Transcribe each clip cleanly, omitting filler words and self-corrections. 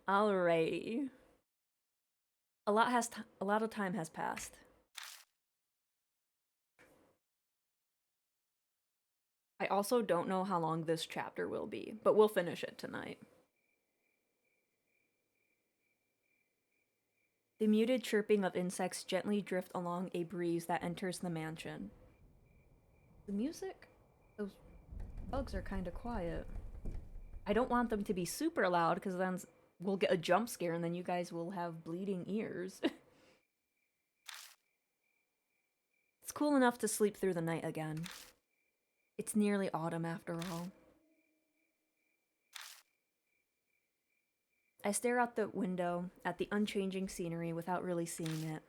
Alrighty. A lot of time has passed. I also don't know how long this chapter will be, but we'll finish it tonight. The muted chirping of insects gently drift along a breeze that enters the mansion. The music? Those bugs are kind of quiet. I don't want them to be super loud because then we'll get a jump scare and then you guys will have bleeding ears. It's cool enough to sleep through the night again. It's nearly autumn after all. I stare out the window at the unchanging scenery without really seeing it.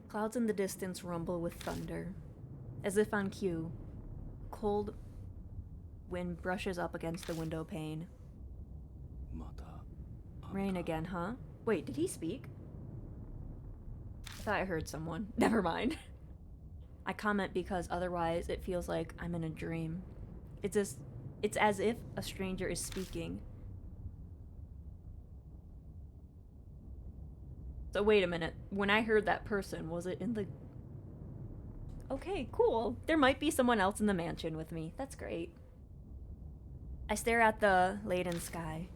Clouds in the distance rumble with thunder. As if on cue, cold wind brushes up against the window pane. Rain again, huh? Wait, did he speak? I thought I heard someone. Never mind. I comment because otherwise it feels like I'm in a dream. It's as if a stranger is speaking. So wait a minute. When I heard that person, was it in the... Okay, cool. There might be someone else in the mansion with me. That's great. I stare at the laden sky.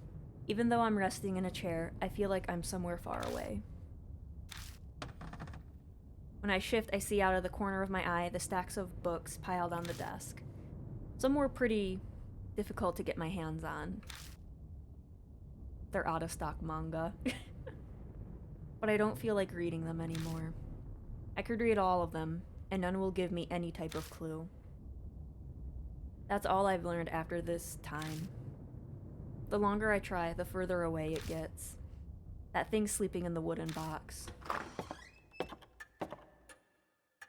Even though I'm resting in a chair, I feel like I'm somewhere far away. When I shift, I see out of the corner of my eye the stacks of books piled on the desk. Some were pretty difficult to get my hands on. They're out-of-stock manga. But I don't feel like reading them anymore. I could read all of them, and none will give me any type of clue. That's all I've learned after this time. The longer I try, the further away it gets. That thing sleeping in the wooden box.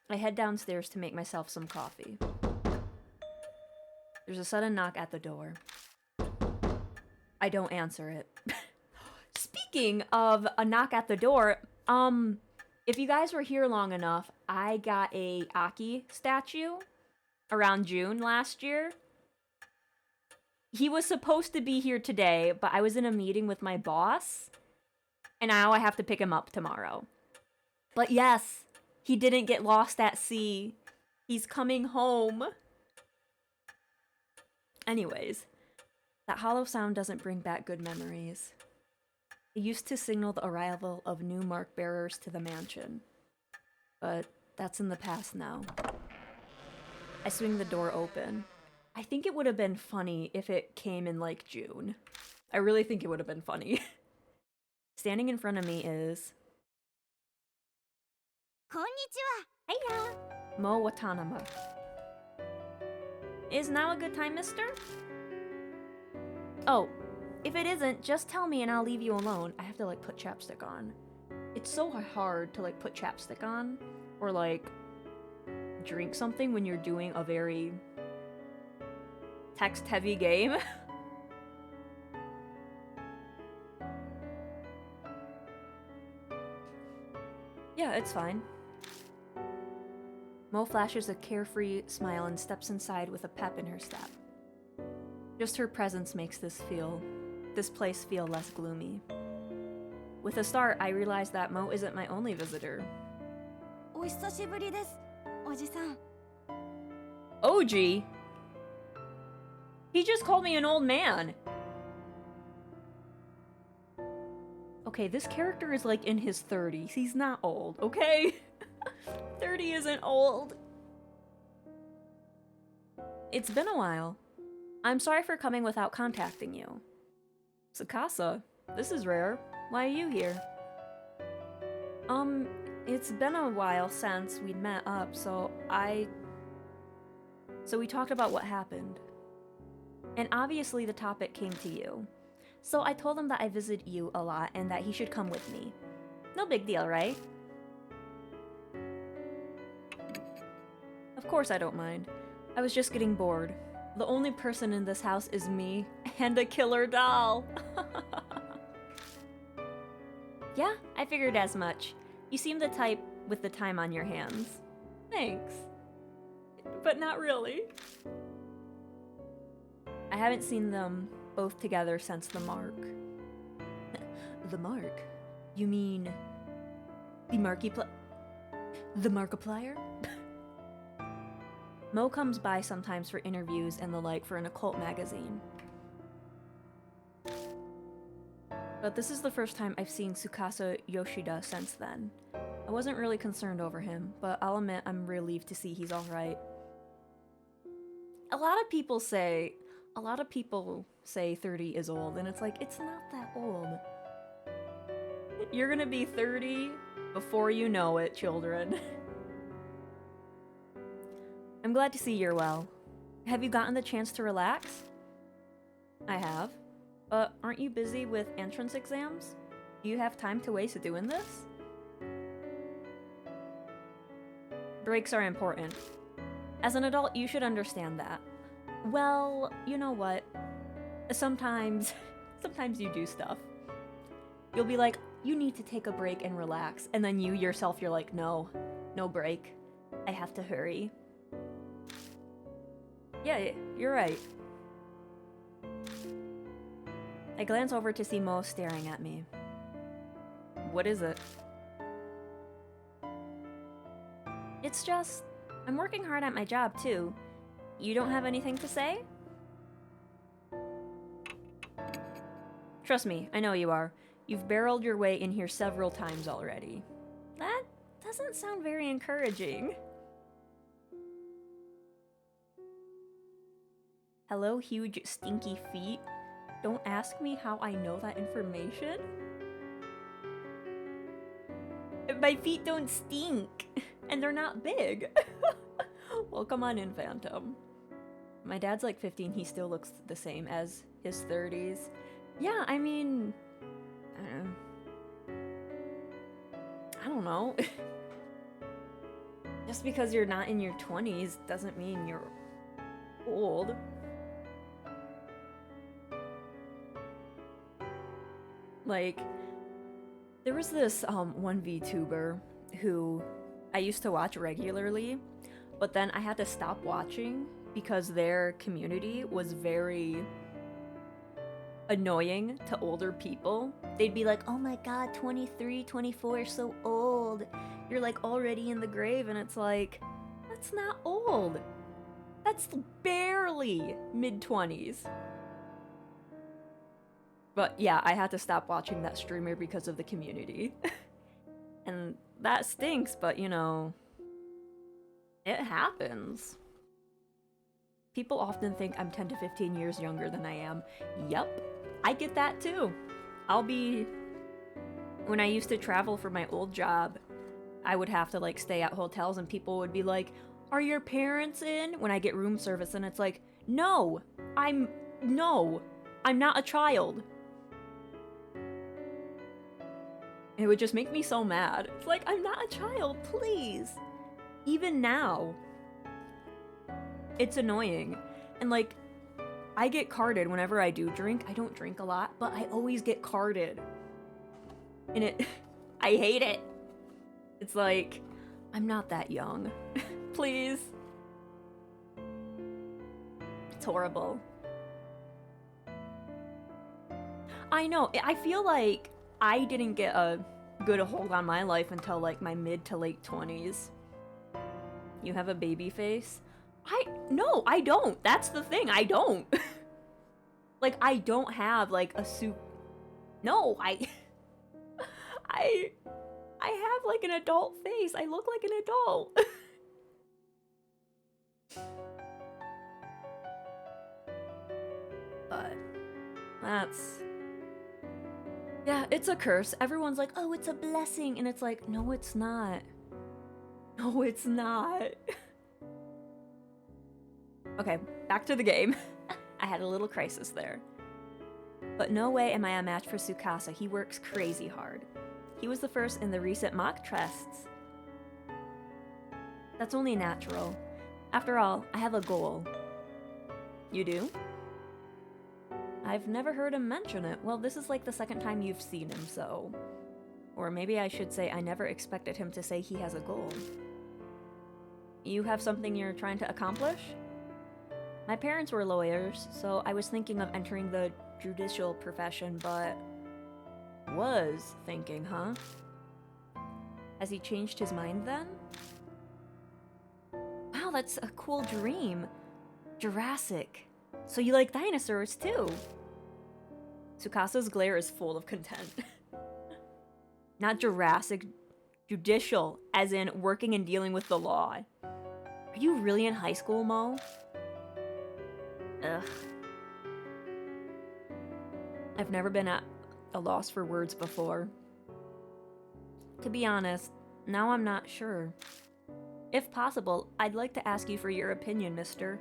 I head downstairs to make myself some coffee. There's a sudden knock at the door. I don't answer it. Speaking of a knock at the door, if you guys were here long enough, I got a Aki statue around June last year. He was supposed to be here today, but I was in a meeting with my boss, and now I have to pick him up tomorrow. But yes, he didn't get lost at sea. He's coming home. Anyways, that hollow sound doesn't bring back good memories. It used to signal the arrival of new mark bearers to the mansion. But that's in the past now. I swing the door open. I think it would have been funny if it came in like June. I really think it would have been funny. Standing in front of me is... Konnichiwa. Heya! Mo Watanama. Is now a good time, mister? Oh, if it isn't, just tell me and I'll leave you alone. I have to, like, put chapstick on. It's so hard to, like, put chapstick on or, like, drink something when you're doing a very text-heavy game. Yeah, it's fine. Mo flashes a carefree smile and steps inside with a pep in her step. Just her presence makes this place feel less gloomy. With a start, I realize that Mo isn't my only visitor. お久しぶりです、おじさん。 OG? He just called me an old man. Okay, this character is like in his 30s. He's not old, okay? 30 isn't old. It's been a while. I'm sorry for coming without contacting you. Tsukasa, this is rare. Why are you here? It's been a while since we'd met up, so we talked about what happened. And obviously the topic came to you. So I told him that I visit you a lot and that he should come with me. No big deal, right? Of course I don't mind. I was just getting bored. The only person in this house is me and a killer doll. Yeah, I figured as much. You seem the type with the time on your hands. Thanks. But not really. I haven't seen them both together since the mark. The mark? You mean the the Markiplier? Mo comes by sometimes for interviews and the like for an occult magazine. But this is the first time I've seen Tsukasa Yoshida since then. I wasn't really concerned over him, but I'll admit I'm relieved to see he's alright. A lot of people say 30 is old, and it's like, it's not that old. You're gonna be 30 before you know it, children. I'm glad to see you're well. Have you gotten the chance to relax? I have. But aren't you busy with entrance exams? Do you have time to waste doing this? Breaks are important. As an adult, you should understand that. Well, you know what? Sometimes you do stuff. You'll be like, you need to take a break and relax. And then you yourself, you're like, no break. I have to hurry. Yeah, you're right. I glance over to see Mo staring at me. What is it? It's just, I'm working hard at my job too. You don't have anything to say? Trust me, I know you are. You've barreled your way in here several times already. That doesn't sound very encouraging. Hello, huge stinky feet. Don't ask me how I know that information. My feet don't stink, and they're not big. Well, come on in, Phantom. My dad's like 15, he still looks the same as his 30s. Yeah, I mean... I don't know. Just because you're not in your 20s doesn't mean you're old. Like, there was this one VTuber who I used to watch regularly, but then I had to stop watching because their community was very annoying to older people. They'd be like, oh my god, 23, 24, so old. You're like already in the grave, and it's like, that's not old. That's barely mid-20s. But yeah, I had to stop watching that streamer because of the community. And that stinks, but you know, it happens. People often think I'm 10 to 15 years younger than I am. Yup, I get that too. When I used to travel for my old job, I would have to like stay at hotels and people would be like, are your parents in? When I get room service, and it's like, no, I'm not a child. It would just make me so mad. It's like, I'm not a child, please. Even now. It's annoying. And like, I get carded whenever I do drink. I don't drink a lot, but I always get carded. And I hate it. It's like, I'm not that young. Please. It's horrible. I know, I feel like I didn't get a good hold on my life until like my mid to late 20s. You have a baby face? No, I don't. That's the thing, I don't. Like, I don't have like a suit. No, I have like an adult face. I look like an adult. But that's... yeah, it's a curse. Everyone's like, oh, it's a blessing. And it's like, no, it's not. No, it's not. Okay, back to the game. I had a little crisis there. But no way am I a match for Tsukasa. He works crazy hard. He was the first in the recent mock tests. That's only natural. After all, I have a goal. You do? I've never heard him mention it. Well, this is like the second time you've seen him, so... or maybe I should say I never expected him to say he has a goal. You have something you're trying to accomplish? My parents were lawyers, so I was thinking of entering the judicial profession, but was thinking, huh? Has he changed his mind then? Wow, that's a cool dream. Jurassic. So you like dinosaurs too? Tsukasa's glare is full of content. Not Jurassic, judicial, as in working and dealing with the law. Are you really in high school, Mo? Ugh. I've never been at a loss for words before. To be honest, now I'm not sure. If possible, I'd like to ask you for your opinion, mister.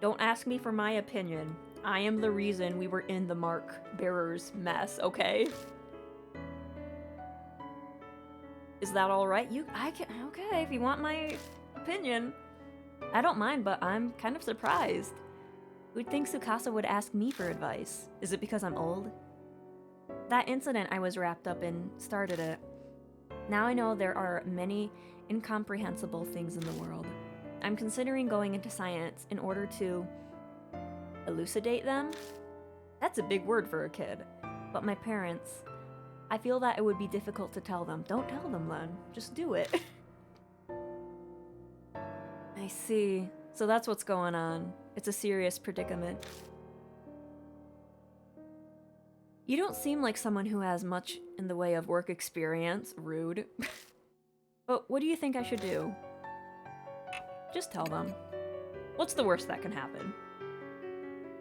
Don't ask me for my opinion. I am the reason we were in the Mark Bearer's mess, okay? Is that alright? Okay, if you want my opinion. I don't mind, but I'm kind of surprised. Who'd think Tsukasa would ask me for advice? Is it because I'm old? That incident I was wrapped up in started it. Now I know there are many incomprehensible things in the world. I'm considering going into science in order to elucidate them? That's a big word for a kid. But my parents, I feel that it would be difficult to tell them. Don't tell them, Len. Just do it. I see. So that's what's going on. It's a serious predicament. You don't seem like someone who has much in the way of work experience. Rude. But what do you think I should do? Just tell them. What's the worst that can happen?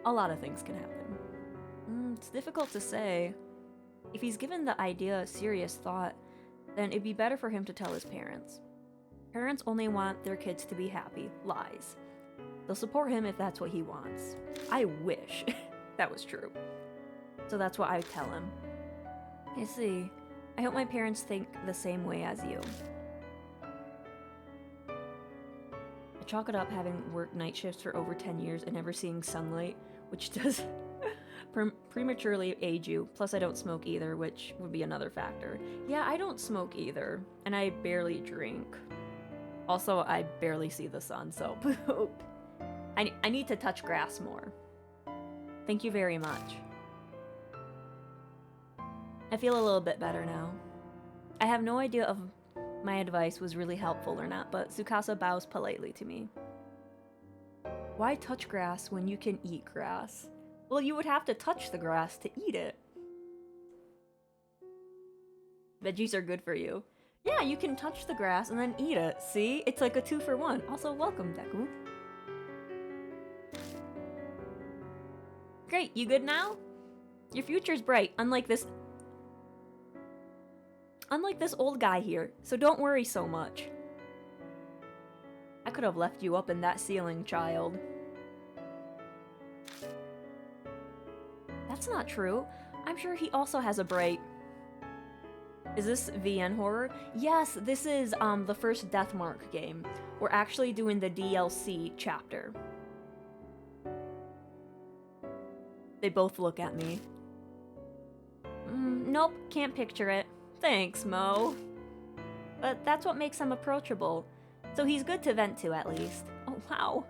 A lot of things can happen. It's difficult to say. If he's given the idea a serious thought, then it'd be better for him to tell his parents. Parents only want their kids to be happy. Lies. They'll support him if that's what he wants. I wish that was true. So that's what I tell him. I see. I hope my parents think the same way as you. I chalk it up having worked night shifts for over 10 years and never seeing sunlight, which does prematurely age you. Plus I don't smoke either, which would be another factor. Yeah, I don't smoke either, and I barely drink. Also, I barely see the sun, so poop. I need to touch grass more. Thank you very much. I feel a little bit better now. I have no idea if my advice was really helpful or not, but Tsukasa bows politely to me. Why touch grass when you can eat grass? Well, you would have to touch the grass to eat it. Veggies are good for you. Yeah, you can touch the grass and then eat it. See? It's like a 2-for-1. Also, welcome, Deku. Great, you good now? Your future's bright, unlike this old guy here, so don't worry so much. I could have left you up in that ceiling, child. That's not true. I'm sure he also has a bright... Is this VN Horror? Yes, this is the first Deathmark game. We're actually doing the DLC chapter. They both look at me. Nope, can't picture it. Thanks, Mo. But that's what makes him approachable. So he's good to vent to, at least. Oh, wow.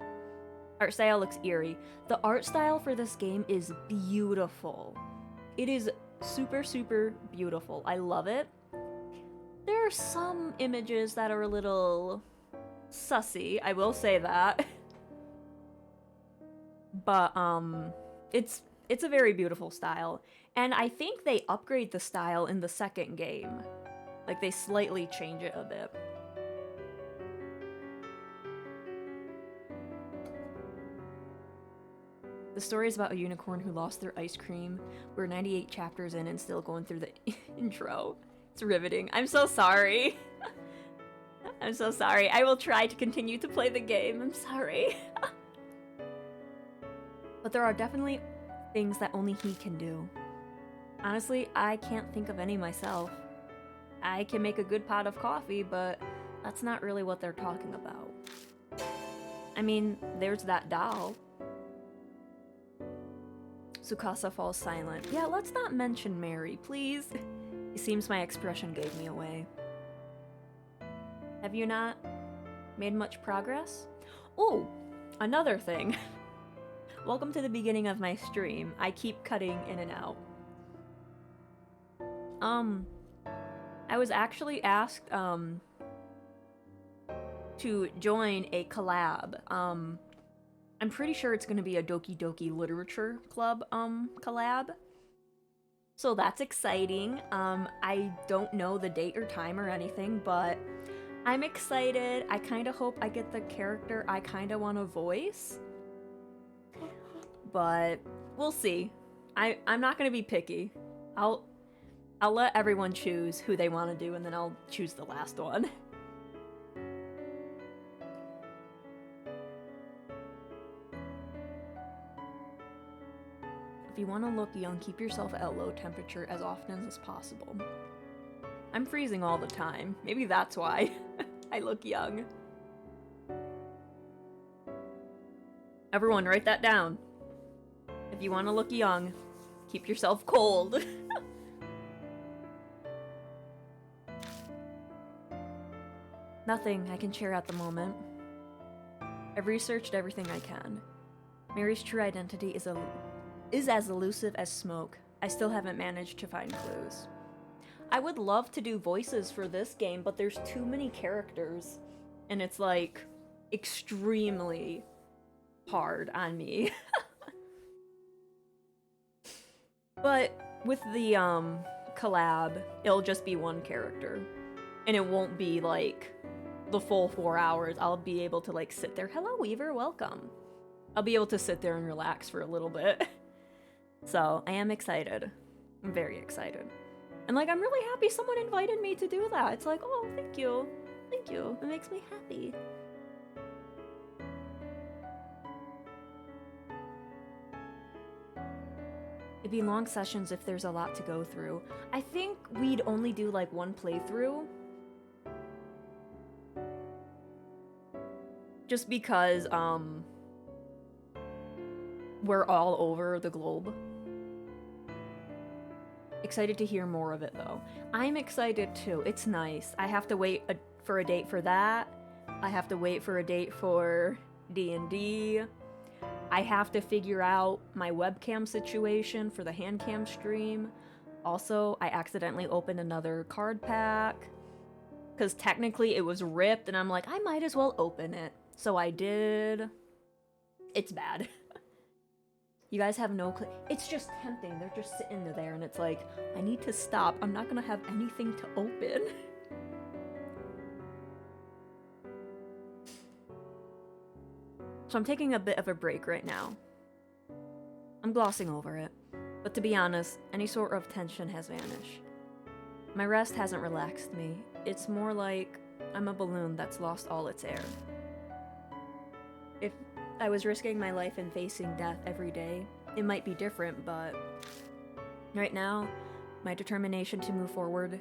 Art style looks eerie. The art style for this game is beautiful. It is super, super beautiful. I love it. There are some images that are a little sussy, I will say that. But, it's a very beautiful style. And I think they upgrade the style in the second game. Like, they slightly change it a bit. The story is about a unicorn who lost their ice cream. We're 98 chapters in and still going through the intro. It's riveting. I'm so sorry. I'm so sorry. I will try to continue to play the game. I'm sorry. But there are definitely things that only he can do. Honestly, I can't think of any myself. I can make a good pot of coffee, but that's not really what they're talking about. I mean, there's that doll. Tsukasa falls silent. Yeah, let's not mention Mary, please. It seems my expression gave me away. Have you not made much progress? Oh, another thing. Welcome to the beginning of my stream. I keep cutting in and out. I was actually asked, to join a collab. I'm pretty sure it's gonna be a Doki Doki Literature Club, collab. So that's exciting. I don't know the date or time or anything, but I'm excited. I kind of hope I get the character I kind of want to voice. But we'll see. I'm not gonna be picky. I'll let everyone choose who they want to do, and then I'll choose the last one. If you want to look young, keep yourself at low temperature as often as possible. I'm freezing all the time. Maybe that's why I look young. Everyone, write that down. If you want to look young, keep yourself cold. Nothing I can share at the moment. I've researched everything I can. Mary's true identity is as elusive as smoke. I still haven't managed to find clues. I would love to do voices for this game, but there's too many characters, and it's like extremely hard on me. But with the collab, it'll just be one character, and it won't be like the full 4 hours. I'll be able to like sit there. Hello, Weaver, welcome. I'll be able to sit there and relax for a little bit. So I am excited. I'm very excited. And like, I'm really happy someone invited me to do that. It's like, oh, thank you. Thank you. It makes me happy. It'd be long sessions if there's a lot to go through. I think we'd only do like one playthrough. Just because, we're all over the globe. Excited to hear more of it, though. I'm excited, too. It's nice. I have to wait for a date for that. I have to wait for a date for D&D. I have to figure out my webcam situation for the handcam stream. Also, I accidentally opened another card pack. Because technically it was ripped, and I'm like, I might as well open it. So I did. It's bad. You guys have no clue. It's just tempting. They're just sitting there, and it's like, I need to stop. I'm not gonna have anything to open. So I'm taking a bit of a break right now. I'm glossing over it. But to be honest, any sort of tension has vanished. My rest hasn't relaxed me. It's more like I'm a balloon that's lost all its air. If I was risking my life and facing death every day, it might be different, but right now, my determination to move forward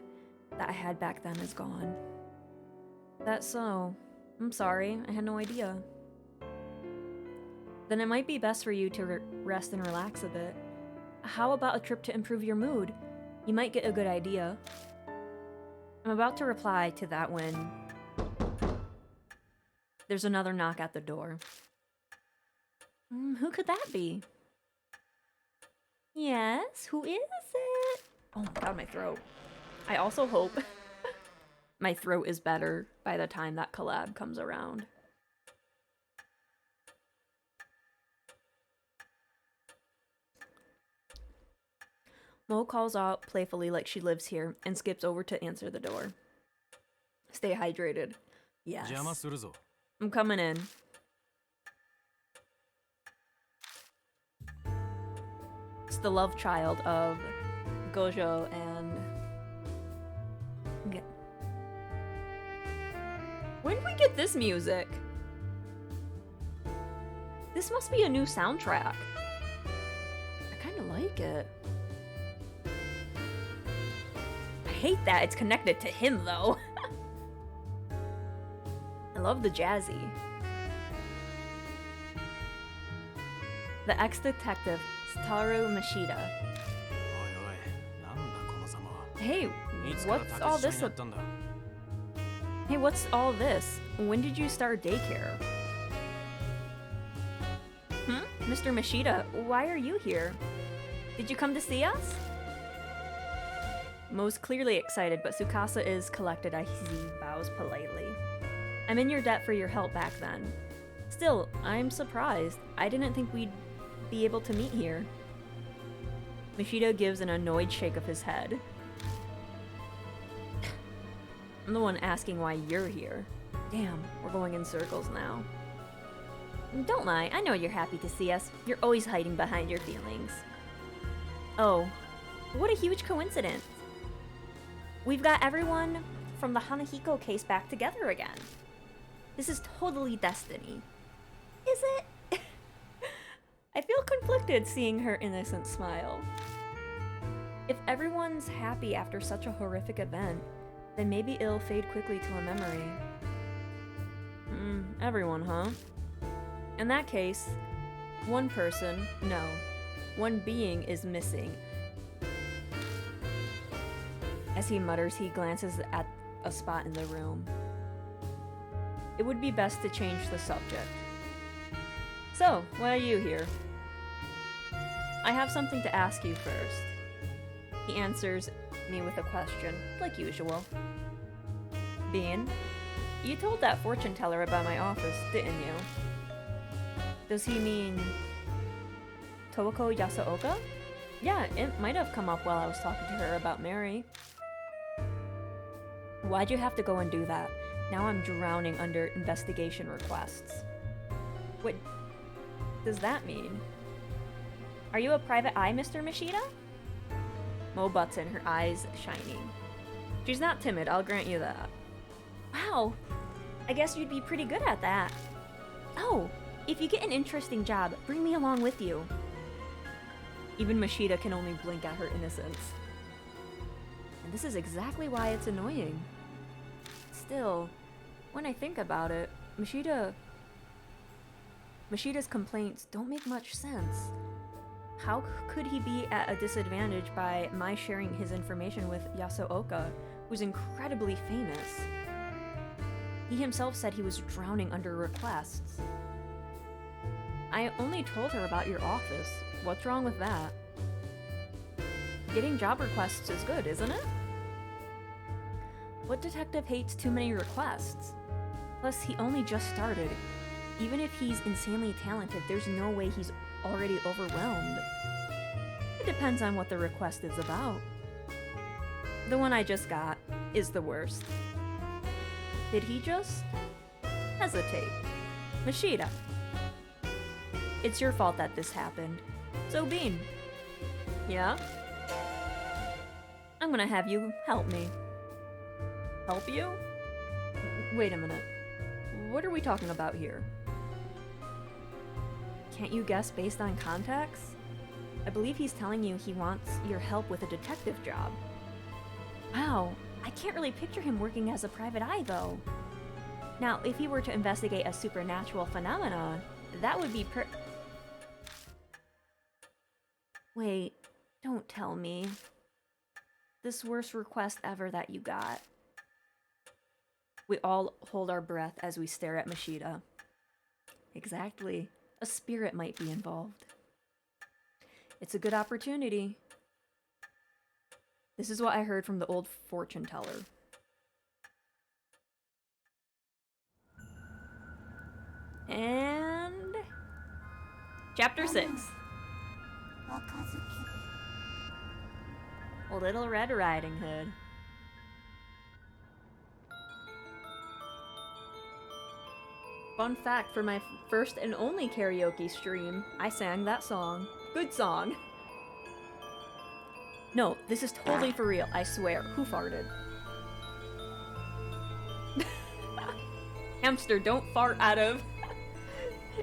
that I had back then is gone. That's so. I'm sorry, I had no idea. Then it might be best for you to rest and relax a bit. How about a trip to improve your mood? You might get a good idea. I'm about to reply to that when there's another knock at the door. Who could that be? Yes, who is it? Oh my god, my throat. I also hope my throat is better by the time that collab comes around. Mo calls out playfully like she lives here and skips over to answer the door. Stay hydrated. Yes. I'm coming in. It's the love child of Gojo and... When did we get this music? This must be a new soundtrack. I kind of like it. I hate that it's connected to him, though. I love the jazzy. The ex-detective, Sataru Mashida. Hey, what's all this? Hey, what's all this? When did you start daycare? Mr. Mashita, why are you here? Did you come to see us? Most clearly excited, but Tsukasa is collected as he bows politely. I'm in your debt for your help back then. Still, I'm surprised. I didn't think we'd be able to meet here. Mashita gives an annoyed shake of his head. I'm the one asking why you're here. Damn, we're going in circles now. Don't lie, I know you're happy to see us. You're always hiding behind your feelings. Oh, what a huge coincidence. We've got everyone from the Hanahiko case back together again. This is totally destiny. Is it? I feel conflicted seeing her innocent smile. If everyone's happy after such a horrific event, then maybe it'll fade quickly to a memory. Everyone, huh? In that case, one person, no, one being is missing. As he mutters, he glances at a spot in the room. It would be best to change the subject. So, why are you here? I have something to ask you first. He answers me with a question, like usual. Bean, you told that fortune teller about my office, didn't you? Does he mean Tobako Yasuoka? Yeah, it might have come up while I was talking to her about Mary. Why'd you have to go and do that? Now I'm drowning under investigation requests. What does that mean? Are you a private eye, Mr. Mashita? Mo butts in, her eyes shining. She's not timid, I'll grant you that. Wow, I guess you'd be pretty good at that. Oh, if you get an interesting job, bring me along with you. Even Mashita can only blink at her innocence. And this is exactly why it's annoying. Still, when I think about it, Mashida's complaints don't make much sense. How could he be at a disadvantage by my sharing his information with Yasuoka, who's incredibly famous? He himself said he was drowning under requests. I only told her about your office. What's wrong with that? Getting job requests is good, isn't it? What detective hates too many requests? Plus, he only just started. Even if he's insanely talented, there's no way he's already overwhelmed. It depends on what the request is about. The one I just got is the worst. Did he just hesitate? Mashita. It's your fault that this happened. So Bean. Yeah? I'm gonna have you help me. Help you? Wait a minute. What are we talking about here? Can't you guess based on context? I believe he's telling you he wants your help with a detective job. Wow, I can't really picture him working as a private eye though. Now, if he were to investigate a supernatural phenomenon, that would be Wait, don't tell me. This worst request ever that you got. We all hold our breath as we stare at Mashita. Exactly. A spirit might be involved. It's a good opportunity. This is what I heard from the old fortune teller. And... Chapter 6. Little Red Riding Hood. Fun fact, for my first and only karaoke stream, I sang that song. Good song. No, this is totally for real, I swear. Who farted? Hamster, don't fart out of...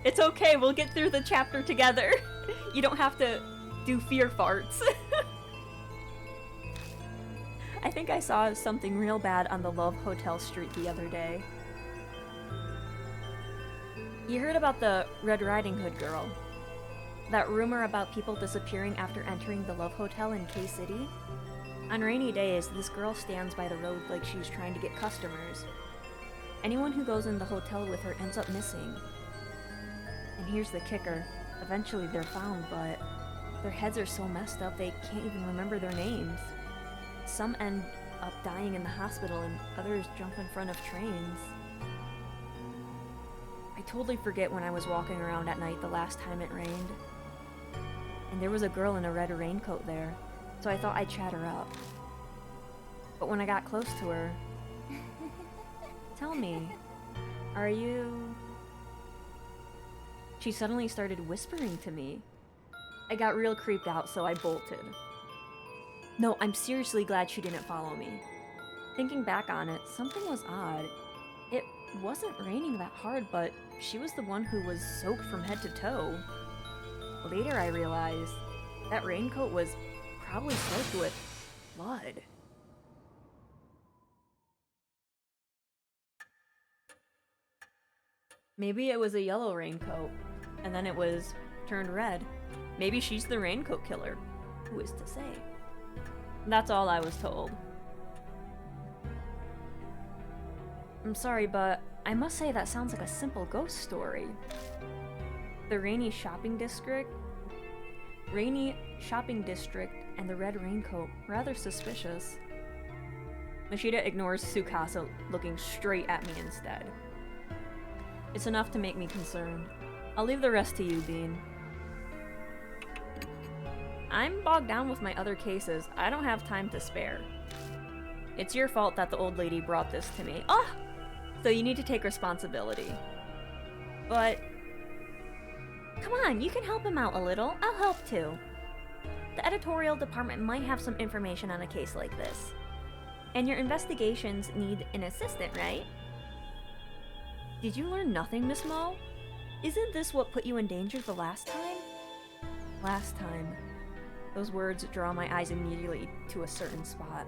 It's okay, we'll get through the chapter together. You don't have to do fear farts. I think I saw something real bad on the Love Hotel street the other day. You heard about the Red Riding Hood girl? That rumor about people disappearing after entering the Love Hotel in K-City? On rainy days, this girl stands by the road like she's trying to get customers. Anyone who goes in the hotel with her ends up missing. And here's the kicker. Eventually they're found, but their heads are so messed up they can't even remember their names. Some end up dying in the hospital and others jump in front of trains. I totally forget when I was walking around at night the last time it rained. And there was a girl in a red raincoat there, so I thought I'd chat her up. But when I got close to her... Tell me, are you... She suddenly started whispering to me. I got real creeped out, so I bolted. No, I'm seriously glad she didn't follow me. Thinking back on it, something was odd. It wasn't raining that hard, but she was the one who was soaked from head to toe. Later I realized that raincoat was probably soaked with blood. Maybe it was a yellow raincoat, and then it was turned red. Maybe she's the raincoat killer. Who is to say? That's all I was told. I'm sorry, but I must say that sounds like a simple ghost story. The Rainy Shopping District and the red raincoat, rather suspicious. Mashida ignores Tsukasa, looking straight at me instead. It's enough to make me concerned. I'll leave the rest to you, Bean. I'm bogged down with my other cases. I don't have time to spare. It's your fault that the old lady brought this to me. Ah! So you need to take responsibility. But... Come on, you can help him out a little. I'll help too. The editorial department might have some information on a case like this. And your investigations need an assistant, right? Did you learn nothing, Miss Mo? Isn't this what put you in danger the last time? Last time. Those words draw my eyes immediately to a certain spot.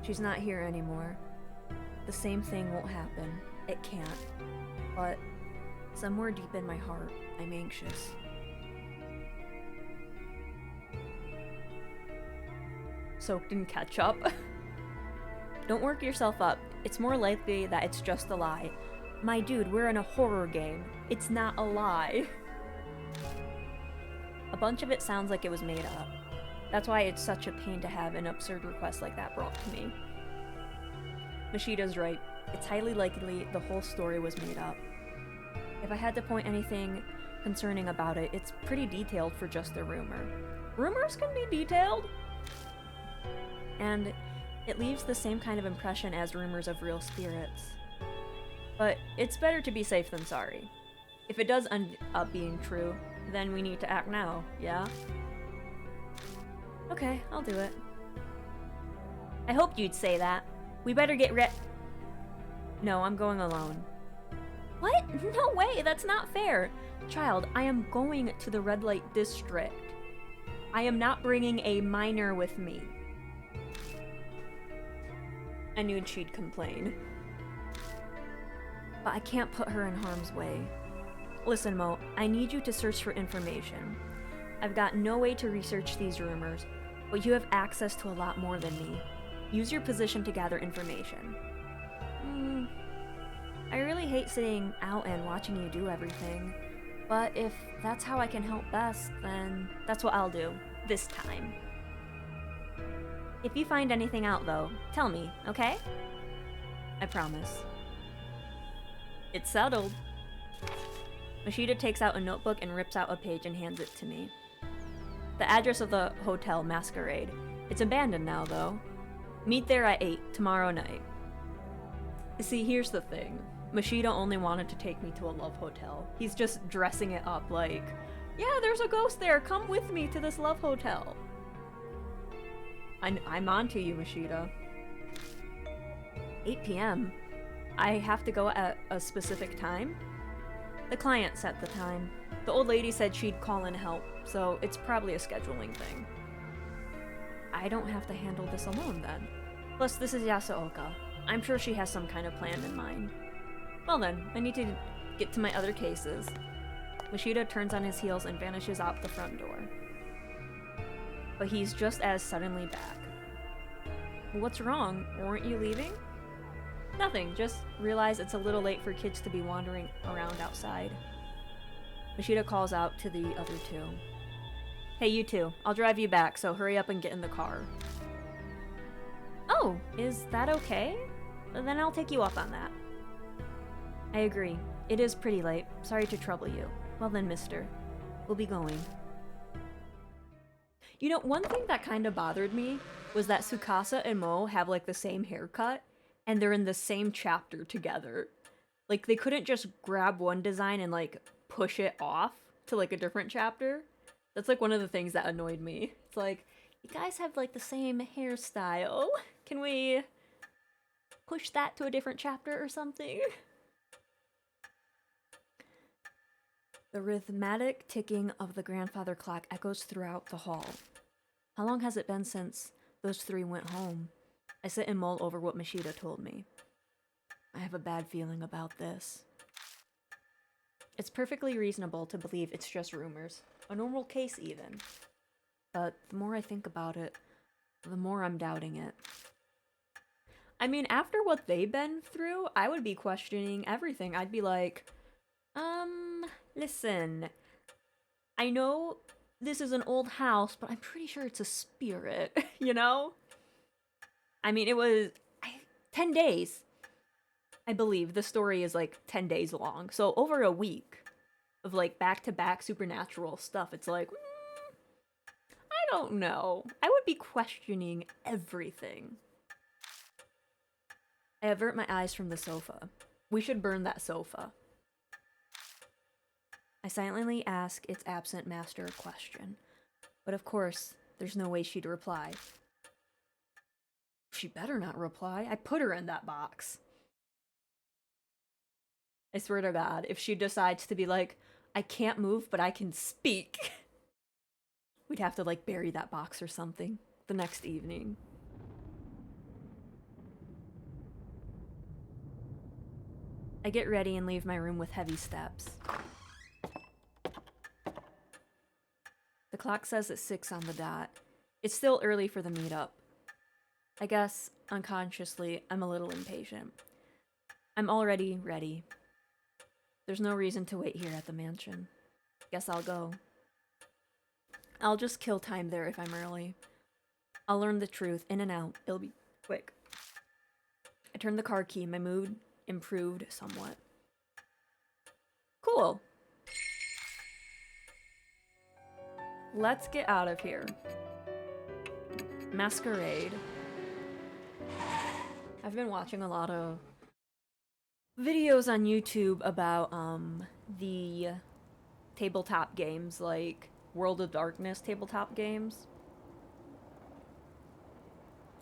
She's not here anymore. The same thing won't happen. It can't. But somewhere deep in my heart, I'm anxious. Soaked in ketchup? Don't work yourself up. It's more likely that it's just a lie. My dude, we're in a horror game. It's not a lie. A bunch of it sounds like it was made up. That's why it's such a pain to have an absurd request like that brought to me. Mashida's right. It's highly likely the whole story was made up. If I had to point anything concerning about it, it's pretty detailed for just a rumor. Rumors can be detailed! And it leaves the same kind of impression as rumors of real spirits. But it's better to be safe than sorry. If it does end up being true, then we need to act now, yeah? Okay, I'll do it. I hoped you'd say that. We better get No, I'm going alone. What? No way, that's not fair. Child, I am going to the red light district. I am not bringing a minor with me. I knew she'd complain. But I can't put her in harm's way. Listen, Mo, I need you to search for information. I've got no way to research these rumors, but you have access to a lot more than me. Use your position to gather information. I really hate sitting out and watching you do everything, but if that's how I can help best, then that's what I'll do, this time. If you find anything out, though, tell me, okay? I promise. It's settled. Mashida takes out a notebook and rips out a page and hands it to me. The address of the hotel, Masquerade. It's abandoned now, though. Meet there at 8 tomorrow night. See, here's the thing. Mashida only wanted to take me to a love hotel. He's just dressing it up like, yeah, there's a ghost there, come with me to this love hotel. I'm on to you, Mashida. 8 p.m.? I have to go at a specific time? The client set the time. The old lady said she'd call in help, so it's probably a scheduling thing. I don't have to handle this alone then. Plus, this is Yasuoka. I'm sure she has some kind of plan in mind. Well then, I need to get to my other cases. Mashida turns on his heels and vanishes out the front door. But he's just as suddenly back. What's wrong? Weren't you leaving? Nothing, just realize it's a little late for kids to be wandering around outside. Mashida calls out to the other two. Hey, you two, I'll drive you back, so hurry up and get in the car. Oh, is that okay? Then I'll take you up on that. I agree. It is pretty late. Sorry to trouble you. Well then, mister. We'll be going. You know, one thing that kind of bothered me was that Tsukasa and Mo have like the same haircut, and they're in the same chapter together. Like, they couldn't just grab one design and like push it off to like a different chapter. That's like one of the things that annoyed me. It's like, you guys have like the same hairstyle. Can we push that to a different chapter or something? The rhythmic ticking of the grandfather clock echoes throughout the hall. How long has it been since those three went home? I sit and mull over what Mashida told me. I have a bad feeling about this. It's perfectly reasonable to believe it's just rumors. A normal case, even. But the more I think about it, the more I'm doubting it. I mean, after what they've been through, I would be questioning everything. I'd be like, listen, I know this is an old house, but I'm pretty sure it's a spirit, you know? I mean, it was 10 days. I believe the story is like 10 days long. So over a week of like back-to-back supernatural stuff, it's like, I don't know. I would be questioning everything. I avert my eyes from the sofa. We should burn that sofa. I silently ask its absent master a question. But of course, there's no way she'd reply. She better not reply. I put her in that box. I swear to God, if she decides to be like, I can't move, but I can speak, we'd have to like bury that box or something the next evening. I get ready and leave my room with heavy steps. The clock says it's 6 on the dot. It's still early for the meetup. I guess, unconsciously, I'm a little impatient. I'm already ready. There's no reason to wait here at the mansion. Guess I'll go. I'll just kill time there if I'm early. I'll learn the truth, in and out. It'll be quick. I turned the car key, my mood improved somewhat. Cool. Let's get out of here. Masquerade. I've been watching a lot of videos on YouTube about the tabletop games, like World of Darkness tabletop games.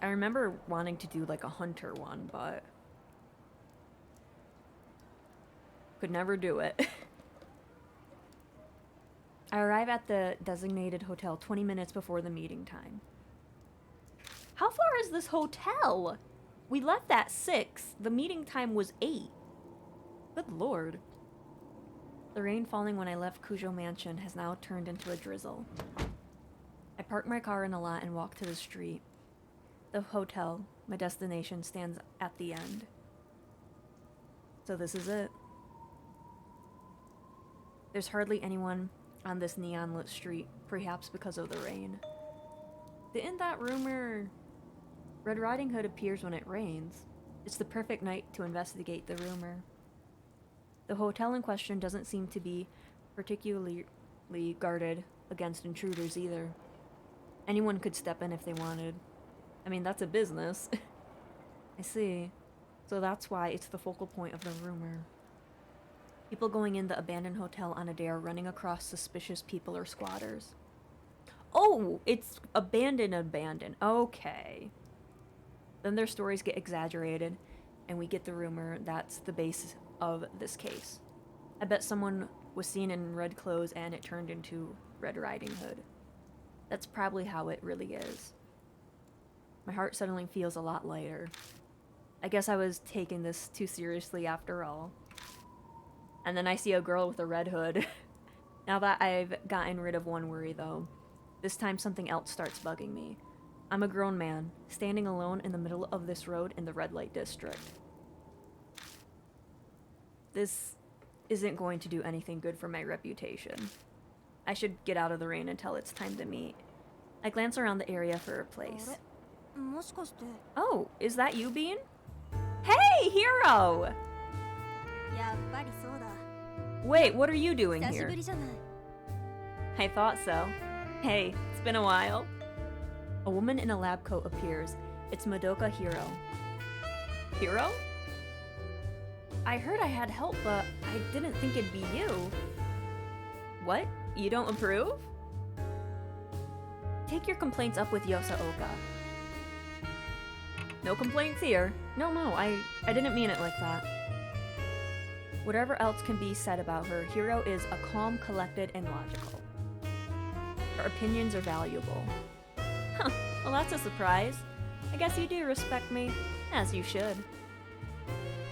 I remember wanting to do like a hunter one, but could never do it. I arrive at the designated hotel 20 minutes before the meeting time. How far is this hotel? We left at 6. The meeting time was 8. Good lord. The rain falling when I left Kujo Mansion has now turned into a drizzle. I park my car in a lot and walk to the street. The hotel, my destination, stands at the end. So this is it. There's hardly anyone on this neon-lit street, perhaps because of the rain. Didn't that rumor... Red Riding Hood appears when it rains. It's the perfect night to investigate the rumor. The hotel in question doesn't seem to be particularly guarded against intruders either. Anyone could step in if they wanted. I mean, that's a business. I see. So that's why it's the focal point of the rumor. People going in the abandoned hotel on a dare, running across suspicious people or squatters. Oh, it's abandoned. Okay. Then their stories get exaggerated, and we get the rumor that's the base of this case. I bet someone was seen in red clothes and it turned into Red Riding Hood. That's probably how it really is. My heart suddenly feels a lot lighter. I guess I was taking this too seriously after all. And then I see a girl with a red hood. Now that I've gotten rid of one worry though, this time something else starts bugging me. I'm a grown man, standing alone in the middle of this road in the red light district. This isn't going to do anything good for my reputation. I should get out of the rain until it's time to meet. I glance around the area for a あ place. れもしかして Oh, is that you, Bean? Hey, Hero! やっぱりそうだ Wait, what are you doing 久し here? ぶりじゃない I thought so. Hey, it's been a while. A woman in a lab coat appears. It's Madoka Hiro. Hiro? I heard I had help, but I didn't think it'd be you. What? You don't approve? Take your complaints up with Yosaoka. No complaints here. No, I didn't mean it like that. Whatever else can be said about her, Hiro is a calm, collected, and logical. Her opinions are valuable. Huh, well that's a surprise. I guess you do respect me, as you should.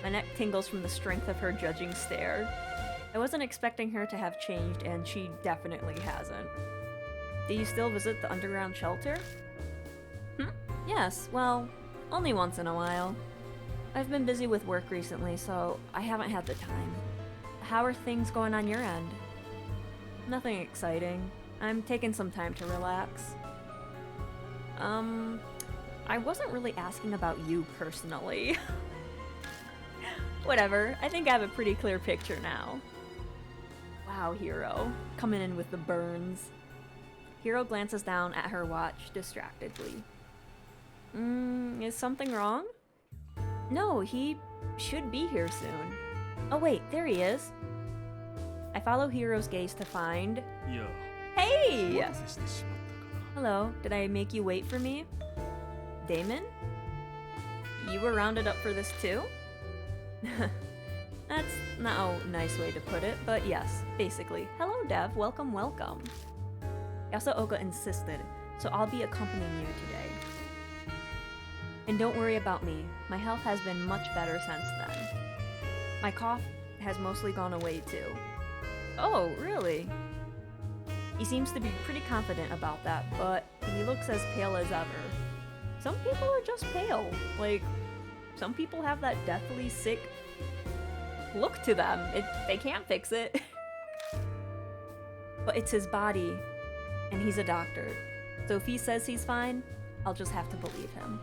My neck tingles from the strength of her judging stare. I wasn't expecting her to have changed, and she definitely hasn't. Do you still visit the underground shelter? Yes, well, only once in a while. I've been busy with work recently, so I haven't had the time. How are things going on your end? Nothing exciting. I'm taking some time to relax. I wasn't really asking about you personally. Whatever, I think I have a pretty clear picture now. Wow, Hiro. Coming in with the burns. Hiro glances down at her watch distractedly. Is something wrong? No, he should be here soon. Oh wait, there he is. I follow Hiro's gaze to find... いや、 Hey! お待たせしてしまったかな。 Hello, did I make you wait for me? Damon? You were rounded up for this too? That's not a nice way to put it, but yes, basically. Hello, Dev. Welcome, welcome. Yasaoka insisted, so I'll be accompanying you today. And don't worry about me. My health has been much better since then. My cough has mostly gone away too. Oh, really? He seems to be pretty confident about that, but he looks as pale as ever. Some people are just pale. Like, some people have that deathly sick look to them. They can't fix it. But it's his body, and he's a doctor. So if he says he's fine, I'll just have to believe him.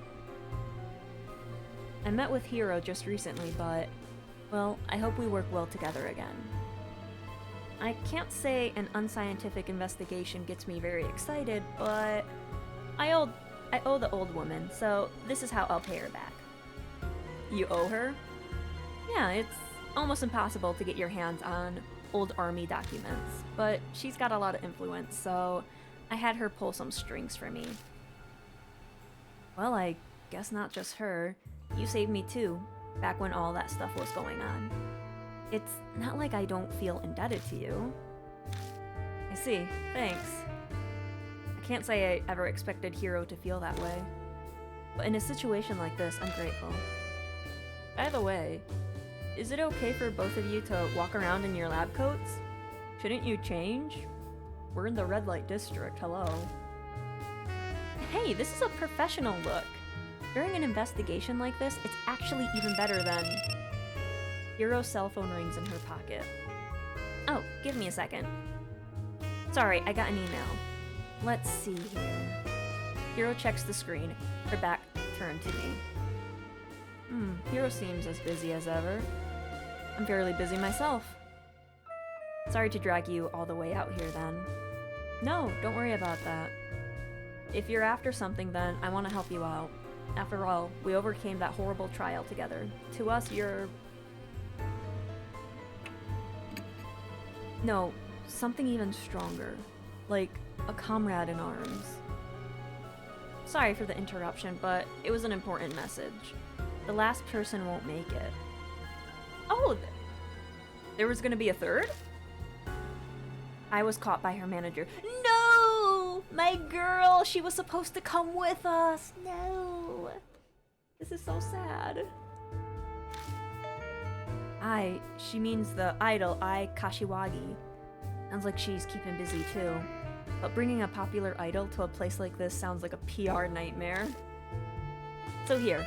I met with Hiro just recently, but, well, I hope we work well together again. I can't say an unscientific investigation gets me very excited, but I owe the old woman, so this is how I'll pay her back. You owe her? Yeah, it's almost impossible to get your hands on old army documents, but she's got a lot of influence, so I had her pull some strings for me. Well, I guess not just her. You saved me too, back when all that stuff was going on. It's not like I don't feel indebted to you. I see, thanks. I can't say I ever expected Hiro to feel that way. But in a situation like this, I'm grateful. By the way, is it okay for both of you to walk around in your lab coats? Shouldn't you change? We're in the red light district, hello. Hey, this is a professional look. During an investigation like this, it's actually even better than... Hiro's cell phone rings in her pocket. Oh, give me a second. Sorry, I got an email. Let's see here. Hiro checks the screen, her back turned to me. Hiro seems as busy as ever. I'm fairly busy myself. Sorry to drag you all the way out here then. No, don't worry about that. If you're after something, then I want to help you out. After all, we overcame that horrible trial together. To us, you're... No, something even stronger. Like a comrade in arms. Sorry for the interruption, but it was an important message. The last person won't make it. Oh, there was gonna be a third? I was caught by her manager. No! My girl! She was supposed to come with us! No! This is so sad. She means the idol, Kashiwagi. Sounds like she's keeping busy too. But bringing a popular idol to a place like this sounds like a PR nightmare. So here.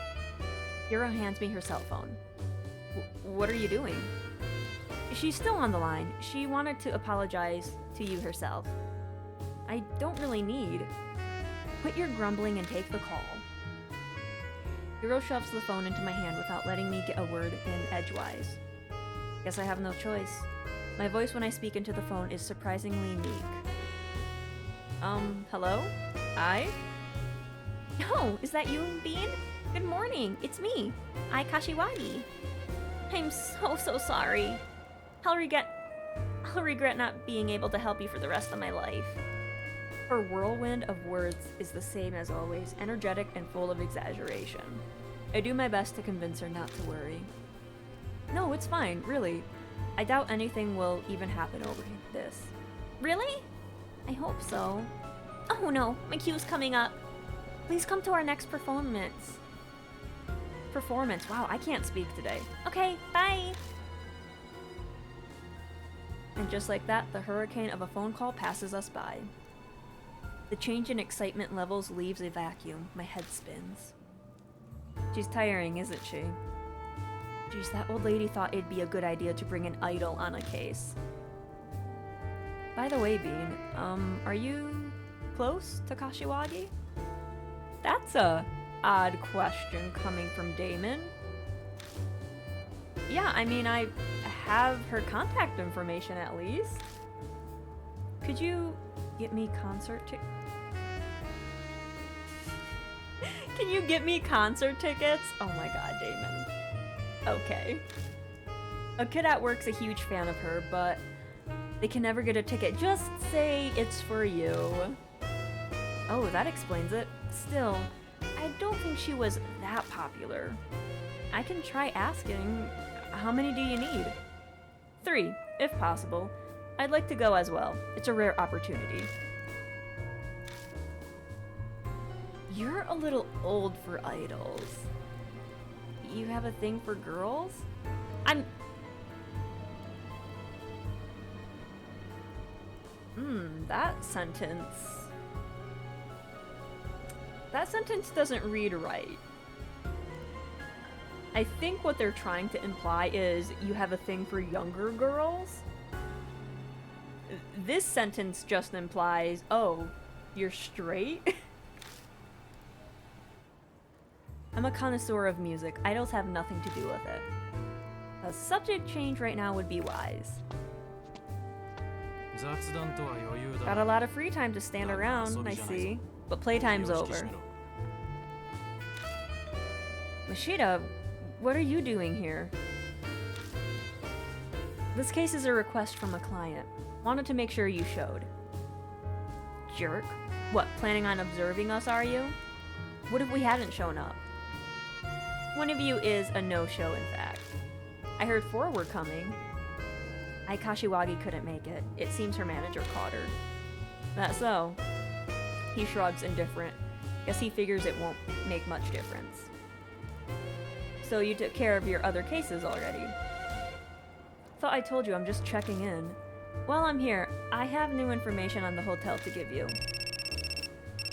Hiro hands me her cell phone. What are you doing? She's still on the line. She wanted to apologize to you herself. I don't really need. Quit your grumbling and take the call. Hiro shoves the phone into my hand without letting me get a word in edgewise. Guess I have no choice. My voice when I speak into the phone is surprisingly meek. Hello? Ai? Oh, is that you, Bean? Good morning, it's me, Ai Kashiwagi. I'm so sorry. I'll regret not being able to help you for the rest of my life. Her whirlwind of words is the same as always, energetic and full of exaggeration. I do my best to convince her not to worry. No, it's fine, really. I doubt anything will even happen over this. Really? I hope so. Oh no, my cue's coming up. Please come to our next performance. Wow, I can't speak today. Okay, bye! And just like that, the hurricane of a phone call passes us by. The change in excitement levels leaves a vacuum. My head spins. She's tiring, isn't she? Geez, that old lady thought it'd be a good idea to bring an idol on a case. By the way, Bean, are you close to Kashiwagi? That's a odd question coming from Damon. Yeah, I mean, I have her contact information at least. Could you get me concert tickets? Can you get me concert tickets? Oh my god, Damon. Okay. A kid at work's a huge fan of her, but they can never get a ticket. Just say it's for you. Oh, that explains it. Still, I don't think she was that popular. I can try asking. How many do you need? 3, if possible. I'd like to go as well. It's a rare opportunity. You're a little old for idols. You have a thing for girls? That sentence doesn't read right. I think what they're trying to imply is you have a thing for younger girls. This sentence just implies, oh, you're straight? I'm a connoisseur of music. Idols have nothing to do with it. A subject change right now would be wise. Got a lot of free time to stand around, I see. But playtime's over. Mashida, what are you doing here? This case is a request from a client. Wanted to make sure you showed. Jerk. What, planning on observing us, are you? What if we hadn't shown up? One of you is a no-show, in fact. I heard 4 were coming. Ai Kashiwagi couldn't make it. It seems her manager caught her. That so? He shrugs, indifferent. Guess he figures it won't make much difference. So you took care of your other cases already? Thought I told you, I'm just checking in. While I'm here, I have new information on the hotel to give you.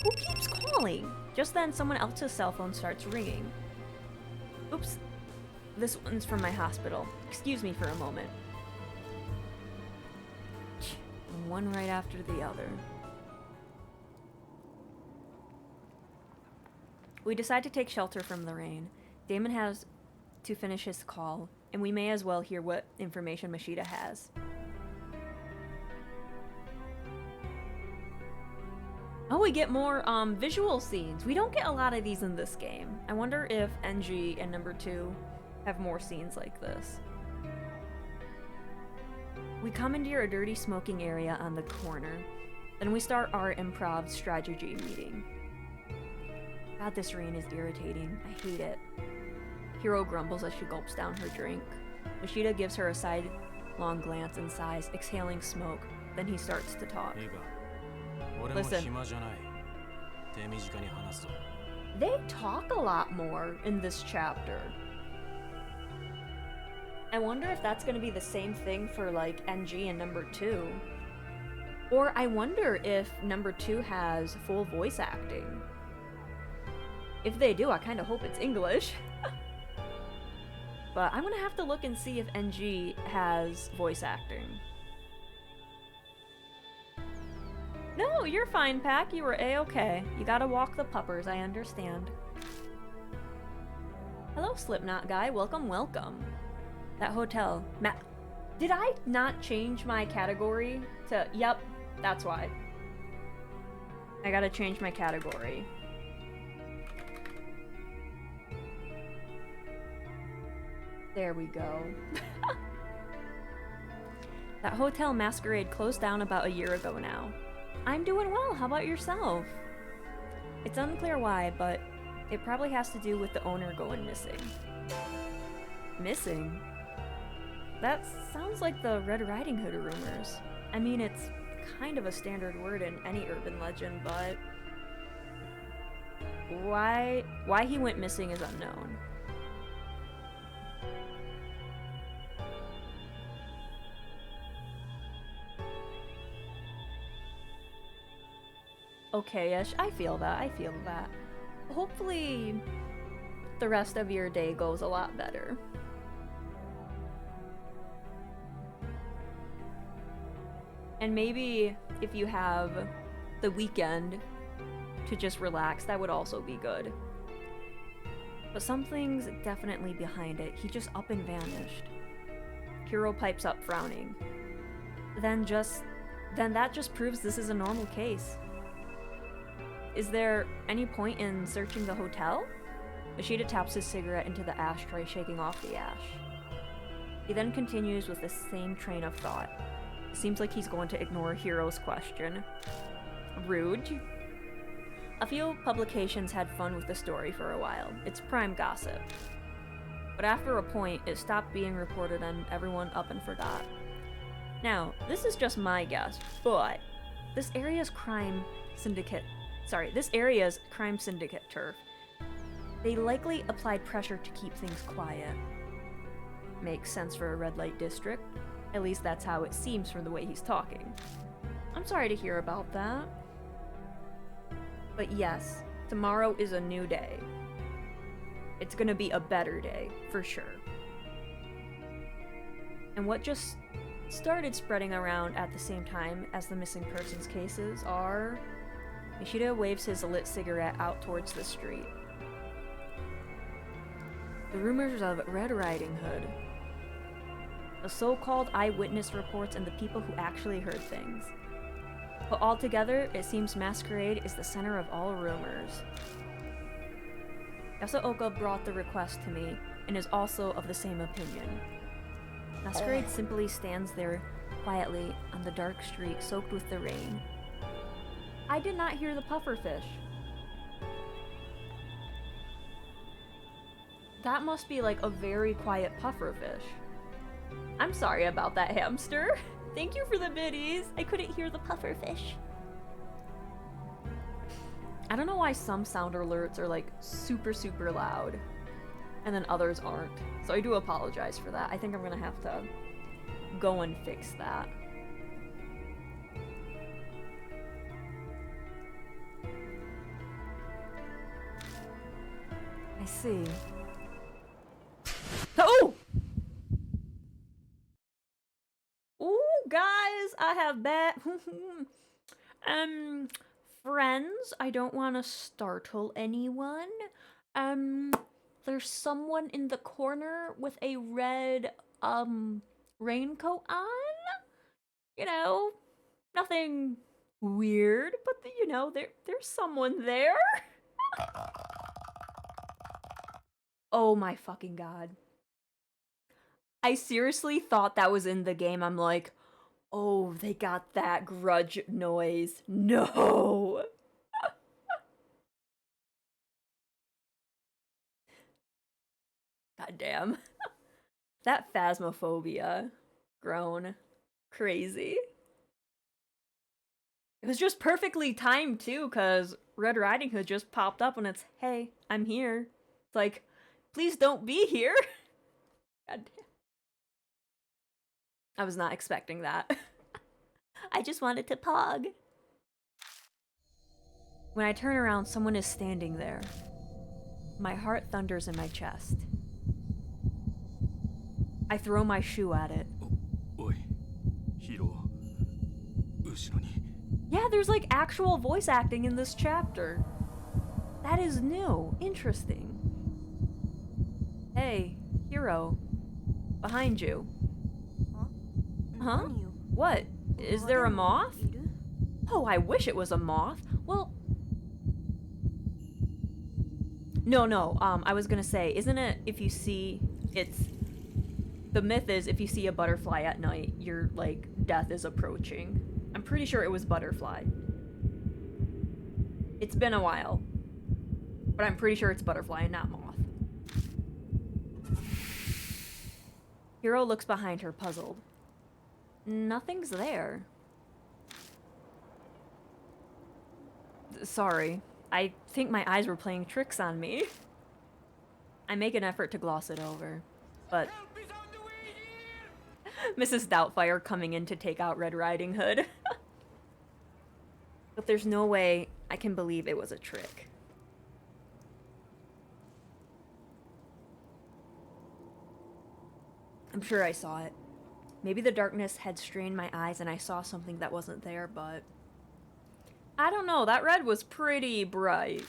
Who keeps calling? Just then, someone else's cell phone starts ringing. Oops. This one's from my hospital. Excuse me for a moment. One right after the other. We decide to take shelter from the rain. Damon has to finish his call, and we may as well hear what information Mashida has. Oh, we get more visual scenes. We don't get a lot of these in this game. I wonder if NG and number 2 have more scenes like this. We commandeer a dirty smoking area on the corner. Then we start our improv strategy meeting. God, this rain is irritating. I hate it. Hiro grumbles as she gulps down her drink. Mashida gives her a sidelong glance and sighs, exhaling smoke. Then he starts to talk. Listen. They talk a lot more in this chapter. I wonder if that's going to be the same thing for like NG and number 2. Or I wonder if number 2 has full voice acting. If they do, I kind of hope it's English. But I'm gonna have to look and see if NG has voice acting. No, you're fine, Pack. You were A-okay. You gotta walk the puppers, I understand. Hello, Slipknot guy. Welcome, welcome. That hotel. Did I not change my category to... Yep, that's why. I gotta change my category. There we go. That hotel Masquerade closed down about a year ago now. I'm doing well, how about yourself? It's unclear why, but it probably has to do with the owner going missing. Missing? That sounds like the Red Riding Hood rumors. I mean, it's kind of a standard word in any urban legend, but... Why he went missing is unknown. Okay-ish. I feel that. Hopefully, the rest of your day goes a lot better. And maybe if you have the weekend to just relax, that would also be good. But something's definitely behind it. He just up and vanished. Hiro pipes up, frowning. Then that just proves this is a normal case. Is there any point in searching the hotel? Ishida taps his cigarette into the ashtray, shaking off the ash. He then continues with the same train of thought. It seems like he's going to ignore Hiro's question. Rude. A few publications had fun with the story for a while. It's prime gossip. But after a point, it stopped being reported and everyone up and forgot. Now, this is just my guess, but this area's crime syndicate turf. They likely applied pressure to keep things quiet. Makes sense for a red light district. At least that's how it seems from the way he's talking. I'm sorry to hear about that. But yes, tomorrow is a new day. It's gonna be a better day, for sure. And what just started spreading around at the same time as the missing persons cases are... Ishida waves his lit cigarette out towards the street. The rumors of Red Riding Hood. The so-called eyewitness reports and the people who actually heard things. But altogether, it seems Masquerade is the center of all rumors. Yasuoka brought the request to me and is also of the same opinion. Masquerade simply stands there quietly on the dark street soaked with the rain. I did not hear the pufferfish. That must be like a very quiet pufferfish. I'm sorry about that, hamster. Thank you for the biddies. I couldn't hear the pufferfish. I don't know why some sound alerts are like super, super loud and then others aren't. So I do apologize for that. I think I'm gonna have to go and fix that. I see. Oh! Ooh, guys, I have bad... friends, I don't want to startle anyone. There's someone in the corner with a red, raincoat on. You know, nothing weird, but, you know, there's someone there. Oh my fucking god. I seriously thought that was in the game. I'm like, oh, they got that grudge noise. No! God damn. That phasmophobia. Grown. Crazy. It was just perfectly timed too, because Red Riding Hood just popped up and it's, hey, I'm here. It's like, please don't be here. God damn. I was not expecting that. I just wanted to pog. When I turn around, someone is standing there. My heart thunders in my chest. I throw my shoe at it. おいヒーロー後ろに Yeah, there's like actual voice acting in this chapter. That is new. Interesting. Hey, hero. Behind you. Huh? What? Is there a moth? Oh, I wish it was a moth. Well... No, I was gonna say, isn't it if you see... The myth is if you see a butterfly at night, your, like, death is approaching. I'm pretty sure it was butterfly. It's been a while. But I'm pretty sure it's butterfly and not moth. Hiro looks behind her, puzzled. Nothing's there. Sorry. I think my eyes were playing tricks on me. I make an effort to gloss it over. But... Mrs. Doubtfire coming in to take out Red Riding Hood. But there's no way I can believe it was a trick. I'm sure I saw it. Maybe the darkness had strained my eyes and I saw something that wasn't there, but... I don't know, that red was pretty bright.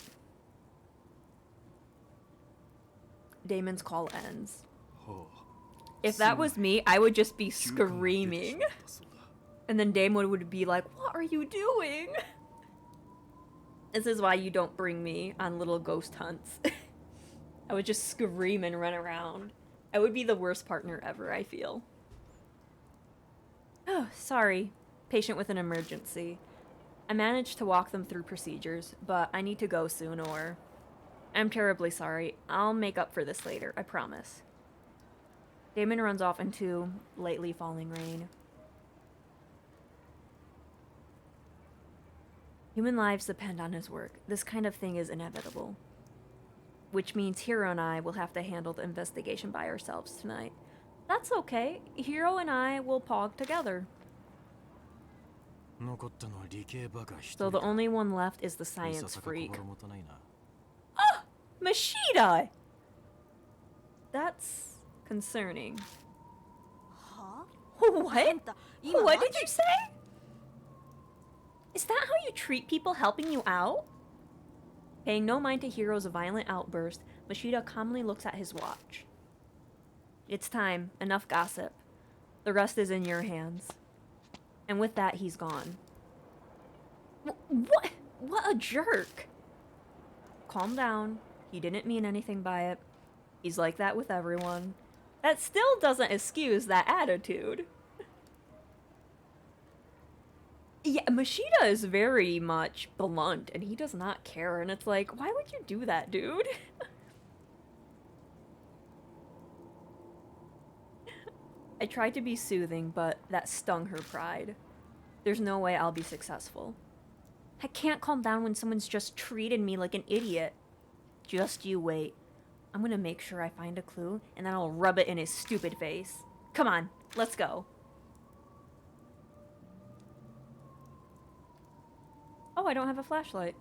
Damon's call ends. If that was me, I would just be screaming. And then Damon would be like, what are you doing? This is why you don't bring me on little ghost hunts. I would just scream and run around. I would be the worst partner ever, I feel. Oh, sorry. Patient with an emergency. I managed to walk them through procedures, but I need to go soon or... I'm terribly sorry. I'll make up for this later, I promise. Damon runs off into lightly falling rain. Human lives depend on his work. This kind of thing is inevitable. Which means Hiro and I will have to handle the investigation by ourselves tonight. That's okay. Hiro and I will pog together. So the only one left is the science freak. Ah! Mashida! That's concerning. What? What did you say? Is that how you treat people helping you out? Paying no mind to Hiro's violent outburst, Mashida calmly looks at his watch. It's time. Enough gossip. The rest is in your hands. And with that, he's gone. What? What a jerk. Calm down. He didn't mean anything by it. He's like that with everyone. That still doesn't excuse that attitude. Yeah, Mashida is very much blunt, and he does not care, and it's like, why would you do that, dude? I tried to be soothing, but that stung her pride. There's no way I'll be successful. I can't calm down when someone's just treated me like an idiot. Just you wait. I'm gonna make sure I find a clue, and then I'll rub it in his stupid face. Come on, let's go. Oh, I don't have a flashlight.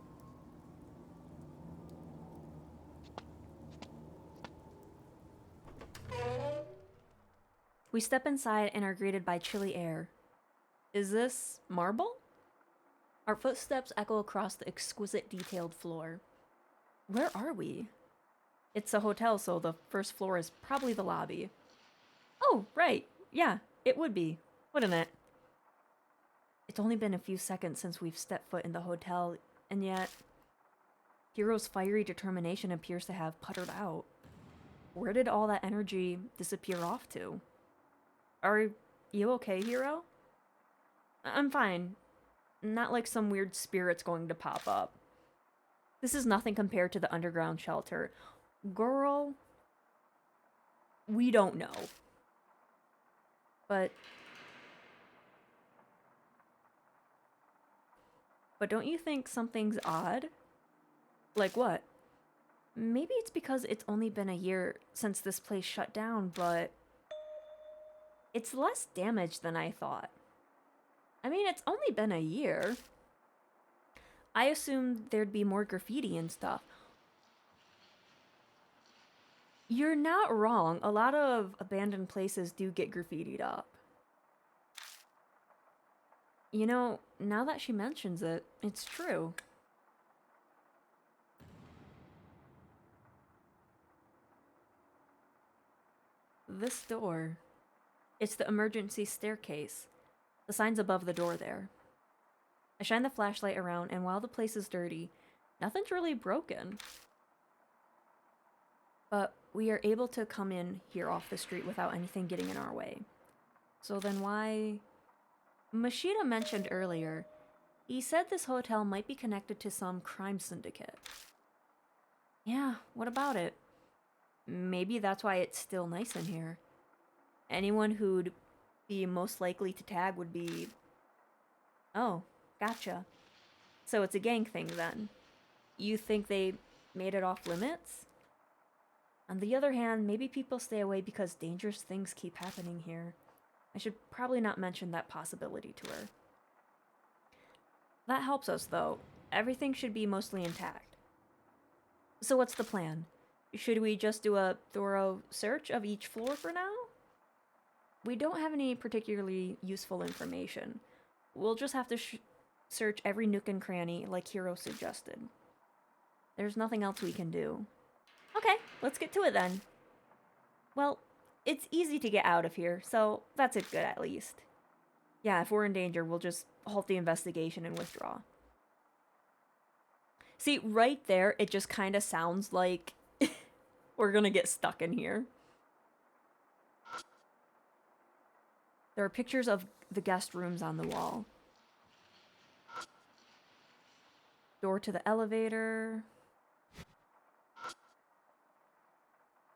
We step inside and are greeted by chilly air. Is this marble? Our footsteps echo across the exquisite detailed floor. Where are we? It's a hotel, so the first floor is probably the lobby. Oh, right. Yeah, it would be, wouldn't it? It's only been a few seconds since we've stepped foot in the hotel, and yet... Hiro's fiery determination appears to have puttered out. Where did all that energy disappear off to? Are you okay, Hiro? I'm fine. Not like some weird spirit's going to pop up. This is nothing compared to the underground shelter. Girl... We don't know. But don't you think something's odd? Like what? Maybe it's because it's only been a year since this place shut down, but... It's less damage than I thought. I mean, it's only been a year. I assumed there'd be more graffiti and stuff. You're not wrong. A lot of abandoned places do get graffitied up. You know, now that she mentions it, it's true. This door. It's the emergency staircase. The sign's above the door there. I shine the flashlight around, and while the place is dirty, nothing's really broken. But we are able to come in here off the street without anything getting in our way. So then why... Mashita mentioned earlier, he said this hotel might be connected to some crime syndicate. Yeah, what about it? Maybe that's why it's still nice in here. Anyone who'd be most likely to tag would be... Oh, gotcha. So it's a gang thing then. You think they made it off limits? On the other hand, maybe people stay away because dangerous things keep happening here. I should probably not mention that possibility to her. That helps us, though. Everything should be mostly intact. So what's the plan? Should we just do a thorough search of each floor for now? We don't have any particularly useful information. We'll just have to search every nook and cranny like Hiro suggested. There's nothing else we can do. Okay, let's get to it then. Well, it's easy to get out of here, so that's it good at least. Yeah, if we're in danger, we'll just halt the investigation and withdraw. See, right there, it just kind of sounds like we're gonna get stuck in here. There are pictures of the guest rooms on the wall. Door to the elevator.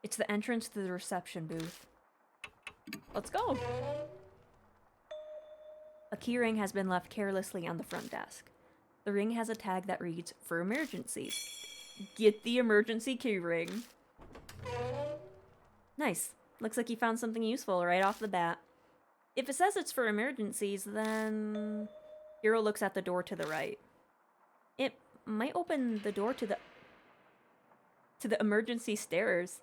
It's the entrance to the reception booth. Let's go! A key ring has been left carelessly on the front desk. The ring has a tag that reads, "For emergencies." Get the emergency key ring. Nice. Looks like you found something useful right off the bat. If it says it's for emergencies, then... Hiro looks at the door to the right. It might open the door to the emergency stairs.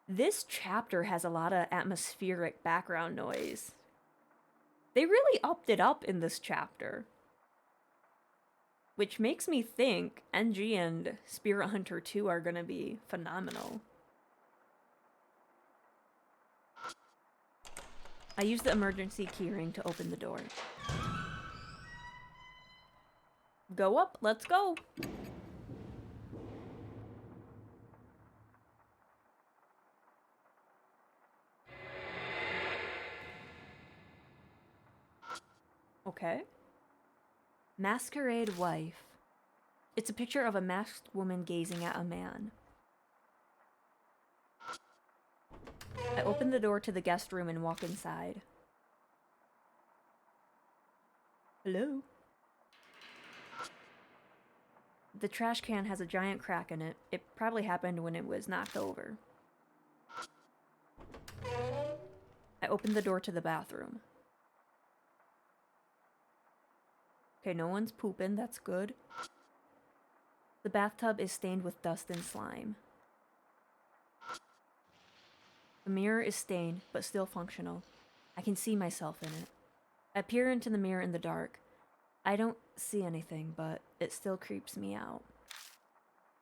This chapter has a lot of atmospheric background noise. They really upped it up in this chapter. Which makes me think NG and Spirit Hunter 2 are gonna be phenomenal. I use the emergency keyring to open the door. Go up, let's go! Okay. Masquerade Wife. It's a picture of a masked woman gazing at a man. I open the door to the guest room and walk inside. Hello? The trash can has a giant crack in it. It probably happened when it was knocked over. I open the door to the bathroom. Okay, no one's pooping, that's good. The bathtub is stained with dust and slime. The mirror is stained, but still functional. I can see myself in it. I peer into the mirror in the dark. I don't see anything, but it still creeps me out.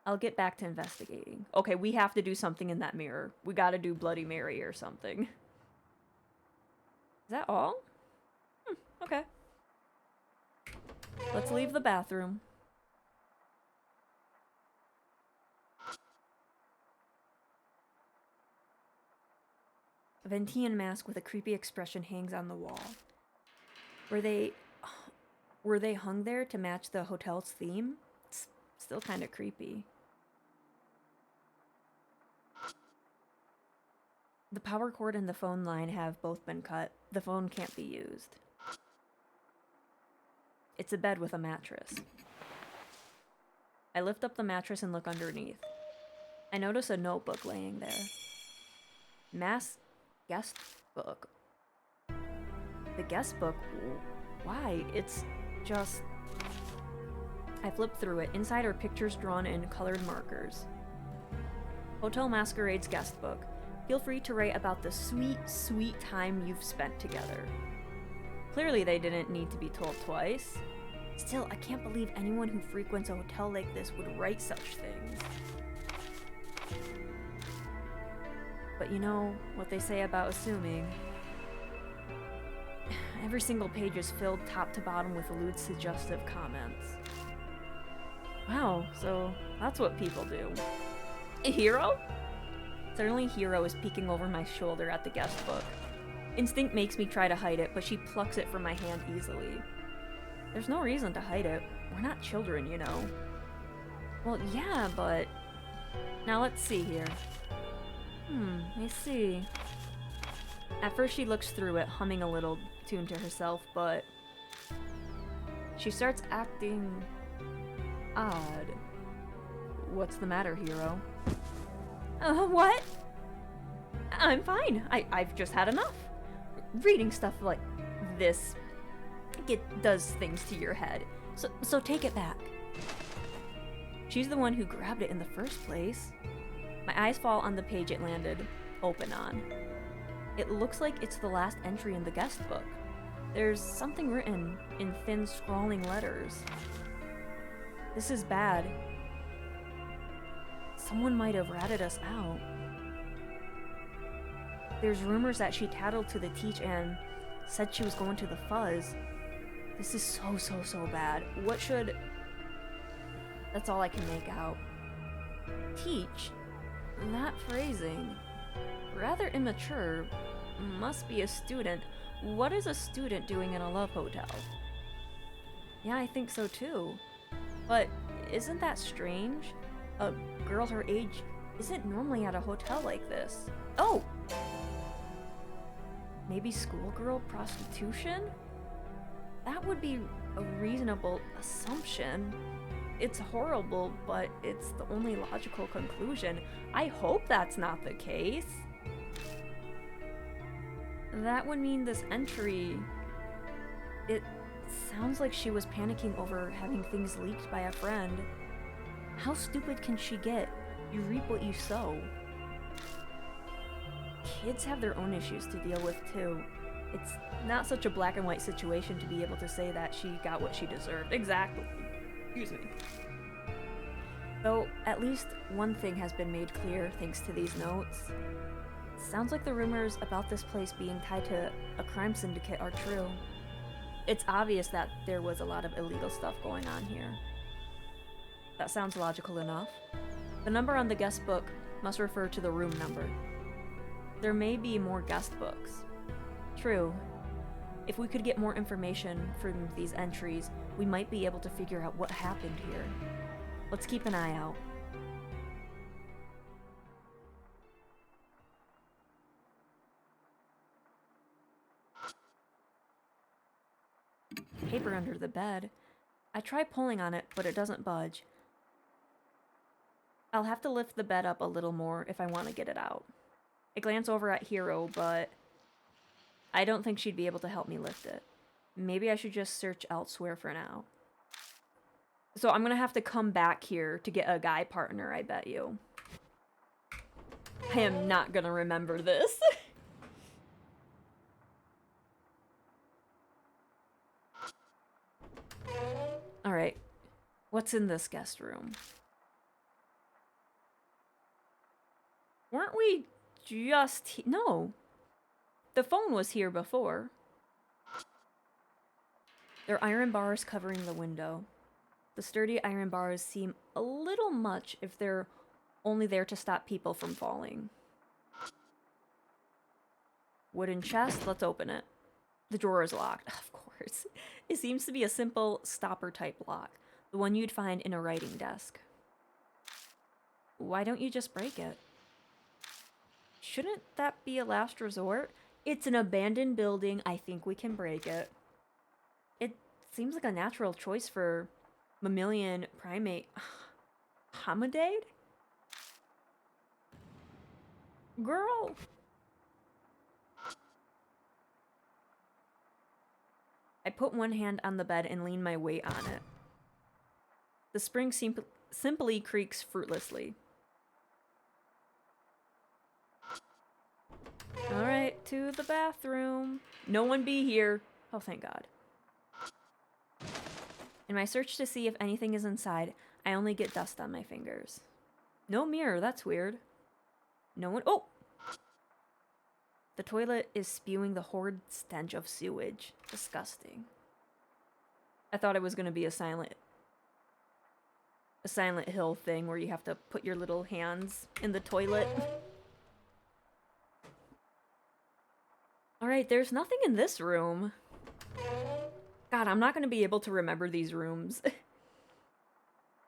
I'll get back to investigating. Okay, we have to do something in that mirror. We gotta do Bloody Mary or something. Is that all? Okay. Let's leave the bathroom. A Ventian mask with a creepy expression hangs on the wall. Were they hung there to match the hotel's theme? It's still kind of creepy. The power cord and the phone line have both been cut. The phone can't be used. It's a bed with a mattress. I lift up the mattress and look underneath. I notice a notebook laying there. Mass guest book. The guest book? Why? It's just... I flip through it. Inside are pictures drawn in colored markers. Hotel Masquerade's guest book. Feel free to write about the sweet, sweet time you've spent together. Clearly they didn't need to be told twice. Still, I can't believe anyone who frequents a hotel like this would write such things. But you know what they say about assuming. Every single page is filled top to bottom with lewd, suggestive comments. Wow, so that's what people do. Hiro? Suddenly Hiro is peeking over my shoulder at the guest book. Instinct makes me try to hide it, but she plucks it from my hand easily. There's no reason to hide it. We're not children, you know. Well, yeah, but... Now let's see here. I see. At first she looks through it, humming a little tune to herself, but... She starts acting... odd. What's the matter, Hiro? What? I'm fine. I've just had enough. Reading stuff like this, it does things to your head. So take it back. She's the one who grabbed it in the first place. My eyes fall on the page it landed open on. It looks like it's the last entry in the guest book. There's something written in thin, scrawling letters. This is bad. Someone might have ratted us out. There's rumors that she tattled to the teach and said she was going to the fuzz. This is so bad. What should... That's all I can make out. Teach? That phrasing. Rather immature. Must be a student. What is a student doing in a love hotel? Yeah, I think so too. But isn't that strange? A girl her age isn't normally at a hotel like this. Oh! Maybe schoolgirl prostitution? That would be a reasonable assumption. It's horrible, but it's the only logical conclusion. I hope that's not the case. That would mean this entry... It sounds like she was panicking over having things leaked by a friend. How stupid can she get? You reap what you sow. Kids have their own issues to deal with too. It's not such a black and white situation to be able to say that she got what she deserved. Exactly. Excuse me. Though, at least one thing has been made clear thanks to these notes. Sounds like the rumors about this place being tied to a crime syndicate are true. It's obvious that there was a lot of illegal stuff going on here. That sounds logical enough. The number on the guest book must refer to the room number. There may be more guest books. True. If we could get more information from these entries, we might be able to figure out what happened here. Let's keep an eye out. Paper under the bed. I try pulling on it, but it doesn't budge. I'll have to lift the bed up a little more if I want to get it out. I glance over at Hiro, but I don't think she'd be able to help me lift it. Maybe I should just search elsewhere for now. So I'm gonna have to come back here to get a guy partner, I bet you. I am not gonna remember this. Alright, what's in this guest room? Weren't we just no. The phone was here before. There are iron bars covering the window. The sturdy iron bars seem a little much if they're only there to stop people from falling. Wooden chest, let's open it. The drawer is locked, of course. It seems to be a simple stopper-type lock, the one you'd find in a writing desk. Why don't you just break it? Shouldn't that be a last resort? It's an abandoned building, I think we can break it. It seems like a natural choice for mammalian primate. Hominid? Girl! I put one hand on the bed and lean my weight on it. The spring simply creaks fruitlessly. Alright, to the bathroom. No one be here. Oh, thank God. In my search to see if anything is inside, I only get dust on my fingers. No mirror, that's weird. No one— oh! The toilet is spewing the horrid stench of sewage. Disgusting. I thought it was gonna be a Silent Hill thing where you have to put your little hands in the toilet. Alright, there's nothing in this room. God, I'm not gonna be able to remember these rooms.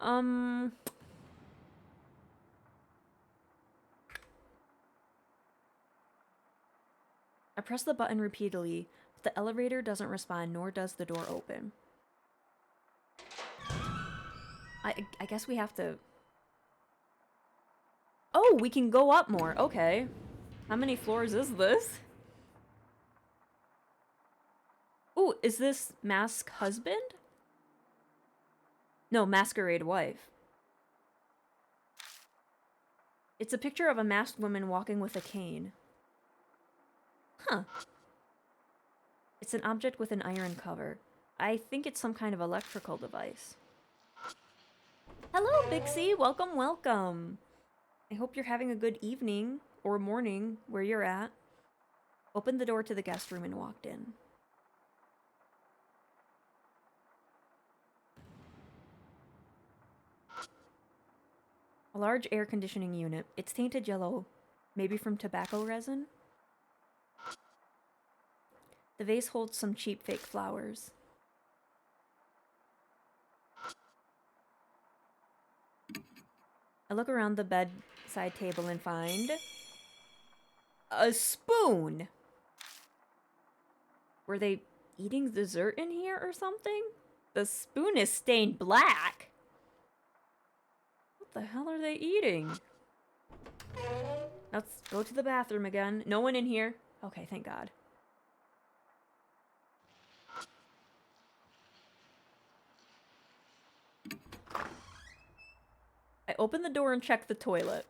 I press the button repeatedly, but the elevator doesn't respond, nor does the door open. I guess we have to... oh, we can go up more. Okay. How many floors is this? Ooh, is this Mask Husband? No, Masquerade Wife. It's a picture of a masked woman walking with a cane. Huh. It's an object with an iron cover. I think it's some kind of electrical device. Hello, Bixie! Welcome, welcome! I hope you're having a good evening, or morning, where you're at. Opened the door to the guest room and walked in. A large air conditioning unit. It's tainted yellow, maybe from tobacco resin? The vase holds some cheap fake flowers. I look around the bedside table and find... a spoon! Were they eating dessert in here or something? The spoon is stained black! What the hell are they eating? Let's go to the bathroom again. No one in here. Okay, thank God. I open the door and check the toilet.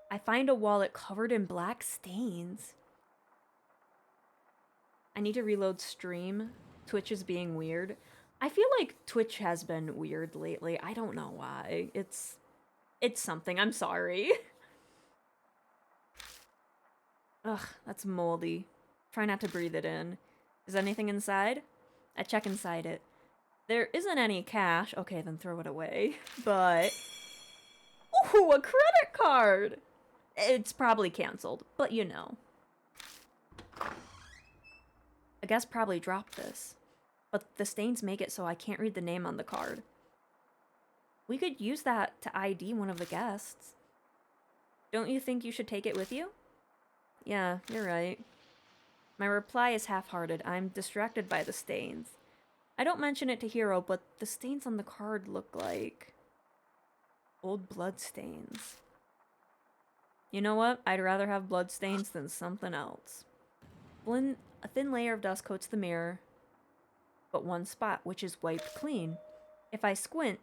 I find a wallet covered in black stains. I need to reload stream. Twitch is being weird. I feel like Twitch has been weird lately. I don't know why. It's something. I'm sorry. Ugh, that's moldy. Try not to breathe it in. Is anything inside? I check inside it. There isn't any cash. Okay, then throw it away. But... ooh, a credit card! It's probably canceled, but you know. I guess probably dropped this. But the stains make it so I can't read the name on the card. We could use that to ID one of the guests. Don't you think you should take it with you? Yeah, you're right. My reply is half-hearted. I'm distracted by the stains. I don't mention it to Hiro, but the stains on the card look like... old blood stains. You know what? I'd rather have blood stains than something else. A thin layer of dust coats the mirror, but one spot, which is wiped clean. If I squint,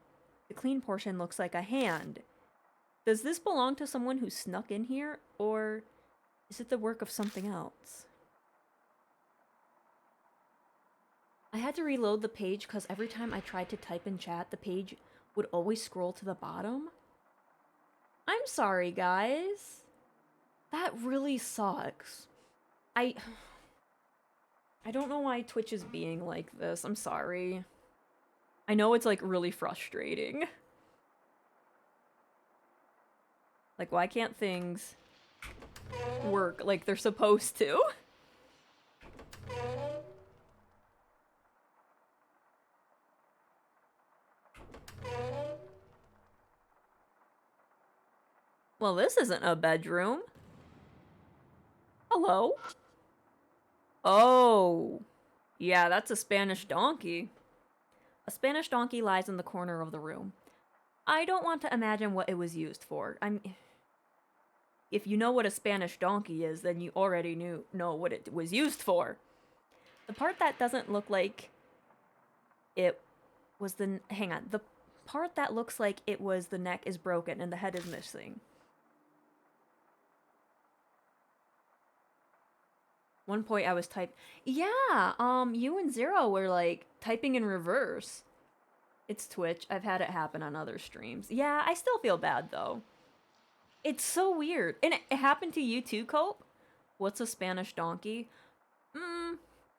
the clean portion looks like a hand. Does this belong to someone who snuck in here, or is it the work of something else? I had to reload the page because every time I tried to type in chat, the page would always scroll to the bottom. I'm sorry, guys. That really sucks. I don't know why Twitch is being like this. I'm sorry. I know it's like really frustrating. Like, why can't things work like they're supposed to? Well, this isn't a bedroom. Hello? Oh. Yeah, that's a Spanish donkey. A Spanish donkey lies in the corner of the room. I don't want to imagine what it was used for. If you know what a Spanish donkey is, then you already know what it was used for. The part that doesn't look like it was the... hang on. The part that looks like it was the neck is broken and the head is missing. One point I was Yeah, you and Zero were like typing in reverse. It's Twitch. I've had it happen on other streams. Yeah, I still feel bad though. It's so weird. And it happened to you too, Cope? What's a Spanish donkey?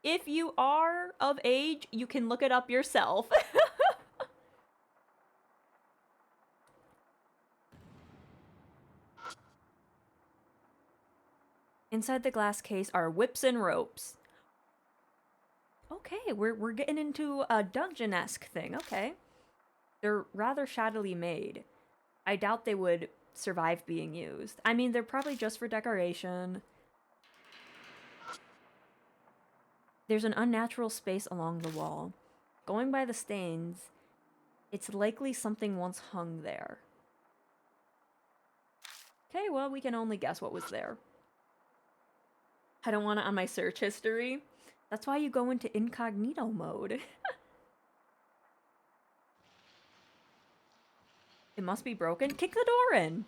If you are of age, you can look it up yourself. Inside the glass case are whips and ropes. Okay, we're getting into a dungeon-esque thing, okay. They're rather shoddily made. I doubt they would survive being used. I mean, they're probably just for decoration. There's an unnatural space along the wall. Going by the stains, it's likely something once hung there. Okay, well, we can only guess what was there. I don't want it on my search history. That's why you go into incognito mode. It must be broken. Kick the door in!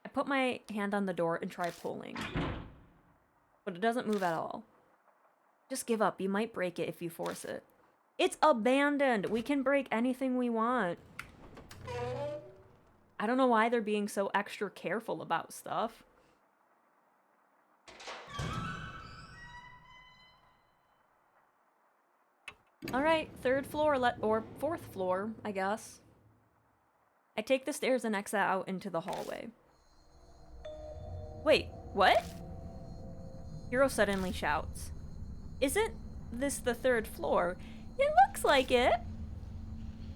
I put my hand on the door and try pulling. But it doesn't move at all. Just give up. You might break it if you force it. It's abandoned! We can break anything we want. I don't know why they're being so extra careful about stuff. Alright, third floor, or fourth floor, I guess. I take the stairs and exit out into the hallway. Wait, what? Hiro suddenly shouts. Isn't this the third floor? It looks like it!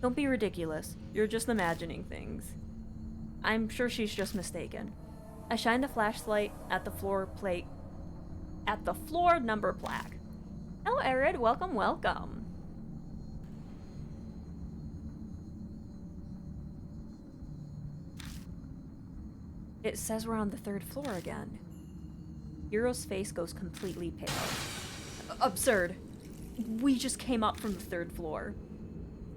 Don't be ridiculous. You're just imagining things. I'm sure she's just mistaken. I shine the flashlight at the floor plate. At the floor number plaque. Hello, Arid. Welcome, welcome. It says we're on the third floor again. Hiro's face goes completely pale. Absurd. We just came up from the third floor.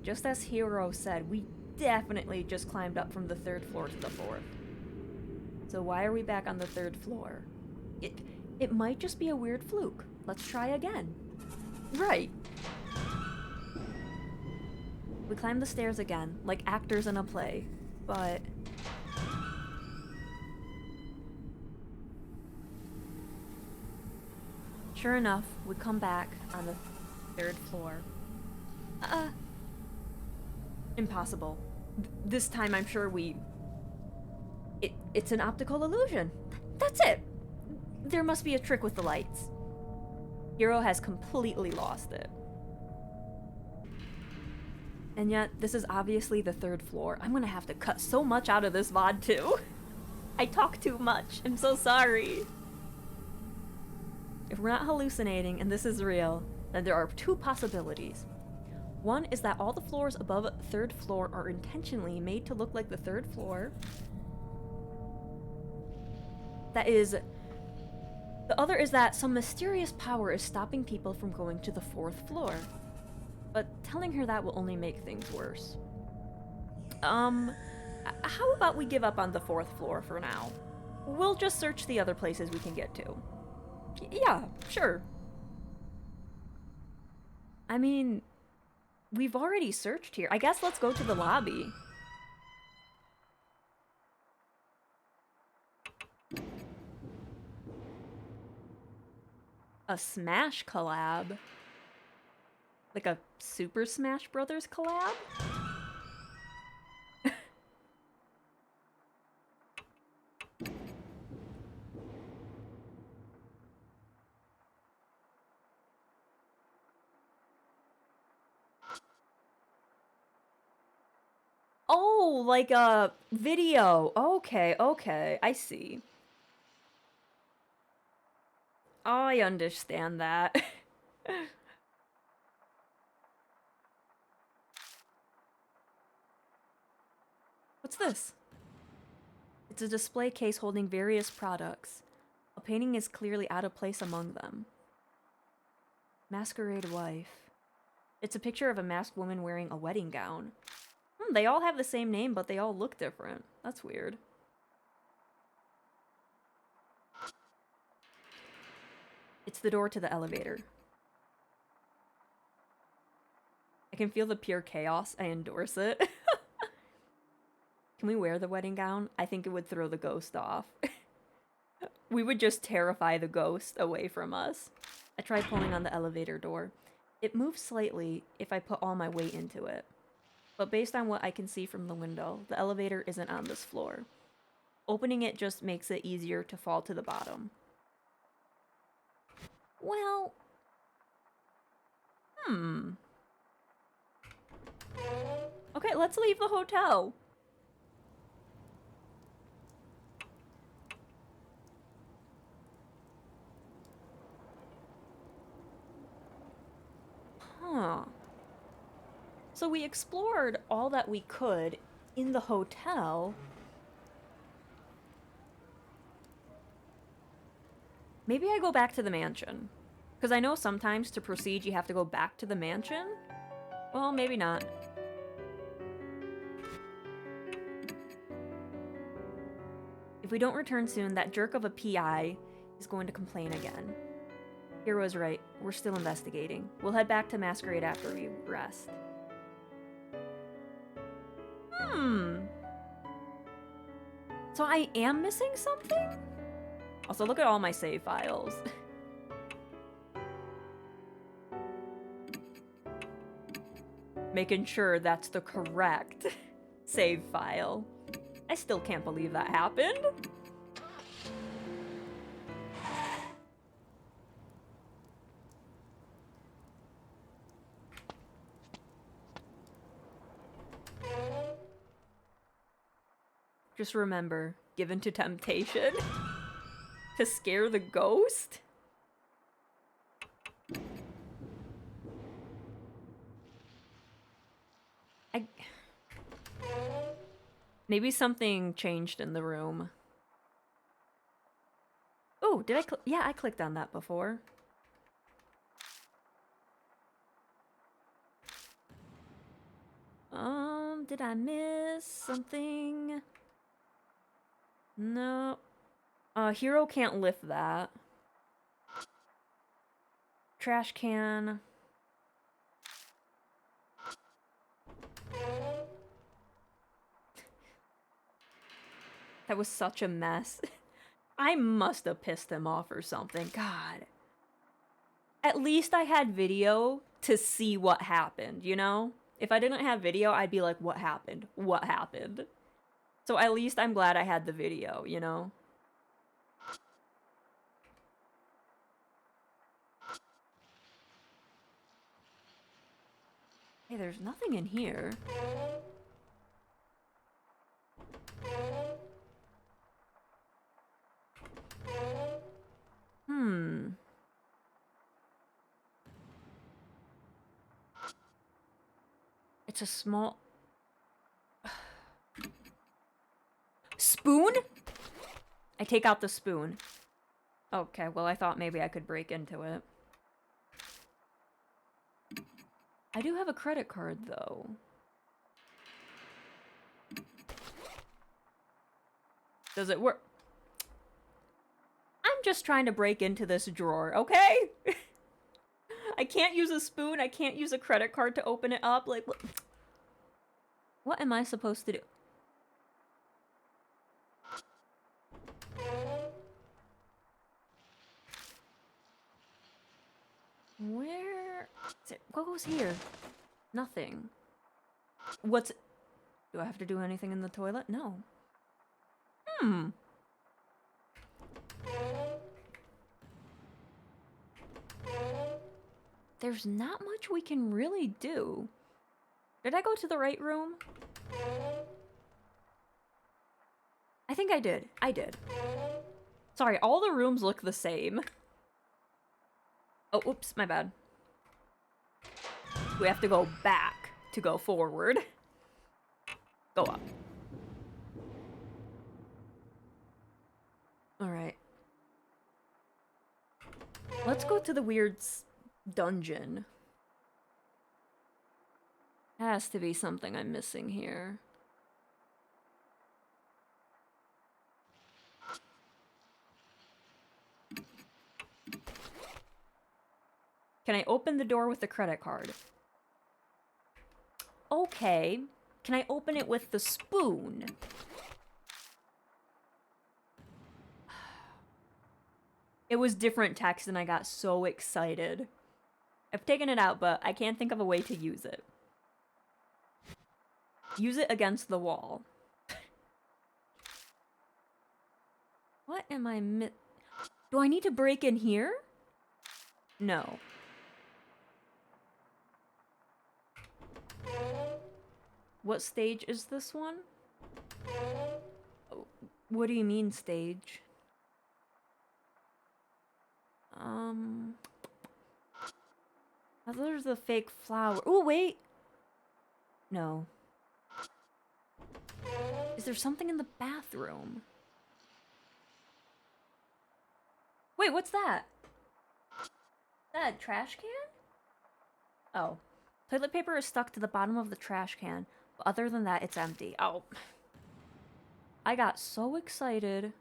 Just as Hiro said, we definitely just climbed up from the third floor to the fourth. So why are we back on the third floor? It might just be a weird fluke. Let's try again. Right. We climb the stairs again, like actors in a play, but... Sure enough, we come back on the third floor. Impossible. This time I'm sure it's an optical illusion. That's it! There must be a trick with the lights. Hiro has completely lost it. And yet, this is obviously the third floor. I'm gonna have to cut so much out of this VOD too. I talk too much. I'm so sorry. If we're not hallucinating and this is real, then there are two possibilities. One is that all the floors above the third floor are intentionally made to look like the third floor. The other is that some mysterious power is stopping people from going to the fourth floor. But telling her that will only make things worse. How about we give up on the fourth floor for now? We'll just search the other places we can get to. Yeah, sure. I mean, we've already searched here. I guess let's go to the lobby. A Smash collab? Like a Super Smash Brothers collab? Oh, like a video. Okay, okay, I see. I understand that. What's this? It's a display case holding various products. A painting is clearly out of place among them. Masquerade Wife. It's a picture of a masked woman wearing a wedding gown. They all have the same name, but they all look different. That's weird. It's the door to the elevator. I can feel the pure chaos. I endorse it. Can we wear the wedding gown? I think it would throw the ghost off. We would just terrify the ghost away from us. I tried pulling on the elevator door. It moves slightly if I put all my weight into it. But based on what I can see from the window, the elevator isn't on this floor. Opening it just makes it easier to fall to the bottom. Well... Okay, let's leave the hotel. Huh. So we explored all that we could in the hotel. Maybe I go back to the mansion. Because I know sometimes to proceed you have to go back to the mansion. Well, maybe not. If we don't return soon, that jerk of a PI is going to complain again. Hiro's right. We're still investigating. We'll head back to Masquerade after we rest. So I am missing something? Also, look at all my save files. Making sure that's the correct save file. I still can't believe that happened. Just remember, given to temptation to scare the ghost? Maybe something changed in the room. Oh, did I yeah, I clicked on that before. Did I miss something? No. Hiro can't lift that. Trash can. That was such a mess. I must have pissed him off or something. God. At least I had video to see what happened, you know? If I didn't have video, I'd be like, what happened? What happened? So at least I'm glad I had the video, you know? Hey, there's nothing in here. It's a small... Spoon? I take out the spoon. Okay, well, I thought maybe I could break into it. I do have a credit card, though. Does it work? I'm just trying to break into this drawer, okay? I can't use a spoon. I can't use a credit card to open it up. Like, what am I supposed to do? Where is it? What goes here? Nothing. What's... Do I have to do anything in the toilet? No. There's not much we can really do. Did I go to the right room? I think I did. I did. Sorry, all the rooms look the same. Oh, oops, my bad. We have to go back to go forward. Go up. Alright. Let's go to the weird dungeon. Has to be something I'm missing here. Can I open the door with the credit card? Okay. Can I open it with the spoon? It was different text and I got so excited. I've taken it out, but I can't think of a way to use it. Use it against the wall. What am I Do I need to break in here? No. What stage is this one? What do you mean, stage? There's the fake flower. Oh, wait! No. Is there something in the bathroom? Wait, what's that? Is that a trash can? Oh. Toilet paper is stuck to the bottom of the trash can, but other than that, it's empty. Oh. I got so excited.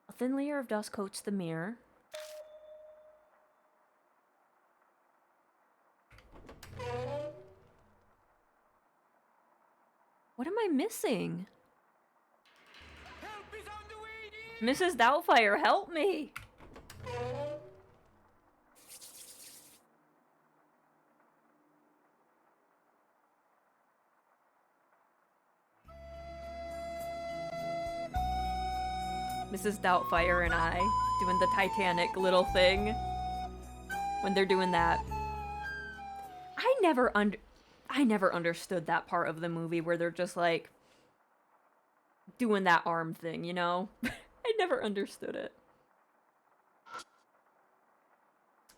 A thin layer of dust coats the mirror. What am I missing? Help is on the way, Mrs. Doubtfire, help me! Mrs. Doubtfire and I doing the Titanic little thing when they're doing that. I never understood that part of the movie where they're just like doing that arm thing, you know? I never understood it.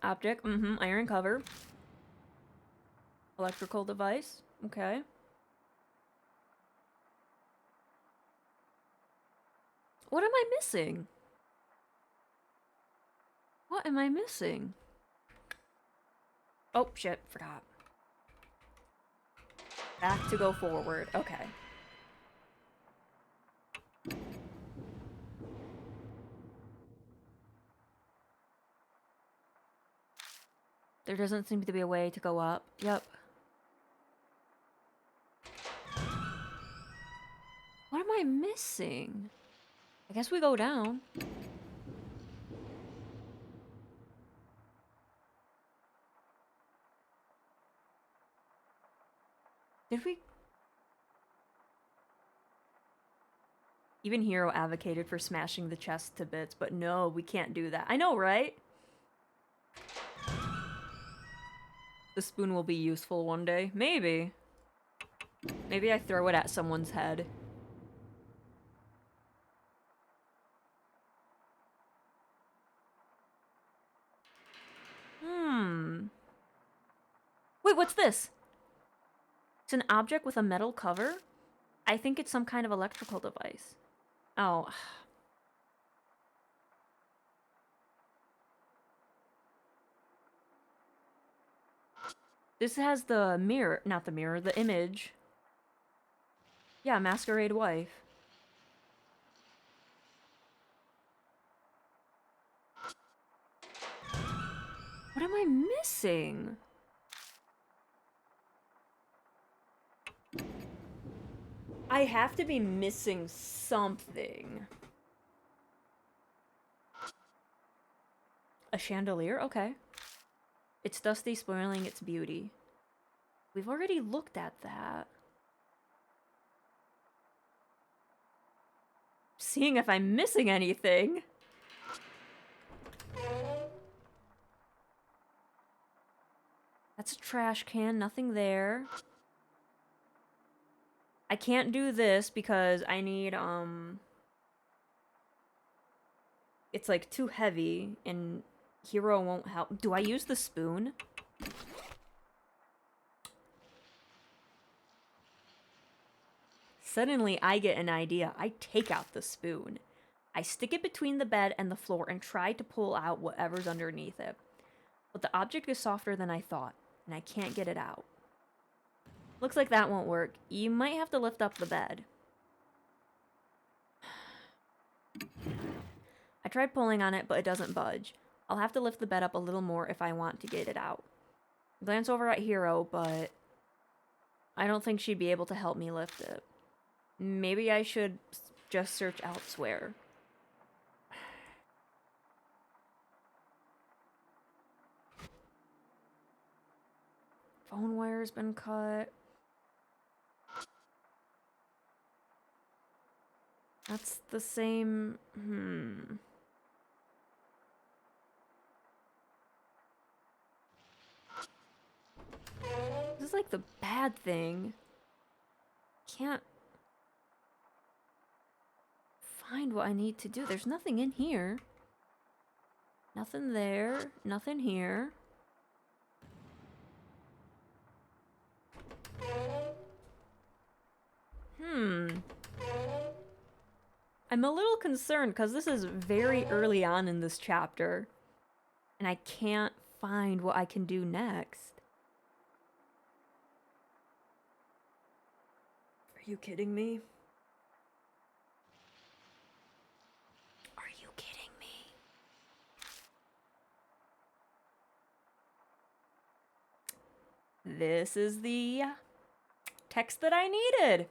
Object, iron cover. Electrical device, okay. What am I missing? What am I missing? Oh, shit, forgot. Back to go forward, okay. There doesn't seem to be a way to go up. Yep. What am I missing? I guess we go down. Did we? Even Hero advocated for smashing the chest to bits, but no, we can't do that. I know, right? The spoon will be useful one day. Maybe. Maybe I throw it at someone's head. Wait, what's this? It's an object with a metal cover? I think it's some kind of electrical device. Oh. This has the mirror, not the mirror, the image. Yeah, Masquerade Wife. What am I missing? I have to be missing something. A chandelier? Okay. It's dusty, spoiling its beauty. We've already looked at that. Seeing if I'm missing anything. That's a trash can, nothing there. I can't do this because I need, it's like too heavy and Hero won't help. Do I use the spoon? Suddenly I get an idea. I take out the spoon. I stick it between the bed and the floor and try to pull out whatever's underneath it. But the object is softer than I thought, and I can't get it out. Looks like that won't work. You might have to lift up the bed. I tried pulling on it, but it doesn't budge. I'll have to lift the bed up a little more if I want to get it out. Glance over at Hiro, but I don't think she'd be able to help me lift it. Maybe I should just search elsewhere. Phone wire's been cut. That's the same... This is like the bad thing. Can't find what I need to do. There's nothing in here. Nothing there. Nothing here. I'm a little concerned because this is very early on in this chapter. And I can't find what I can do next. Are you kidding me? Are you kidding me? This is the text that I needed.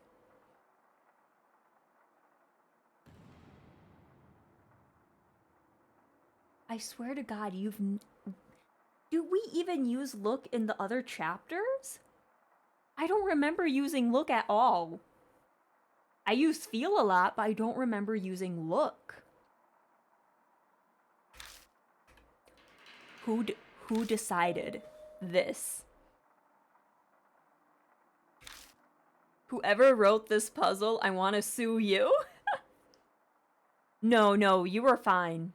I swear to God, do we even use look in the other chapters? I don't remember using look at all. I use feel a lot, but I don't remember using look. Who decided this? Whoever wrote this puzzle, I want to sue you. No, you were fine.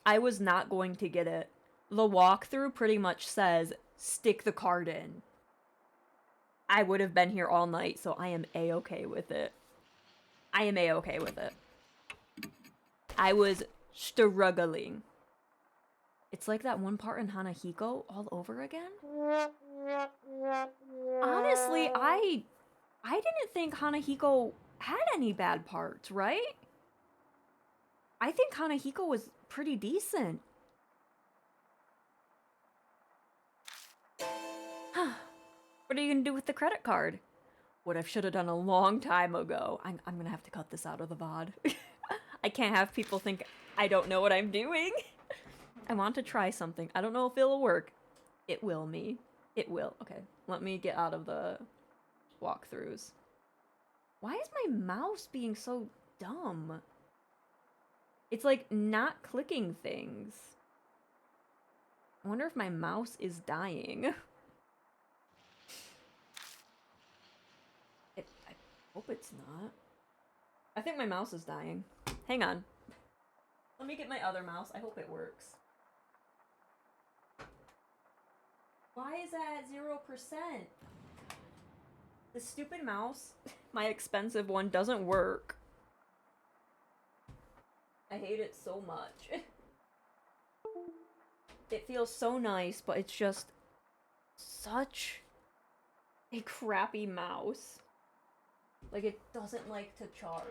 I was not going to get it. The walkthrough pretty much says, stick the card in. I would have been here all night, so I am A-okay with it. I am A-okay with it. I was struggling. It's like that one part in Hanahiko all over again? Honestly, I didn't think Hanahiko had any bad parts, right? I think Hanahiko was pretty decent. What are you gonna do with the credit card? What I should have done a long time ago. I'm gonna have to cut this out of the VOD. I can't have people think I don't know what I'm doing. I want to try something. I don't know if it'll work. It will me. It will. Okay, let me get out of the walkthroughs. Why is my mouse being so dumb? It's like not clicking things. I wonder if my mouse is dying. I hope it's not. I think my mouse is dying. Hang on. Let me get my other mouse. I hope it works. Why is that at 0%? The stupid mouse, my expensive one, doesn't work. I hate it so much. It feels so nice, but it's just such a crappy mouse. Like, it doesn't like to charge.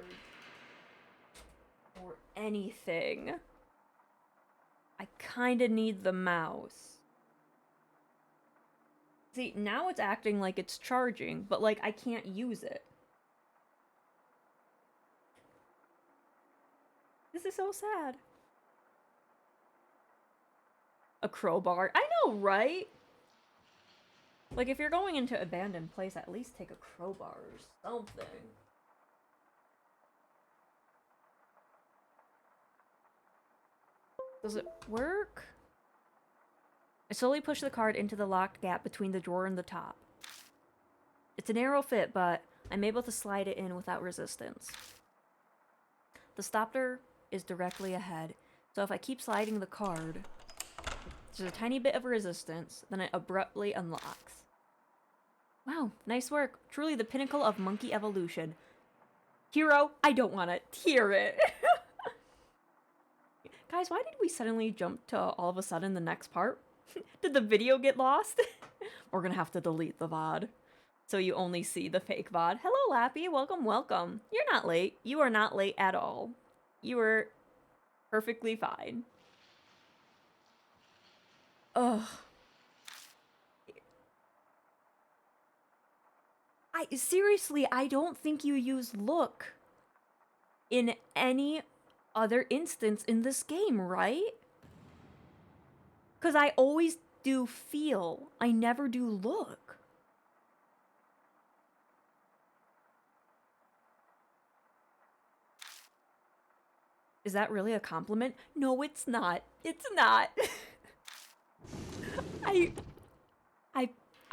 Or anything. I kinda need the mouse. See, now it's acting like it's charging, but like I can't use it. This is so sad. A crowbar? I know, right? Like, if you're going into abandoned place, at least take a crowbar or something. Does it work? I slowly push the card into the locked gap between the drawer and the top. It's a narrow fit, but I'm able to slide it in without resistance. The stopper is directly ahead, so if I keep sliding the card, there's a tiny bit of resistance, then it abruptly unlocks. Wow, nice work. Truly the pinnacle of monkey evolution. Hiro, I don't want to hear it. Guys, why did we suddenly jump to all of a sudden the next part? Did the video get lost? We're gonna have to delete the VOD. So you only see the fake VOD. Hello, Lappy. Welcome, welcome. You're not late. You are not late at all. You were Perfectly fine. Ugh. Seriously, I don't think you use look in any other instance in this game, right? Because I always do feel. I never do look. Is that really a compliment? No, it's not. It's not. I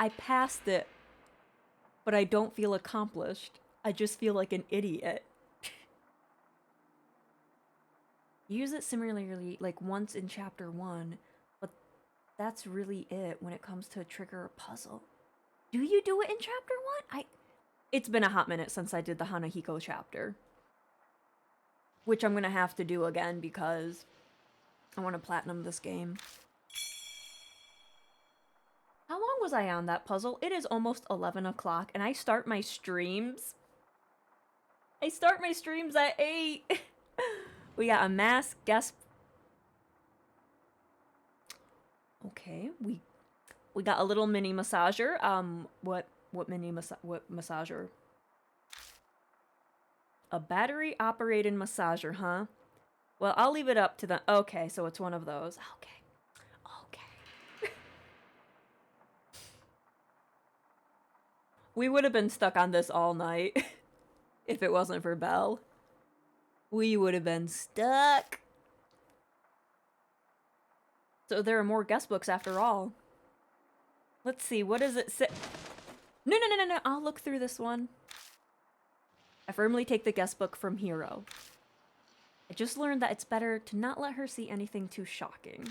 I passed it, but I don't feel accomplished. I just feel like an idiot. Use it similarly like once in chapter 1, but that's really it when it comes to trigger a puzzle. Do you do it in chapter 1? It's been a hot minute since I did the Hanahiko chapter, which I'm gonna have to do again because I want to platinum this game. How long was I on that puzzle? It is almost 11 o'clock, and I start my streams. I start my streams at 8. We got a mask guest. Okay, we got a little mini massager. What massager? A battery operated massager, huh? Well, I'll leave it up to the. Okay, so it's one of those. Okay. We would have been stuck on this all night if it wasn't for Belle. We would have been stuck. So there are more guest books after all. Let's see, what does it say? No, I'll look through this one. I firmly take the guest book from Hiro. I just learned that it's better to not let her see anything too shocking.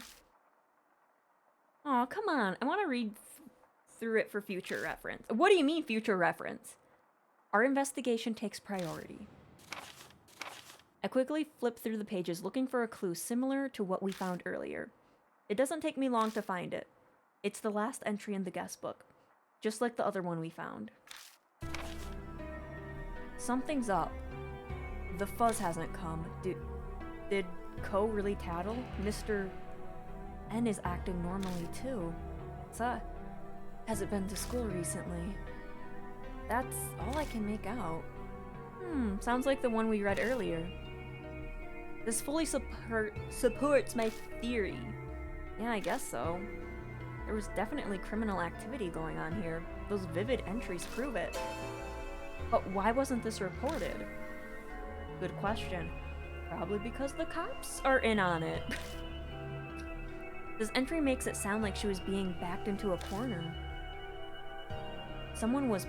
Aw, come on. I want to read through it for future reference. What do you mean future reference? Our investigation takes priority. I quickly flip through the pages looking for a clue similar to what we found earlier. It doesn't take me long to find it. It's the last entry in the guest book, just like the other one we found. Something's up. The fuzz hasn't come. Did Ko really tattle? Mr. N is acting normally too. Hasn't been to school recently. That's all I can make out. Sounds like the one we read earlier. This fully supports my theory. Yeah, I guess so. There was definitely criminal activity going on here. Those vivid entries prove it. But why wasn't this reported? Good question. Probably because the cops are in on it. This entry makes it sound like she was being backed into a corner. Someone was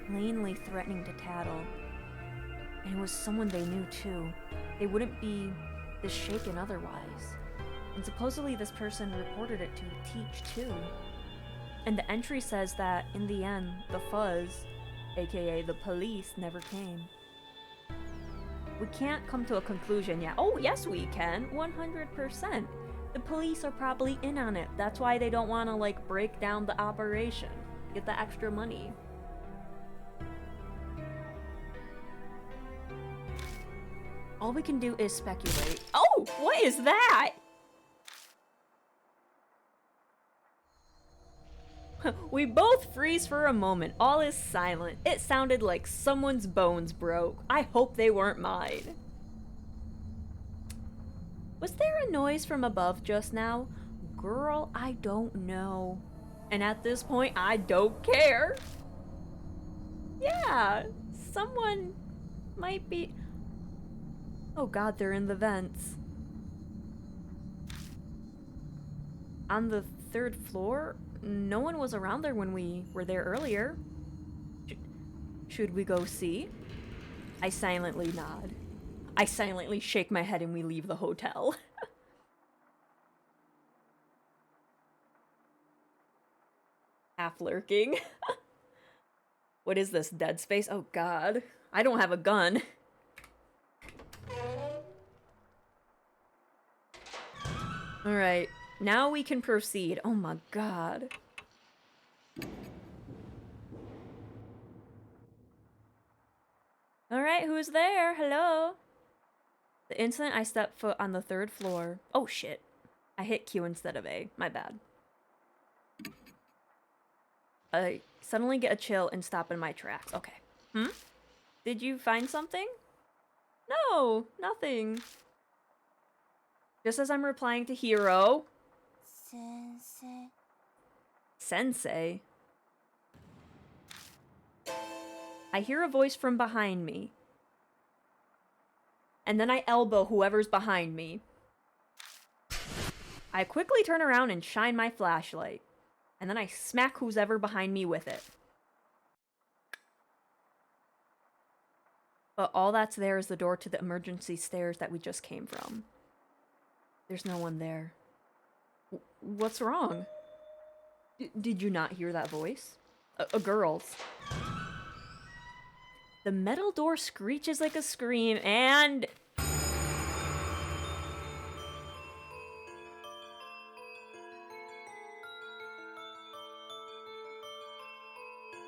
plainly threatening to tattle. And it was someone they knew too. They wouldn't be this shaken otherwise. And supposedly this person reported it to Teach too. And the entry says that, in the end, the fuzz, aka the police, never came. We can't come to a conclusion yet. Oh, yes we can, 100%. The police are probably in on it. That's why they don't want to, like, break down the operation. Get the extra money. All we can do is speculate. Oh, what is that? We both freeze for a moment. All is silent. It sounded like someone's bones broke. I hope they weren't mine. Was there a noise from above just now? Girl, I don't know. And at this point, I don't care. Yeah, someone might be... Oh god, they're in the vents. On the 3rd floor? No one was around there when we were there earlier. Should we go see? I silently nod. I silently shake my head and we leave the hotel. Half lurking. What is this, Dead Space? Oh god. I don't have a gun. Alright, now we can proceed. Oh my god. Alright, who's there? Hello? The instant I step foot on the 3rd floor... Oh, shit. I hit Q instead of A. My bad. I suddenly get a chill and stop in my tracks. Okay. Did you find something? No, nothing. Just as I'm replying to Hiro... 先生 Sensei? I hear a voice from behind me. And then I elbow whoever's behind me. I quickly turn around and shine my flashlight. And then I smack who's ever behind me with it. But all that's there is the door to the emergency stairs that we just came from. There's no one there. What's wrong? Did you not hear that voice? A girl's. The metal door screeches like a scream and...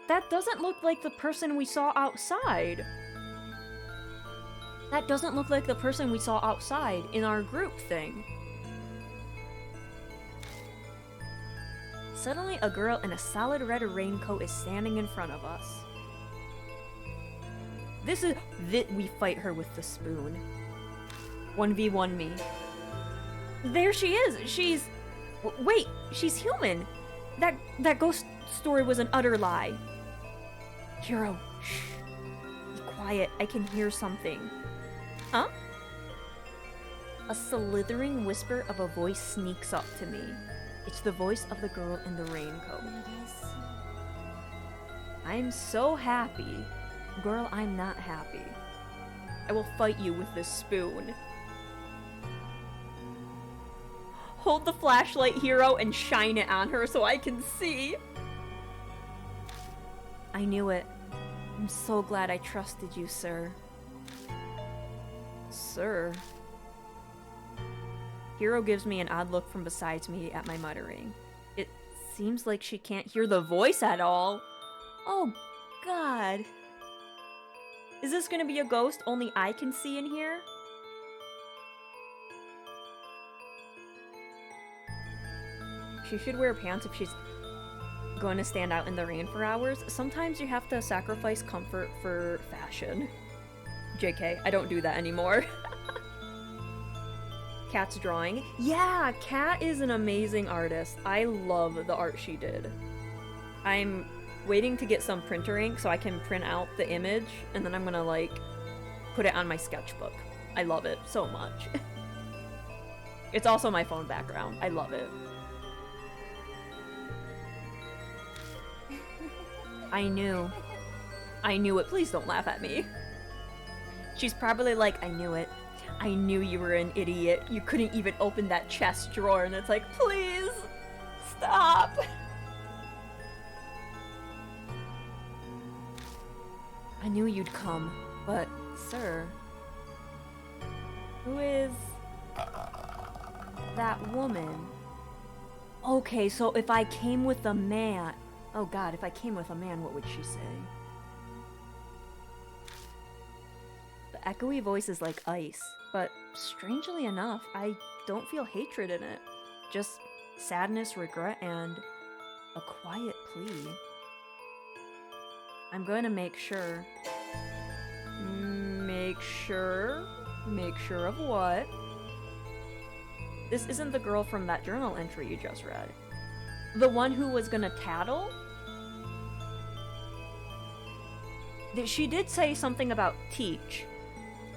That doesn't look like the person we saw outside. That doesn't look like the person we saw outside in our group thing. Suddenly, a girl in a solid red raincoat is standing in front of us. We fight her with the spoon. 1v1 me. There she is! Wait, she's human! That ghost story was an utter lie. Hiro, shh. Be quiet, I can hear something. Huh? A slithering whisper of a voice sneaks up to me. It's the voice of the girl in the raincoat. 嬉しい I'm so happy. Girl, I'm not happy. I will fight you with this spoon. Hold the flashlight, Hiro, and shine it on her so I can see. I knew it. I'm so glad I trusted you, sir. Sir? Hiro gives me an odd look from beside me at my muttering. It seems like she can't hear the voice at all. Oh, God. Is this gonna be a ghost only I can see and hear? She should wear pants if she's going to stand out in the rain for hours. Sometimes you have to sacrifice comfort for fashion. JK, I don't do that anymore. Kat's drawing. Yeah, Kat is an amazing artist. I love the art she did. I'm waiting to get some printer ink so I can print out the image, and then I'm gonna, like, put it on my sketchbook. I love it so much. It's also my phone background. I love it. I knew it. Please don't laugh at me. She's probably like, I knew it. I knew you were an idiot. You couldn't even open that chest drawer. And it's like, please, stop. I knew you'd come, but, sir, who is that woman? Okay, so if I came with a man... Oh God, if I came with a man, what would she say? The echoey voice is like ice, but strangely enough, I don't feel hatred in it. Just sadness, regret, and a quiet plea. I'm going to make sure. Make sure? Make sure of what? This isn't the girl from that journal entry you just read. The one who was gonna tattle? She did say something about teach,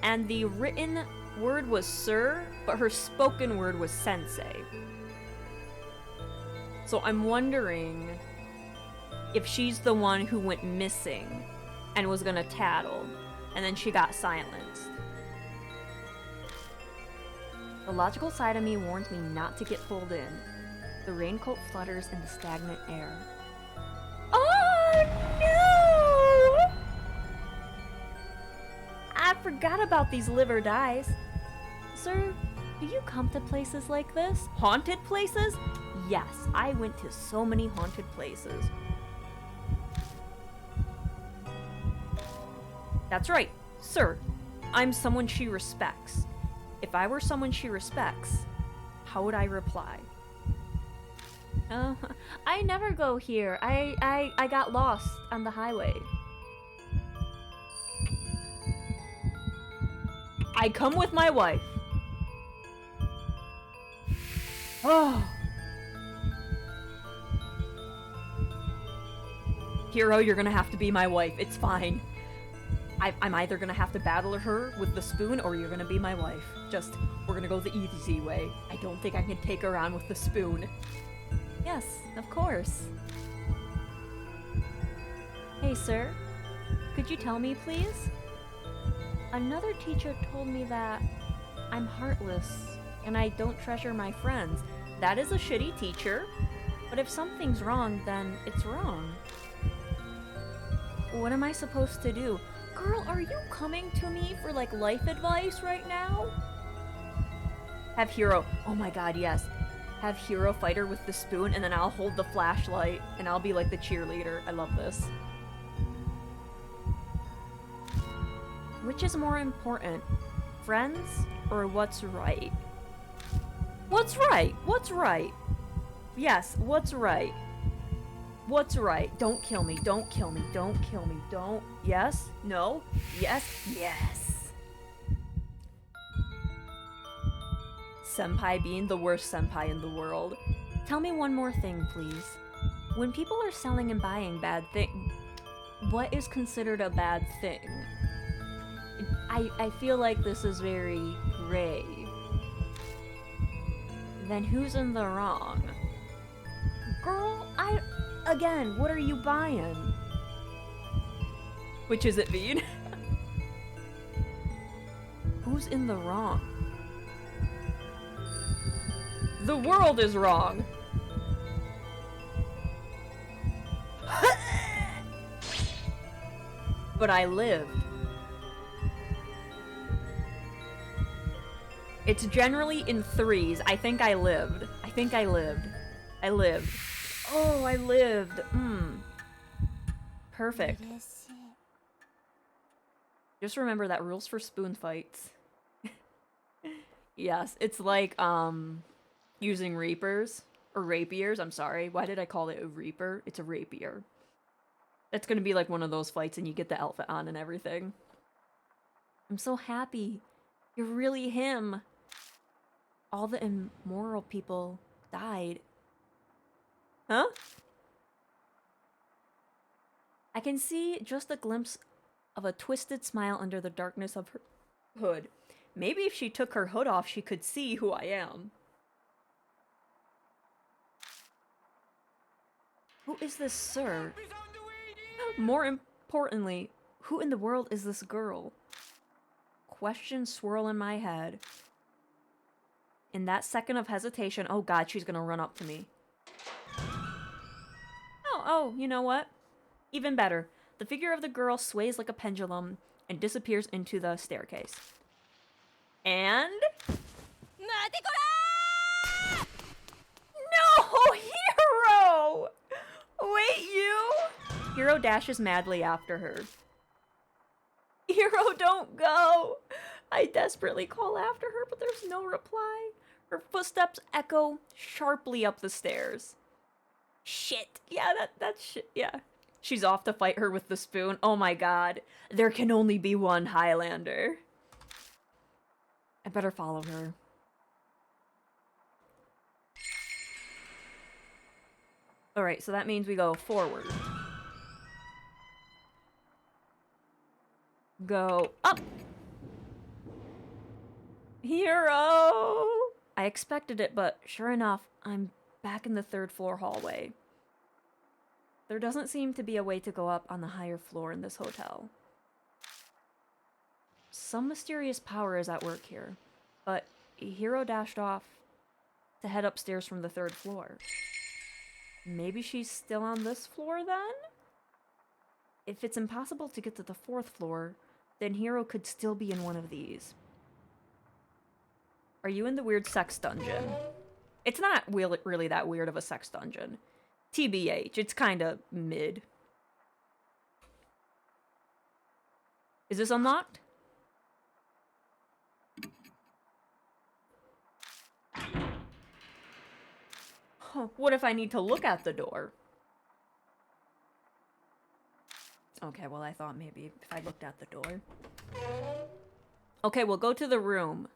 and the written word was sir, but her spoken word was sensei. So I'm wondering if she's the one who went missing and was gonna tattle, and then she got silenced. The logical side of me warns me not to get pulled in. The raincoat flutters in the stagnant air. Oh no! I forgot about these live or dies. Sir, do you come to places like this? Haunted places? Yes, I went to so many haunted places. That's right, sir. I'm someone she respects. If I were someone she respects, how would I reply? I never go here. I got lost on the highway. I come with my wife. Oh. Hiro, you're gonna have to be my wife. It's fine. I'm either gonna have to battle her with the spoon or you're gonna be my wife. Just, we're gonna go the easy way. I don't think I can take her on with the spoon. Yes, of course. Hey, sir. Could you tell me, please? Another teacher told me that I'm heartless and I don't treasure my friends. That is a shitty teacher. But if something's wrong, then it's wrong. What am I supposed to do? Girl, are you coming to me for, like, life advice right now? Have Hiro... Oh my god, yes. Have Hiro fight her with the spoon, and then I'll hold the flashlight, and I'll be, like, the cheerleader. I love this. Which is more important? Friends, or what's right? What's right? What's right? Yes, what's right? What's right? Don't kill me. Don't kill me. Don't kill me. Don't. Yes? No? Yes? Yes. Senpai being the worst senpai in the world. Tell me one more thing, please. When people are selling and buying bad things, what is considered a bad thing? I feel like this is very gray. Then who's in the wrong? Girl, again, what are you buying? Which is it, Bean? Who's in the wrong? The world is wrong! But I lived. It's generally in threes. I think I lived. I think I lived. I lived. Oh, I lived. Perfect. Just remember that rules for spoon fights. Yes, it's like, using reapers. Or rapiers, I'm sorry. Why did I call it a reaper? It's a rapier. It's gonna be like one of those fights and you get the outfit on and everything. I'm so happy. You're really him. All the immoral people died. Huh? I can see just a glimpse of a twisted smile under the darkness of her hood. Maybe if she took her hood off, she could see who I am. Who is this sir? More importantly, who in the world is this girl? Questions swirl in my head. In that second of hesitation, oh god, she's gonna run up to me. Oh, you know what? Even better. The figure of the girl sways like a pendulum and disappears into the staircase. And... No! Hiro! Wait, you? Hiro dashes madly after her. Hiro, don't go! I desperately call after her, but there's no reply. Her footsteps echo sharply up the stairs. Shit. Yeah, that's shit. Yeah. She's off to fight her with the spoon. Oh my god. There can only be one Highlander. I better follow her. Alright, so that means we go forward. Go up! Hiro! I expected it, but sure enough, I'm back in the third floor hallway. There doesn't seem to be a way to go up on the higher floor in this hotel. Some mysterious power is at work here, but Hiro dashed off to head upstairs from the third floor. Maybe she's still on this floor then? If it's impossible to get to the fourth floor, then Hiro could still be in one of these. Are you in the weird sex dungeon? It's not really that weird of a sex dungeon. TBH, it's kinda mid. Is this unlocked? What if I need to look at the door? Okay, well, I thought maybe if I looked at the door. Okay, we'll go to the room.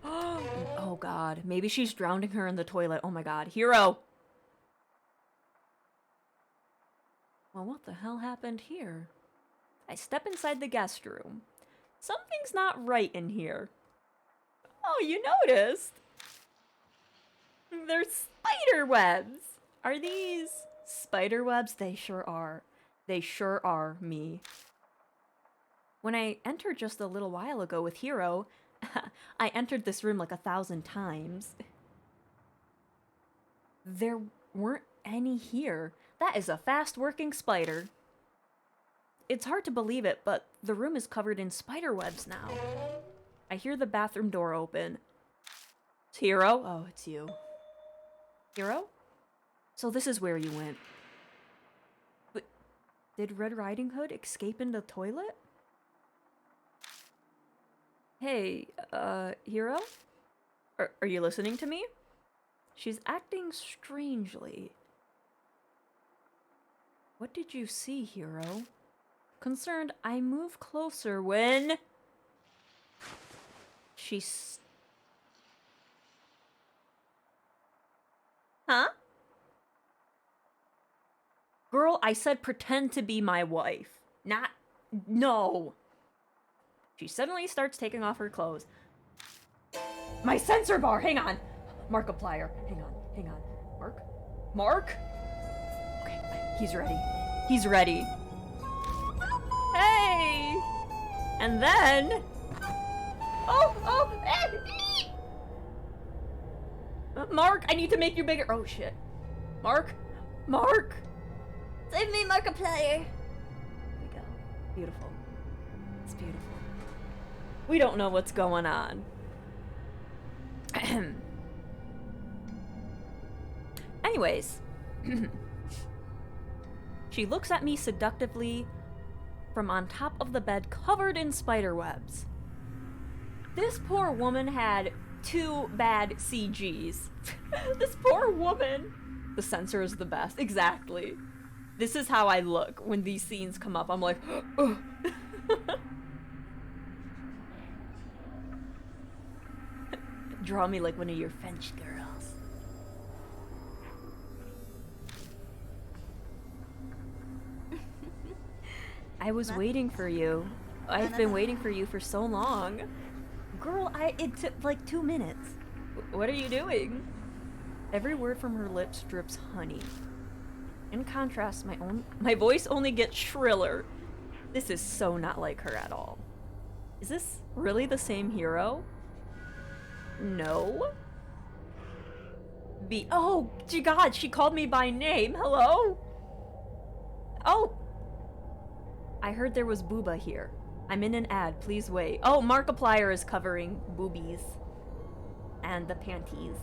Oh god, maybe she's drowning her in the toilet. Oh my god, Hiro! Well, what the hell happened here? I step inside the guest room. Something's not right in here. Oh, you noticed? There's spider webs! Are these spider webs? They sure are. They sure are me. When I entered just a little while ago with Hiro, I entered this room like 1,000 times. There weren't any here. That is a fast-working spider. It's hard to believe it, but the room is covered in spider webs now. I hear the bathroom door open. It's Hiro? Oh, it's you. Hiro? So this is where you went. But did Red Riding Hood escape in the toilet? Hey, Hiro? Are you listening to me? She's acting strangely. What did you see, Hiro? Concerned, I move closer when... She's... Huh? Girl, I said pretend to be my wife. Not... No. She suddenly starts taking off her clothes. My sensor bar! Hang on! Markiplier. Hang on. Mark? Okay, he's ready. He's ready. Hey! And then... Mark, I need to make you bigger. Oh, shit. Mark! Save me, Markiplier! There we go. Beautiful. It's beautiful. We don't know what's going on. Anyways. She looks at me seductively from on top of the bed covered in spider webs. This poor woman had 2 bad CGs. This poor woman. The censor is the best. Exactly. This is how I look when these scenes come up. I'm like, ugh. Draw me like one of your French girls. I was waiting for you. I've been waiting for you for so long. Girl, it took like 2 minutes. What are you doing? Every word from her lips drips honey. In contrast, my voice only gets shriller. This is so not like her at all. Is this really the same Hiro? No. Oh, God, she called me by name. Hello? Oh. I heard there was booba here. I'm in an ad, please wait. Oh, Markiplier is covering boobies. And the panties.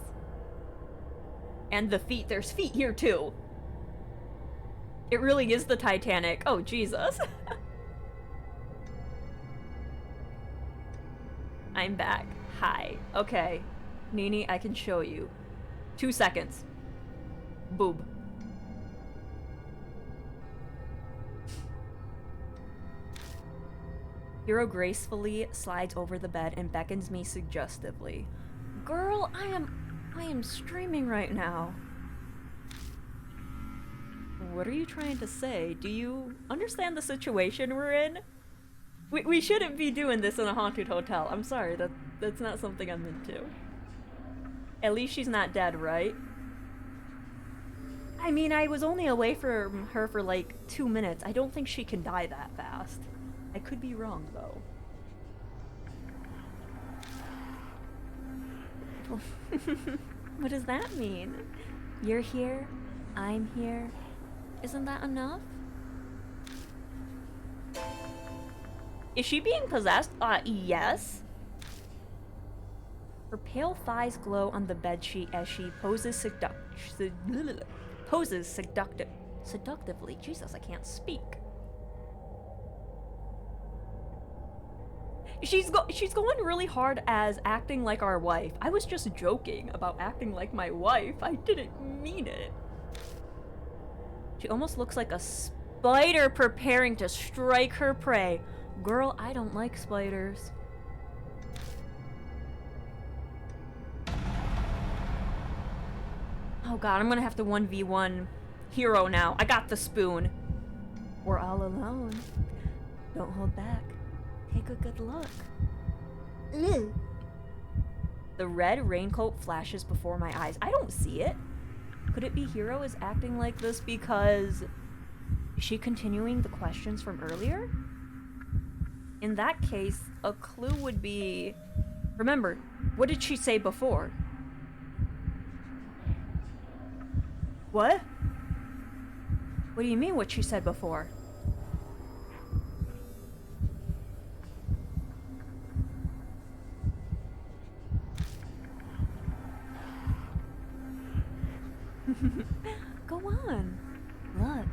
And the feet. There's feet here too. It really is the Titanic. Oh, Jesus. I'm back. Hi. Okay. Nini, I can show you. 2 seconds. Boob. Hiro gracefully slides over the bed and beckons me suggestively. Girl, I am streaming right now. What are you trying to say? Do you understand the situation we're in? We shouldn't be doing this in a haunted hotel. I'm sorry, that's not something I'm into. At least she's not dead, right? I mean, I was only away from her for like 2 minutes. I don't think she can die that fast. I could be wrong, though. What does that mean? You're here, I'm here. Isn't that enough? Is she being possessed? Yes. Her pale thighs glow on the bedsheet as she poses seductively. Jesus, I can't speak. She's going really hard as acting like our wife. I was just joking about acting like my wife. I didn't mean it. She almost looks like a spider preparing to strike her prey. Girl, I don't like spiders. Oh god, I'm gonna have to 1v1 Hero now. I got the spoon. We're all alone. Don't hold back. Take a good look. Ew. The red raincoat flashes before my eyes. I don't see it. Could it be Hero is acting like this because... Is she continuing the questions from earlier? In that case, a clue would be... Remember, what did she say before? What? What do you mean what she said before? Go on. Look.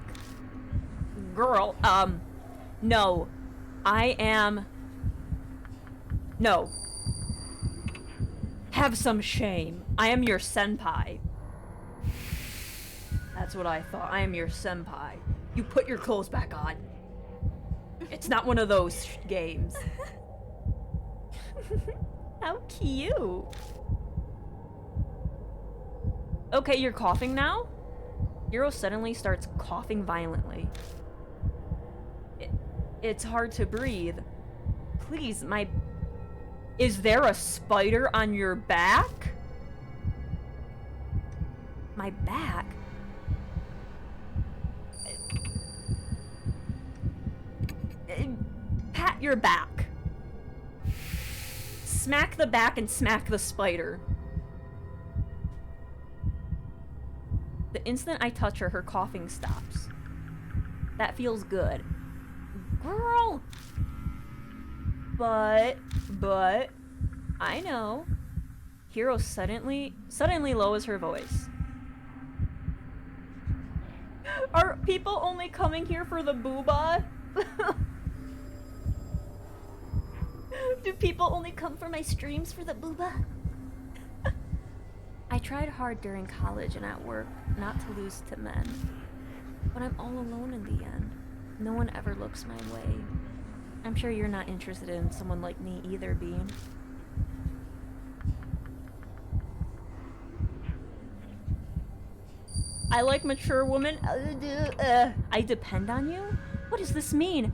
Girl, no. I am... No. Have some shame. I am your senpai. That's what I thought. I am your senpai. You put your clothes back on. It's not one of those games. How cute. Okay, you're coughing now? Hero suddenly starts coughing violently. It's hard to breathe. Please, my... Is there a spider on your back? My back? Pat your back. Smack the back and smack the spider. The instant I touch her, her coughing stops. That feels good. Girl! But, I know. Hero suddenly lowers her voice. Are people only coming here for the booba? Do people only come for my streams for the booba? I tried hard during college and at work not to lose to men. But I'm all alone in the end. No one ever looks my way. I'm sure you're not interested in someone like me either, Bean. I like mature women. I depend on you? What does this mean?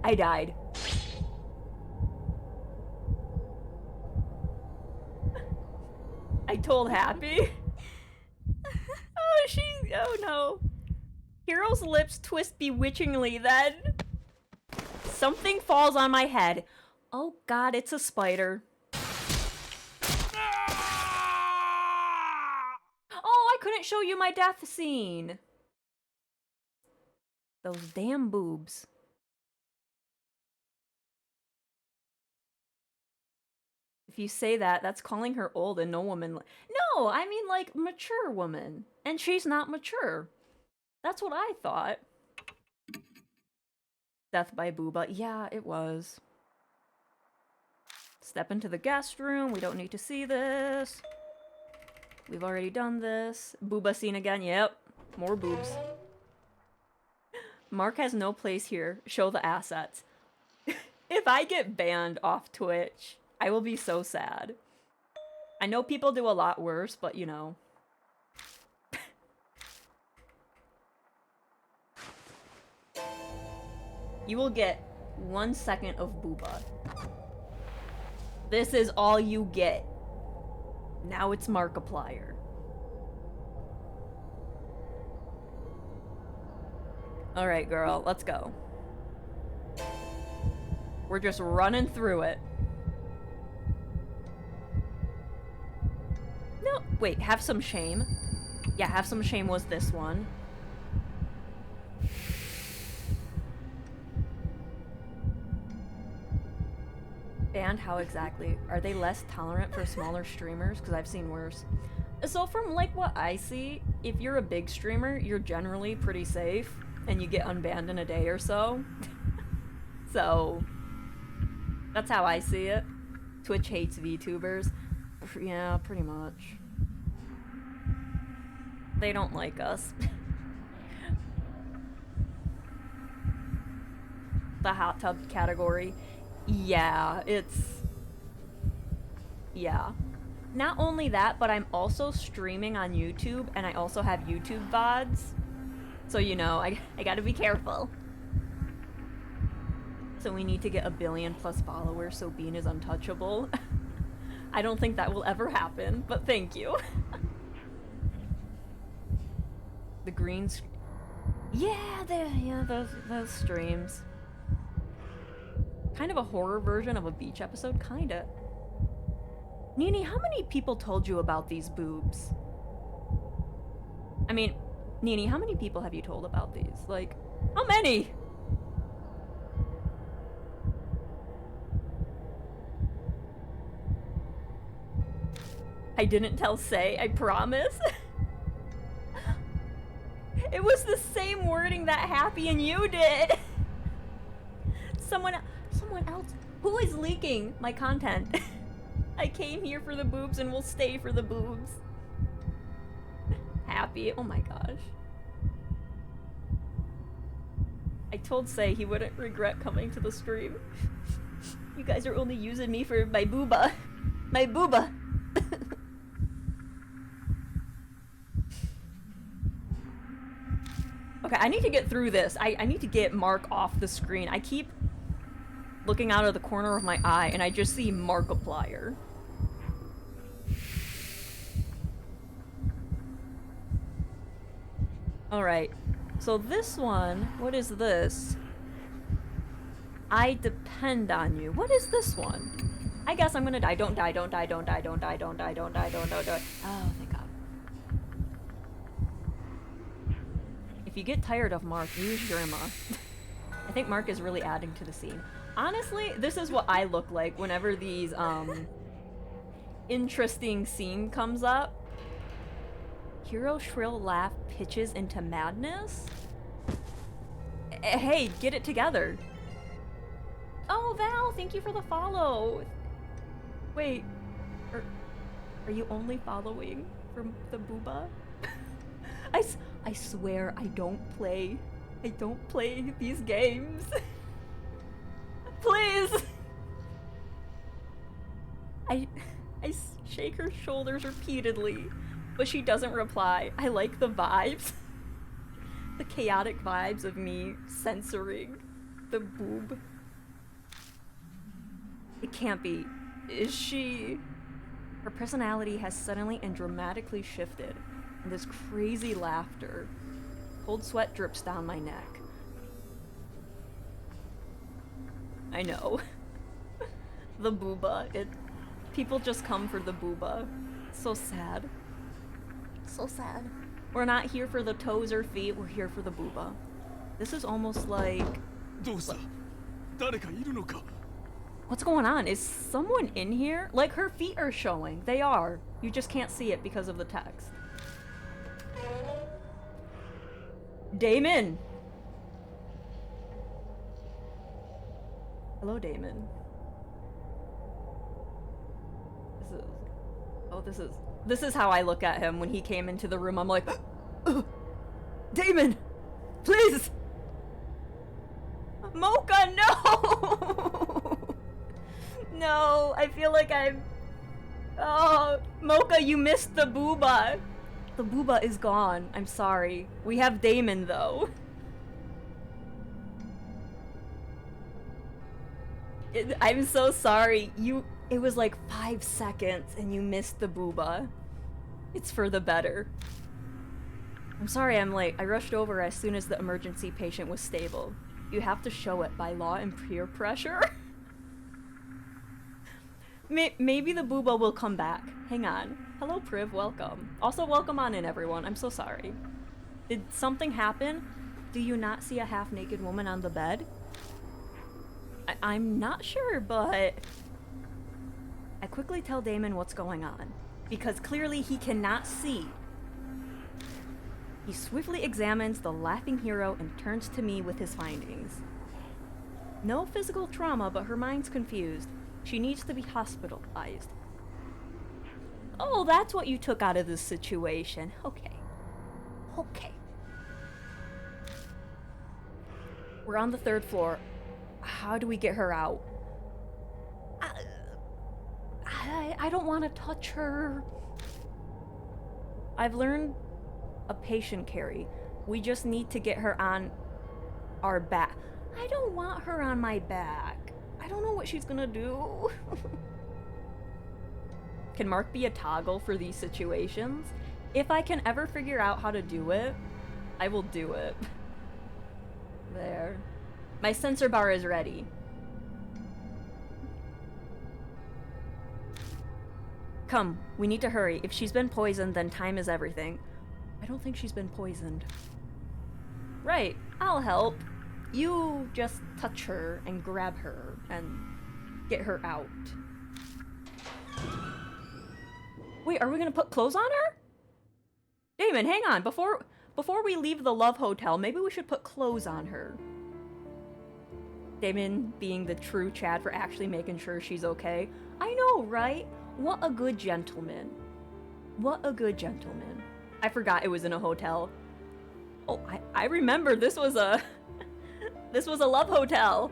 I died. I told Happy. Oh no. Hero's lips twist bewitchingly, then something falls on my head. Oh god, it's a spider. Oh, I couldn't show you my death scene. Those damn boobs. If you say that, that's calling her old and no woman. No, I mean like mature woman. And she's not mature. That's what I thought. Death by Booba. Yeah, it was. Step into the guest room. We don't need to see this. We've already done this. Booba scene again. Yep. More boobs. Mark has no place here. Show the assets. If I get banned off Twitch, I will be so sad. I know people do a lot worse, but you know. You will get 1 second of Booba. This is all you get. Now it's Markiplier. Alright, girl, let's go. We're just running through it. No, wait, have some shame. Yeah, have some shame was this one. Banned how exactly? Are they less tolerant for smaller streamers? Because I've seen worse. So from like what I see, if you're a big streamer, you're generally pretty safe and you get unbanned in a day or so. So that's how I see it. Twitch hates VTubers. Yeah, pretty much. They don't like us. The hot tub category. Yeah, it's... Yeah. Not only that, but I'm also streaming on YouTube, and I also have YouTube VODs. So, you know, I gotta be careful. So we need to get 1 billion plus followers so Bean is untouchable. I don't think that will ever happen, but thank you. The green yeah, those streams. Kind of a horror version of a beach episode, kinda. Nini, how many people told you about these boobs? I mean, Nini, how many people have you told about these? Like, how many? I didn't tell Say, I promise. It was the same wording that Happy and you did. Someone else. Who is leaking my content? I came here for the boobs and will stay for the boobs. Happy, oh my gosh. I told Say he wouldn't regret coming to the stream. You guys are only using me for my booba. My booba. Okay, I need to get through this. I need to get Mark off the screen. I keep looking out of the corner of my eye and I just see Markiplier. Alright, so this one, what is this? I depend on you. What is this one? I guess I'm gonna die. Don't die, don't die, don't die, don't die, don't die, don't die, don't die. Oh, thank God. If you get tired of Mark, use Jerma. I think Mark is really adding to the scene. Honestly, this is what I look like whenever these, interesting scene comes up. Hero shrill laugh pitches into madness? Hey, get it together. Oh, Val, thank you for the follow. Wait, are you only following from the booba? I swear I don't play these games. Please! I shake her shoulders repeatedly, but she doesn't reply. I like the vibes. The chaotic vibes of me censoring the boob. It can't be. Is she? Her personality has suddenly and dramatically shifted, and this crazy laughter. Cold sweat drips down my neck. I know. The booba. People just come for the booba. So sad. So sad. We're not here for the toes or feet, we're here for the booba. This is almost like... どうした？誰かいるのか？ What's going on? Is someone in here? Like, her feet are showing. They are. You just can't see it because of the text. Damon! Hello, Damon. This is how I look at him when he came into the room. I'm like, Damon! Please! Mocha, no! No, I feel like I'm... Oh, Mocha, you missed the booba. The booba is gone. I'm sorry. We have Damon, though. I'm so sorry. It was like 5 seconds and you missed the booba. It's for the better. I'm sorry I'm late. I rushed over as soon as the emergency patient was stable. You have to show it by law and peer pressure. Maybe the booba will come back. Hang on. Hello, Priv. Welcome. Also, welcome on in, everyone. I'm so sorry. Did something happen? Do you not see a half-naked woman on the bed? I'm not sure, but... I quickly tell Damon what's going on. because clearly he cannot see. He swiftly examines the laughing hero and turns to me with his findings. No physical trauma, but her mind's confused. She needs to be hospitalized. Oh, that's what you took out of this situation. Okay. Okay. We're on the 3rd floor. How do we get her out? I don't want to touch her. I've learned a patient carry. We just need to get her on our back. I don't want her on my back. I don't know what she's gonna do. Can Mark be a toggle for these situations? If I can ever figure out how to do it, I will do it. There. My sensor bar is ready. Come, we need to hurry. If she's been poisoned, then time is everything. I don't think she's been poisoned. Right, I'll help. You just touch her and grab her and get her out. Wait, are we gonna put clothes on her? Damon, hang on. Before we leave the Love Hotel, maybe we should put clothes on her. Damon being the true Chad for actually making sure she's okay. I know, right? What a good gentleman. What a good gentleman. I forgot it was in a hotel. Oh, I remember this was a this was a Love Hotel.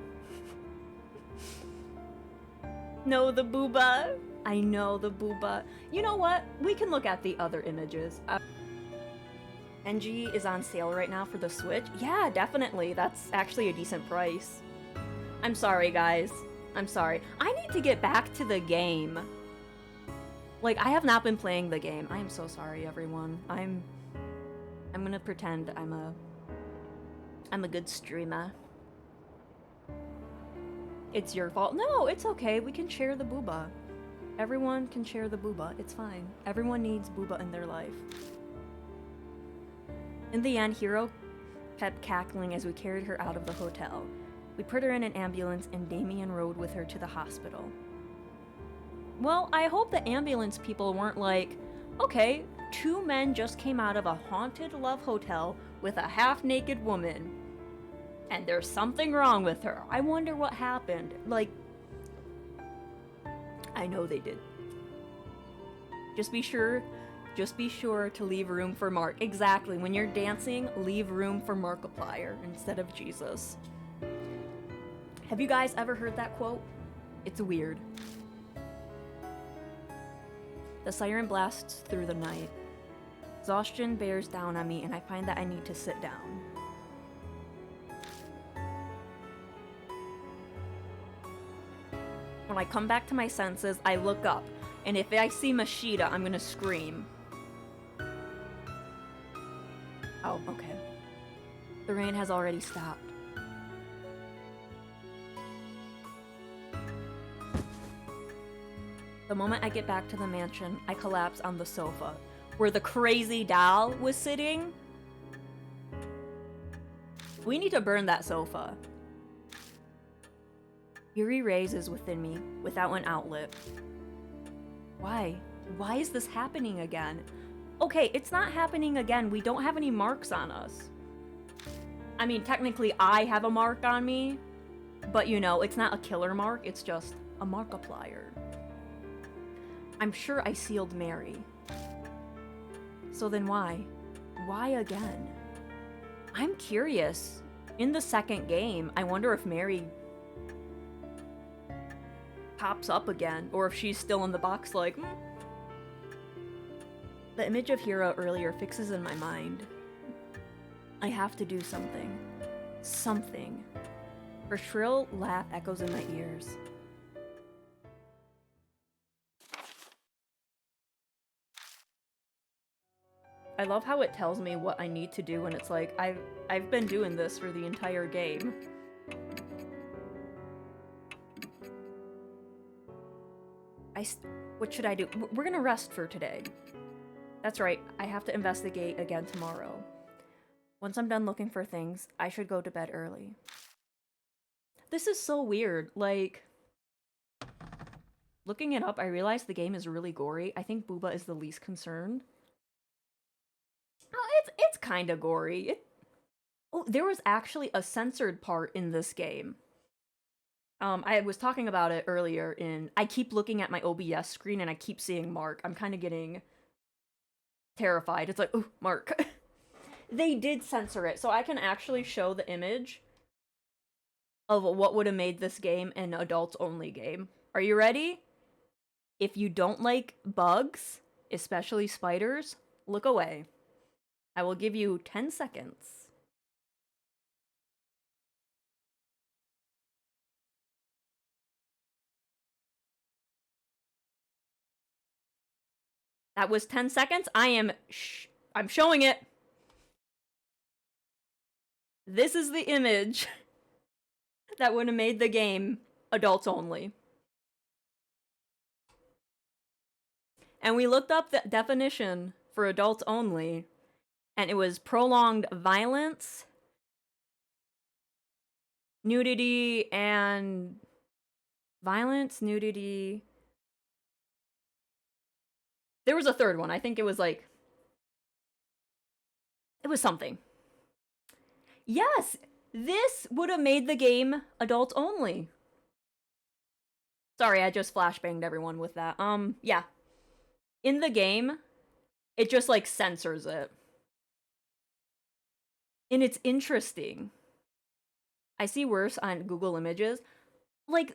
No, the booba. I know, the booba. You know what? We can look at the other images. NG is on sale right now for the Switch. Yeah, definitely. That's actually a decent price. I'm sorry, guys. I'm sorry. I need to get back to the game. Like, I have not been playing the game. I am so sorry, everyone. I'm gonna pretend I'm a good streamer. It's your fault. No, it's okay. We can share the booba. Everyone can share the booba. It's fine. Everyone needs booba in their life. In the end, Hiro kept cackling as we carried her out of the hotel. We put her in an ambulance and Damien rode with her to the hospital. Well, I hope the ambulance people weren't like, okay, 2 men just came out of a haunted Love Hotel with a half-naked woman, and there's something wrong with her. I wonder what happened. Like, I know they did. Just be sure to leave room for Mark. Exactly, when you're dancing, leave room for Markiplier instead of Jesus. Have you guys ever heard that quote? It's weird. The siren blasts through the night. Exhaustion bears down on me and I find that I need to sit down. When I come back to my senses, I look up, and if I see Mashida, I'm gonna scream. Oh, okay. The rain has already stopped. The moment I get back to the mansion, I collapse on the sofa, where the crazy doll was sitting. We need to burn that sofa. Fury raises within me, without an outlet. Why? Why is this happening again? Okay, it's not happening again. We don't have any marks on us. I mean, technically I have a mark on me, but you know, it's not a killer mark, it's just a Markiplier. I'm sure I sealed Mary. So then why? Why again? I'm curious. In the second game, I wonder if Mary pops up again, or if she's still in the box like, The image of Hiro earlier fixes in my mind. I have to do something. Something. Her shrill laugh echoes in my ears. I love how it tells me what I need to do, and it's like, I've been doing this for the entire game. What should I do? We're gonna rest for today. That's right, I have to investigate again tomorrow. Once I'm done looking for things, I should go to bed early. This is so weird, like... Looking it up, I realized the game is really gory. I think Booba is the least concerned. Oh, it's kind of gory. Oh, there was actually a censored part in this game. I was talking about it earlier in... I keep looking at my OBS screen and I keep seeing Mark. I'm kind of getting terrified. It's like, oh, Mark. They did censor it, so I can actually show the image of what would have made this game an adults-only game. Are you ready? If you don't like bugs, especially spiders, look away. I will give you 10 seconds. That was 10 seconds. I'm showing it. This is the image that would have made the game adults only. And we looked up the definition for adults only, and it was prolonged violence, nudity, and violence, nudity. There was a third one. I think it was like... It was something. Yes! This would have made the game adults only. Sorry, I just flashbanged everyone with that. Yeah. In the game, it just, like, censors it. And it's interesting. I see worse on Google Images. Like,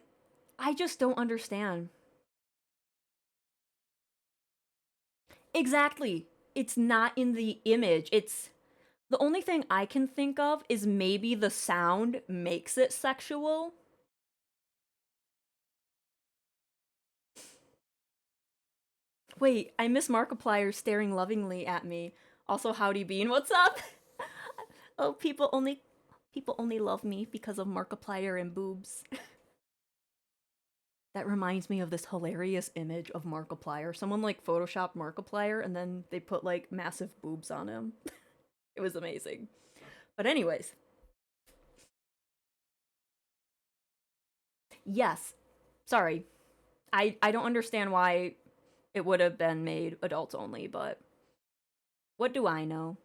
I just don't understand. Exactly. It's not in the image. It's... The only thing I can think of is maybe the sound makes it sexual. Wait, I miss Markiplier staring lovingly at me. Also, Howdy Bean, what's up? Oh, people only love me because of Markiplier and boobs. That reminds me of this hilarious image of Markiplier. Someone like photoshopped Markiplier and then they put like massive boobs on him. It was amazing. But anyways. Yes. Sorry. I don't understand why it would have been made adults only, but what do I know?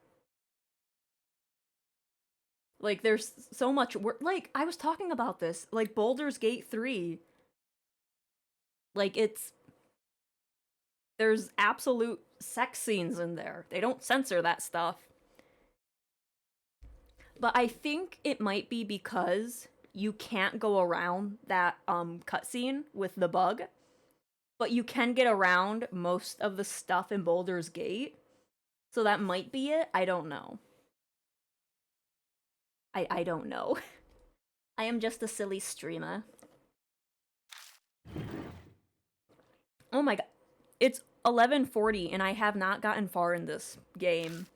Like, there's so much work. Like, I was talking about this. Like, Baldur's Gate 3. Like, there's absolute sex scenes in there. They don't censor that stuff. But I think it might be because you can't go around that cutscene with the bug. But you can get around most of the stuff in Baldur's Gate. So that might be it. I don't know. I don't know. I am just a silly streamer. Oh my god. It's 11:40 and I have not gotten far in this game.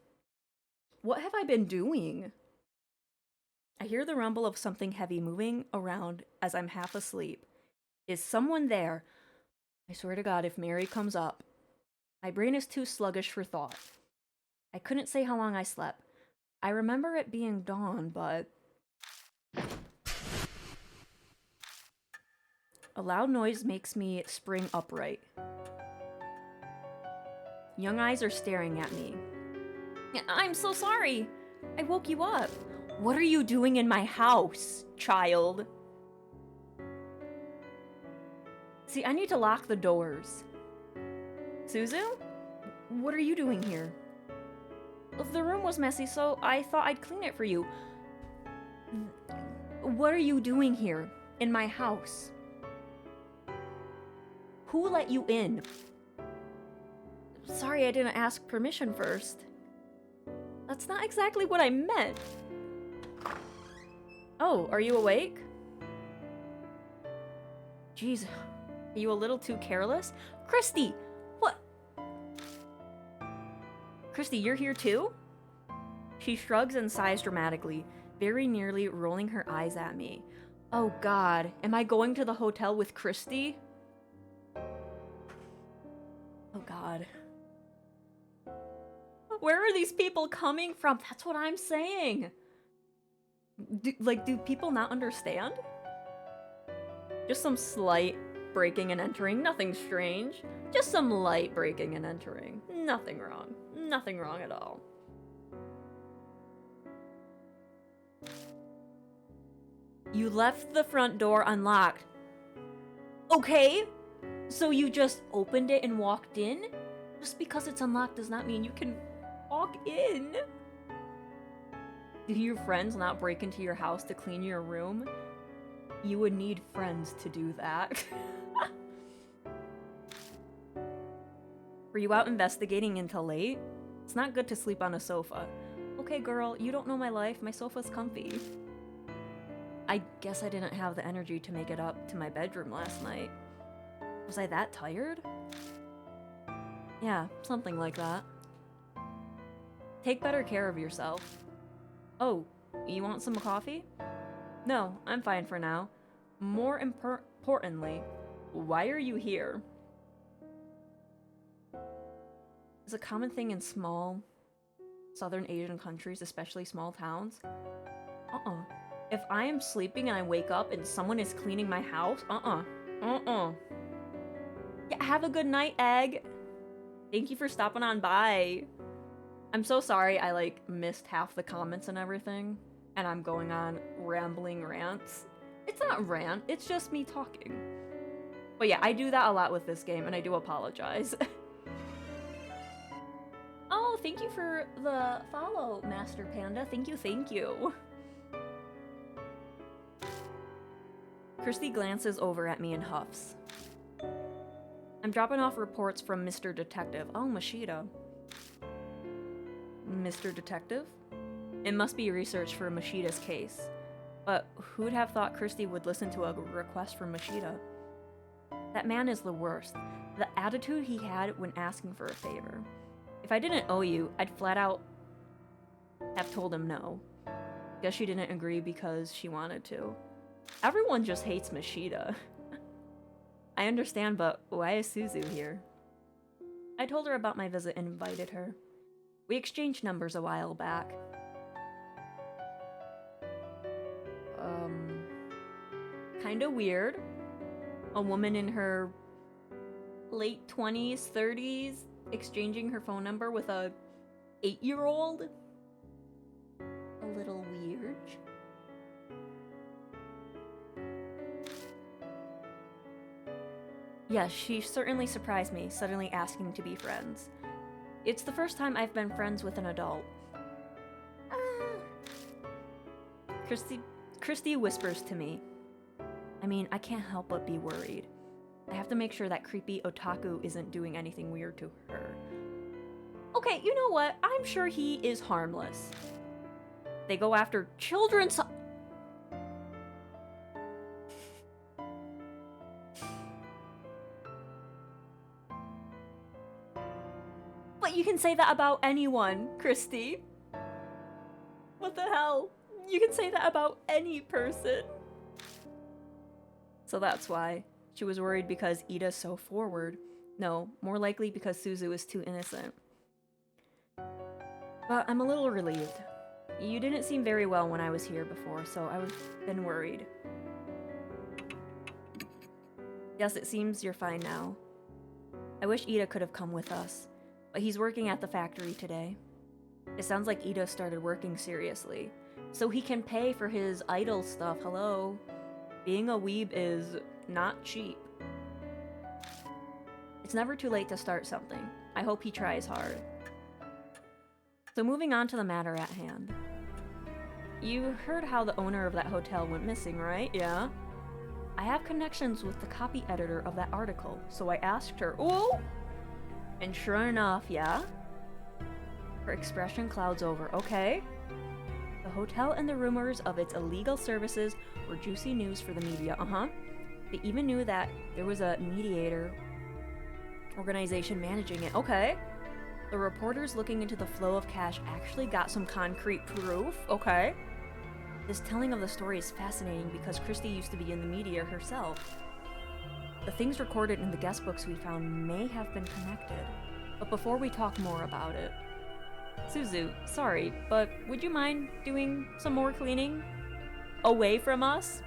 What have I been doing? I hear the rumble of something heavy moving around as I'm half asleep. Is someone there? I swear to God, if Mary comes up. My brain is too sluggish for thought. I couldn't say how long I slept. I remember it being dawn, but... A loud noise makes me spring upright. Young eyes are staring at me. I'm so sorry! I woke you up. What are you doing in my house, child? See, I need to lock the doors. Suzu? What are you doing here? The room was messy, so I thought I'd clean it for you. What are you doing here, in my house? Who let you in? Sorry, I didn't ask permission first. That's not exactly what I meant. Oh, are you awake? Jeez, are you a little too careless? Christy! What? Christy, you're here too? She shrugs and sighs dramatically, very nearly rolling her eyes at me. Oh god, am I going to the hotel with Christy? Oh god. Where are these people coming from? That's what I'm saying. Do people not understand? Just some slight breaking and entering, nothing strange. Just some light breaking and entering. Nothing wrong. Nothing wrong at all. You left the front door unlocked. Okay, so you just opened it and walked in? Just because it's unlocked does not mean you can walk in. Do your friends not break into your house to clean your room? You would need friends to do that. Were you out investigating until late? It's not good to sleep on a sofa. Okay, girl, you don't know my life. My sofa's comfy. I guess I didn't have the energy to make it up to my bedroom last night. Was I that tired? Yeah, something like that. Take better care of yourself. Oh, you want some coffee? No, I'm fine for now. More importantly, why are you here? It's a common thing in small Southern Asian countries, especially small towns. If I am sleeping and I wake up and someone is cleaning my house, Yeah, have a good night, Egg. Thank you for stopping on by. I'm so sorry I, missed half the comments and everything, and I'm going on rambling rants. It's not rant, it's just me talking. But yeah, I do that a lot with this game, and I do apologize. Oh, thank you for the follow, Master Panda. Thank you, thank you. Christy glances over at me and huffs. I'm dropping off reports from Mr. Detective. Oh, Mashida. Mr. Detective? It must be research for Mashida's case. But who'd have thought Christy would listen to a request from Mashida? That man is the worst. The attitude he had when asking for a favor. If I didn't owe you, I'd flat out have told him no. Guess she didn't agree because she wanted to. Everyone just hates Mashida. I understand, but why is Suzu here? I told her about my visit and invited her. We exchanged numbers a while back. Kinda weird. A woman in her late 20s, 30s, exchanging her phone number with a 8-year-old? A little weird. Yes, she certainly surprised me, suddenly asking to be friends. It's the first time I've been friends with an adult. Christy whispers to me. I mean, I can't help but be worried. I have to make sure that creepy otaku isn't doing anything weird to her. Okay, you know what? I'm sure he is harmless. They go after children's... But you can say that about anyone, Christy. What the hell? You can say that about any person. So that's why. She was worried because Ida's so forward. No, more likely because Suzu is too innocent. But I'm a little relieved. You didn't seem very well when I was here before, so I've been worried. Yes, it seems you're fine now. I wish Ida could have come with us, but he's working at the factory today. It sounds like Ida started working seriously, so he can pay for his idol stuff. Hello? Being a weeb is not cheap. It's never too late to start something. I hope he tries hard. So moving on to the matter at hand. You heard how the owner of that hotel went missing, right? Yeah? I have connections with the copy editor of that article, so I asked her, ooh! And sure enough, yeah? Her expression clouds over. Okay. The hotel and the rumors of its illegal services were juicy news for the media. They even knew that there was a mediator organization managing it. Okay. The reporters looking into the flow of cash actually got some concrete proof. Okay. This telling of the story is fascinating because Christy used to be in the media herself. The things recorded in the guest books we found may have been connected. But before we talk more about it, Suzu, sorry, but would you mind doing some more cleaning? Away from us?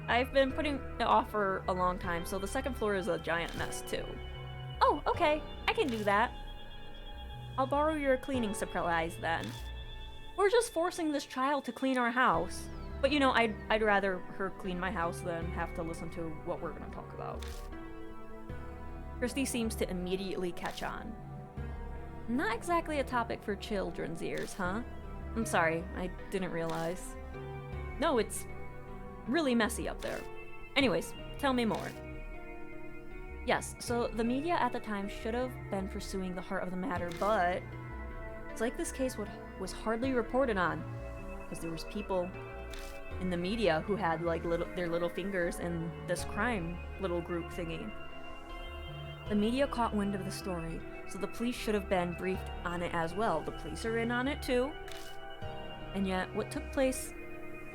I've been putting it off for a long time, so the second floor is a giant mess too. Oh, okay. I can do that. I'll borrow your cleaning supplies then. We're just forcing this child to clean our house. But you know, I'd rather her clean my house than have to listen to what we're gonna talk about. Christy seems to immediately catch on. Not exactly a topic for children's ears, huh? I'm sorry, I didn't realize. No, it's really messy up there. Anyways, tell me more. Yes, so the media at the time should have been pursuing the heart of the matter, but it's like this case was hardly reported on because there was people in the media who had like their little fingers in this crime little group thingy. The media caught wind of the story, so the police should have been briefed on it as well. The police are in on it too. And yet, what took place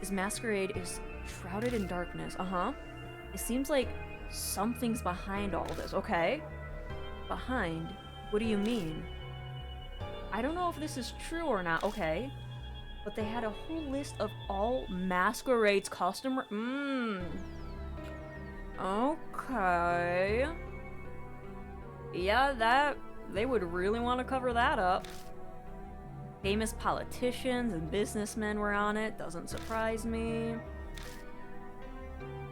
is Masquerade is shrouded in darkness. It seems like something's behind all this, okay? Behind? What do you mean? I don't know if this is true or not, okay? But they had a whole list of all Masquerade's customer. Okay. Yeah, they would really want to cover that up. Famous politicians and businessmen were on it, doesn't surprise me.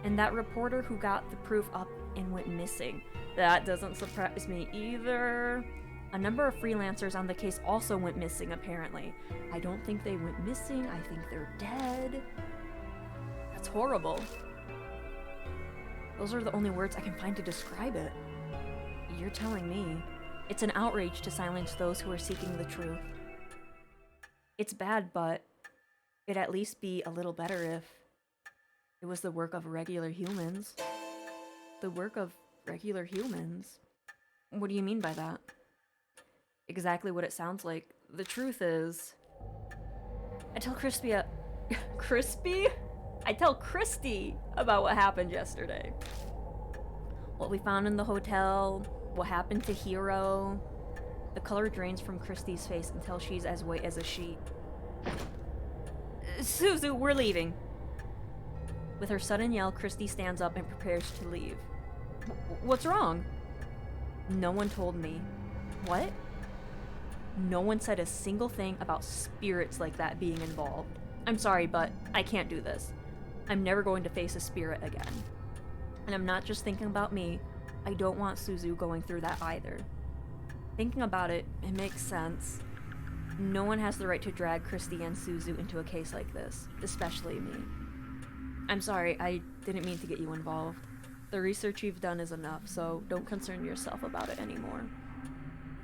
And that reporter who got the proof up and went missing, that doesn't surprise me either. A number of freelancers on the case also went missing, apparently. I don't think they went missing, I think they're dead. That's horrible. Those are the only words I can find to describe it. You're telling me. It's an outrage to silence those who are seeking the truth. It's bad, but it'd at least be a little better if it was the work of regular humans. The work of regular humans? What do you mean by that? Exactly what it sounds like. The truth is, I tell Crispy? I tell Christy about what happened yesterday. What we found in the hotel, what happened to Hiro. The color drains from Christy's face until she's as white as a sheet. Suzu, we're leaving. With her sudden yell, Christy stands up and prepares to leave. What's wrong? No one told me. What? No one said a single thing about spirits like that being involved. I'm sorry, but I can't do this. I'm never going to face a spirit again. And I'm not just thinking about me. I don't want Suzu going through that either. Thinking about it, it makes sense. No one has the right to drag Christy and Suzu into a case like this, especially me. I'm sorry, I didn't mean to get you involved. The research you've done is enough, so don't concern yourself about it anymore.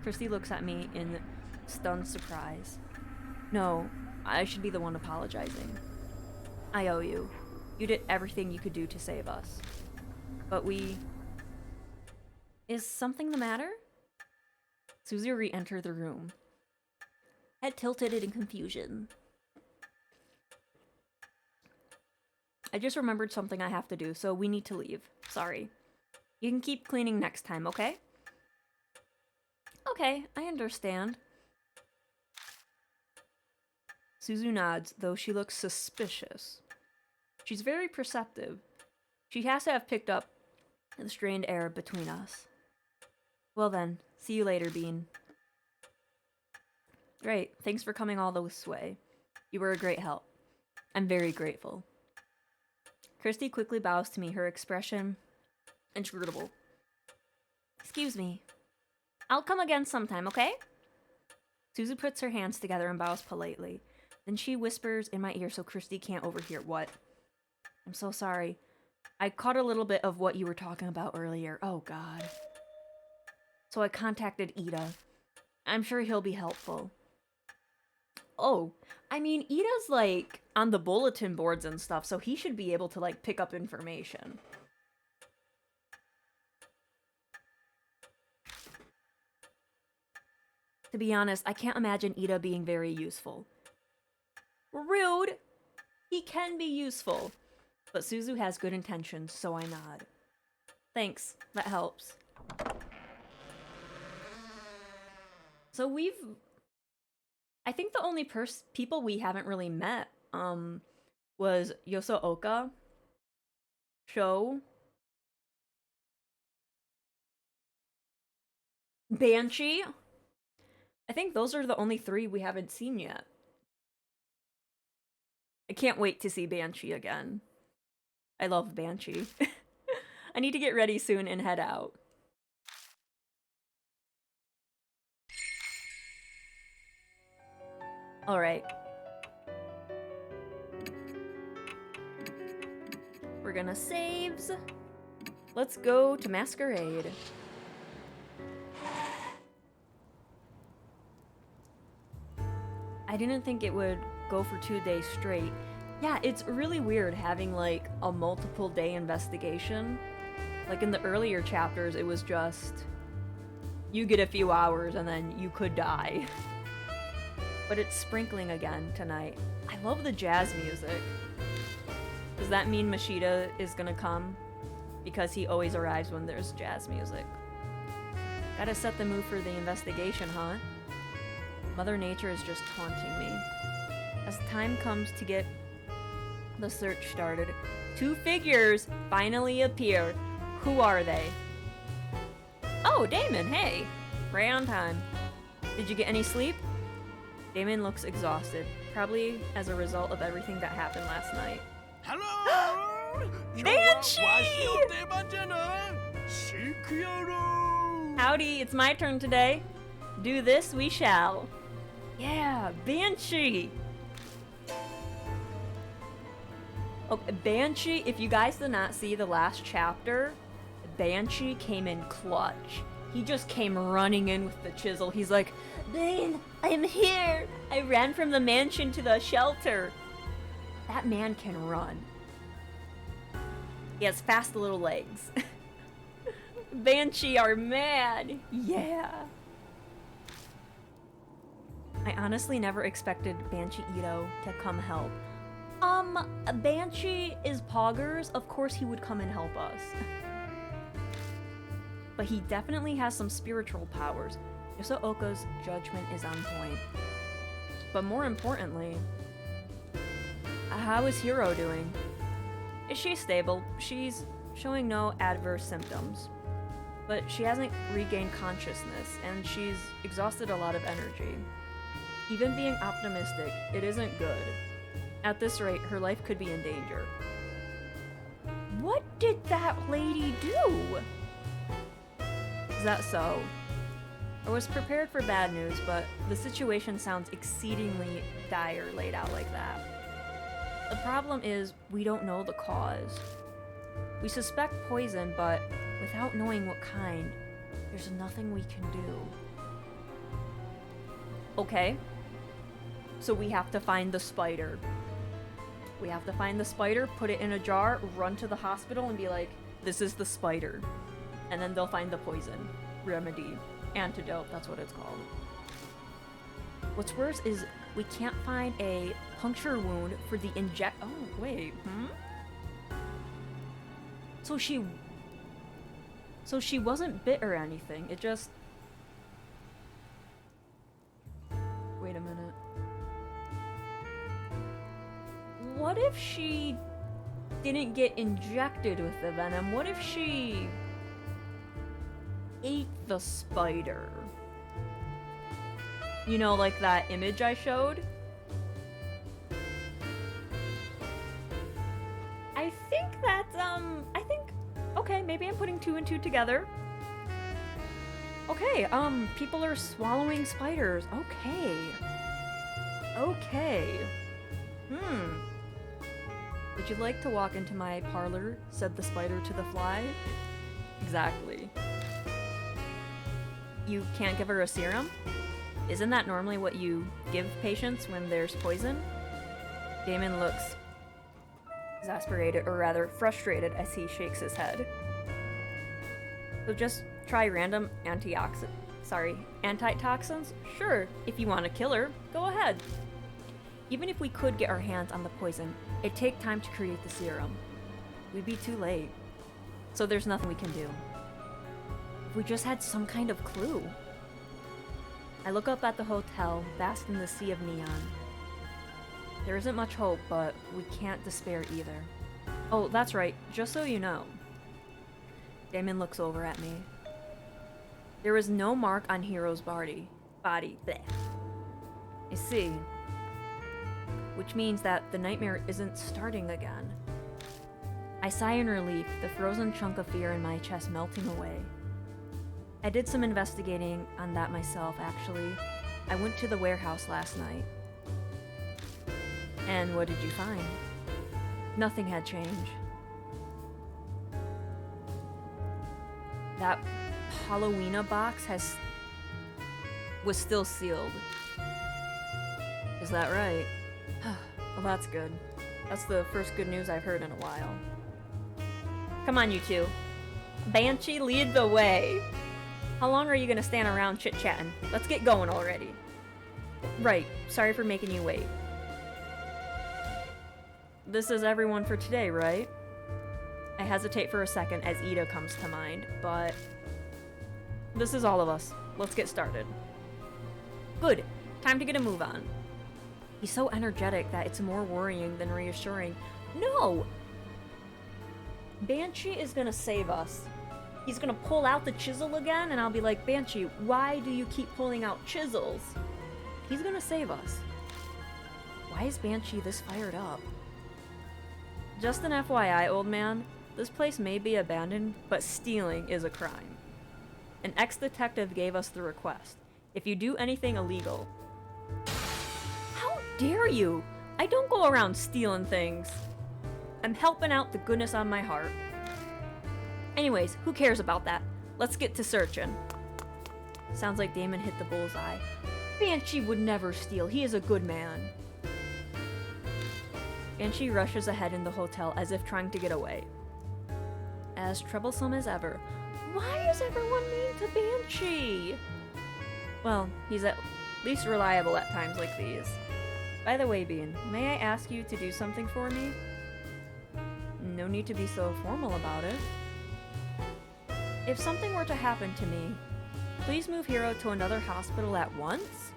Christy looks at me in stunned surprise. No, I should be the one apologizing. I owe you. You did everything you could do to save us. But Is something the matter? Suzu re-entered the room. Head tilted in confusion. I just remembered something I have to do, so we need to leave. Sorry. You can keep cleaning next time, okay? Okay, I understand. Suzu nods, though she looks suspicious. She's very perceptive. She has to have picked up the strained air between us. Well then, see you later, Bean. Great, thanks for coming all this way. You were a great help. I'm very grateful. Christy quickly bows to me, her expression inscrutable. Excuse me. I'll come again sometime, okay? Suzu puts her hands together and bows politely. Then she whispers in my ear so Christy can't overhear. What? I'm so sorry. I caught a little bit of what you were talking about earlier. Oh, God. So I contacted Ida. I'm sure he'll be helpful. Oh, I mean, Ida's, like, on the bulletin boards and stuff, so he should be able to, like, pick up information. To be honest, I can't imagine Ida being very useful. Rude! He can be useful. But Suzu has good intentions, so I nod. Thanks, that helps. So I think the only people we haven't really met, was Yosooka. show. Banshee. I think those are the only 3 we haven't seen yet. I can't wait to see Banshee again. I love Banshee. I need to get ready soon and head out. Alright. We're gonna saves. Let's go to Masquerade. I didn't think it would go for 2 days straight. Yeah, it's really weird having like a multiple day investigation. Like in the earlier chapters, it was just you get a few hours and then you could die. But it's sprinkling again tonight. I love the jazz music. Does that mean Mashita is gonna come? Because he always arrives when there's jazz music. Gotta set the mood for the investigation, huh? Mother Nature is just taunting me. As time comes to get the search started, 2 figures finally appear. Who are they? Oh, Damon, hey! Right on time. Did you get any sleep? Damon looks exhausted, probably as a result of everything that happened last night. Hello! Banshee! Shikuyaru! Howdy, it's my turn today. Do this we shall. Yeah, Banshee! Okay, Banshee, if you guys did not see the last chapter, Banshee came in clutch. He just came running in with the chisel. He's like, Bane, I'm here! I ran from the mansion to the shelter. That man can run. He has fast little legs. Banshee are mad! Yeah! I honestly never expected Banshee Ito to come help. Banshee is Poggers, of course he would come and help us. But he definitely has some spiritual powers. Yosooka's judgment is on point. But more importantly, how is Hiro doing? Is she stable? She's showing no adverse symptoms. But she hasn't regained consciousness, and she's exhausted a lot of energy. Even being optimistic, it isn't good. At this rate, her life could be in danger. What did that lady do? Is that so? I was prepared for bad news, but the situation sounds exceedingly dire laid out like that. The problem is, we don't know the cause. We suspect poison, but without knowing what kind, there's nothing we can do. Okay. So we have to find the spider. We have to find the spider, put it in a jar, run to the hospital and be like, this is the spider. And then they'll find the poison. Remedy. Antidote, that's what it's called. What's worse is we can't find a puncture wound for the oh, wait, So she wasn't bit or anything, it just... Wait a minute. What if she didn't get injected with the venom? What if she ate the spider? You know, like that image I showed? I think that's, okay, maybe I'm putting 2 and 2 together. Okay, people are swallowing spiders. Okay. Okay. Would you like to walk into my parlor? Said the spider to the fly. Exactly. You can't give her a serum? Isn't that normally what you give patients when there's poison? Damon looks exasperated, or rather frustrated, as he shakes his head. So just try random antitoxins? Sure, if you want to kill her, go ahead. Even if we could get our hands on the poison, it'd take time to create the serum. We'd be too late. So there's nothing we can do. If we just had some kind of clue. I look up at the hotel, bask in the sea of neon. There isn't much hope, but we can't despair either. Oh, that's right. Just so you know. Damon looks over at me. There is no mark on Hiro's body. Blech. I see. Which means that the nightmare isn't starting again. I sigh in relief, the frozen chunk of fear in my chest melting away. I did some investigating on that myself, actually. I went to the warehouse last night. And what did you find? Nothing had changed. That Halloweena box was still sealed. Is that right? Well, that's good. That's the first good news I've heard in a while. Come on, you two. Banshee, lead the way. How long are you gonna stand around chit-chatting? Let's get going already. Right, sorry for making you wait. This is everyone for today, right? I hesitate for a second as Ida comes to mind, but this is all of us. Let's get started. Good. Time to get a move on. He's so energetic that it's more worrying than reassuring. No! Banshee is gonna save us. He's gonna pull out the chisel again, and I'll be like, Banshee, why do you keep pulling out chisels? He's gonna save us. Why is Banshee this fired up? Just an FYI, old man, this place may be abandoned, but stealing is a crime. An ex-detective gave us the request. If you do anything illegal... How dare you? I don't go around stealing things. I'm helping out the goodness on my heart. Anyways, who cares about that? Let's get to searching. Sounds like Damon hit the bullseye. Banshee would never steal. He is a good man. Banshee rushes ahead in the hotel as if trying to get away. As troublesome as ever. Why is everyone mean to Banshee? Well, he's at least reliable at times like these. By the way, Bean, may I ask you to do something for me? No need to be so formal about it. If something were to happen to me, please move Hiro to another hospital at once?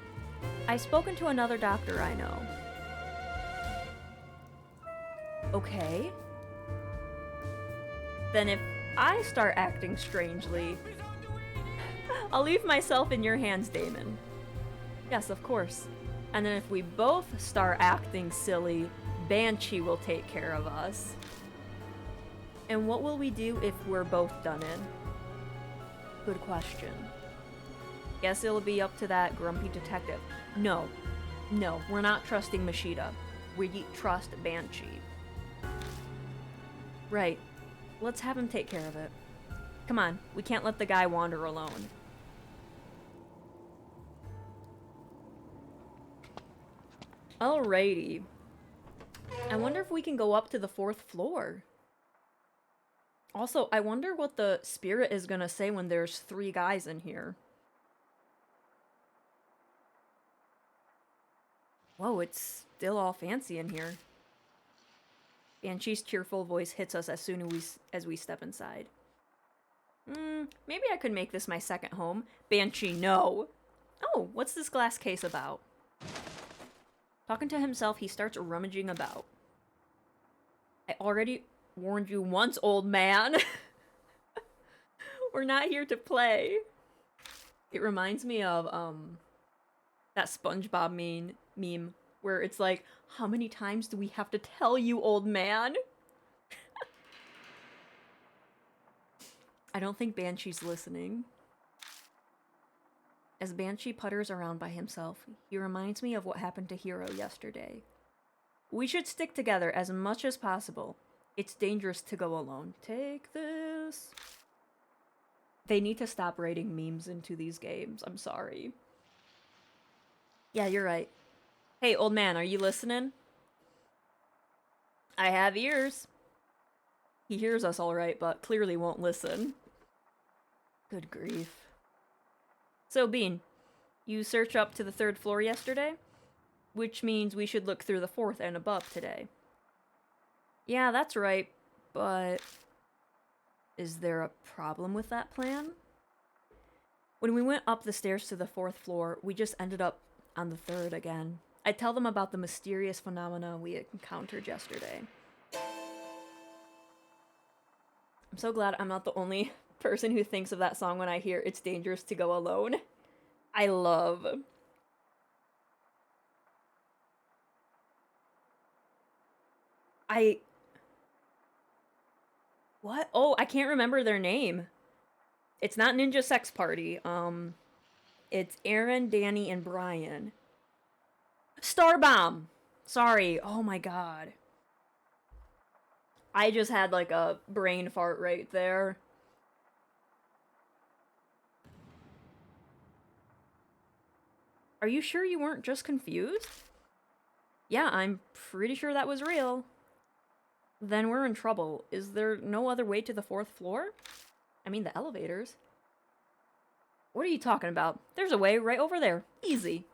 I've spoken to another doctor I know. Okay. Then if I start acting strangely, I'll leave myself in your hands, Damon. Yes, of course. And then if we both start acting silly, Banshee will take care of us. And what will we do if we're both done in? Good question. Guess it'll be up to that grumpy detective. No, we're not trusting Mashida. We trust Banshee. Right. Let's have him take care of it. Come on, we can't let the guy wander alone. Alrighty. I wonder if we can go up to the 4th floor. Also, I wonder what the spirit is gonna say when there's 3 guys in here. Whoa, it's still all fancy in here. Banshee's cheerful voice hits us as soon as we step inside. Maybe I could make this my second home. Banshee, no! Oh, what's this glass case about? Talking to himself, he starts rummaging about. I already warned you once, old man! We're not here to play. It reminds me of, that SpongeBob meme where it's like, how many times do we have to tell you, old man? I don't think Banshee's listening. As Banshee putters around by himself, he reminds me of what happened to Hiro yesterday. We should stick together as much as possible. It's dangerous to go alone. Take this. They need to stop writing memes into these games. I'm sorry. Yeah, you're right. Hey, old man, are you listening? I have ears. He hears us all right, but clearly won't listen. Good grief. So, Bean, you searched up to the 3rd floor yesterday? Which means we should look through the 4th and above today. Yeah, that's right, but... is there a problem with that plan? When we went up the stairs to the 4th floor, we just ended up on the 3rd again. I tell them about the mysterious phenomena we encountered yesterday. I'm so glad I'm not the only person who thinks of that song when I hear It's Dangerous to Go Alone. I love. What? Oh, I can't remember their name. It's not Ninja Sex Party. It's Aaron, Danny, and Brian. Starbomb! Sorry. Oh my god. I just had like a brain fart right there. Are you sure you weren't just confused? Yeah, I'm pretty sure that was real. Then we're in trouble. Is there no other way to the 4th floor? I mean, the elevators. What are you talking about? There's a way right over there. Easy.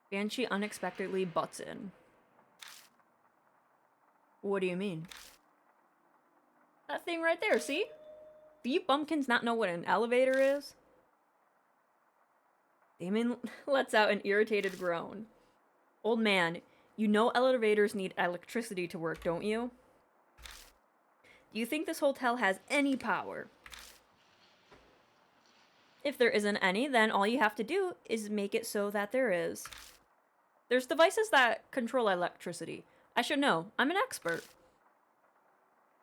Banshee unexpectedly butts in. What do you mean? That thing right there, see? Do you bumpkins not know what an elevator is? Damon lets out an irritated groan. Old man, you know elevators need electricity to work, don't you? Do you think this hotel has any power? If there isn't any, then all you have to do is make it so that there is. There's devices that control electricity. I should know. I'm an expert.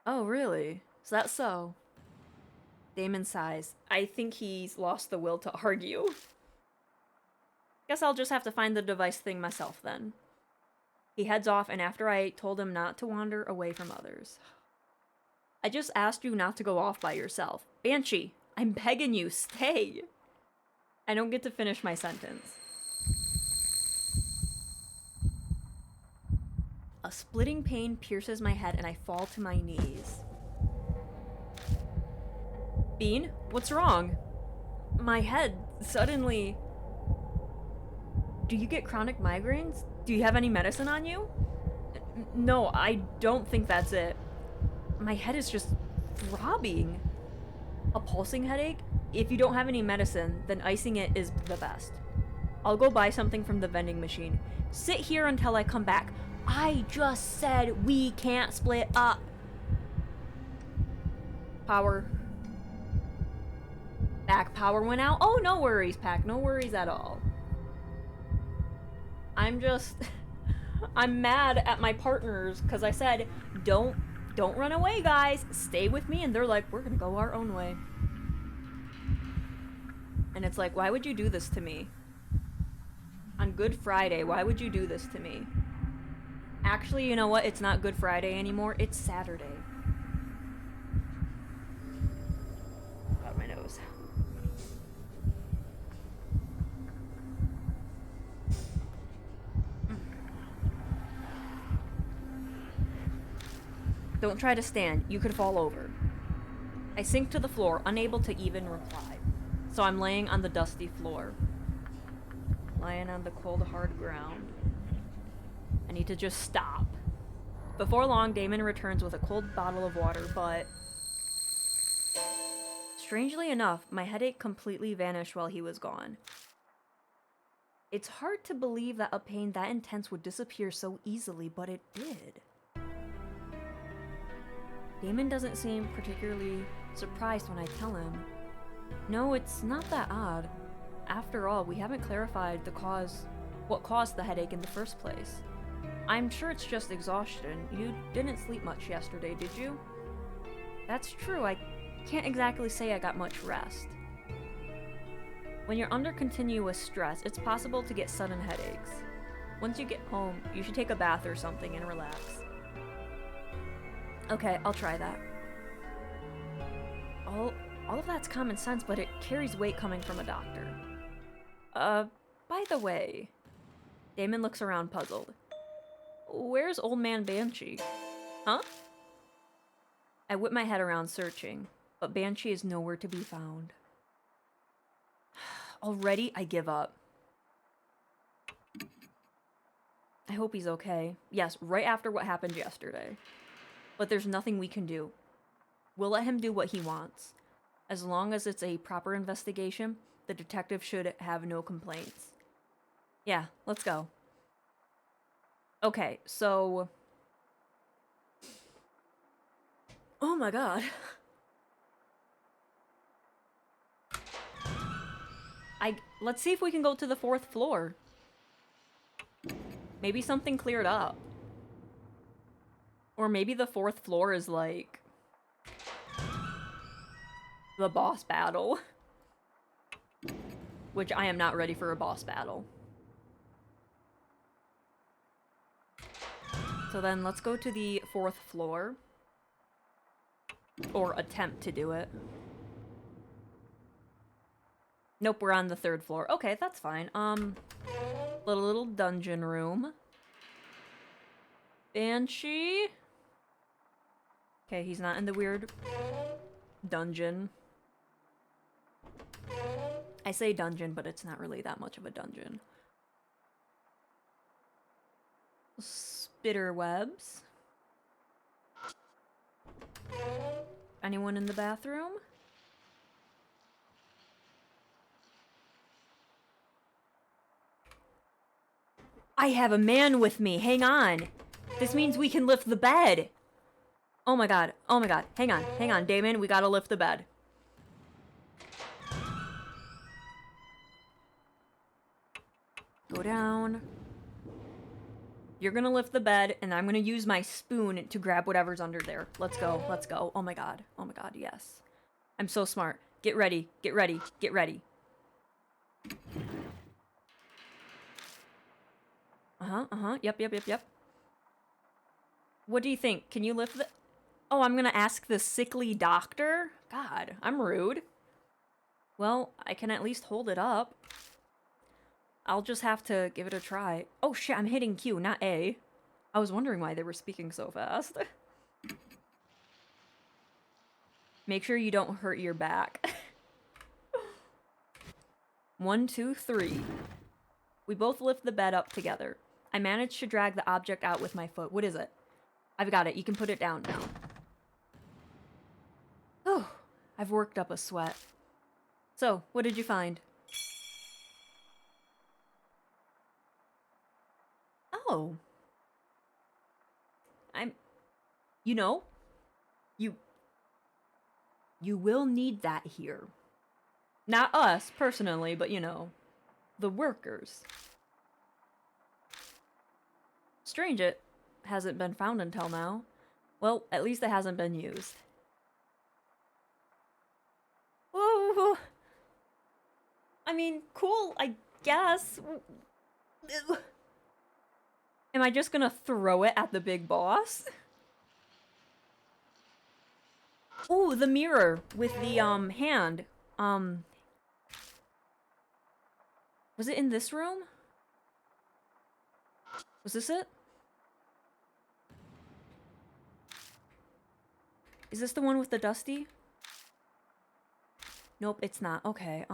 Oh, really? Is that so? Damon sighs. I think he's lost the will to argue. Guess I'll just have to find the device thing myself then. He heads off, and after I told him not to wander away from others. I just asked you not to go off by yourself. Banshee, I'm begging you, stay. I don't get to finish my sentence. A splitting pain pierces my head and I fall to my knees. Bean, what's wrong? My head suddenly... Do you get chronic migraines? Do you have any medicine on you? No, I don't think that's it. My head is just throbbing. A pulsing headache? If you don't have any medicine, then icing it is the best. I'll go buy something from the vending machine. Sit here until I come back. I just said we can't split up. Power. Back power went out? Oh, no worries, Pack. No worries at all. I'm just... I'm mad at my partners because I said, don't run away, guys. Stay with me. And they're like, we're gonna go our own way. And it's like, why would you do this to me? On Good Friday, why would you do this to me? Actually, you know what? It's not Good Friday anymore. It's Saturday. Out my nose. Don't try to stand. You could fall over. I sink to the floor, unable to even reply. So I'm laying on the dusty floor. Lying on the cold, hard ground. I need to just stop. Before long, Damon returns with a cold bottle of water, but... Strangely enough, my headache completely vanished while he was gone. It's hard to believe that a pain that intense would disappear so easily, but it did. Damon doesn't seem particularly surprised when I tell him. No, it's not that odd. After all, we haven't clarified what caused the headache in the first place. I'm sure it's just exhaustion. You didn't sleep much yesterday, did you? That's true, I can't exactly say I got much rest. When you're under continuous stress, it's possible to get sudden headaches. Once you get home, you should take a bath or something and relax. Okay, I'll try that. All of that's common sense, but it carries weight coming from a doctor. By the way... Damon looks around puzzled. Where's Old Man Banshee? Huh? I whip my head around searching, but Banshee is nowhere to be found. Already, I give up. I hope he's okay. Yes, right after what happened yesterday. But there's nothing we can do. We'll let him do what he wants. As long as it's a proper investigation, the detective should have no complaints. Yeah, let's go. Okay, so... Oh my god. Let's see if we can go to the 4th floor. Maybe something cleared up. Or maybe the 4th floor is like the boss battle. Which I am not ready for a boss battle. So then let's go to the 4th floor. Or attempt to do it. Nope, we're on the 3rd floor. Okay, that's fine. Little dungeon room. Banshee? Okay, he's not in the weird dungeon. I say dungeon, but it's not really that much of a dungeon. Spitter webs. Anyone in the bathroom? I have a man with me. Hang on. This means we can lift the bed. Oh my god. Oh my god. Hang on. Hang on, Damon. We gotta lift the bed. Go down. You're gonna lift the bed, and I'm gonna use my spoon to grab whatever's under there. Let's go. Let's go. Oh my god. Oh my god, yes. I'm so smart. Get ready. Get ready. Get ready. Yep. What do you think? Can you lift the... Oh, I'm gonna ask the sickly doctor? God, I'm rude. Well, I can at least hold it up. I'll just have to give it a try. Oh shit, I'm hitting Q, not A. I was wondering why they were speaking so fast. Make sure you don't hurt your back. 1, 2, 3. We both lift the bed up together. I managed to drag the object out with my foot. What is it? I've got it. You can put it down now. Oh, I've worked up a sweat. So, what did you find? Oh. You know, you will need that here. Not us, personally, but you know, the workers. Strange it hasn't been found until now. Well, at least it hasn't been used. Whoa! I mean, cool, I guess. Am I just gonna throw it at the big boss? Ooh, the mirror with the, hand. Was it in this room? Was this it? Is this the one with the dusty? Nope, it's not. Okay,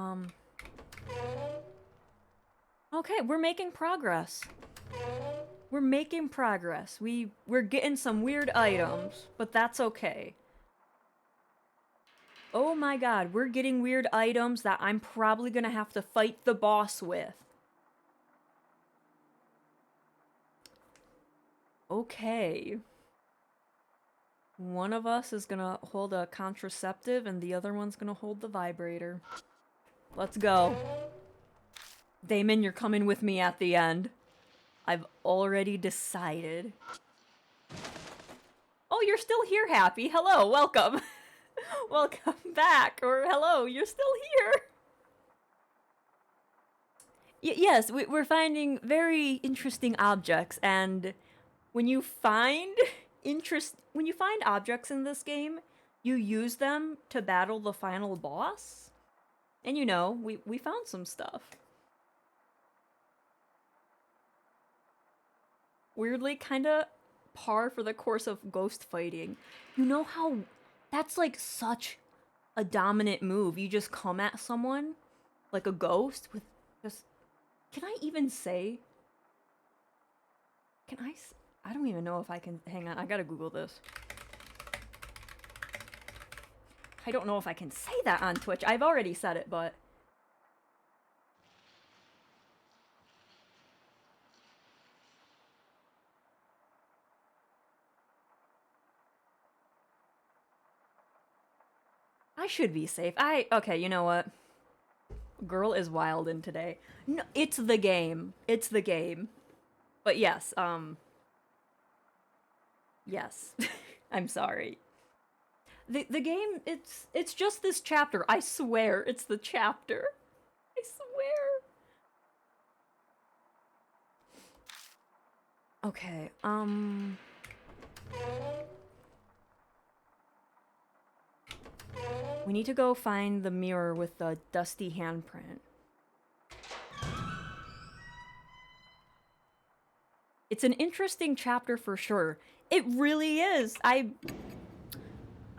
okay, we're making progress. We're making progress. We're getting some weird items, but that's okay. Oh my god, we're getting weird items that I'm probably gonna have to fight the boss with. Okay. One of us is gonna hold a contraceptive and the other one's gonna hold the vibrator. Let's go. Damon, you're coming with me at the end. I've already decided. Oh, you're still here, Happy. Hello, welcome. Welcome back. Or hello, you're still here. Yes, we're finding very interesting objects, and when you find objects in this game, you use them to battle the final boss. And you know, we found some stuff. Weirdly, kinda par for the course of ghost fighting. You know how that's like such a dominant move. You just come at someone like a ghost with just... Can I even say? I don't even know if I can... Hang on, I gotta Google this. I don't know if I can say that on Twitch. I've already said it, but... I should be safe. Okay, you know what? Girl is wild in today. No, it's the game. It's the game. But yes, yes. I'm sorry. The game, it's just this chapter. I swear, it's the chapter. I swear. Okay, we need to go find the mirror with the dusty handprint. It's an interesting chapter for sure. It really is. I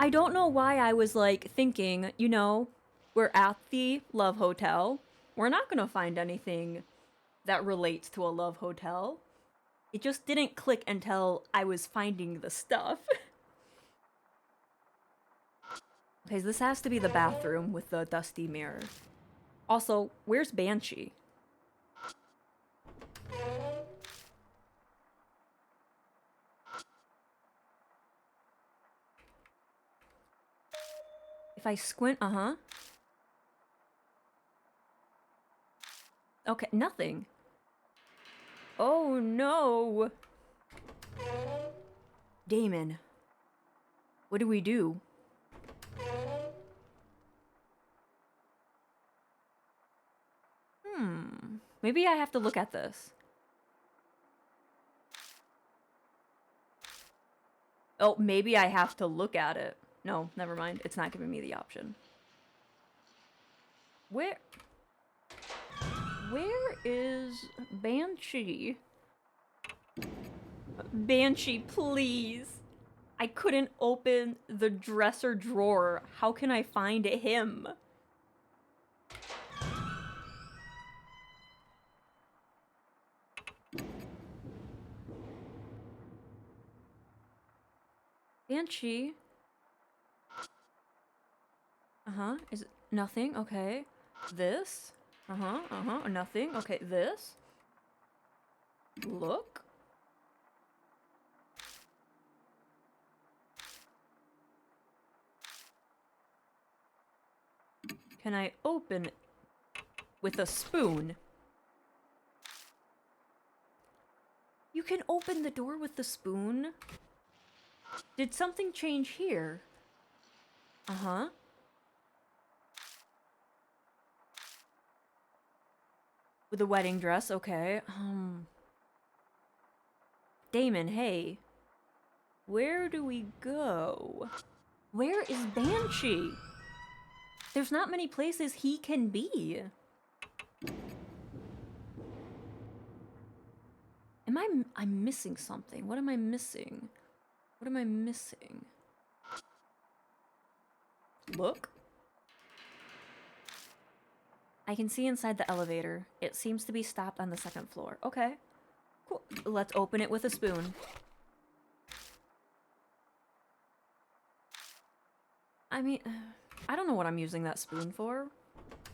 don't know why I was like thinking, you know, we're at the Love Hotel. We're not gonna find anything that relates to a love hotel. It just didn't click until I was finding the stuff. Okay, so this has to be the bathroom with the dusty mirror. Also, where's Banshee? If I squint, Okay, nothing. Oh no! Damon. What do we do? Maybe I have to look at this. Oh, maybe I have to look at it. No, never mind. It's not giving me the option. Where is Banshee? Banshee, please. I couldn't open the dresser drawer. How can I find him? Banshee? Is it nothing? Okay. This? Nothing. Okay, this? Look? Can I open it with a spoon? You can open the door with the spoon? Did something change here? With a wedding dress, okay. Damon, hey. Where do we go? Where is Banshee? There's not many places he can be. I'm missing something. What am I missing? What am I missing? Look. I can see inside the elevator. It seems to be stopped on the second floor. Okay. Cool. Let's open it with a spoon. I mean, I don't know what I'm using that spoon for.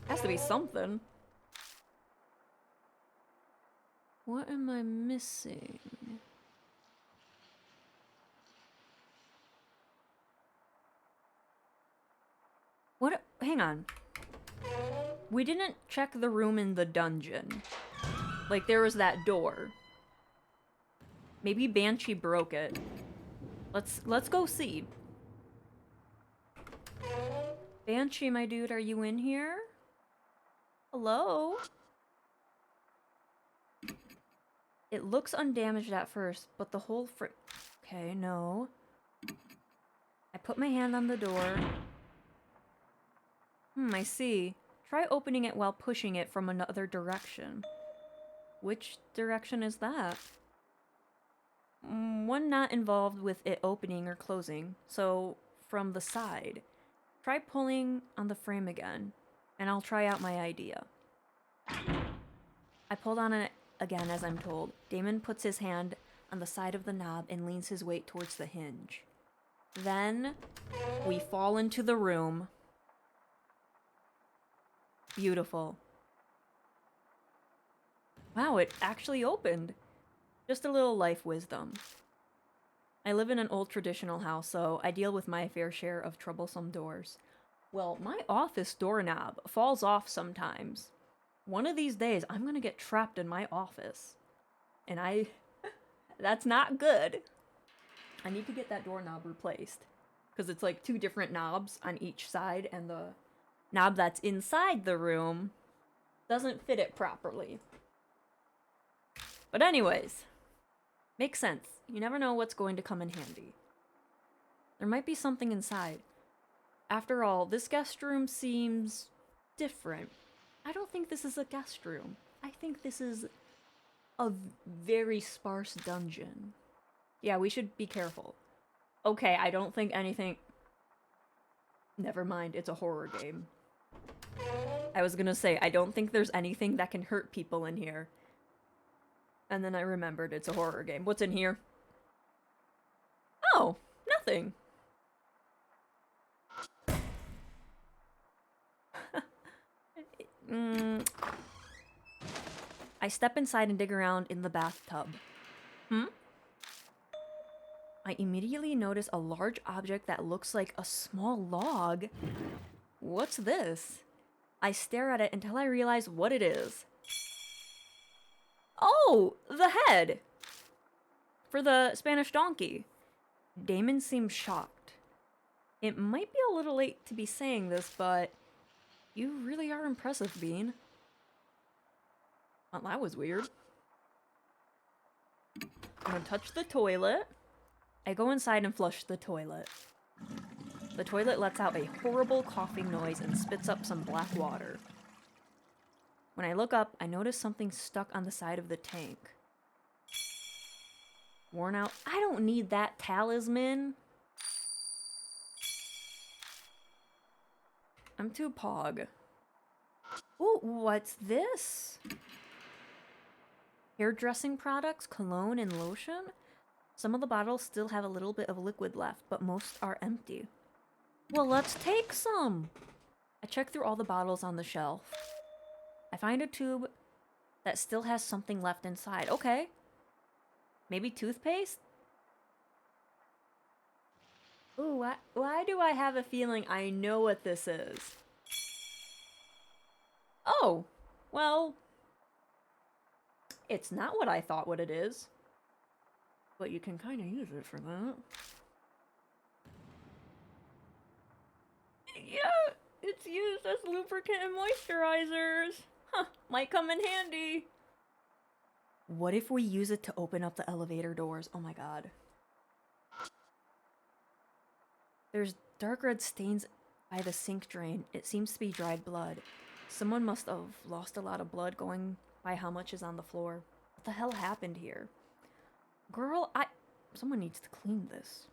Has to be something. What am I missing? What? Hang on. We didn't check the room in the dungeon. Like, there was that door. Maybe Banshee broke it. Let's go see. Banshee, my dude, are you in here? Hello? It looks undamaged at first, but the whole okay, no. I put my hand on the door. I see. Try opening it while pushing it from another direction. Which direction is that? One not involved with it opening or closing, so from the side. Try pulling on the frame again, and I'll try out my idea. I pulled on it again as I'm told. Damon puts his hand on the side of the knob and leans his weight towards the hinge. Then we fall into the room. Beautiful. Wow, it actually opened. Just a little life wisdom. I live in an old traditional house, so I deal with my fair share of troublesome doors. Well, my office doorknob falls off sometimes. One of these days, I'm gonna get trapped in my office. And that's not good. I need to get that doorknob replaced. Because it's like two different knobs on each side, and the knob that's inside the room doesn't fit it properly. But anyways, makes sense. You never know what's going to come in handy. There might be something inside. After all, this guest room seems different. I don't think this is a guest room. I think this is a very sparse dungeon. Yeah, we should be careful. Okay, I don't think anything... Never mind, it's a horror game. I was gonna say, I don't think there's anything that can hurt people in here. And then I remembered it's a horror game. What's in here? Oh, nothing. I step inside and dig around in the bathtub. I immediately notice a large object that looks like a small log. What's this? I stare at it until I realize what it is. Oh, the head! For the Spanish donkey. Damon seems shocked. It might be a little late to be saying this, but you really are impressive, Bean. Well, that was weird. I'm gonna touch the toilet. I go inside and flush the toilet. The toilet lets out a horrible coughing noise and spits up some black water. When I look up, I notice something stuck on the side of the tank. Worn out. I don't need that talisman. I'm too pog. Ooh, what's this? Hairdressing products, cologne, and lotion? Some of the bottles still have a little bit of liquid left, but most are empty. Well, let's take some! I check through all the bottles on the shelf. I find a tube that still has something left inside. Okay. Maybe toothpaste? Ooh, why do I have a feeling I know what this is? Oh, well... It's not what I thought what it is. But you can kind of use it for that. Yeah, it's used as lubricant and moisturizers. Huh, might come in handy. What if we use it to open up the elevator doors? Oh my god. There's dark red stains by the sink drain. It seems to be dried blood. Someone must have lost a lot of blood going by how much is on the floor. What the hell happened here? Girl, someone needs to clean this.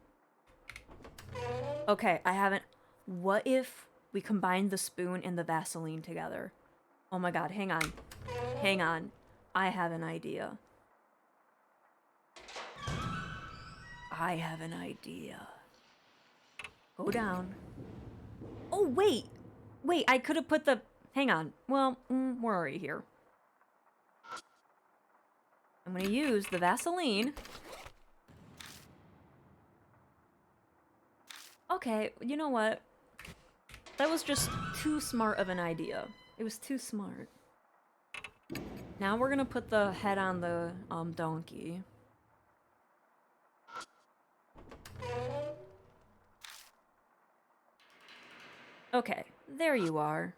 Okay, I haven't... What if we combine the spoon and the Vaseline together? Oh my god, hang on. Hang on. I have an idea. I have an idea. Go down. Oh, wait! Wait, I could have put the... Hang on. Well, we're already here. I'm gonna use the Vaseline. Okay, you know what? That was just too smart of an idea. It was too smart. Now we're gonna put the head on the donkey. Okay, there you are.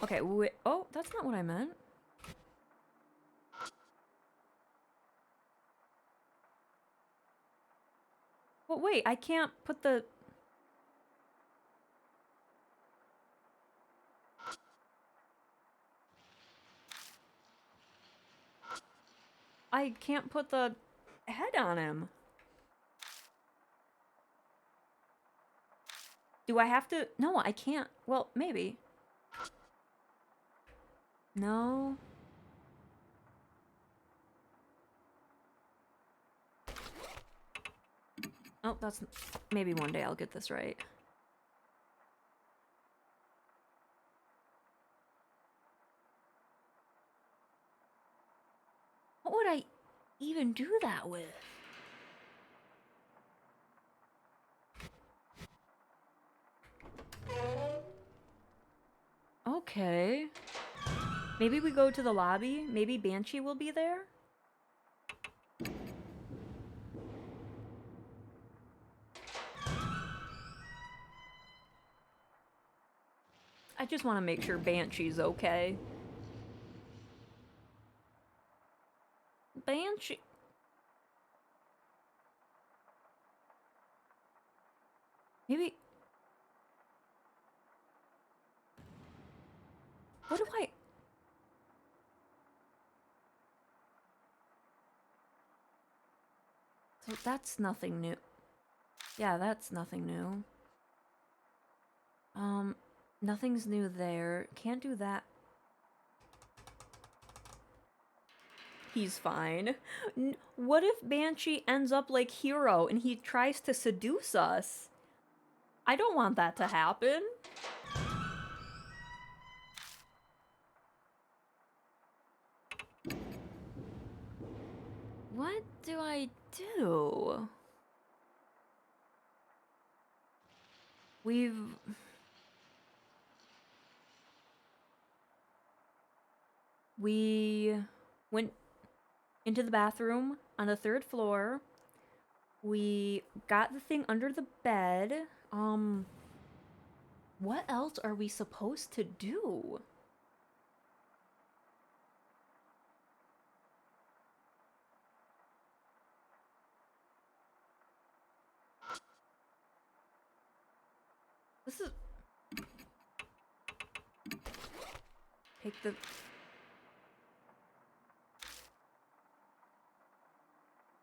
Okay, wait. Oh, that's not what I meant. Well, wait, I can't put the... I can't put the head on him. Do I have to? No, I can't. Well, maybe. No. Oh, that's... Maybe one day I'll get this right. What would I even do that with? Okay. Maybe we go to the lobby? Maybe Banshee will be there? I just want to make sure Banshee's okay. Banshee... Maybe... What do I... So that's nothing new. Yeah, that's nothing new. Nothing's new there. Can't do that. He's fine. What if Banshee ends up like Hero and he tries to seduce us? I don't want that to happen. What do I do? We went into the bathroom on the 3rd floor. We got the thing under the bed. What else are we supposed to do? This is... Take the...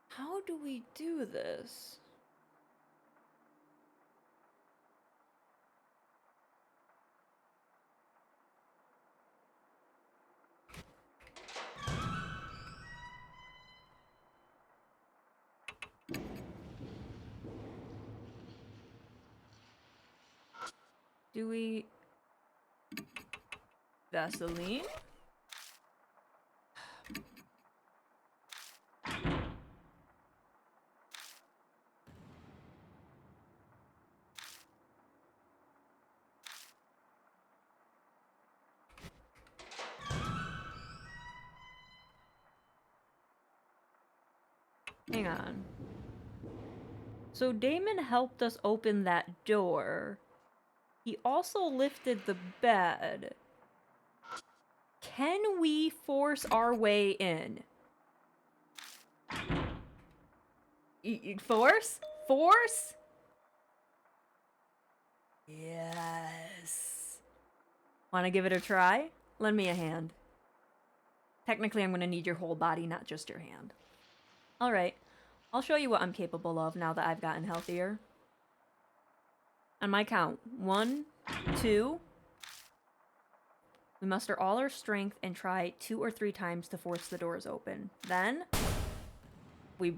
How do we do this? Do we... Vaseline? Hang on. So Damon helped us open that door. He also lifted the bed. Can we force our way in? Force? Force? Yes. Want to give it a try? Lend me a hand. Technically, I'm going to need your whole body, not just your hand. Alright. I'll show you what I'm capable of now that I've gotten healthier. On my count. 1, 2. We muster all our strength and try 2 or 3 times to force the doors open. Then, we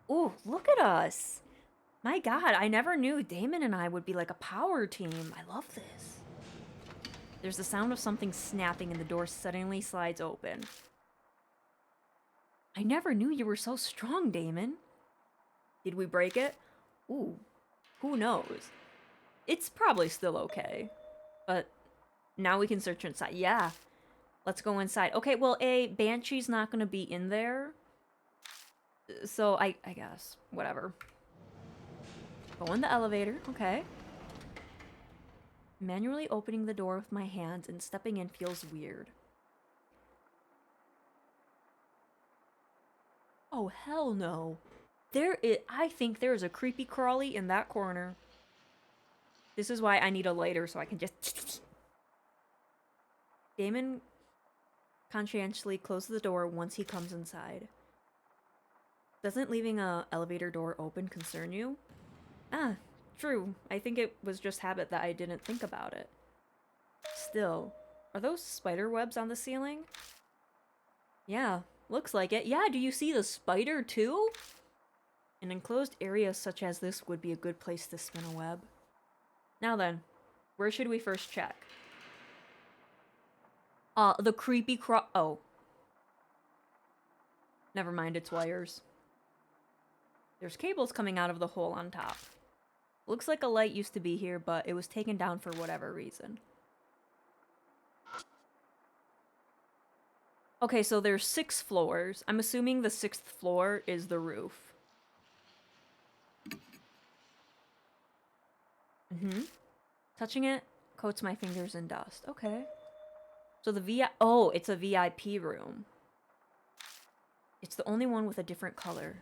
Ooh, look at us! My god, I never knew Damon and I would be like a power team. I love this. There's the sound of something snapping and the door suddenly slides open. I never knew you were so strong, Damon. Did we break it? Ooh, who knows? It's probably still okay. But now we can search inside. Yeah, let's go inside. Okay, well, Banshee's not gonna be in there. So I guess, whatever. Go in the elevator, okay. Manually opening the door with my hands and stepping in feels weird. Oh, hell no. I think there's a creepy crawly in that corner. This is why I need a lighter so I can just... Damon conscientiously closes the door once he comes inside. Doesn't leaving a elevator door open concern you? Ah, true. I think it was just habit that I didn't think about it. Still, are those spider webs on the ceiling? Yeah, looks like it. Yeah, do you see the spider too? An enclosed area such as this would be a good place to spin a web. Now then, where should we first check? The creepy oh. Never mind, it's wires. There's cables coming out of the hole on top. Looks like a light used to be here, but it was taken down for whatever reason. Okay, so there's 6 floors. I'm assuming the 6th floor is the roof. Mm-hmm. Touching it coats my fingers in dust. Okay. So the oh, it's a VIP room. It's the only one with a different color.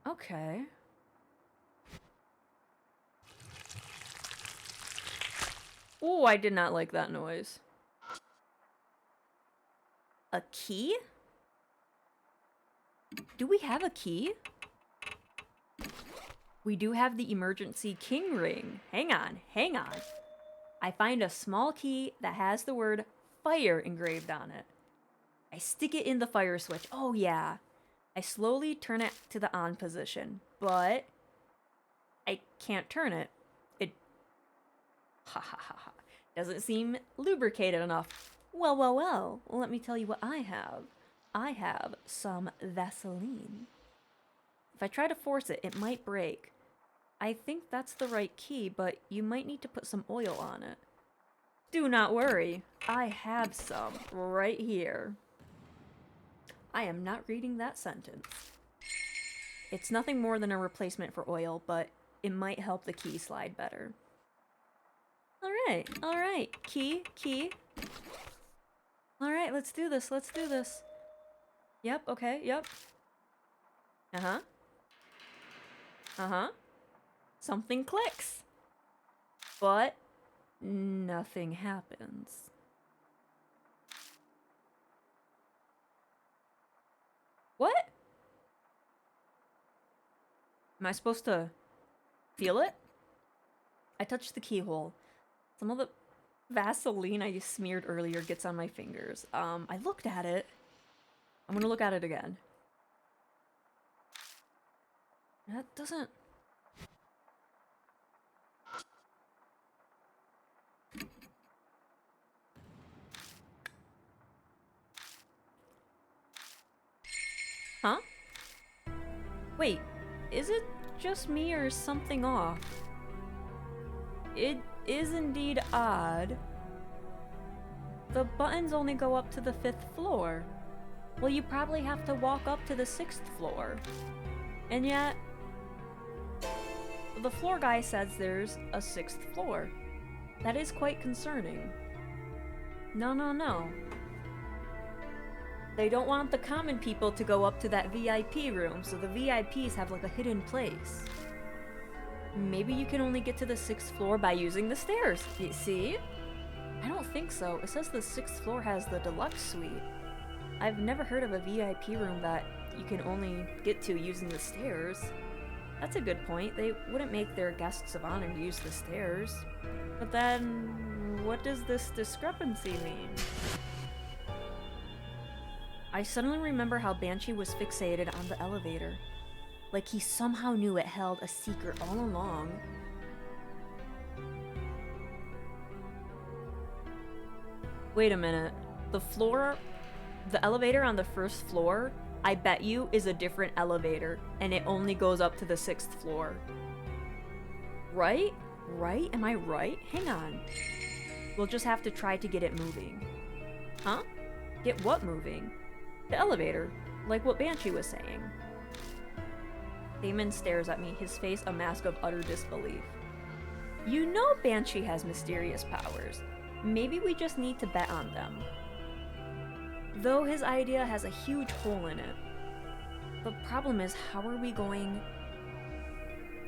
Okay. Oh, I did not like that noise. A key? Do we have a key? We do have the emergency king ring. Hang on, hang on. I find a small key that has the word fire engraved on it. I stick it in the fire switch. Oh yeah. I slowly turn it to the on position, but I can't turn it. It ha ha ha ha. Doesn't seem lubricated enough. Well, well, well. Let me tell you what I have. I have some Vaseline. If I try to force it, it might break. I think that's the right key, but you might need to put some oil on it. Do not worry. I have some right here. I am not reading that sentence. It's nothing more than a replacement for oil, but it might help the key slide better. Alright, key. Alright, let's do this, Yep, okay, yep. Uh-huh. Something clicks. But nothing happens. What? Am I supposed to feel it? I touched the keyhole. Some of the Vaseline I smeared earlier gets on my fingers. I looked at it. I'm gonna look at it again. That doesn't... Huh? Wait, is it just me or is something off? It is indeed odd. The buttons only go up to the 5th floor. Well, you probably have to walk up to the 6th floor. And yet, the floor guy says there's a 6th floor. That is quite concerning. No. They don't want the common people to go up to that VIP room, so the VIPs have like a hidden place. Maybe you can only get to the 6th floor by using the stairs. You see? I don't think so. It says the 6th floor has the deluxe suite. I've never heard of a VIP room that you can only get to using the stairs. That's a good point. They wouldn't make their guests of honor use the stairs. But then, what does this discrepancy mean? I suddenly remember how Banshee was fixated on the elevator. Like he somehow knew it held a secret all along. Wait a minute. The elevator on the 1st floor, I bet you, is a different elevator, and it only goes up to the 6th floor. Right? Right? Am I right? Hang on. We'll just have to try to get it moving. Huh? Get what moving? The elevator, like what Banshee was saying. Damon stares at me, his face a mask of utter disbelief. You know Banshee has mysterious powers. Maybe we just need to bet on them. Though his idea has a huge hole in it. The problem is, how are we going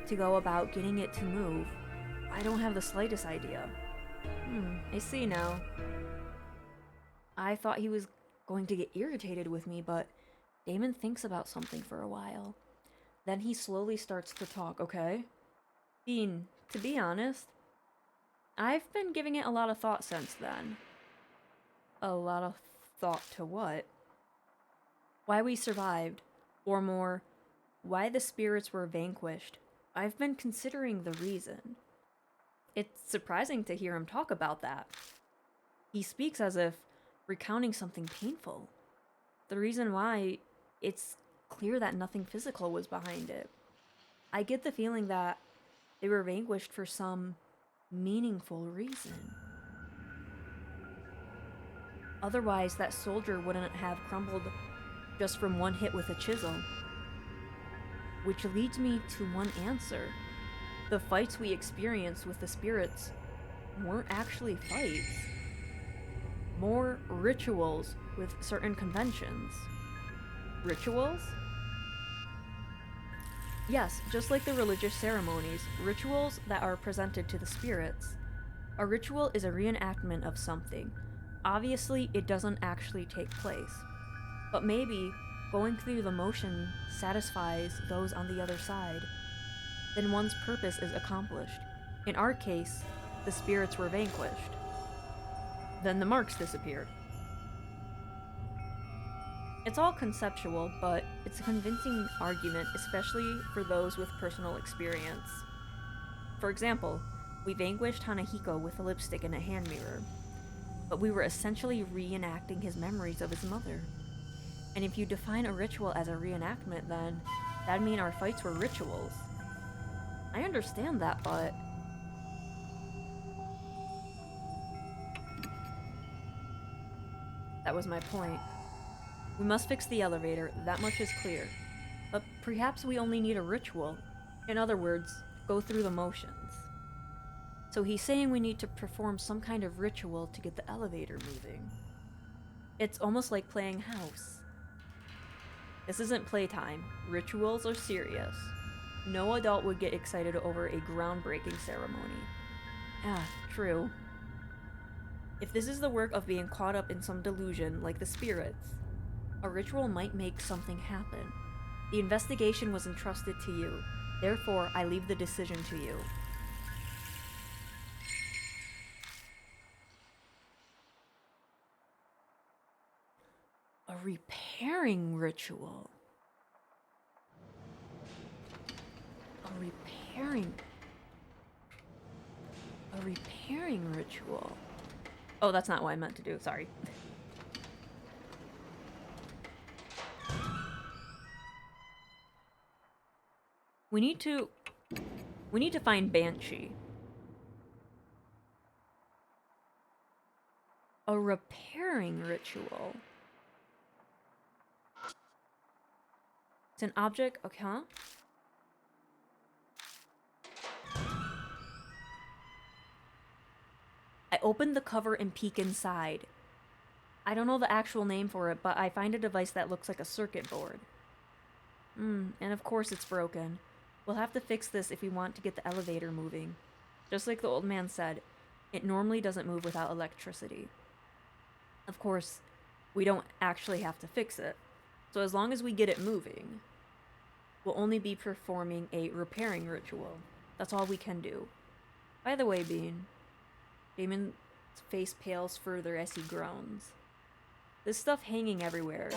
to go about getting it to move? I don't have the slightest idea. I see now. I thought he was going to get irritated with me, but Damon thinks about something for a while. Then he slowly starts to talk, okay? Bean, to be honest, I've been giving it a lot of thought since then. A lot of thought to what? Why we survived, or more, why the spirits were vanquished. I've been considering the reason. It's surprising to hear him talk about that. He speaks as if recounting something painful. The reason why, it's clear that nothing physical was behind it. I get the feeling that they were vanquished for some meaningful reason. Otherwise, that soldier wouldn't have crumbled just from one hit with a chisel. Which leads me to one answer. The fights we experienced with the spirits weren't actually fights. More rituals with certain conventions. Rituals? Yes, just like the religious ceremonies, rituals that are presented to the spirits. A ritual is a reenactment of something. Obviously, it doesn't actually take place. But maybe going through the motion satisfies those on the other side. Then one's purpose is accomplished. In our case, the spirits were vanquished. Then the marks disappeared. It's all conceptual, but it's a convincing argument, especially for those with personal experience. For example, we vanquished Hanahiko with a lipstick and a hand mirror, but we were essentially reenacting his memories of his mother. And if you define a ritual as a reenactment, then that'd mean our fights were rituals. I understand that, but... That was my point. We must fix the elevator, that much is clear. But perhaps we only need a ritual. In other words, go through the motions. So he's saying we need to perform some kind of ritual to get the elevator moving. It's almost like playing house. This isn't playtime. Rituals are serious. No adult would get excited over a groundbreaking ceremony. Ah, true. If this is the work of being caught up in some delusion, like the spirits, a ritual might make something happen. The investigation was entrusted to you. Therefore, I leave the decision to you. A repairing ritual. A repairing ritual. Oh, that's not what I meant to do, sorry. We need to find Banshee. A repairing ritual. It's an object, okay, huh? I opened the cover and peek inside. I don't know the actual name for it, but I find a device that looks like a circuit board. And of course it's broken. We'll have to fix this if we want to get the elevator moving. Just like the old man said, it normally doesn't move without electricity. Of course, we don't actually have to fix it. So as long as we get it moving, we'll only be performing a repairing ritual. That's all we can do. By the way, Bean, Damon's face pales further as he groans. This stuff hanging everywhere.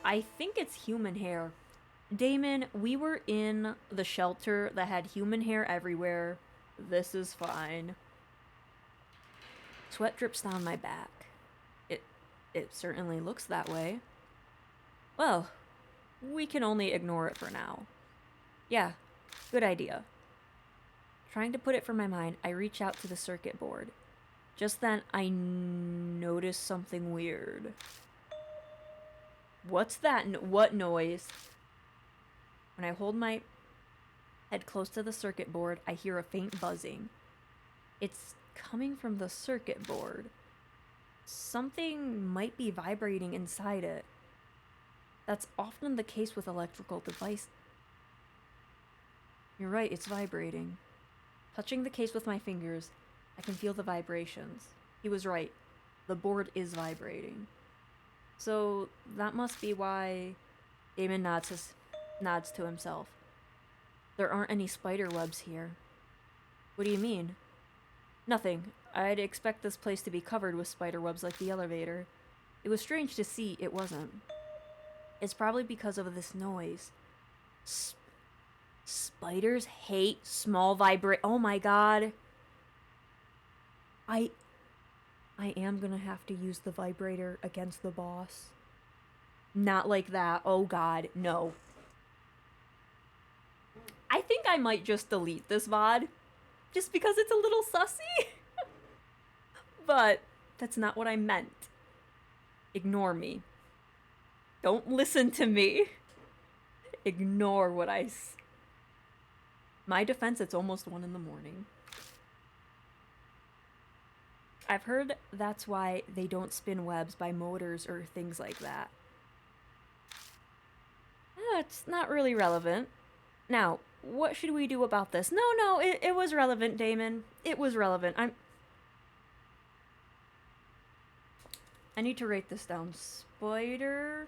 I think it's human hair. Damon, we were in the shelter that had human hair everywhere. This is fine. Sweat drips down my back. It certainly looks that way. Well, we can only ignore it for now. Yeah, good idea. Trying to put it from my mind, I reach out to the circuit board. Just then, I notice something weird. What's that? What noise? When I hold my head close to the circuit board, I hear a faint buzzing. It's coming from the circuit board. Something might be vibrating inside it. That's often the case with electrical devices. You're right, it's vibrating. Touching the case with my fingers, I can feel the vibrations. He was right. The board is vibrating. So that must be why Damon nods to himself. There aren't any spider webs here. What do you mean? Nothing. I'd expect this place to be covered with spider webs like the elevator. It was strange to see it wasn't. It's probably because of this noise. Spiders hate small oh my god. I am gonna have to use the vibrator against the boss. Not like that. Oh god, no. I think I might just delete this VOD. Just because it's a little sussy. But that's not what I meant. Ignore me. Don't listen to me. Ignore what My defense, it's almost 1 in the morning. I've heard that's why they don't spin webs by motors or things like that. It's not really relevant. Now, what should we do about this? No, it was relevant, Damon. It was relevant. I need to write this down. Spider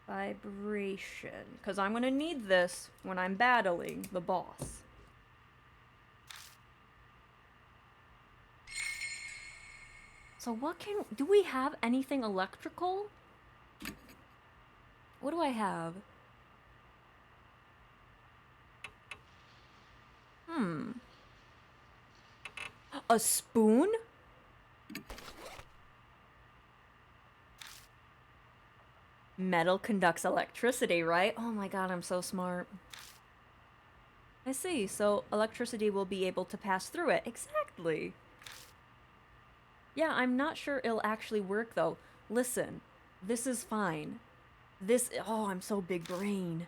vibration. Because I'm going to need this when I'm battling the boss. So do we have anything electrical? What do I have? A spoon? Metal conducts electricity, right? Oh my god, I'm so smart. I see, so electricity will be able to pass through it. Exactly. Yeah, I'm not sure it'll actually work though. Listen, this is fine. Oh, I'm so big brain.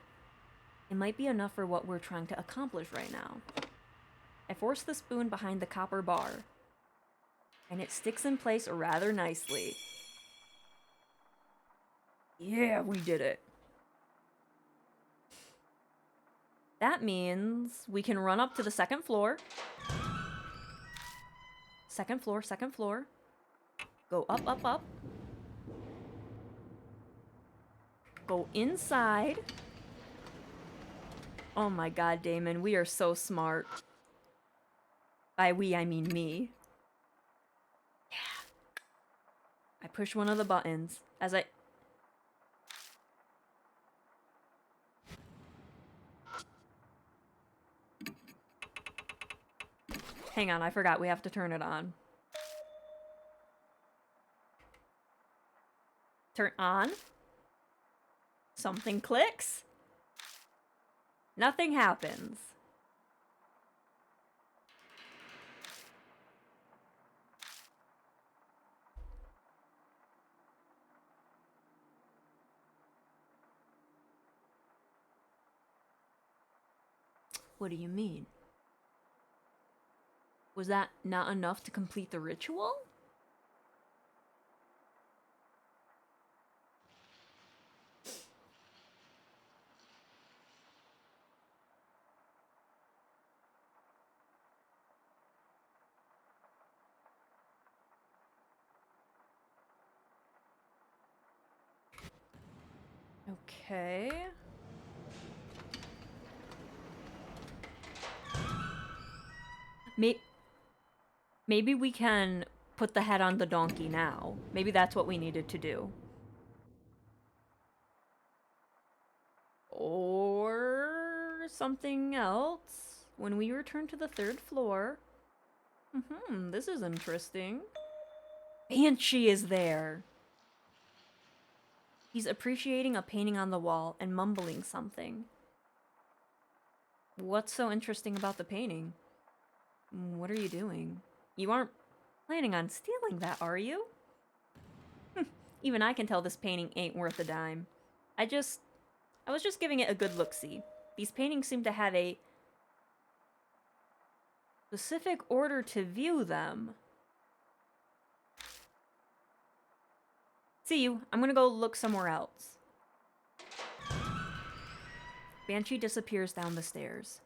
It might be enough for what we're trying to accomplish right now. I force the spoon behind the copper bar, and it sticks in place rather nicely. Yeah, we did it. That means we can run up to the second floor. Second floor, second floor. Go up, up, up. Go inside. Oh my god, Damon, we are so smart. By we, I mean me. Yeah. I push one of the buttons as I... Hang on, I forgot we have to turn it on. Turn on. Something clicks. Nothing happens. What do you mean? Was that not enough to complete the ritual? Okay. Maybe we can put the head on the donkey now. Maybe that's what we needed to do. Or something else. When we return to the third floor... this is interesting. Banshee is there. He's appreciating a painting on the wall and mumbling something. What's so interesting about the painting? What are you doing? You aren't planning on stealing that, are you? Even I can tell this painting ain't worth a dime. I was just giving it a good look-see. These paintings seem to have a specific order to view them. See you. I'm gonna go look somewhere else. Banshee disappears down the stairs.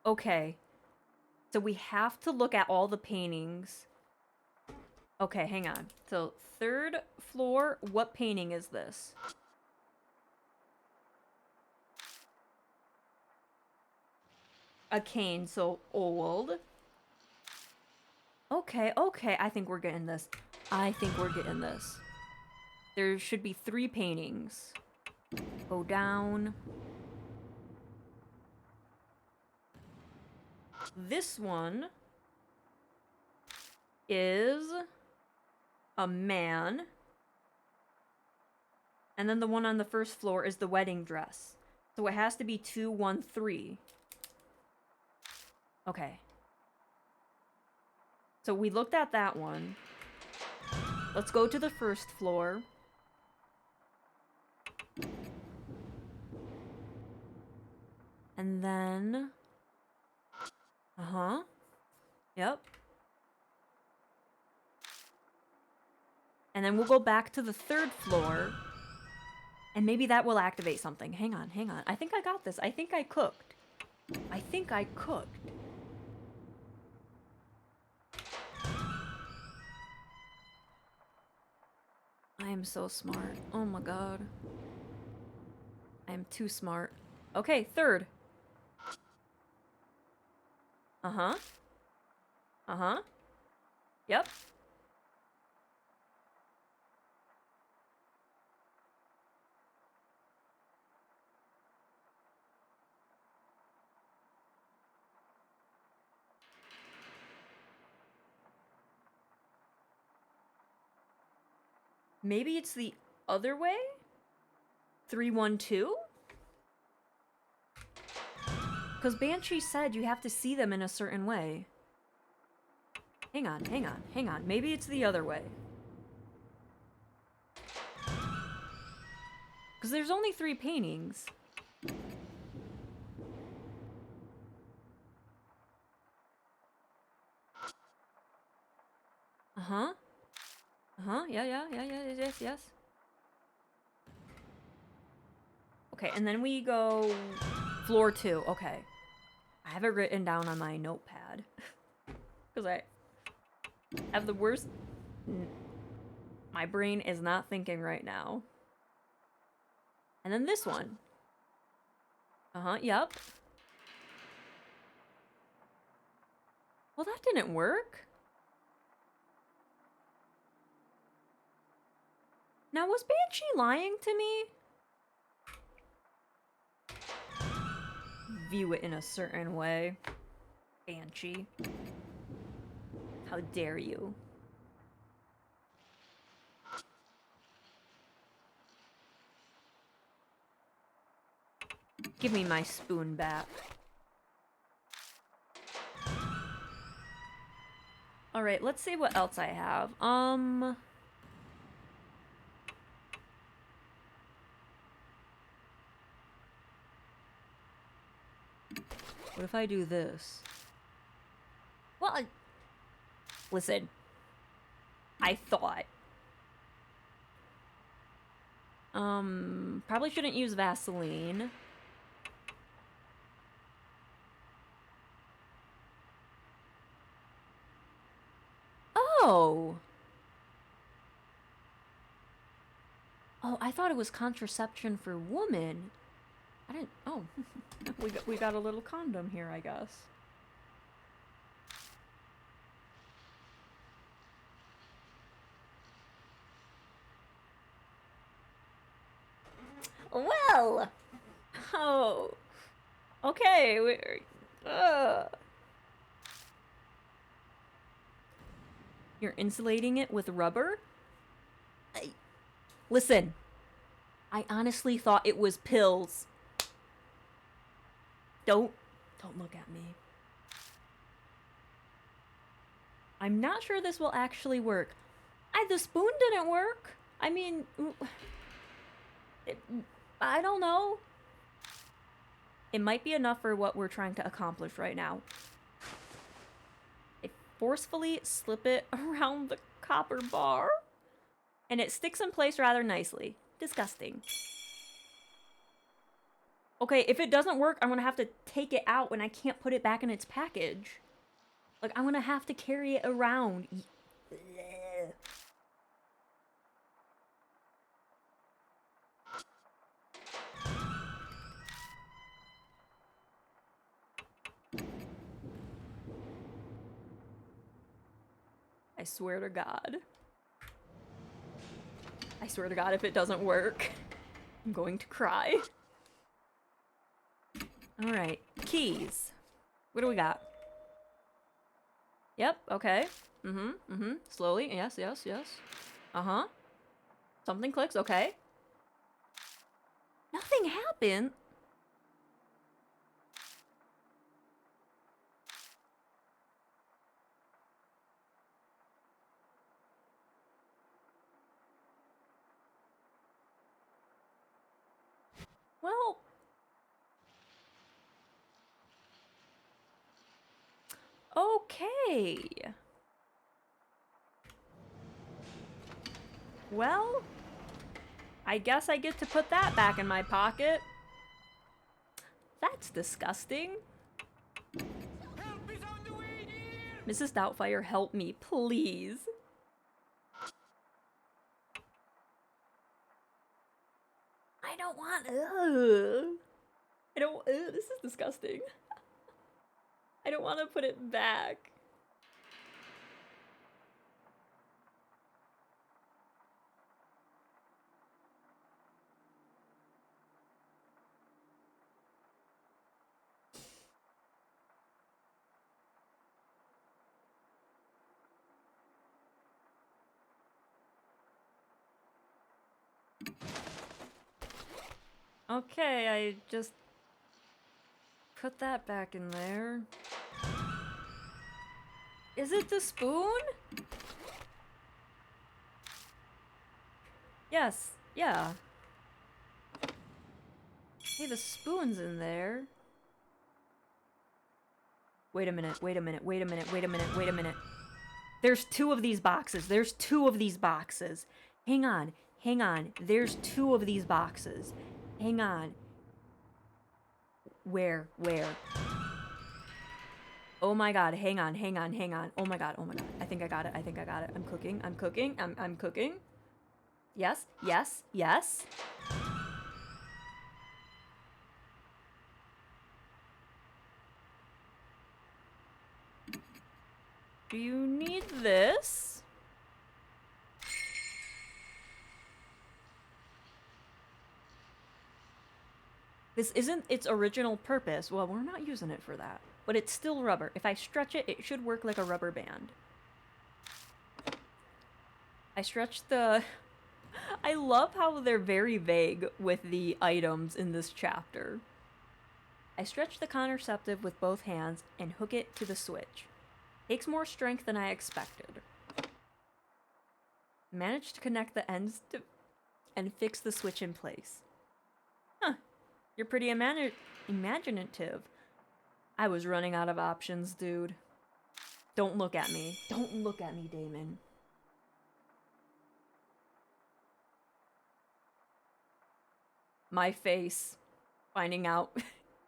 Okay. So we have to look at all the paintings. Okay, hang on. So, third floor, what painting is this? A cane, so old. Okay, I think we're getting this. There should be 3 paintings. Go down. This one is a man. And then the one on the first floor is the wedding dress. So it has to be 2, 1, 3. Okay. So we looked at that one. Let's go to the first floor. And then... Uh-huh. Yep. And then we'll go back to the third floor. And maybe that will activate something. Hang on, hang on. I think I got this. I think I cooked. I think I cooked. I am so smart. Oh my god. I am too smart. Okay, third. Uh-huh. Uh-huh. Yep. Maybe it's the other way? 312? Because Banshee said you have to see them in a certain way. Hang on, hang on, hang on. Maybe it's the other way. Because there's only 3 paintings. Uh-huh. Uh-huh, yeah, yes. Okay, and then we go floor 2. Okay. I have it written down on my notepad. Because I have the worst... My brain is not thinking right now. And then this one. Uh-huh, yep. Well, that didn't work. Now, was Banshee lying to me? View it in a certain way. Banshee. How dare you? Give me my spoon back. Alright, let's see what else I have. What if I do this? Well, listen. I thought. Probably shouldn't use Vaseline. Oh! Oh, I thought it was contraception for women. I didn't... Oh. we got a little condom here, I guess. Well! Oh. Okay. You're insulating it with rubber? Listen. I honestly thought it was pills. Don't look at me. I'm not sure this will actually work. The spoon didn't work. I mean, I don't know. It might be enough for what we're trying to accomplish right now. I forcefully slip it around the copper bar, and it sticks in place rather nicely. Disgusting. Okay, if it doesn't work, I'm gonna have to take it out when I can't put it back in its package. Like, I'm gonna have to carry it around. I swear to God. I swear to God, if it doesn't work, I'm going to cry. Alright, keys. What do we got? Yep, okay. Slowly, yes. Uh-huh. Something clicks, okay. Nothing happened. Well, okay. Well, I guess I get to put that back in my pocket. That's disgusting. Help is on the way, dear! Mrs. Doubtfire, help me, please. I don't want. I don't. This is disgusting. I don't want to put it back. Okay, I just put that back in there. Is it the spoon? Yes, yeah. Hey, the spoon's in there. Wait a minute, wait a minute, wait a minute, wait a minute, wait a minute. There's two of these boxes. There's two of these boxes. Hang on, hang on. There's two of these boxes. Hang on. Where? Oh my god, hang on, hang on, hang on. Oh my god, oh my god. I think I got it, I think I got it. I'm cooking, I'm cooking, I'm cooking. Yes, yes, yes. Do you need this? This isn't its original purpose. Well, we're not using it for that. But it's still rubber. If I stretch it, it should work like a rubber band. I stretched the... I love how they're very vague with the items in this chapter. I stretch the contraceptive with both hands and hook it to the switch. Takes more strength than I expected. Managed to connect the ends and fix the switch in place. Huh. You're pretty imaginative. I was running out of options, dude. Don't look at me. Don't look at me, Damon. My face. Finding out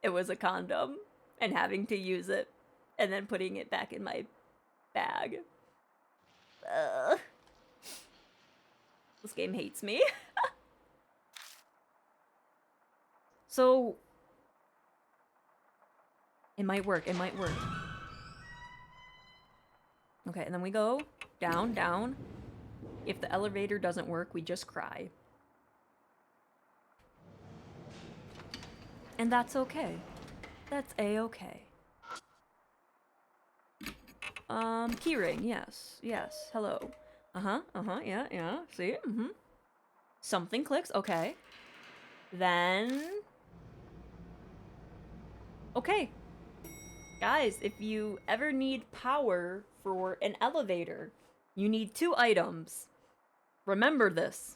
it was a condom and having to use it and then putting it back in my bag. This game hates me. So, it might work, it might work. Okay, and then we go down, down. If the elevator doesn't work, we just cry. And that's okay. That's a-okay. Keyring, yes, yes, hello. Yeah, see, Something clicks, okay. Then... Okay. Guys, if you ever need power for an elevator, you need 2 items. Remember this.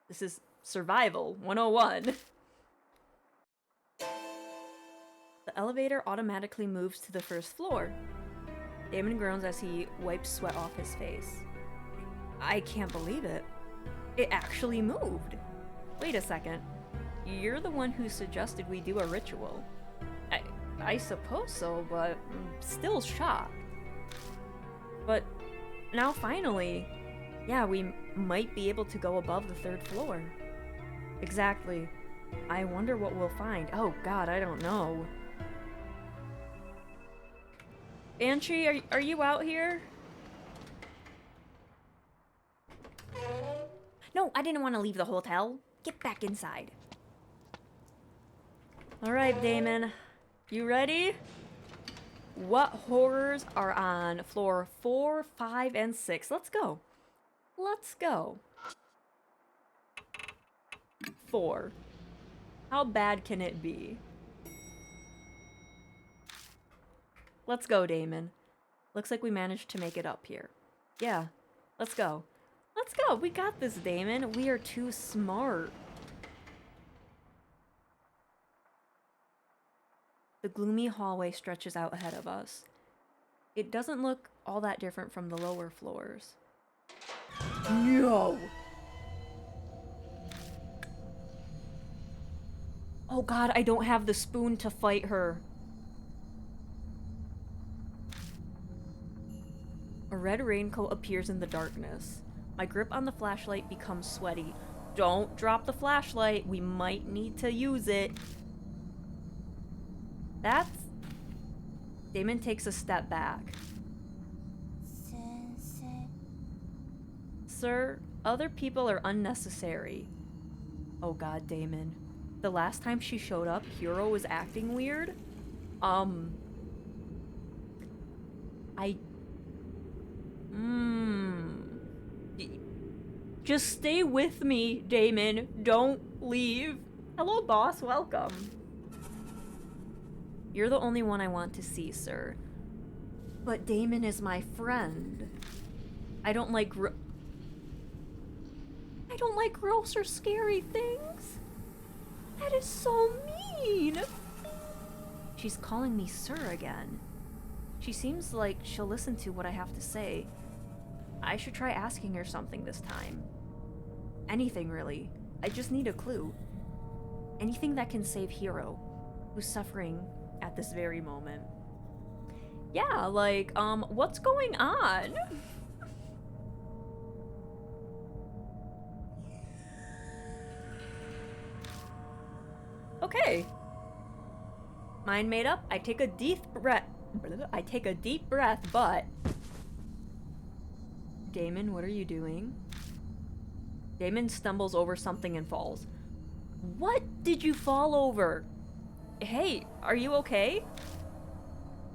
This is Survival 101. The elevator automatically moves to the first floor. Damon groans as he wipes sweat off his face. I can't believe it. It actually moved. Wait a second. You're the one who suggested we do a ritual. I suppose so, but I'm still shocked. But now finally, yeah, we might be able to go above the 3rd floor. Exactly. I wonder what we'll find. Oh god, I don't know. Banshee, are you out here? No, I didn't want to leave the hotel. Get back inside. Alright, Damon. You ready? What horrors are on floor 4, 5, and 6? Let's go. Let's go. 4. How bad can it be? Let's go, Damon. Looks like we managed to make it up here. Yeah, let's go. Let's go. We got this, Damon. We are too smart. The gloomy hallway stretches out ahead of us. It doesn't look all that different from the lower floors. No! Oh god, I don't have the spoon to fight her. A red raincoat appears in the darkness. My grip on the flashlight becomes sweaty. Don't drop the flashlight. We might need to use it. That's... Damon takes a step back. 先生 Sir, other people are unnecessary. Oh god, Damon. The last time she showed up, Hiro was acting weird. Just stay with me, Damon. Don't leave. Hello, boss. Welcome. You're the only one I want to see, sir. But Damon is my friend. I don't like gross or scary things. That is so mean. She's calling me sir again. She seems like she'll listen to what I have to say. I should try asking her something this time. Anything, really. I just need a clue. Anything that can save Hiro, who's suffering at this very moment. Yeah, like, what's going on? Okay. Mind made up. I take a deep breath. But Damon, what are you doing? Damon stumbles over something and falls. What did you fall over? Hey, are you okay?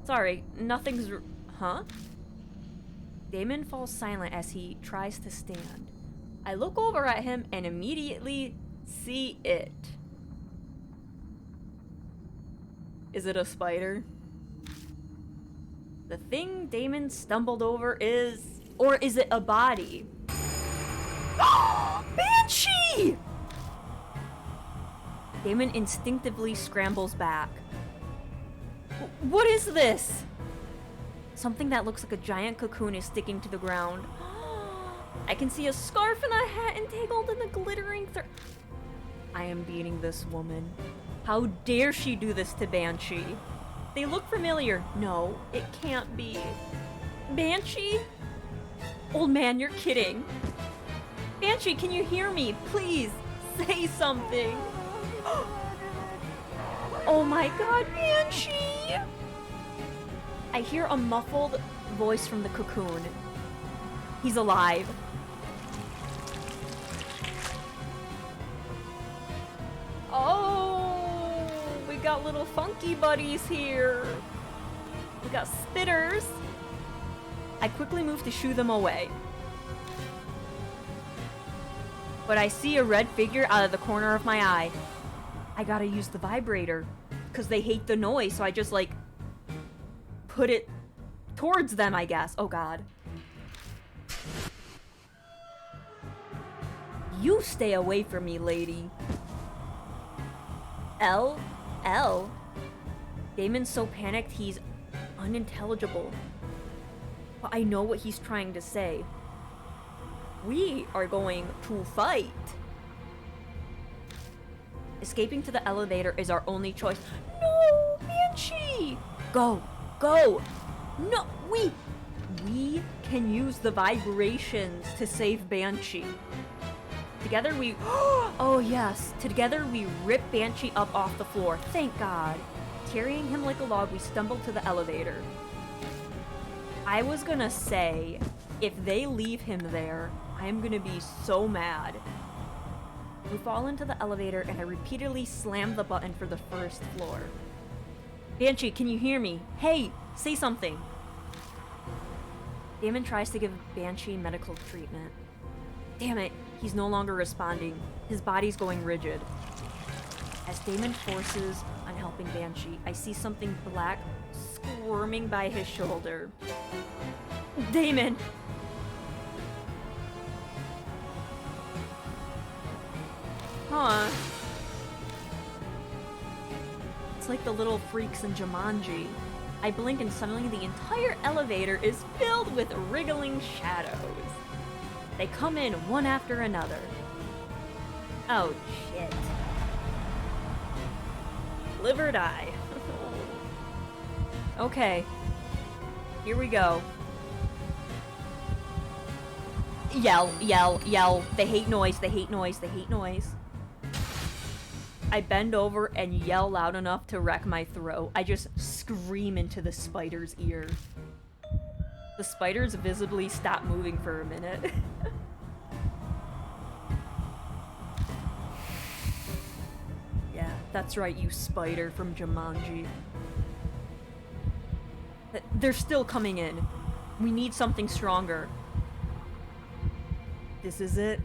Sorry, nothing's... Huh? Damon falls silent as he tries to stand. I look over at him and immediately see it. Is it a spider? The thing Damon stumbled over is... Or is it a body? Banshee! Damon instinctively scrambles back. What is this? Something that looks like a giant cocoon is sticking to the ground. I can see a scarf and a hat entangled in the glittering I am beating this woman. How dare she do this to Banshee? They look familiar. No, it can't be. Banshee? Old man, you're kidding. Banshee, can you hear me? Please, say something. Oh my god, Banshee! I hear a muffled voice from the cocoon. He's alive. Oh, we got little funky buddies here. We got spitters. I quickly move to shoo them away. But I see a red figure out of the corner of my eye. I gotta use the vibrator, because they hate the noise, so I just, like, put it towards them, I guess. Oh, God. You stay away from me, lady. L? Damon's so panicked he's unintelligible. But I know what he's trying to say. We are going to fight. Escaping to the elevator is our only choice. No, Banshee! Go! No, we can use the vibrations to save Banshee. Together we... Oh yes, together we rip Banshee up off the floor, thank God. Carrying him like a log, we stumble to the elevator. I was gonna say, if they leave him there, I am gonna be so mad. We fall into the elevator and I repeatedly slam the button for the first floor. Banshee, can you hear me? Hey, say something. Damon tries to give Banshee medical treatment. Damn it, he's no longer responding. His body's going rigid. As Damon forces on helping Banshee, I see something black squirming by his shoulder. Damon! Huh. It's like the little freaks in Jumanji. I blink and suddenly the entire elevator is filled with wriggling shadows. They come in one after another. Oh, shit. Live or die. Okay. Here we go. Yell, yell, yell. They hate noise, they hate noise, they hate noise. I bend over and yell loud enough to wreck my throat. I just scream into the spider's ear. The spiders visibly stop moving for a minute. Yeah, that's right, you spider from Jumanji. They're still coming in. We need something stronger. This is it.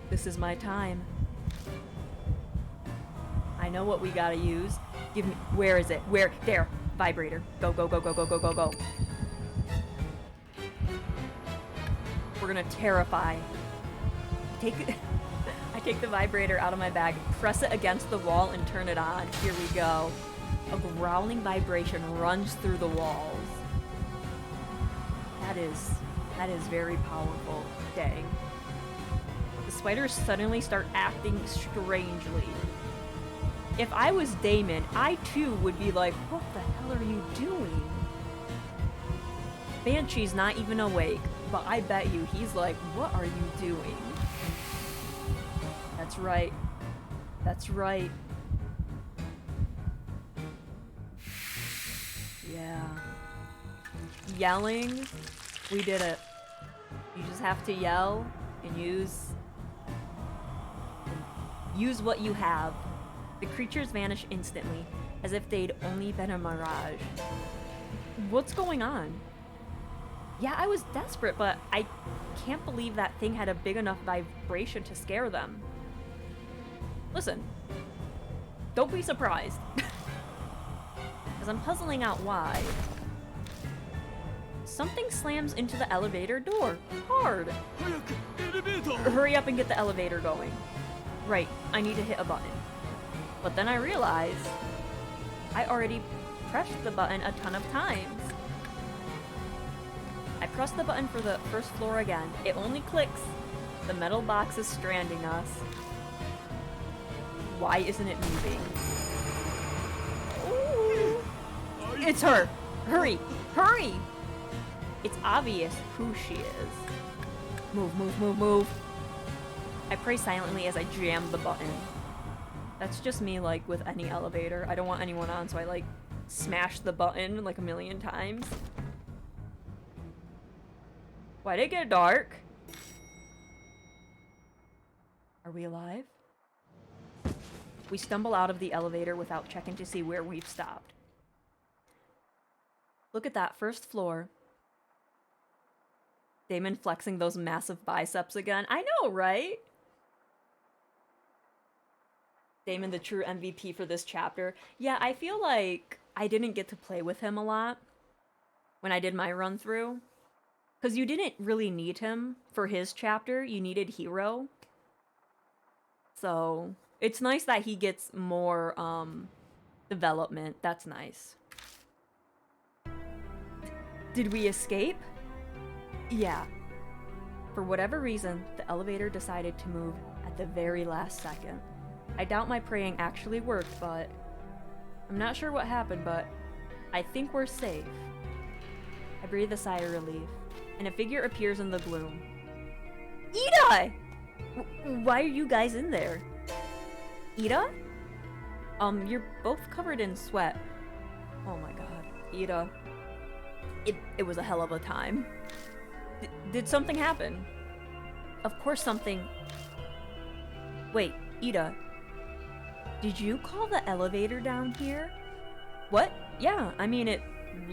This is my time. I know what we gotta use. Give me. Where is it? Where? There. Vibrator. Go, go, go, go, go, go, go, go. We're gonna terrify. I take the vibrator out of my bag, press it against the wall, and turn it on. Here we go. A growling vibration runs through the walls. That is very powerful. Dang. The spiders suddenly start acting strangely. If I was Damon, I too would be like, what the hell are you doing? Banshee's not even awake, but I bet you he's like, what are you doing? That's right. That's right. Yeah. Yelling. We did it. You just have to yell and use what you have. The creatures vanish instantly, as if they'd only been a mirage. What's going on? Yeah, I was desperate, but I can't believe that thing had a big enough vibration to scare them. Listen, don't be surprised. As I'm puzzling out why. Something slams into the elevator door. Hard. Hurry up and get the elevator going. Right, I need to hit a button. But then I realize I already pressed the button a ton of times. I press the button for the first floor again. It only clicks. The metal box is stranding us. Why isn't it moving? Ooh. It's her! Hurry! Hurry! It's obvious who she is. Move, move, move, move. I pray silently as I jam the button. That's just me, like, with any elevator. I don't want anyone on, so I, like, smash the button, like, a million times. Why'd it get dark? Are we alive? We stumble out of the elevator without checking to see where we've stopped. Look at that first floor. Damon flexing those massive biceps again. I know, right? Damon, the true MVP for this chapter. Yeah, I feel like I didn't get to play with him a lot when I did my run through. Because you didn't really need him for his chapter. You needed Hero. So it's nice that he gets more development. That's nice. Did we escape? Yeah. For whatever reason, the elevator decided to move at the very last second. I doubt my praying actually worked, but I'm not sure what happened, but I think we're safe. I breathe a sigh of relief, and a figure appears in the gloom. Ida! Why are you guys in there? Ida? You're both covered in sweat. Oh my god. Ida. It was a hell of a time. Did something happen? Of course something... Wait, Ida. Did you call the elevator down here? What? Yeah, I mean, it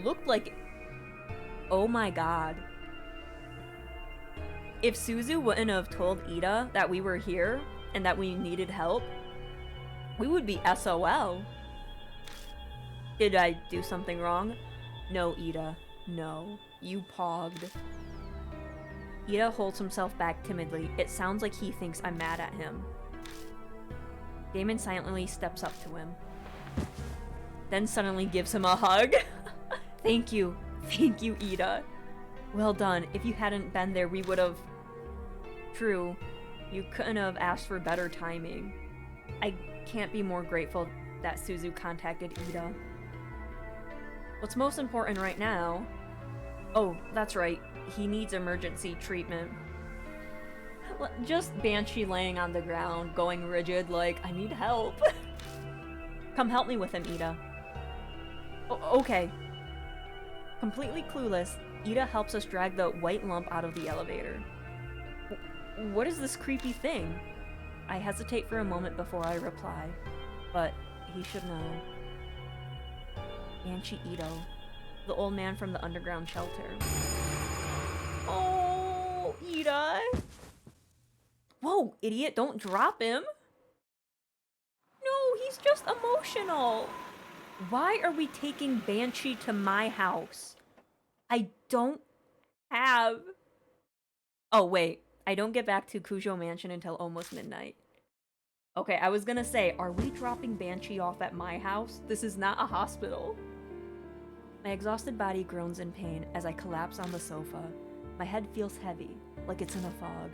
looked like... Oh my god. If Suzu wouldn't have told Ida that we were here and that we needed help, we would be SOL. Did I do something wrong? No, Ida. No. You pogged. Ida holds himself back timidly. It sounds like he thinks I'm mad at him. Damon silently steps up to him. then suddenly gives him a hug. Thank you. Thank you, Ida. Well done. If you hadn't been there, we would have... True. You couldn't have asked for better timing. I can't be more grateful that Suzu contacted Ida. What's most important right now... Oh, that's right. He needs emergency treatment. Just Banshee laying on the ground, going rigid like, I need help. Come help me with him, Ida. Okay. Completely clueless, Ida helps us drag the white lump out of the elevator. What is this creepy thing? I hesitate for a moment before I reply, but he should know. Banshee Ito, the old man from the underground shelter. Oh, Ida! Whoa, idiot, don't drop him! No, he's just emotional! Why are we taking Banshee to my house? I don't have... Oh, wait. I don't get back to Kujo Mansion until almost midnight. Okay, I was gonna say, are we dropping Banshee off at my house? This is not a hospital. My exhausted body groans in pain as I collapse on the sofa. My head feels heavy, like it's in a fog.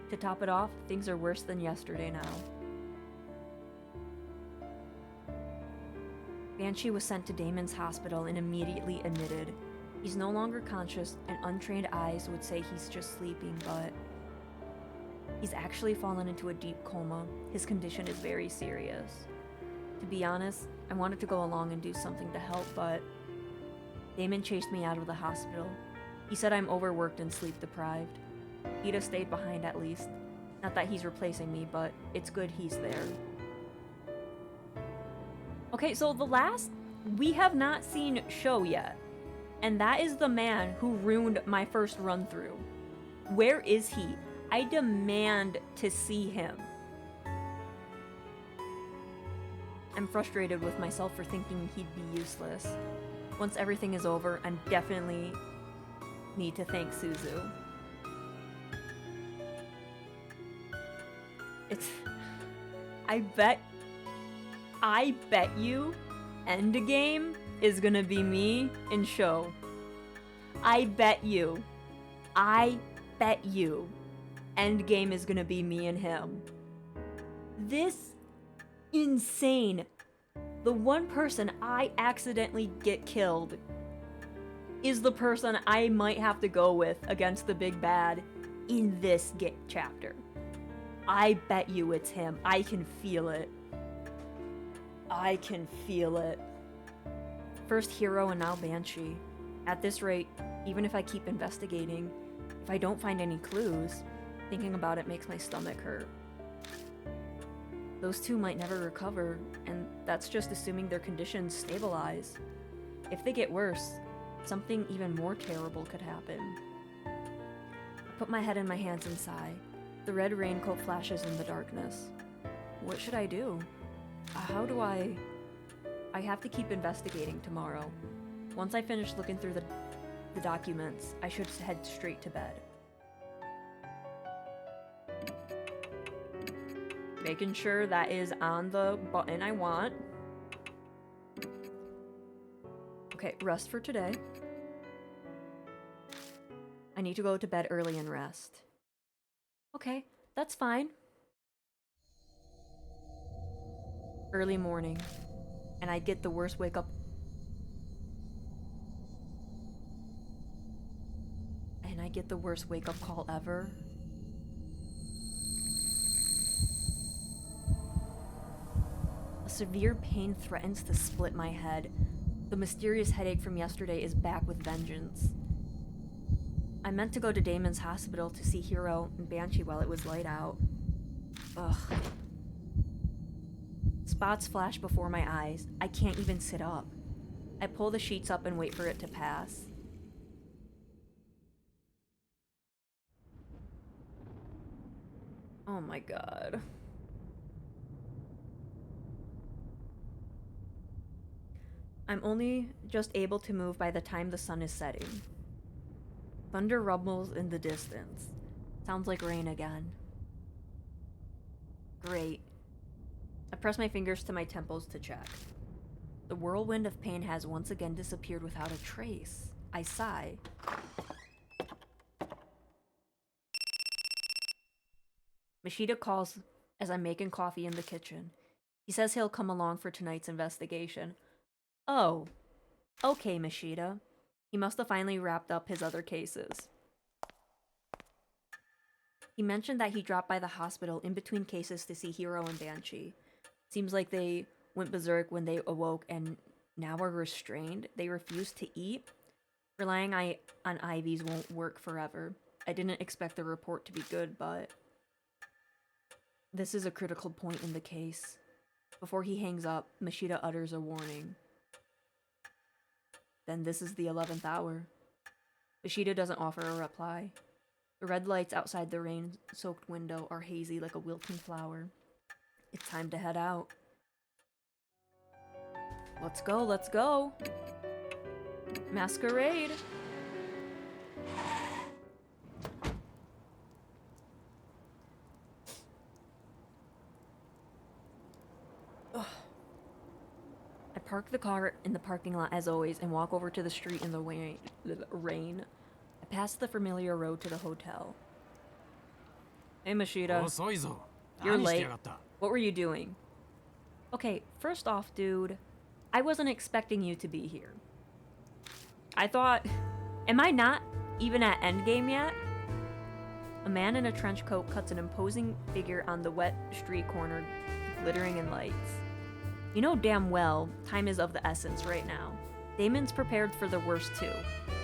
To top it off, things are worse than yesterday now. Banshee was sent to Damon's hospital and immediately admitted. He's no longer conscious, and untrained eyes would say he's just sleeping, but... He's actually fallen into a deep coma. His condition is very serious. To be honest, I wanted to go along and do something to help, but... Damon chased me out of the hospital. He said I'm overworked and sleep-deprived. Ida stayed behind at least. Not that he's replacing me, but it's good he's there. Okay, so the last... We have not seen Sho yet. And that is the man who ruined my first run-through. Where is he? I demand to see him. I'm frustrated with myself for thinking he'd be useless. Once everything is over, I definitely need to thank Suzu. I bet you Endgame is gonna be me and Sho. I bet you Endgame is gonna be me and him. This insane. The one person I accidentally get killed is the person I might have to go with against the big bad in this chapter. I bet you it's him. I can feel it. I can feel it. First Hero and now Banshee. At this rate, even if I keep investigating, if I don't find any clues, thinking about it makes my stomach hurt. Those two might never recover, and that's just assuming their conditions stabilize. If they get worse, something even more terrible could happen. I put my head in my hands and sigh. The red raincoat flashes in the darkness. What should I do? How do I have to keep investigating tomorrow. Once I finish looking through the documents, I should head straight to bed. Making sure that is on the button I want. Okay, rest for today. I need to go to bed early and rest. Okay, that's fine. Early morning, and I get the worst wake up. And I get the worst wake up call ever. A severe pain threatens to split my head. The mysterious headache from yesterday is back with vengeance. I meant to go to Damon's hospital to see Hiro and Banshee while it was light out. Ugh. Spots flash before my eyes. I can't even sit up. I pull the sheets up and wait for it to pass. Oh my god. I'm only just able to move by the time the sun is setting. Thunder rumbles in the distance. Sounds like rain again. Great. I press my fingers to my temples to check. The whirlwind of pain has once again disappeared without a trace. I sigh. Mashida calls as I'm making coffee in the kitchen. He says he'll come along for tonight's investigation. Oh, okay, Mashida. He must have finally wrapped up his other cases. He mentioned that he dropped by the hospital in between cases to see Hiro and Banshee. Seems like they went berserk when they awoke and now are restrained. They refuse to eat. Relying on IVs won't work forever. I didn't expect the report to be good, but this is a critical point in the case. Before he hangs up, Mashida utters a warning. Then this is the 11th hour. Mashida doesn't offer a reply. The red lights outside the rain-soaked window are hazy like a wilting flower. It's time to head out. Let's go, let's go! Masquerade! Ugh. I park the car in the parking lot as always and walk over to the street in the rain. I pass the familiar road to the hotel. Hey Mashida. 遅いぞ。 You're 何して late. やがった？ What were you doing? Okay, first off, dude, I wasn't expecting you to be here. I thought, am I not even at endgame yet? A man in a trench coat cuts an imposing figure on the wet street corner, glittering in lights. You know damn well, time is of the essence right now. Damon's prepared for the worst too.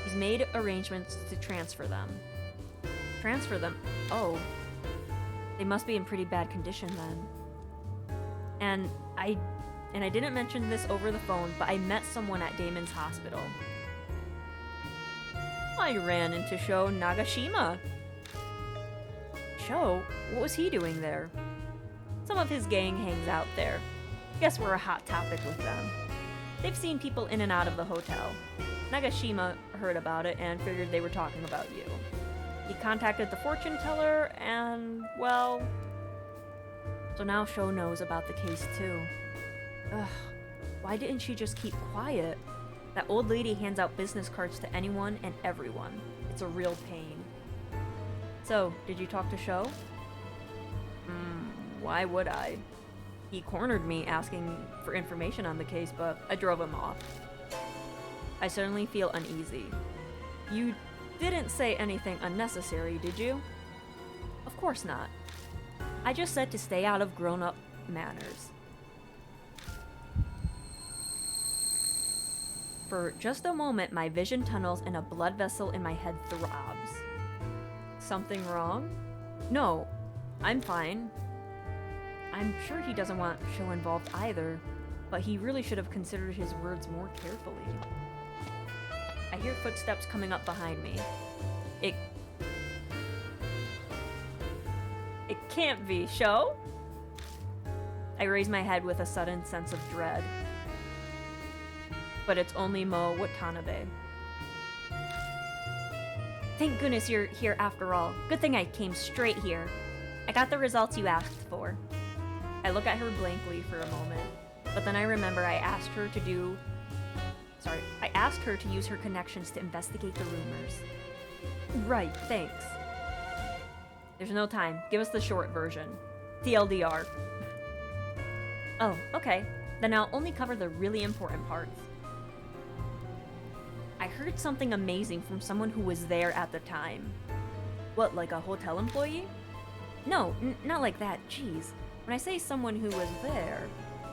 He's made arrangements to transfer them. Transfer them? Oh. They must be in pretty bad condition then. And I didn't mention this over the phone, but I met someone at Damon's hospital. I ran into Sho Nagashima. Sho? What was he doing there? Some of his gang hangs out there. Guess we're a hot topic with them. They've seen people in and out of the hotel. Nagashima heard about it and figured they were talking about you. He contacted the fortune teller and, well... So now Sho knows about the case too. Ugh, why didn't she just keep quiet? That old lady hands out business cards to anyone and everyone. It's a real pain. So, did you talk to Sho? Why would I? He cornered me asking for information on the case, but I drove him off. I certainly feel uneasy. You didn't say anything unnecessary, did you? Of course not. I just said to stay out of grown-up manners. For just a moment, my vision tunnels and a blood vessel in my head throbs. Something wrong? No, I'm fine. I'm sure he doesn't want Sho involved either, but he really should have considered his words more carefully. I hear footsteps coming up behind me. It can't be Sho? I raise my head with a sudden sense of dread. But it's only Mo Watanabe. Thank goodness you're here after all. Good thing I came straight here. I got the results you asked for. I look at her blankly for a moment, but then I remember I asked her to use her connections to investigate the rumors. Right, thanks. There's no time. Give us the short version. TLDR. Oh, okay. Then I'll only cover the really important parts. I heard something amazing from someone who was there at the time. What, like a hotel employee? No, not like that, jeez. When I say someone who was there,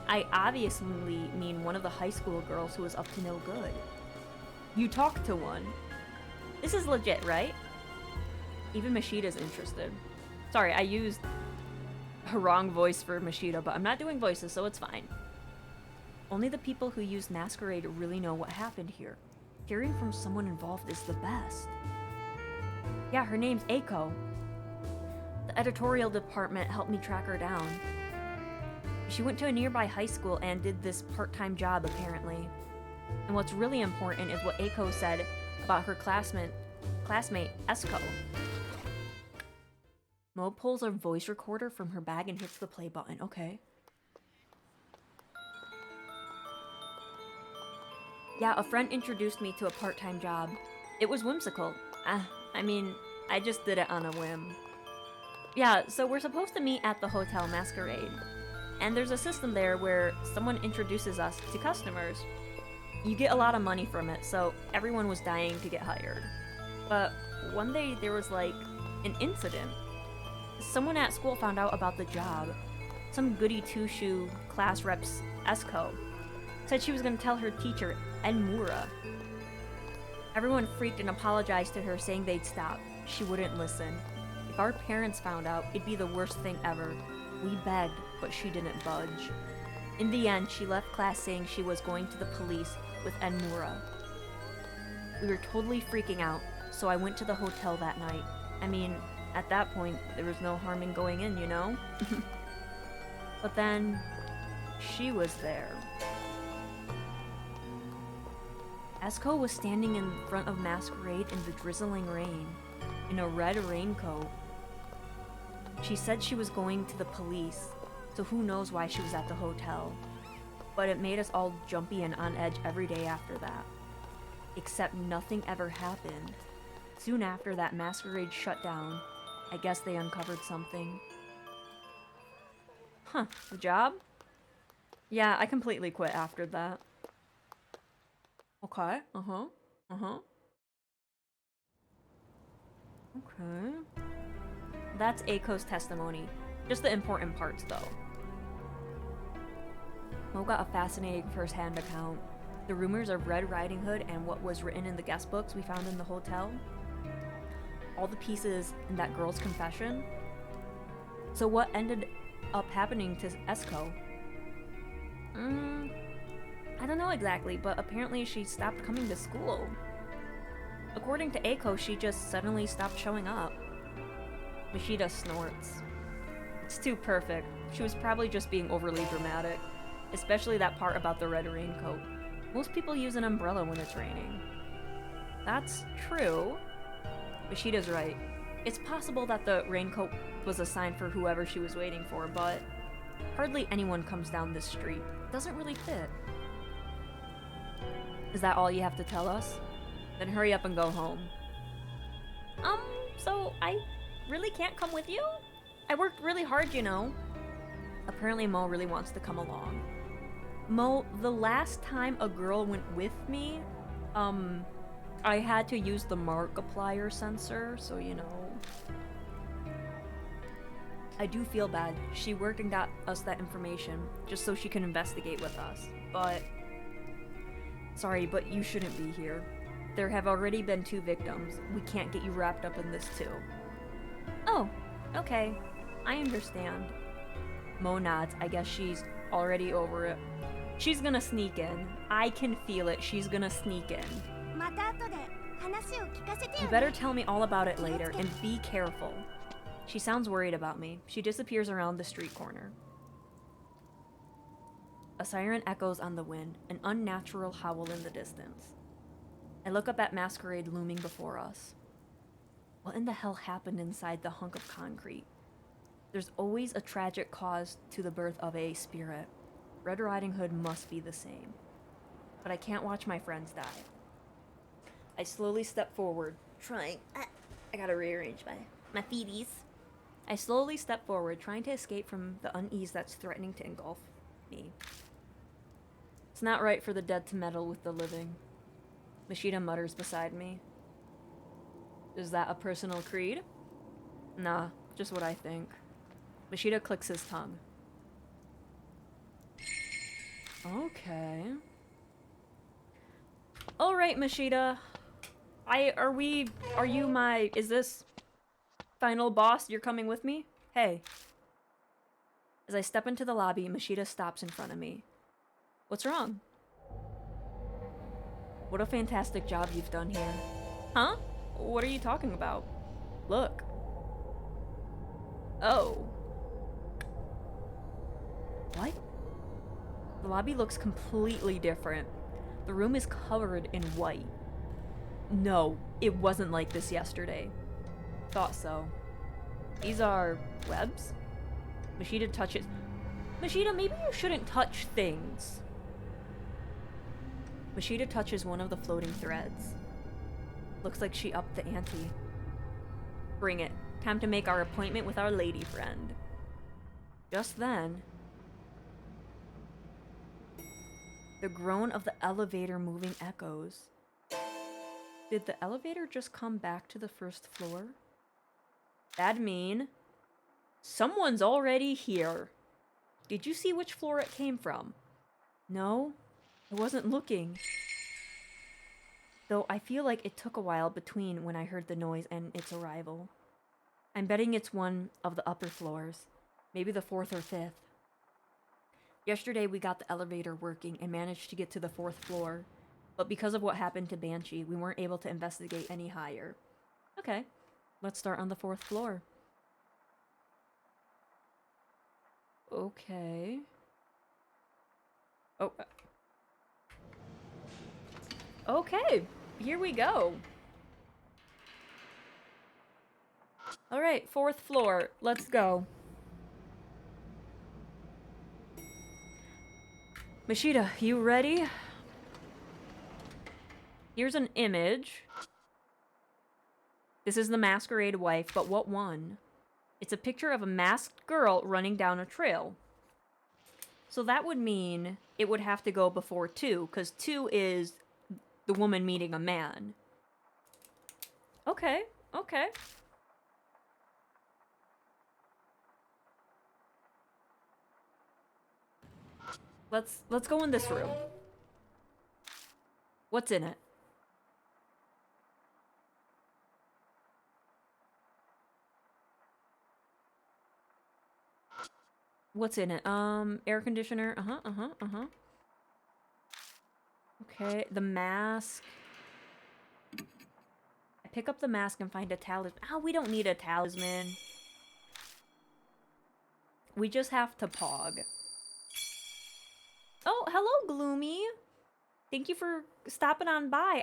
I obviously mean one of the high school girls who was up to no good. You talked to one. This is legit, right? Even Mashida's interested. Sorry, I used a wrong voice for Mashida, but I'm not doing voices, so it's fine. Only the people who use Masquerade really know what happened here. Hearing from someone involved is the best. Yeah, her name's Eiko. The editorial department helped me track her down. She went to a nearby high school and did this part-time job, apparently. And what's really important is what Eiko said about her classmate Esko. Mo pulls a voice recorder from her bag and hits the play button. Okay. Yeah, a friend introduced me to a part-time job. It was whimsical. I mean, I just did it on a whim. Yeah, so we're supposed to meet at the Hotel Masquerade. And there's a system there where someone introduces us to customers. You get a lot of money from it, so everyone was dying to get hired. But one day there was like an incident. Someone at school found out about the job. Some goody two-shoe class rep's Esco said she was going to tell her teacher, Enmura. Everyone freaked and apologized to her, saying they'd stop. She wouldn't listen. If our parents found out, it'd be the worst thing ever. We begged, but she didn't budge. In the end, she left class saying she was going to the police with Enmura. We were totally freaking out, so I went to the hotel that night. I mean, at that point, there was no harm in going in, you know? But then, she was there. Esco was standing in front of Masquerade in the drizzling rain, in a red raincoat. She said she was going to the police, so who knows why she was at the hotel. But it made us all jumpy and on edge every day after that. Except nothing ever happened. Soon after that, Masquerade shut down. I guess they uncovered something. Huh, the job? Yeah, I completely quit after that. Okay, Okay. That's Aiko's testimony. Just the important parts, though. Mo got a fascinating first-hand account. The rumors of Red Riding Hood and what was written in the guest books we found in the hotel. All the pieces in that girl's confession. So what ended up happening to Esco? I don't know exactly, but apparently she stopped coming to school. According to Eiko, she just suddenly stopped showing up. Mishida snorts. It's too perfect. She was probably just being overly dramatic. Especially that part about the red raincoat. Most people use an umbrella when it's raining. That's true. Mishida's right. It's possible that the raincoat was a sign for whoever she was waiting for, but hardly anyone comes down this street. It doesn't really fit. Is that all you have to tell us? Then hurry up and go home. So I really can't come with you? I worked really hard, you know. Apparently Mo really wants to come along. Mo, the last time a girl went with me, I had to use the Markiplier sensor, so you know. I do feel bad. She worked and got us that information, just so she can investigate with us, but... Sorry, but you shouldn't be here. There have already been 2 victims. We can't get you wrapped up in this too. Oh, okay. I understand. Mo nods. I guess she's already over it. She's gonna sneak in. I can feel it. She's gonna sneak in. You better tell me all about it later, and be careful. She sounds worried about me. She disappears around the street corner. A siren echoes on the wind, an unnatural howl in the distance. I look up at Masquerade looming before us. What in the hell happened inside the hunk of concrete? There's always a tragic cause to the birth of a spirit. Red Riding Hood must be the same. But I can't watch my friends die. I slowly step forward, trying... I gotta rearrange my feeties. I slowly step forward, trying to escape from the unease that's threatening to engulf me. It's not right for the dead to meddle with the living. Mishida mutters beside me. Is that a personal creed? Nah, just what I think. Mishida clicks his tongue. Okay. Alright, Mishida. Is this final boss? You're coming with me? Hey. As I step into the lobby, Mishida stops in front of me. What's wrong? What a fantastic job you've done here. Huh? What are you talking about? Look. Oh. What? The lobby looks completely different. The room is covered in white. No, it wasn't like this yesterday. Thought so. These are webs? Mishida touches... Mishida, maybe you shouldn't touch things. Mashida touches one of the floating threads. Looks like she upped the ante. Bring it. Time to make our appointment with our lady friend. Just then, the groan of the elevator moving echoes. Did the elevator just come back to the first floor? That'd mean someone's already here. Did you see which floor it came from? No, I wasn't looking. Though I feel like it took a while between when I heard the noise and its arrival. I'm betting it's one of the upper floors. Maybe the 4th or 5th. Yesterday we got the elevator working and managed to get to the 4th floor. But because of what happened to Banshee, we weren't able to investigate any higher. Okay, let's start on the 4th floor. Okay. Oh. Okay, here we go. Alright, 4th floor. Let's go. Mashida, you ready? Here's an image. This is the masquerade wife, but what one? It's a picture of a masked girl running down a trail. So that would mean it would have to go before 2, because 2 is the woman meeting a man. Okay, okay. Let's go in this room. What's in it? What's in it? Air conditioner. Okay, the mask. I pick up the mask and find a talisman. Oh, we don't need a talisman. We just have to pog. Oh, hello, Gloomy. Thank you for stopping on by.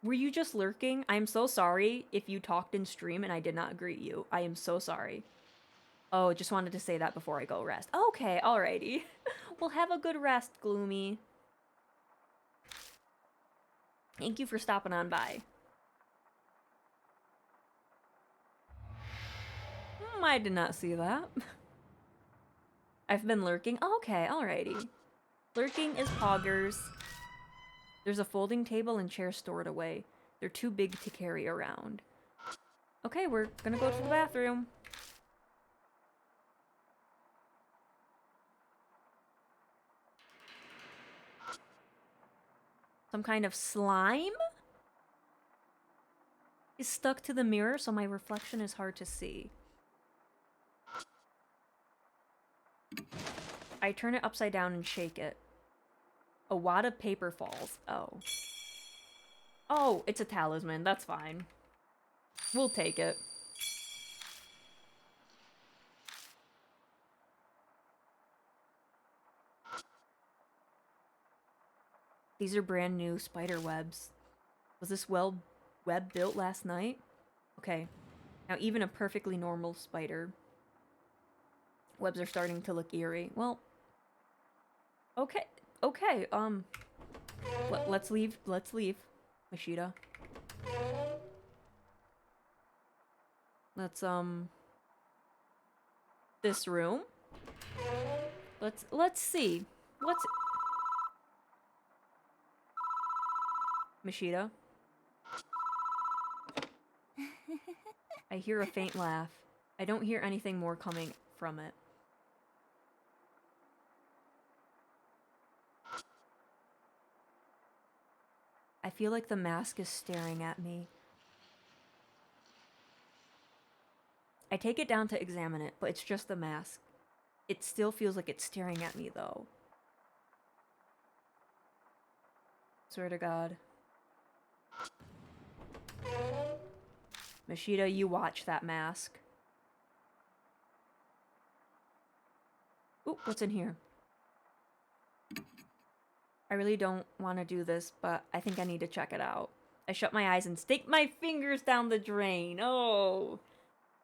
Were you just lurking? I'm so sorry if you talked in stream and I did not greet you. I am so sorry. Oh, just wanted to say that before I go rest. Okay, alrighty. Well, have a good rest, Gloomy. Thank you for stopping on by. I did not see that. I've been lurking. Okay, alrighty. Lurking is poggers. There's a folding table and chair stored away. They're too big to carry around. Okay, we're gonna go to the bathroom. Some kind of slime is stuck to the mirror, so my reflection is hard to see. I turn it upside down and shake it. A wad of paper falls. Oh. Oh, it's a talisman. That's fine. We'll take it. These are brand new spider webs. Was this web built last night? Okay. Now even a perfectly normal spider webs are starting to look eerie. Well, okay. Okay, let's leave. Let's leave, Mashida. Let's, this room. Let's see. What's... Mashida? I hear a faint laugh. I don't hear anything more coming from it. I feel like the mask is staring at me. I take it down to examine it, but it's just the mask. It still feels like it's staring at me, though. Swear to God. Mashida, you watch that mask. Ooh, what's in here? I really don't want to do this, but I think I need to check it out. I shut my eyes and stick my fingers down the drain. Oh,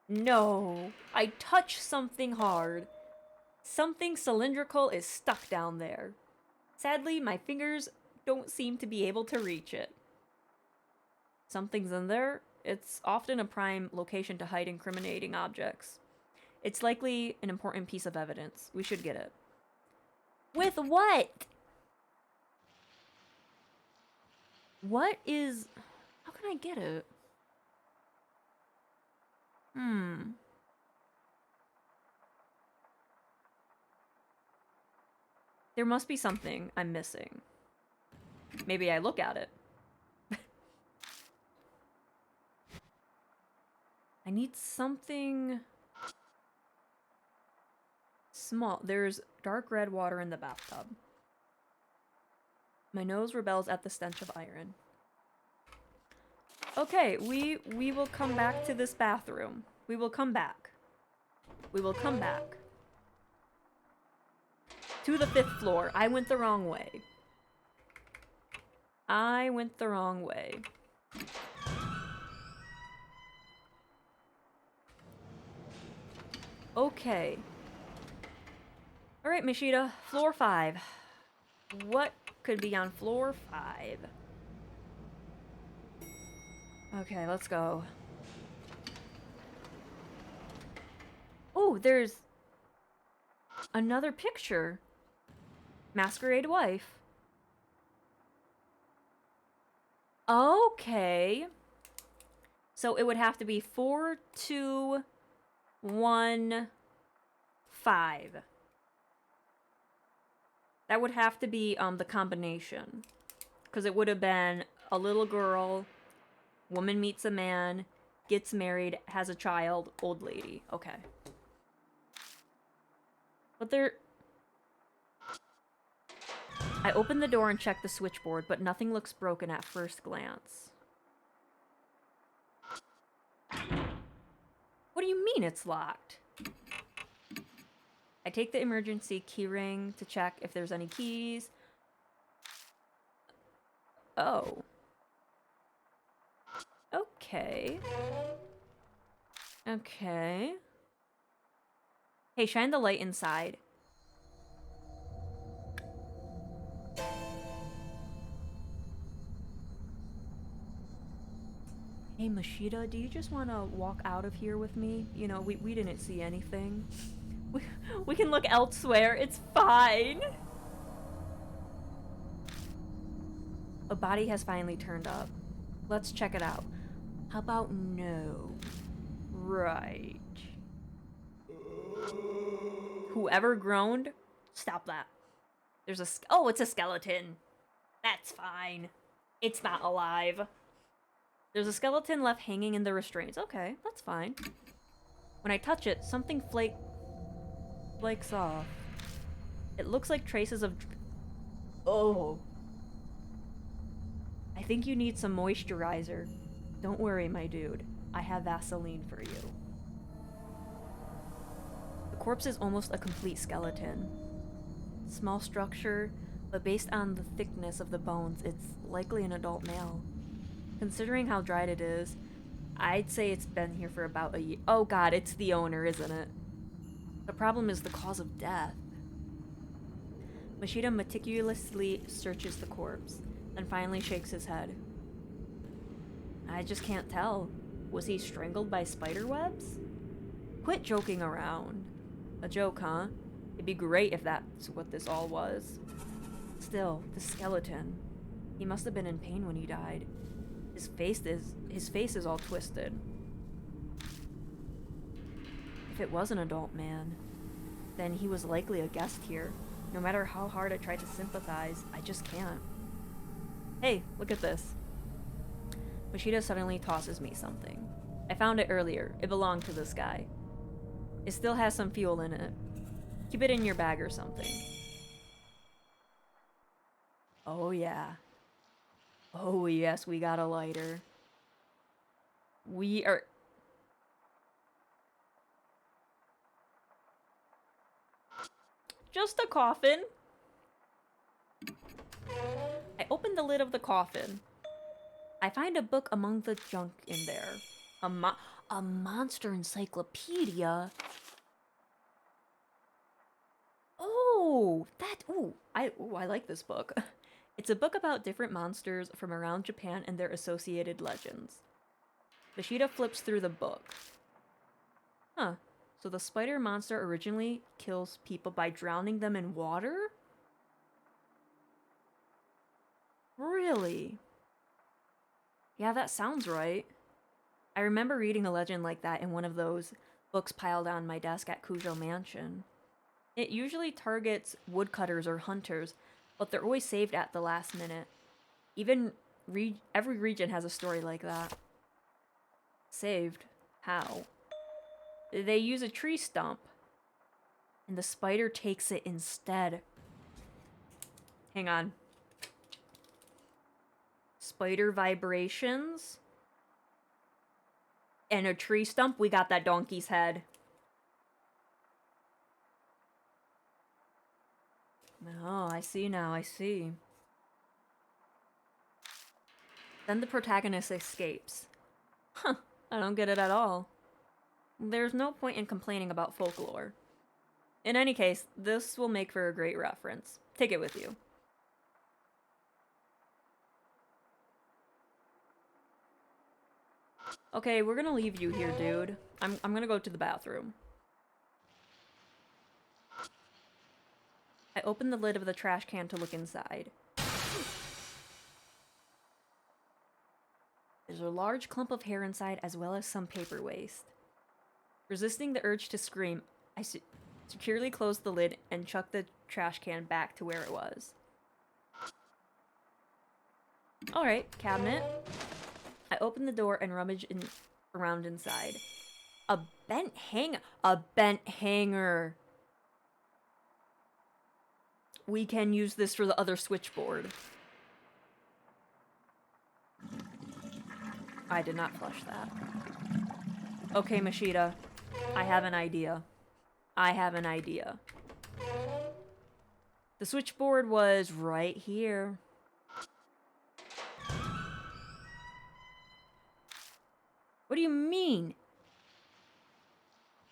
no. I touch something hard. Something cylindrical is stuck down there. Sadly, my fingers don't seem to be able to reach it. Something's in there. It's often a prime location to hide incriminating objects. It's likely an important piece of evidence. We should get it. With what? What is... How can I get it? There must be something I'm missing. Maybe I look at it. I need something small. There's dark red water in the bathtub. My nose rebels at the stench of iron. Okay, we will come back to this bathroom. We will come back. We will come back. To the 5th floor. I went the wrong way. I went the wrong way. Okay. Alright, Mishita. Floor 5. What could be on floor 5? Okay, let's go. Oh, there's another picture. Masquerade wife. Okay. So it would have to be 4, 2, 1, 5. That would have to be the combination. Because it would have been a little girl, woman meets a man, gets married, has a child, old lady. Okay. But there... I open the door and check the switchboard, but nothing looks broken at first glance. What do you mean it's locked? I take the emergency keyring to check if there's any keys. Oh. Okay. Okay. Hey, shine the light inside. Hey, Mishita, do you just want to walk out of here with me? You know, we didn't see anything. We can look elsewhere. It's fine. A body has finally turned up. Let's check it out. How about no? Right. Whoever groaned, stop that. There's a... Oh, it's a skeleton. That's fine. It's not alive. There's a skeleton left hanging in the restraints. Okay, that's fine. When I touch it, something flakes off. It looks like traces of... Oh. I think you need some moisturizer. Don't worry, my dude. I have Vaseline for you. The corpse is almost a complete skeleton. Small structure, but based on the thickness of the bones, it's likely an adult male. Considering how dried it is, I'd say it's been here for about a year. Oh god, it's the owner, isn't it? The problem is the cause of death. Mishita meticulously searches the corpse, then finally shakes his head. I just can't tell. Was he strangled by spider webs? Quit joking around. A joke, huh? It'd be great if that's what this all was. Still, the skeleton. He must have been in pain when he died. His face is all twisted. If it was an adult man, then he was likely a guest here. No matter how hard I try to sympathize, I just can't. Hey, look at this. Mishita suddenly tosses me something. I found it earlier. It belonged to this guy. It still has some fuel in it. Keep it in your bag or something. Oh yeah. Oh yes, we got a lighter. We are... Just a coffin. I opened the lid of the coffin. I find a book among the junk in there. A monster encyclopedia? Oh, I like this book. It's a book about different monsters from around Japan and their associated legends. Mashida flips through the book. Huh. So the spider monster originally kills people by drowning them in water? Really? Yeah, that sounds right. I remember reading a legend like that in one of those books piled on my desk at Kujo Mansion. It usually targets woodcutters or hunters, but they're always saved at the last minute. Even every region has a story like that. Saved? How? They use a tree stump, and the spider takes it instead. Hang on. Spider vibrations? And a tree stump? We got that donkey's head. Oh, I see now, I see. Then the protagonist escapes. Huh, I don't get it at all. There's no point in complaining about folklore. In any case, this will make for a great reference. Take it with you. Okay, we're gonna leave you here, dude. I'm gonna go to the bathroom. I open the lid of the trash can to look inside. There's a large clump of hair inside, as well as some paper waste. Resisting the urge to scream, I securely close the lid and chuck the trash can back to where it was. Alright, cabinet. I open the door and rummage around inside. A bent hanger! We can use this for the other switchboard. I did not flush that. Okay, Mashida. I have an idea. The switchboard was right here. What do you mean?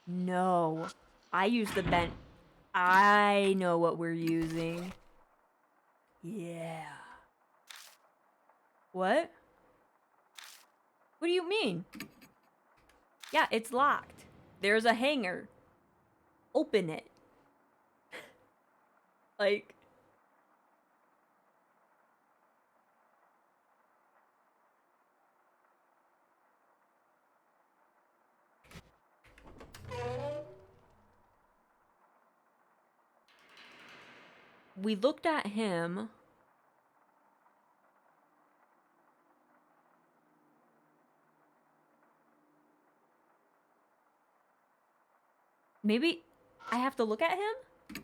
No. I use the bent. I know what we're using. Yeah. What? What do you mean? Yeah, it's locked. There's a hanger. Open it. Like... We looked at him. Maybe I have to look at him?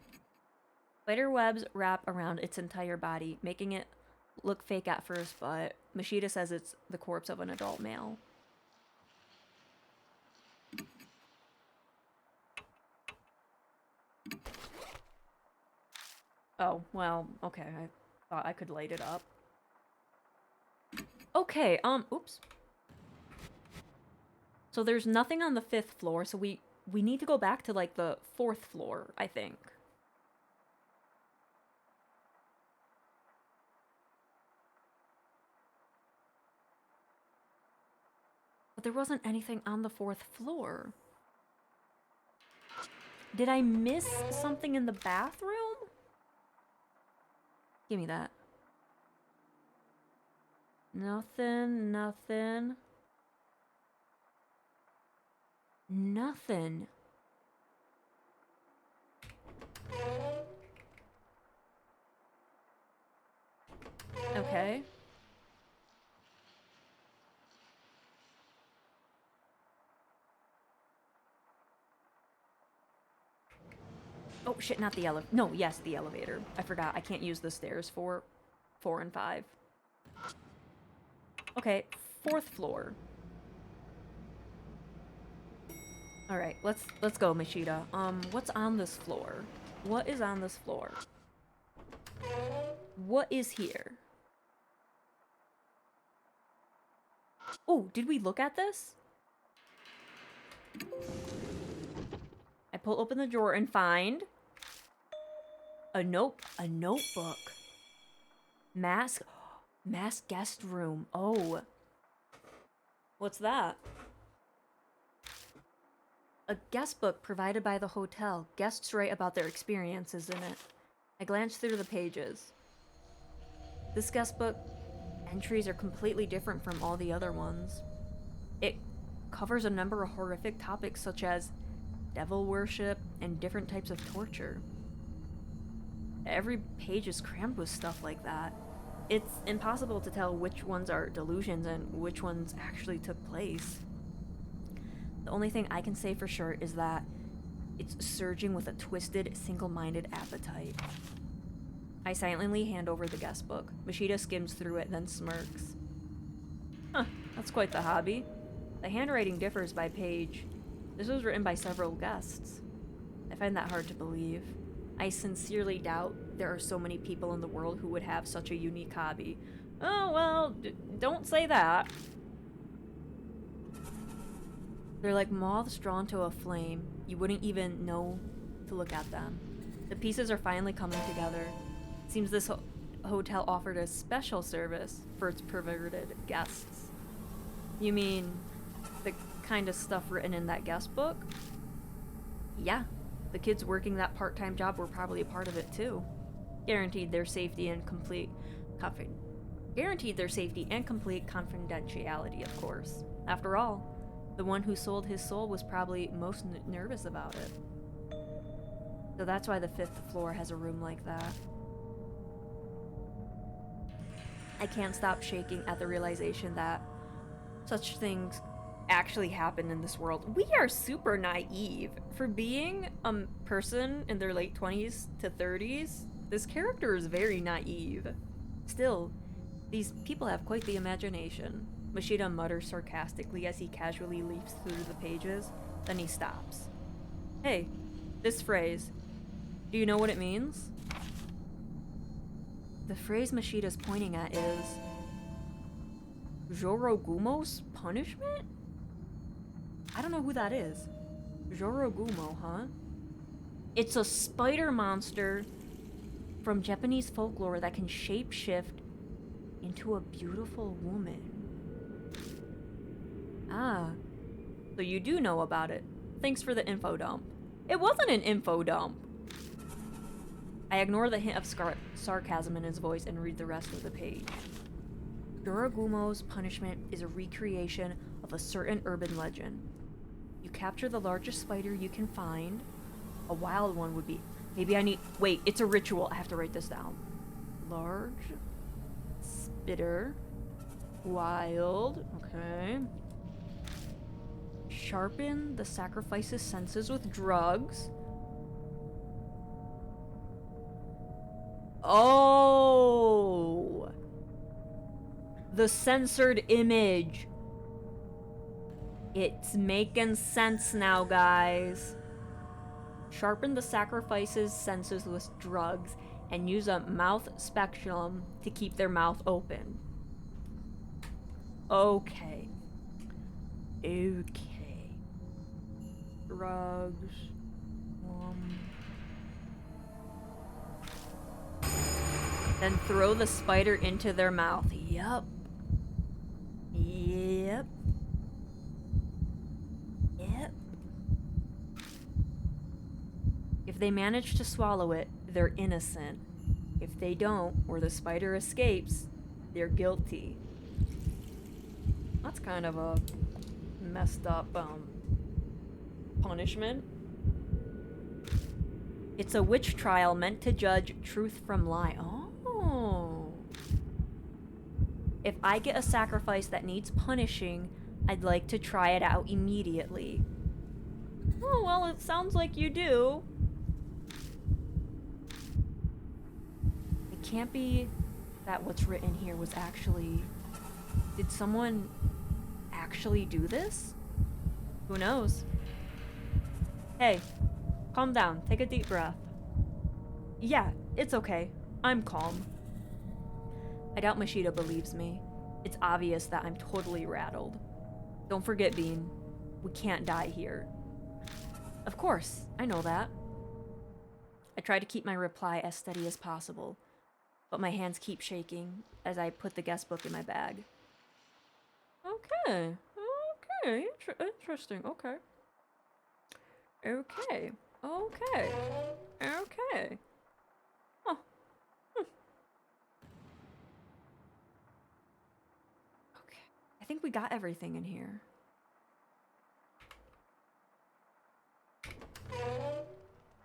Spider webs wrap around its entire body, making it look fake at first, but Mashida says it's the corpse of an adult male. Oh, well, okay. I thought I could light it up. Okay, oops. So there's nothing on the 5th floor, so we need to go back to, like, the 4th floor, I think. But there wasn't anything on the 4th floor. Did I miss something in the bathroom? Give me that. Nothing, nothing. Nothing. Okay. Oh shit, not the elevator. No, yes, the elevator. I forgot. I can't use the stairs for 4 and 5. Okay, 4th floor. All right, let's go, Mashida. What's on this floor? What is on this floor? What is here? Oh, did we look at this? I pull open the drawer and find a notebook. Mask guest room. Oh. What's that? A guest book provided by the hotel. Guests write about their experiences in it. I glanced through the pages. This guest book entries are completely different from all the other ones. It covers a number of horrific topics such as devil worship and different types of torture. Every page is crammed with stuff like that. It's impossible to tell which ones are delusions and which ones actually took place. The only thing I can say for sure is that it's surging with a twisted, single-minded appetite. I silently hand over the guest book. Mashida skims through it, then smirks. Huh, that's quite the hobby. The handwriting differs by page. This was written by several guests. I find that hard to believe. I sincerely doubt there are so many people in the world who would have such a unique hobby. Oh, well, don't say that. They're like moths drawn to a flame. You wouldn't even know to look at them. The pieces are finally coming together. Seems this hotel offered a special service for its perverted guests. You mean the kind of stuff written in that guest book? Yeah, the kids working that part-time job were probably a part of it too. Guaranteed their safety and complete confidentiality, of course. After all, the one who sold his soul was probably most nervous about it. So that's why the 5th floor has a room like that. I can't stop shaking at the realization that such things actually happen in this world. We are super naive. For being a person in their late 20s to 30s, this character is very naive. Still, these people have quite the imagination. Mashida mutters sarcastically as he casually leafs through the pages, then he stops. Hey, this phrase, do you know what it means? The phrase Mashida's pointing at is Jorogumo's punishment? I don't know who that is. Jorogumo, huh? It's a spider monster from Japanese folklore that can shapeshift into a beautiful woman. Ah, so you do know about it. Thanks for the info dump. It wasn't an info dump. I ignore the hint of sarcasm in his voice and read the rest of the page. Jorogumo's punishment is a recreation of a certain urban legend. You capture the largest spider you can find. A wild one would be... Wait, it's a ritual. I have to write this down. Large... spitter... wild... Okay... Sharpen the sacrifice's senses with drugs. Oh! The censored image. It's making sense now, guys. Sharpen the sacrifice's senses with drugs and use a mouth speculum to keep their mouth open. Okay. Drugs. Then throw the spider into their mouth. Yep. If they manage to swallow it, they're innocent. If they don't, or the spider escapes, they're guilty. That's kind of a messed up, punishment. It's a witch trial meant to judge truth from lie. Oh. If I get a sacrifice that needs punishing, I'd like to try it out immediately. Oh, well, it sounds like you do. It can't be that what's written here was actually... Did someone actually do this? Who knows? Hey, calm down. Take a deep breath. Yeah, it's okay. I'm calm. I doubt Mashida believes me. It's obvious that I'm totally rattled. Don't forget, Bean. We can't die here. Of course, I know that. I try to keep my reply as steady as possible. but my hands keep shaking as I put the guest book in my bag. Okay. Okay. Interesting. Okay. Okay. Okay. Okay. Oh. Okay. I think we got everything in here.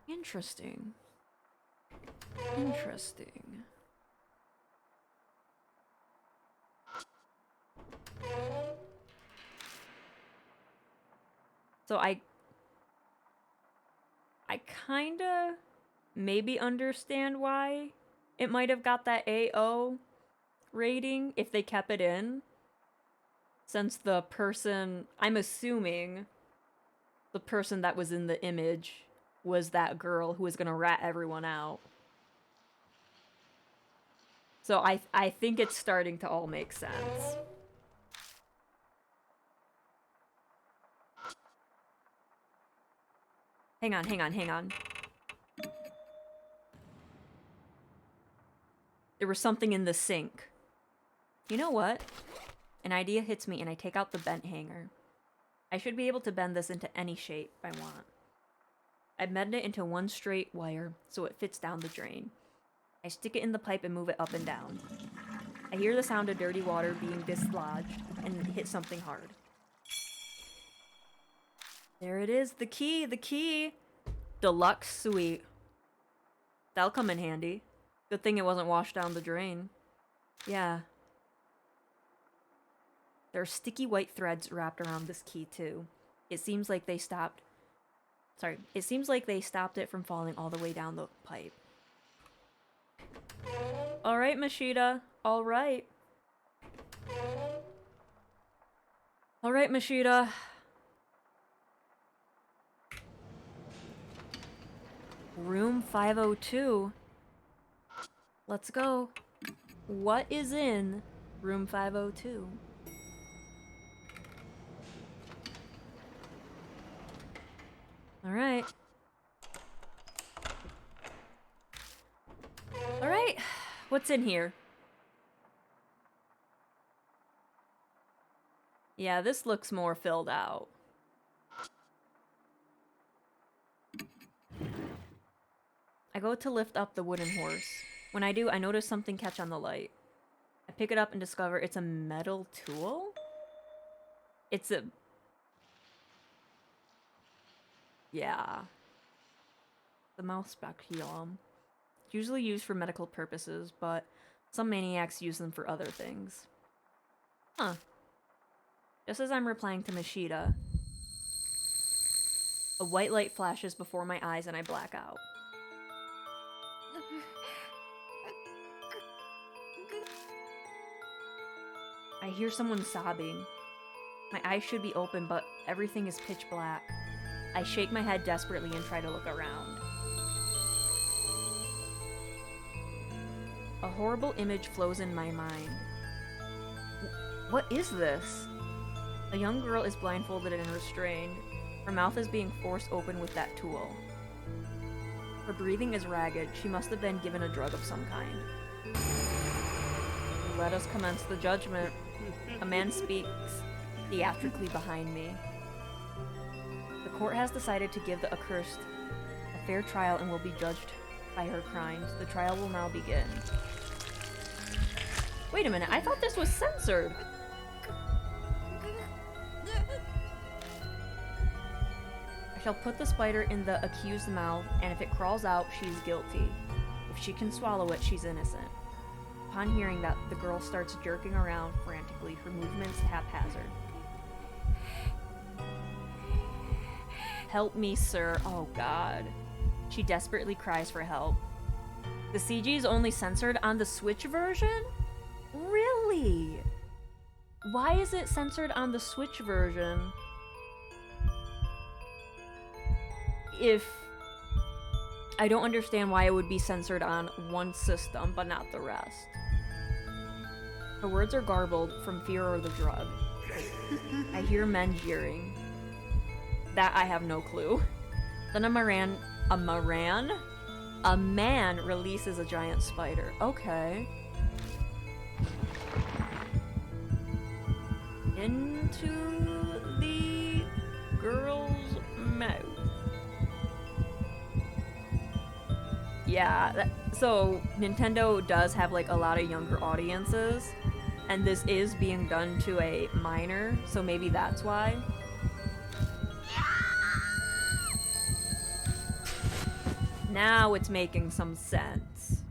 Interesting. Interesting. So I kinda maybe understand why it might have got that AO rating if they kept it in. Since the person, I'm assuming the person that was in the image was that girl who was gonna rat everyone out. So I think it's starting to all make sense. Hang on. There was something in the sink. You know what? An idea hits me and I take out the bent hanger. I should be able to bend this into any shape I want. I bend it into one straight wire so it fits down the drain. I stick it in the pipe and move it up and down. I hear the sound of dirty water being dislodged and hit something hard. There it is, the key! Deluxe suite. That'll come in handy. Good thing it wasn't washed down the drain. Yeah. There are sticky white threads wrapped around this key too. It seems like they stopped it from falling all the way down the pipe. Alright, Mashida. Alright. Alright, Mashida. Room 502. Let's go. What is in room 502? Alright. Alright. What's in here? Yeah, this looks more filled out. I go to lift up the wooden horse. When I do, I notice something catch on the light. I pick it up and discover it's a metal tool? It's a... Yeah. The mouth speculum. It's usually used for medical purposes, but some maniacs use them for other things. Huh. Just as I'm replying to Mashida, a white light flashes before my eyes and I black out. I hear someone sobbing. My eyes should be open, but everything is pitch black. I shake my head desperately and try to look around. A horrible image flows in my mind. What is this? A young girl is blindfolded and restrained. Her mouth is being forced open with that tool. Her breathing is ragged. She must have been given a drug of some kind. Let us commence the judgment. A man speaks theatrically behind me. The court has decided to give the accursed a fair trial and will be judged by her crimes. The trial will now begin. Wait a minute, I thought this was censored. I shall put the spider in the accused's mouth, and if it crawls out, she is guilty. If she can swallow it, she's innocent. Upon hearing that, the girl starts jerking around frantically, her movements haphazard. Help me, sir. Oh god. She desperately cries for help. The CG is only censored on the Switch version? Really? Why is it censored on the Switch version if... I don't understand why it would be censored on one system, but not the rest. Her words are garbled from fear or the drug. I hear men jeering. That I have no clue. Then a Moran A man releases a giant spider. Okay. Into the girl's mouth. Yeah, so Nintendo does have like a lot of younger audiences, and this is being done to a minor, so maybe that's why. Now it's making some sense.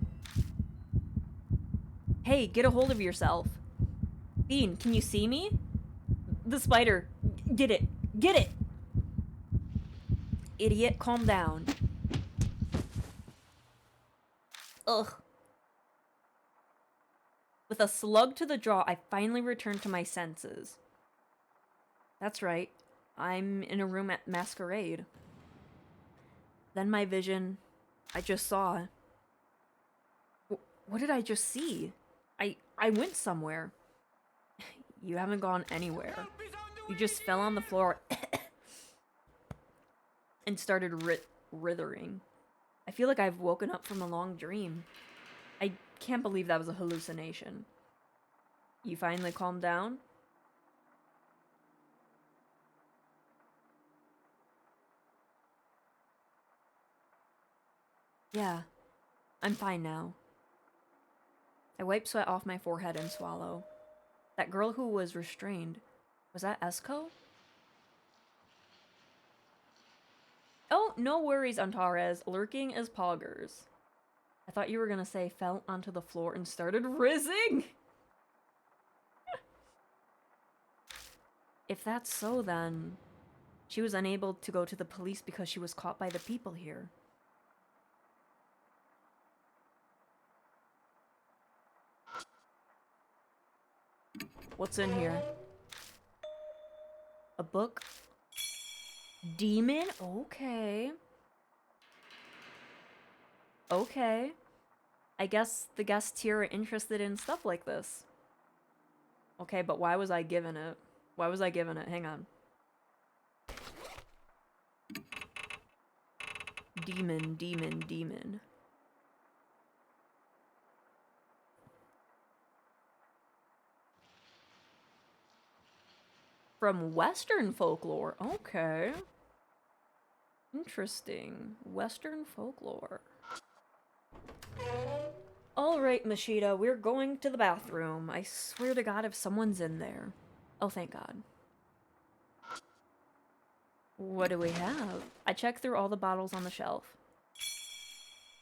Hey, get a hold of yourself. Bean, can you see me? The spider. Get it. Get it! Idiot, calm down. Ugh. With a slug to the jaw, I finally returned to my senses. That's right. I'm in a room at Masquerade. Then my vision, I just saw. What did I just see? I went somewhere. You haven't gone anywhere. You just fell on the floor and started writhing. I feel like I've woken up from a long dream. I can't believe that was a hallucination. You finally calmed down? Yeah, I'm fine now. I wipe sweat off my forehead and swallow. That girl who was restrained, was that Esco? Oh, no worries, Antares. Lurking is poggers. I thought you were gonna say fell onto the floor and started rizzing! If that's so, then she was unable to go to the police because she was caught by the people here. What's in here? A book? Demon? Okay. Okay. I guess the guests here are interested in stuff like this. Okay, but why was I given it? Why was I given it? Hang on. Demon, demon, demon. From Western folklore. Okay. Interesting. Western folklore. Alright, Mashita, we're going to the bathroom. I swear to God if someone's in there. Oh, thank God. What do we have? I checked through all the bottles on the shelf.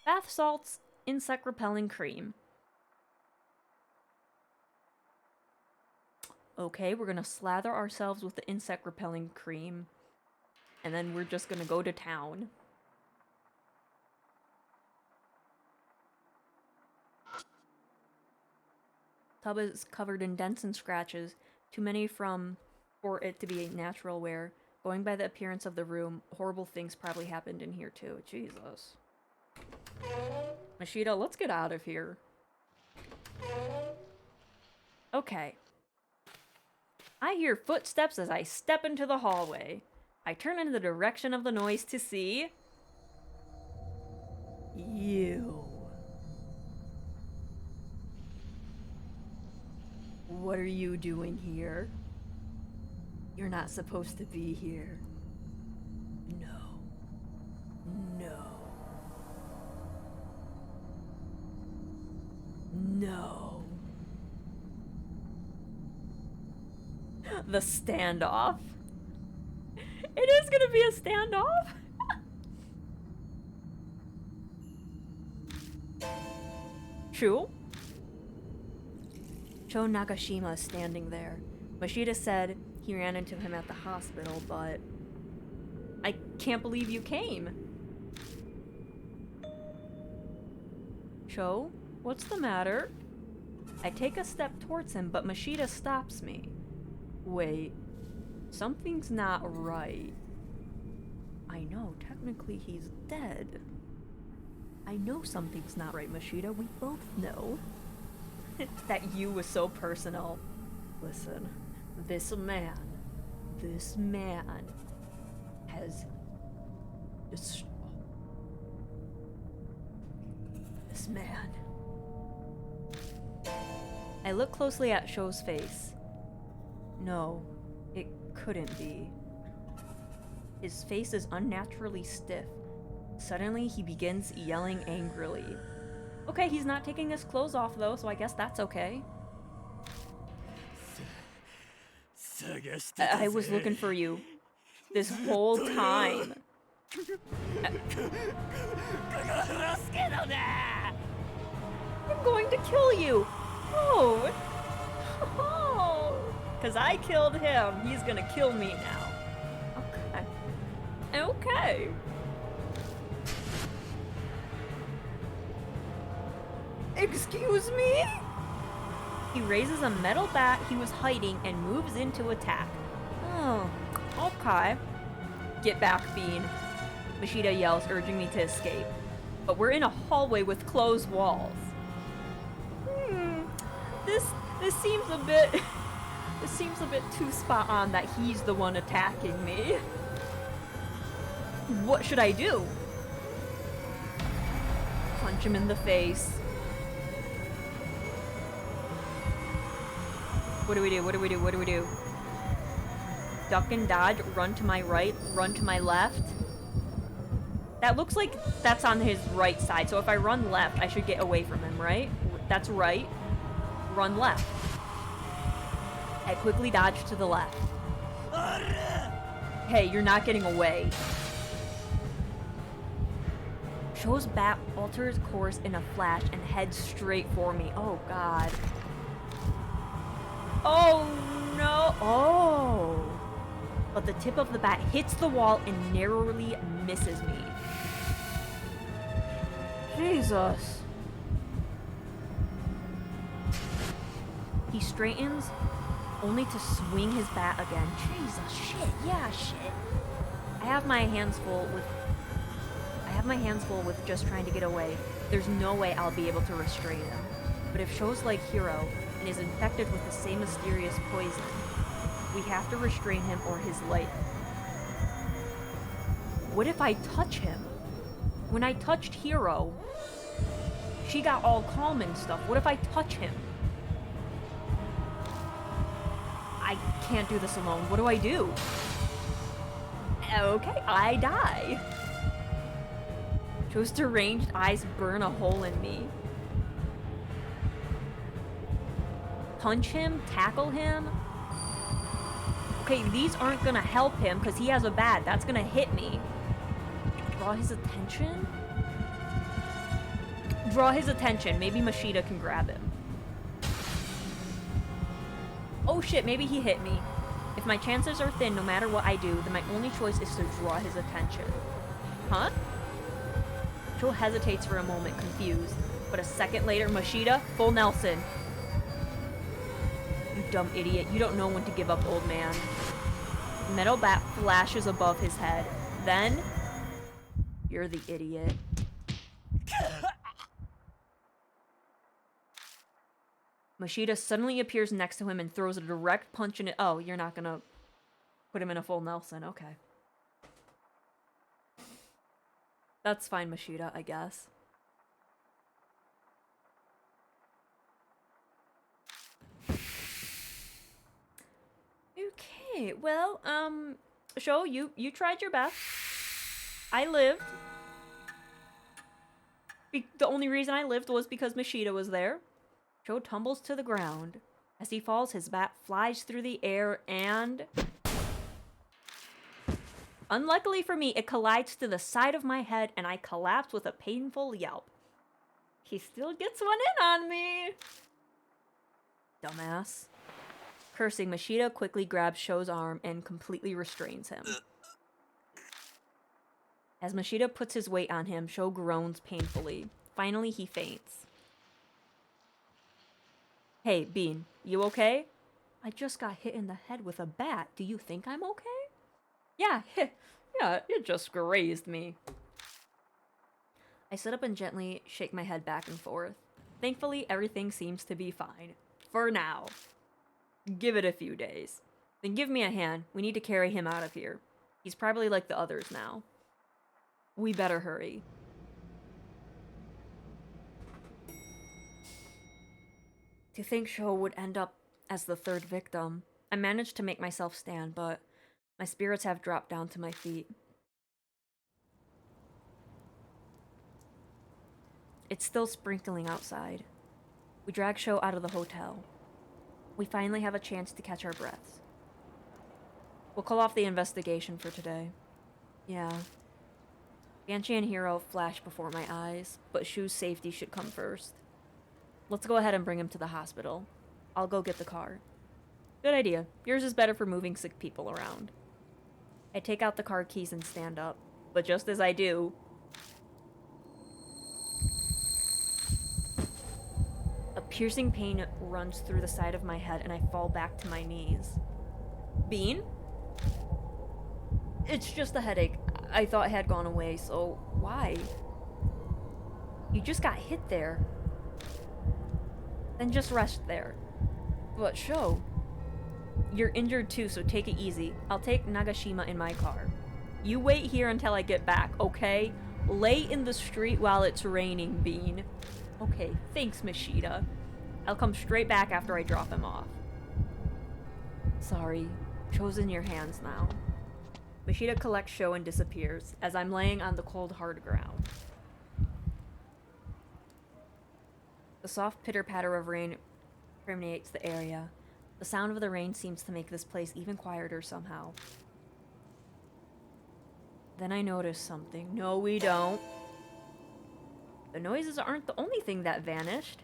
Bath salts, insect repelling cream. Okay, we're gonna slather ourselves with the insect repelling cream. And then we're just gonna go to town. Tub is covered in dents and scratches, too many for it to be natural wear. Going by the appearance of the room, horrible things probably happened in here too. Jesus. Mashita, let's get out of here. Okay. I hear footsteps as I step into the hallway. I turn in the direction of the noise to see... you. What are you doing here? You're not supposed to be here. No. No. No. The standoff. It is gonna be a standoff. True. Sho Nagashima is standing there. Mashita said he ran into him at the hospital, but I can't believe you came. Sho, what's the matter? I take a step towards him, but Mashita stops me. Wait, something's not right. I know, technically he's dead. I know something's not right, Mashita. We both know. That you was so personal. Listen, this man has this man? I look closely at Sho's face. No, it couldn't be. His face is unnaturally stiff. Suddenly, he begins yelling angrily. Okay, he's not taking his clothes off though, so I guess that's okay. I was looking for you this whole time. I'm going to kill you. Oh. Because I killed him. He's gonna kill me now. Okay. Okay. Excuse me? He raises a metal bat he was hiding and moves in to attack. Oh, okay. Get back, Bean. Mashida yells, urging me to escape. But we're in a hallway with closed walls. This seems a bit... This seems a bit too spot on that he's the one attacking me. What should I do? Punch him in the face. What do we do? What do we do? What do we do? Duck and dodge, run to my right, run to my left. That looks like that's on his right side, so if I run left, I should get away from him, right? That's right. Run left. I quickly dodge to the left. Hey, you're not getting away. Sho's bat alters course in a flash and heads straight for me. Oh, God. Oh, no. Oh. But the tip of the bat hits the wall and narrowly misses me. Jesus. He straightens, only to swing his bat again. Jesus, shit, yeah, shit. I have my hands full with just trying to get away. There's no way I'll be able to restrain him. But if Sho's like Hiro and is infected with the same mysterious poison, we have to restrain him or his life. What if I touch him? When I touched Hiro, she got all calm and stuff. What if I touch him? I can't do this alone. What do I do? Okay, I die. Sho's deranged eyes burn a hole in me. Punch him? Tackle him? Okay, these aren't gonna help him because he has a bat. That's gonna hit me. Draw his attention? Draw his attention. Maybe Mashida can grab him. Oh shit, maybe he hit me. If my chances are thin no matter what I do, then my only choice is to draw his attention. Huh? Sho hesitates for a moment, confused. But a second later, Mashida, full Nelson. You dumb idiot. You don't know when to give up, old man. Metal bat flashes above his head. Then, you're the idiot. Mashida suddenly appears next to him and throws a direct punch in it. Oh, you're not gonna put him in a full Nelson. Okay. That's fine, Mashida, I guess. Okay, well, Sho, you tried your best. I lived. The only reason I lived was because Mashida was there. Sho tumbles to the ground. As he falls, his bat flies through the air and... Unluckily for me, it collides to the side of my head and I collapse with a painful yelp. He still gets one in on me. Dumbass. Cursing, Mashida quickly grabs Sho's arm and completely restrains him. As Mashida puts his weight on him, Sho groans painfully. Finally, he faints. Hey, Bean, you okay? I just got hit in the head with a bat. Do you think I'm okay? Yeah, it just grazed me. I sit up and gently shake my head back and forth. Thankfully, everything seems to be fine. For now. Give it a few days. Then give me a hand. We need to carry him out of here. He's probably like the others now. We better hurry. To think Sho would end up as the third victim. I managed to make myself stand, but my spirits have dropped down to my feet. It's still sprinkling outside. We drag Sho out of the hotel. We finally have a chance to catch our breaths. We'll call off the investigation for today. Yeah. Banshee and Hiro flash before my eyes, but Shu's safety should come first. Let's go ahead and bring him to the hospital. I'll go get the car. Good idea. Yours is better for moving sick people around. I take out the car keys and stand up, but just as I do, a piercing pain runs through the side of my head and I fall back to my knees. Bean? It's just a headache. I thought it had gone away, so why? You just got hit there. Then just rest there. But Sho, you're injured too, so take it easy. I'll take Nagashima in my car. You wait here until I get back, okay? Lay in the street while it's raining, Bean. Okay, thanks, Mishida. I'll come straight back after I drop him off. Sorry, Sho's in your hands now. Mishida collects Sho and disappears as I'm laying on the cold, hard ground. The soft pitter-patter of rain permeates the area. The sound of the rain seems to make this place even quieter somehow. Then I notice something. No, we don't. The noises aren't the only thing that vanished.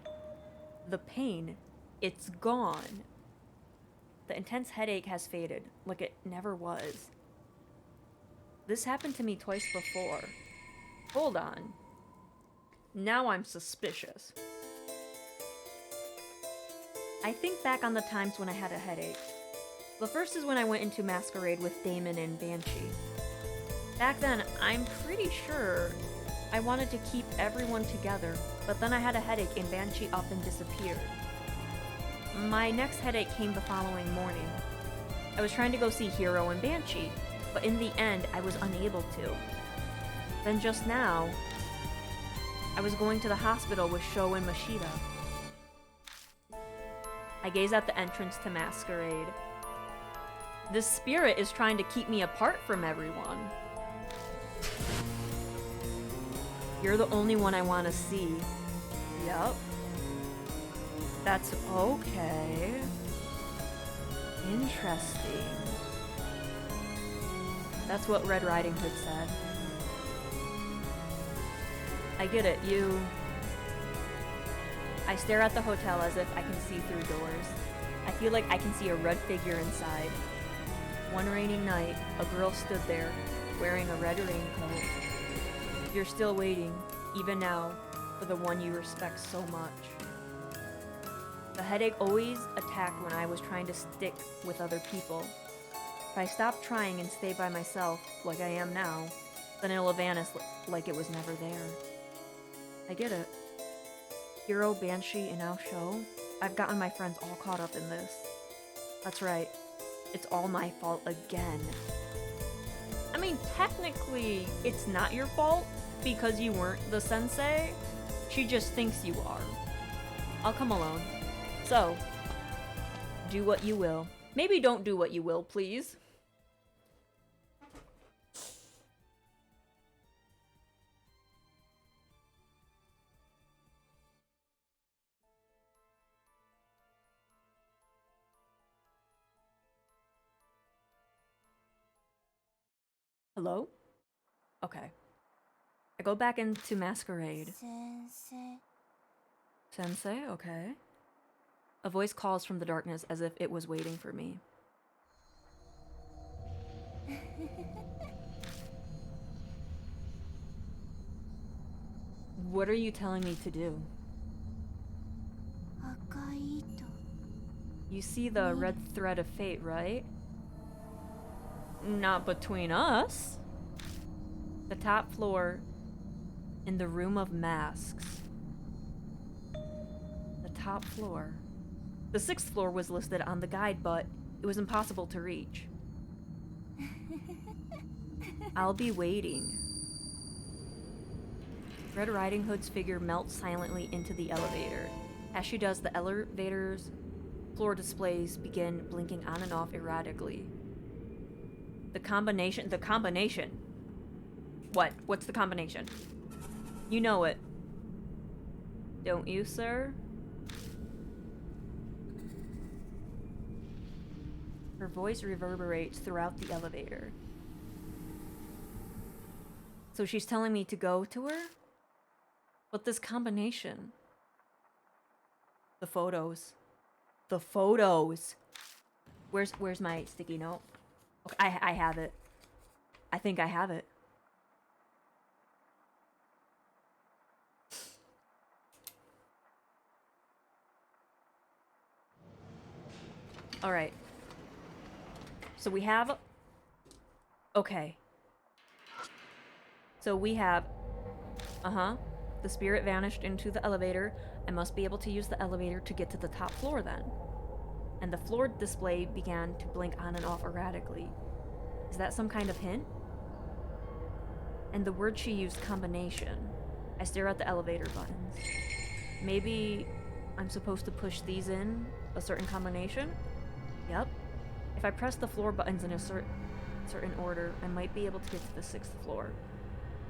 The pain, it's gone. The intense headache has faded, like it never was. This happened to me twice before. Hold on. Now I'm suspicious. I think back on the times when I had a headache. The first is when I went into Masquerade with Damon and Banshee. Back then, I'm pretty sure I wanted to keep everyone together, but then I had a headache and Banshee up and disappeared. My next headache came the following morning. I was trying to go see Hiro and Banshee, but in the end, I was unable to. Then just now, I was going to the hospital with Sho and Mishida. I gaze at the entrance to Masquerade. This spirit is trying to keep me apart from everyone. You're the only one I want to see. Yup. That's okay. Interesting. That's what Red Riding Hood said. I get it, you... I stare at the hotel as if I can see through doors. I feel like I can see a red figure inside. One rainy night, a girl stood there, wearing a red raincoat. You're still waiting, even now, for the one you respect so much. The headache always attacked when I was trying to stick with other people. If I stop trying and stay by myself, like I am now, then it'll vanish like it was never there. I get it. Hiro, Banshee, and now Sho. I've gotten my friends all caught up in this. That's right. It's all my fault again. I mean, technically, it's not your fault because you weren't the sensei. She just thinks you are. I'll come alone. So, do what you will. Maybe don't do what you will, please. Hello? Okay. I go back into Masquerade. 先生 Sensei, okay. A voice calls from the darkness as if it was waiting for me. What are you telling me to do? 赤い糸 You see the red thread of fate, right? Not between us. The top floor in the room of masks. The top floor. The 6th floor was listed on the guide, but it was impossible to reach. I'll be waiting. Red Riding Hood's figure melts silently into the elevator. As she does, the elevator's floor displays begin blinking on and off erratically. The combination. What? What's the combination? You know it. Don't you, sir? Her voice reverberates throughout the elevator. So she's telling me to go to her? But this combination. The photos. The photos. Where's my sticky note? Okay, I have it. I think I have it. All right. So we have... Okay. So we have... The spirit vanished into the elevator. I must be able to use the elevator to get to the top floor then. And the floor display began to blink on and off erratically. Is that some kind of hint? And the word she used, combination. I stare at the elevator buttons. Maybe I'm supposed to push these in a certain combination? Yep. If I press the floor buttons in a certain order, I might be able to get to the 6th floor.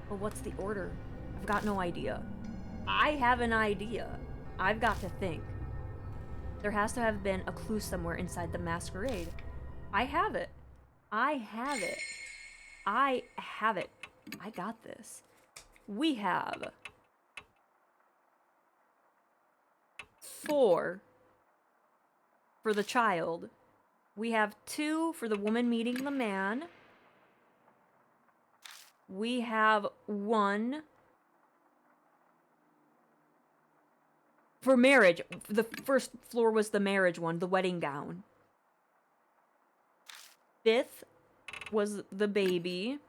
But what's the order? I've got no idea. I have an idea. I've got to think. There has to have been a clue somewhere inside the masquerade. I have it. I have it. I have it. I got this. We have 4 for the child. We have 2 for the woman meeting the man. We have 1 for marriage. The first floor was the marriage one, the wedding gown. 5th was the baby.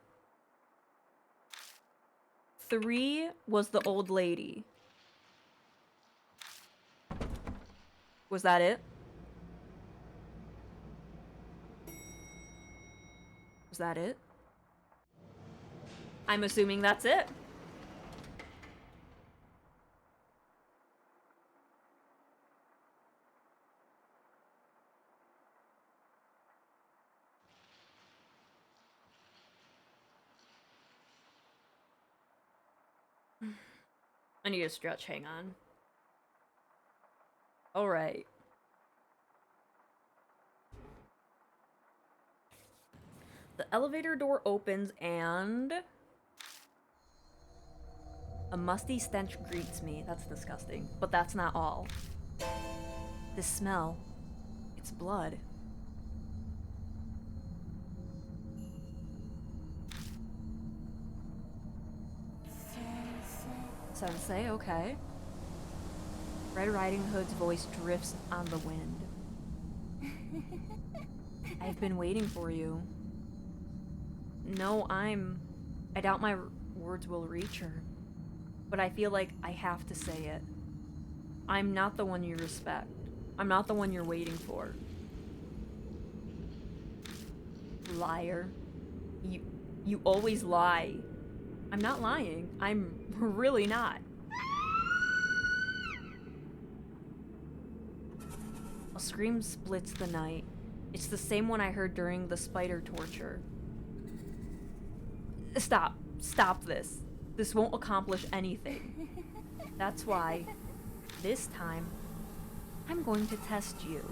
3 was the old lady. Was that it? Was that it? I'm assuming that's it. I need to stretch, hang on. Alright. The elevator door opens and... a musty stench greets me. That's disgusting. But that's not all. This smell. It's blood. Sensei, okay. Red Riding Hood's voice drifts on the wind. I've been waiting for you. No, I doubt my words will reach her. But I feel like I have to say it. I'm not the one you respect. I'm not the one you're waiting for. Liar. You always lie. I'm not lying. I'm really not. A scream splits the night. It's the same one I heard during the spider torture. Stop. Stop this. This won't accomplish anything. That's why, this time, I'm going to test you.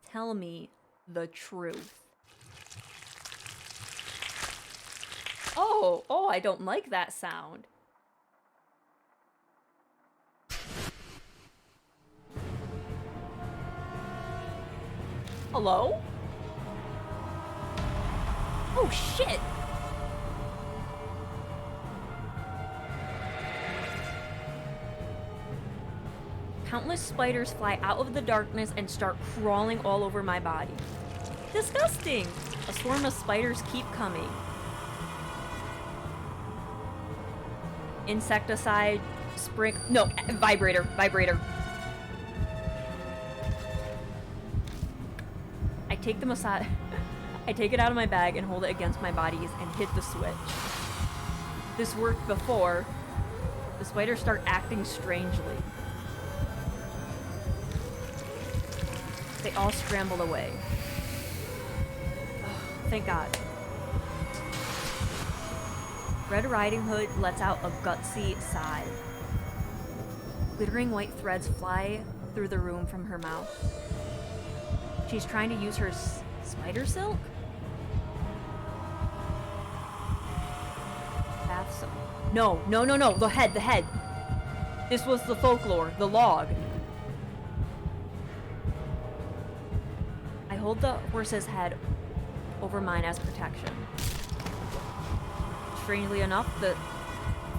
Tell me the truth. Oh, I don't like that sound. Hello? Oh, shit! Countless spiders fly out of the darkness and start crawling all over my body. Disgusting! A swarm of spiders keep coming. Insecticide, no, vibrator. I take them aside. I take it out of my bag and hold it against my bodies and hit the switch. This worked before. The spiders start acting strangely. They all scramble away. Thank God. Red Riding Hood lets out a gutsy sigh. Glittering white threads fly through the room from her mouth. She's trying to use her spider silk? Bath soap. No, no, no, no, the head, the head. This was the folklore, the log. I hold the horse's head over mine as protection. Strangely enough, the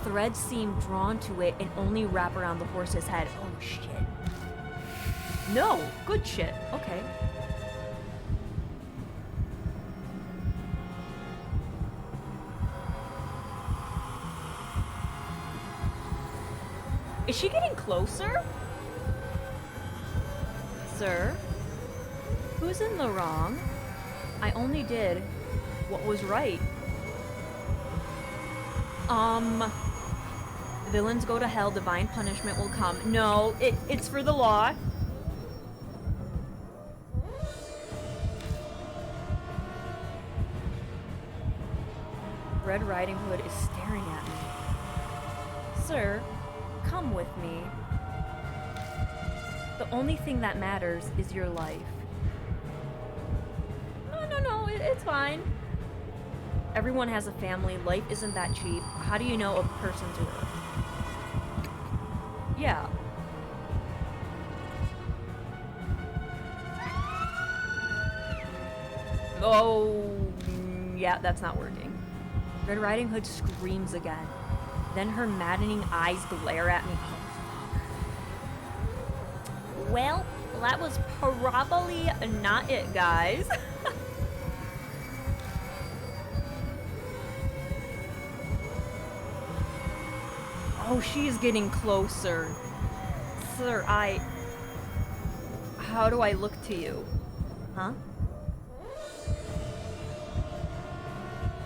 threads seem drawn to it and only wrap around the horse's head. Oh shit. No! Good shit. Okay. Is she getting closer? Sir? Who's in the wrong? I only did what was right. Villains go to hell, divine punishment will come. No, it's for the law. Red Riding Hood is staring at me. Sir, come with me. The only thing that matters is your life. No, it's fine. Everyone has a family. Life isn't that cheap. How do you know a person's worth? Yeah. Oh, yeah, that's not working. Red Riding Hood screams again. Then her maddening eyes glare at me. Well, that was probably not it, guys. Oh, she's getting closer. Sir, how do I look to you? Huh?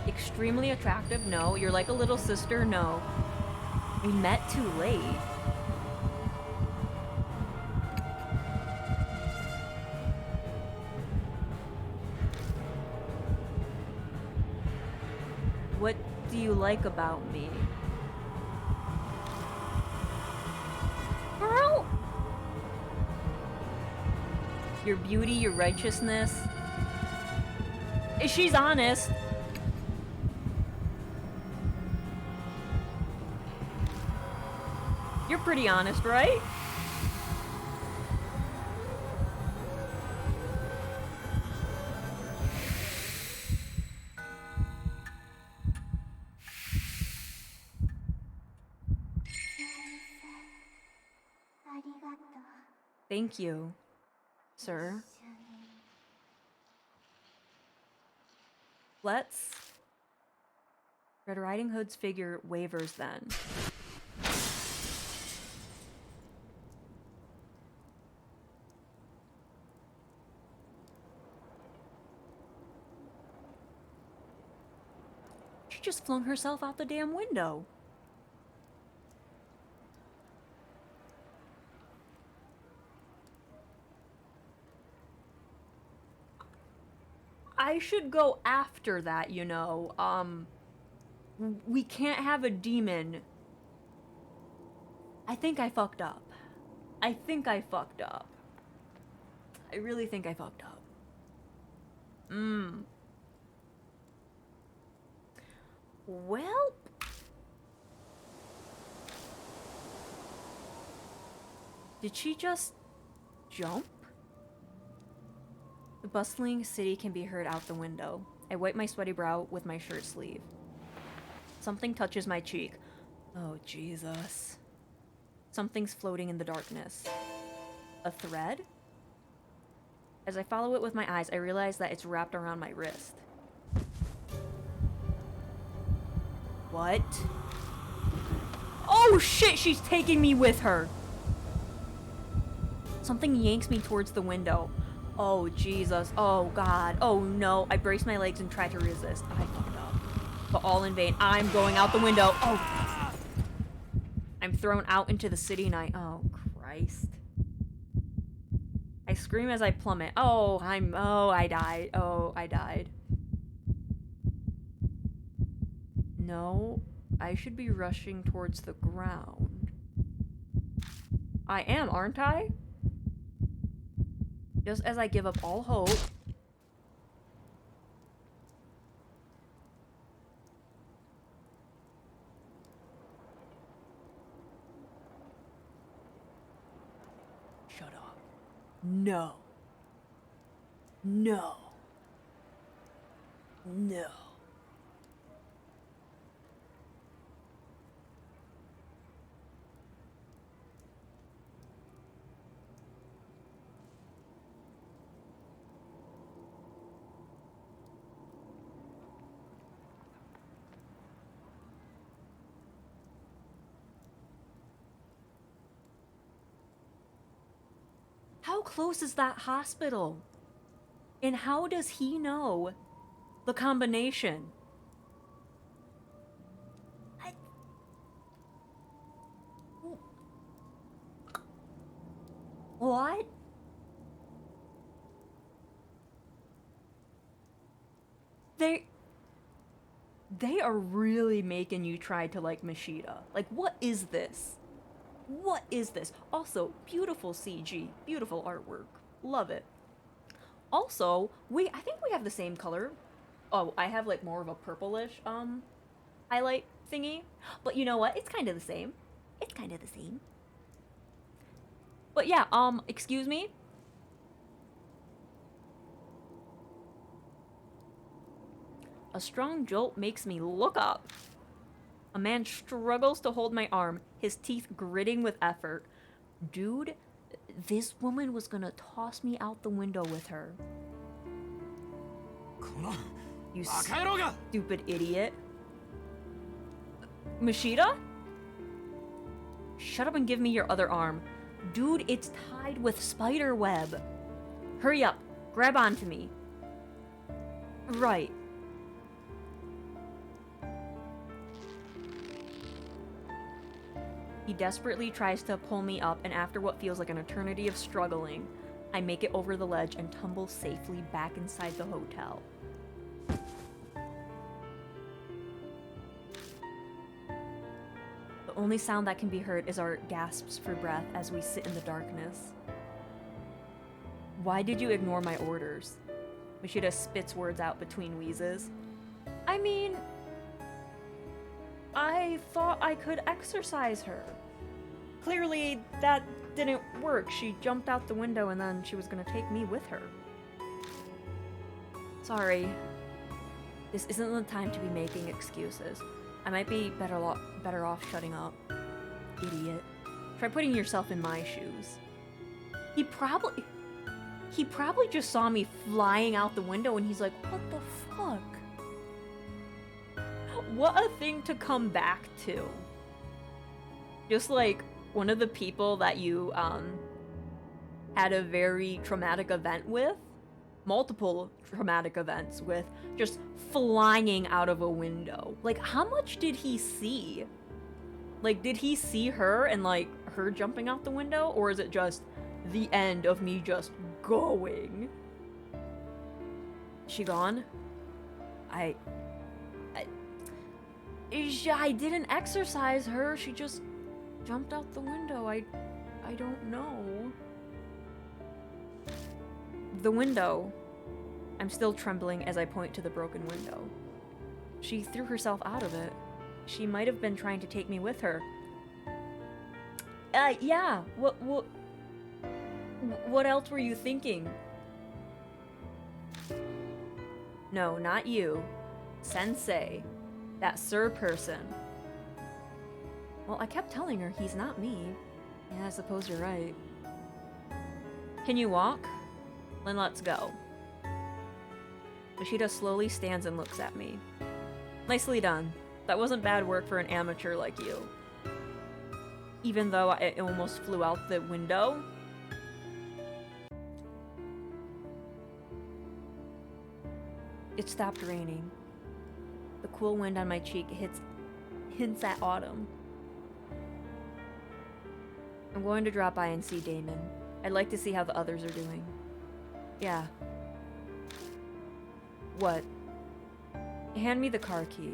Extremely attractive? No. You're like a little sister? No. We met too late. What do you like about me? Girl! Your beauty, your righteousness. She's honest. You're pretty honest, right? Thank you, sir. Let's... Red Riding Hood's figure wavers then. She just flung herself out the damn window. I should go after that, you know. We can't have a demon. I think I fucked up. I really think I fucked up. Well... Did she just jump? The bustling city can be heard out the window. I wipe my sweaty brow with my shirt sleeve. Something touches my cheek. Oh, Jesus. Something's floating in the darkness. A thread? As I follow it with my eyes, I realize that it's wrapped around my wrist. What? Oh shit, she's taking me with her! Something yanks me towards the window. Oh, Jesus. Oh, God. Oh, no. I brace my legs and try to resist. I fucked up. But all in vain. I'm going out the window. Oh. I'm thrown out into the city night. Oh, Christ. I I scream as I plummet. Oh, I died. Oh, I died. No, I should be rushing towards the ground. I am, aren't I? Just as I give up all hope. Shut up. No. No. No. How close is that hospital? And how does he know the combination? What? They are really making you try to like Mashida. Like, what is this? What is this? Also, beautiful CG, beautiful artwork. Love it. Also, I think we have the same color. Oh, I have like more of a purplish highlight thingy. But you know what? It's kind of the same. It's kind of the same. But yeah, excuse me? A strong jolt makes me look up. A man struggles to hold my arm, his teeth gritting with effort. Dude, this woman was gonna toss me out the window with her. You stupid idiot. Mashida? Shut up and give me your other arm. Dude, it's tied with spider web. Hurry up. Grab onto me. Right. He desperately tries to pull me up, and after what feels like an eternity of struggling, I make it over the ledge and tumble safely back inside the hotel. The only sound that can be heard is our gasps for breath as we sit in the darkness. Why did you ignore my orders? Mashida spits words out between wheezes. I mean, I thought I could exorcise her. Clearly, that didn't work. She jumped out the window and then she was gonna take me with her. Sorry. This isn't the time to be making excuses. I might be better off shutting up. Idiot. Try putting yourself in my shoes. He probably just saw me flying out the window and he's like, what the fuck? What a thing to come back to. Just like one of the people that you had a very traumatic event with, multiple traumatic events with, just flying out of a window. Like, how much did he see? Like, did he see her and like her jumping out the window, or is it just the end of me just going? She gone? I didn't exercise her. She just jumped out the window. I don't know. The window. I'm still trembling as I point to the broken window. She threw herself out of it. She might have been trying to take me with her. Yeah. What else were you thinking? No, not you. Sensei. That Sir person. Well, I kept telling her he's not me. Yeah, I suppose you're right. Can you walk? Then let's go. Mashida slowly stands and looks at me. Nicely done. That wasn't bad work for an amateur like you. Even though I almost flew out the window. It stopped raining. The cool wind on my cheek hints at autumn. I'm going to drop by and see Damon. I'd like to see how the others are doing. Yeah. What? Hand me the car key.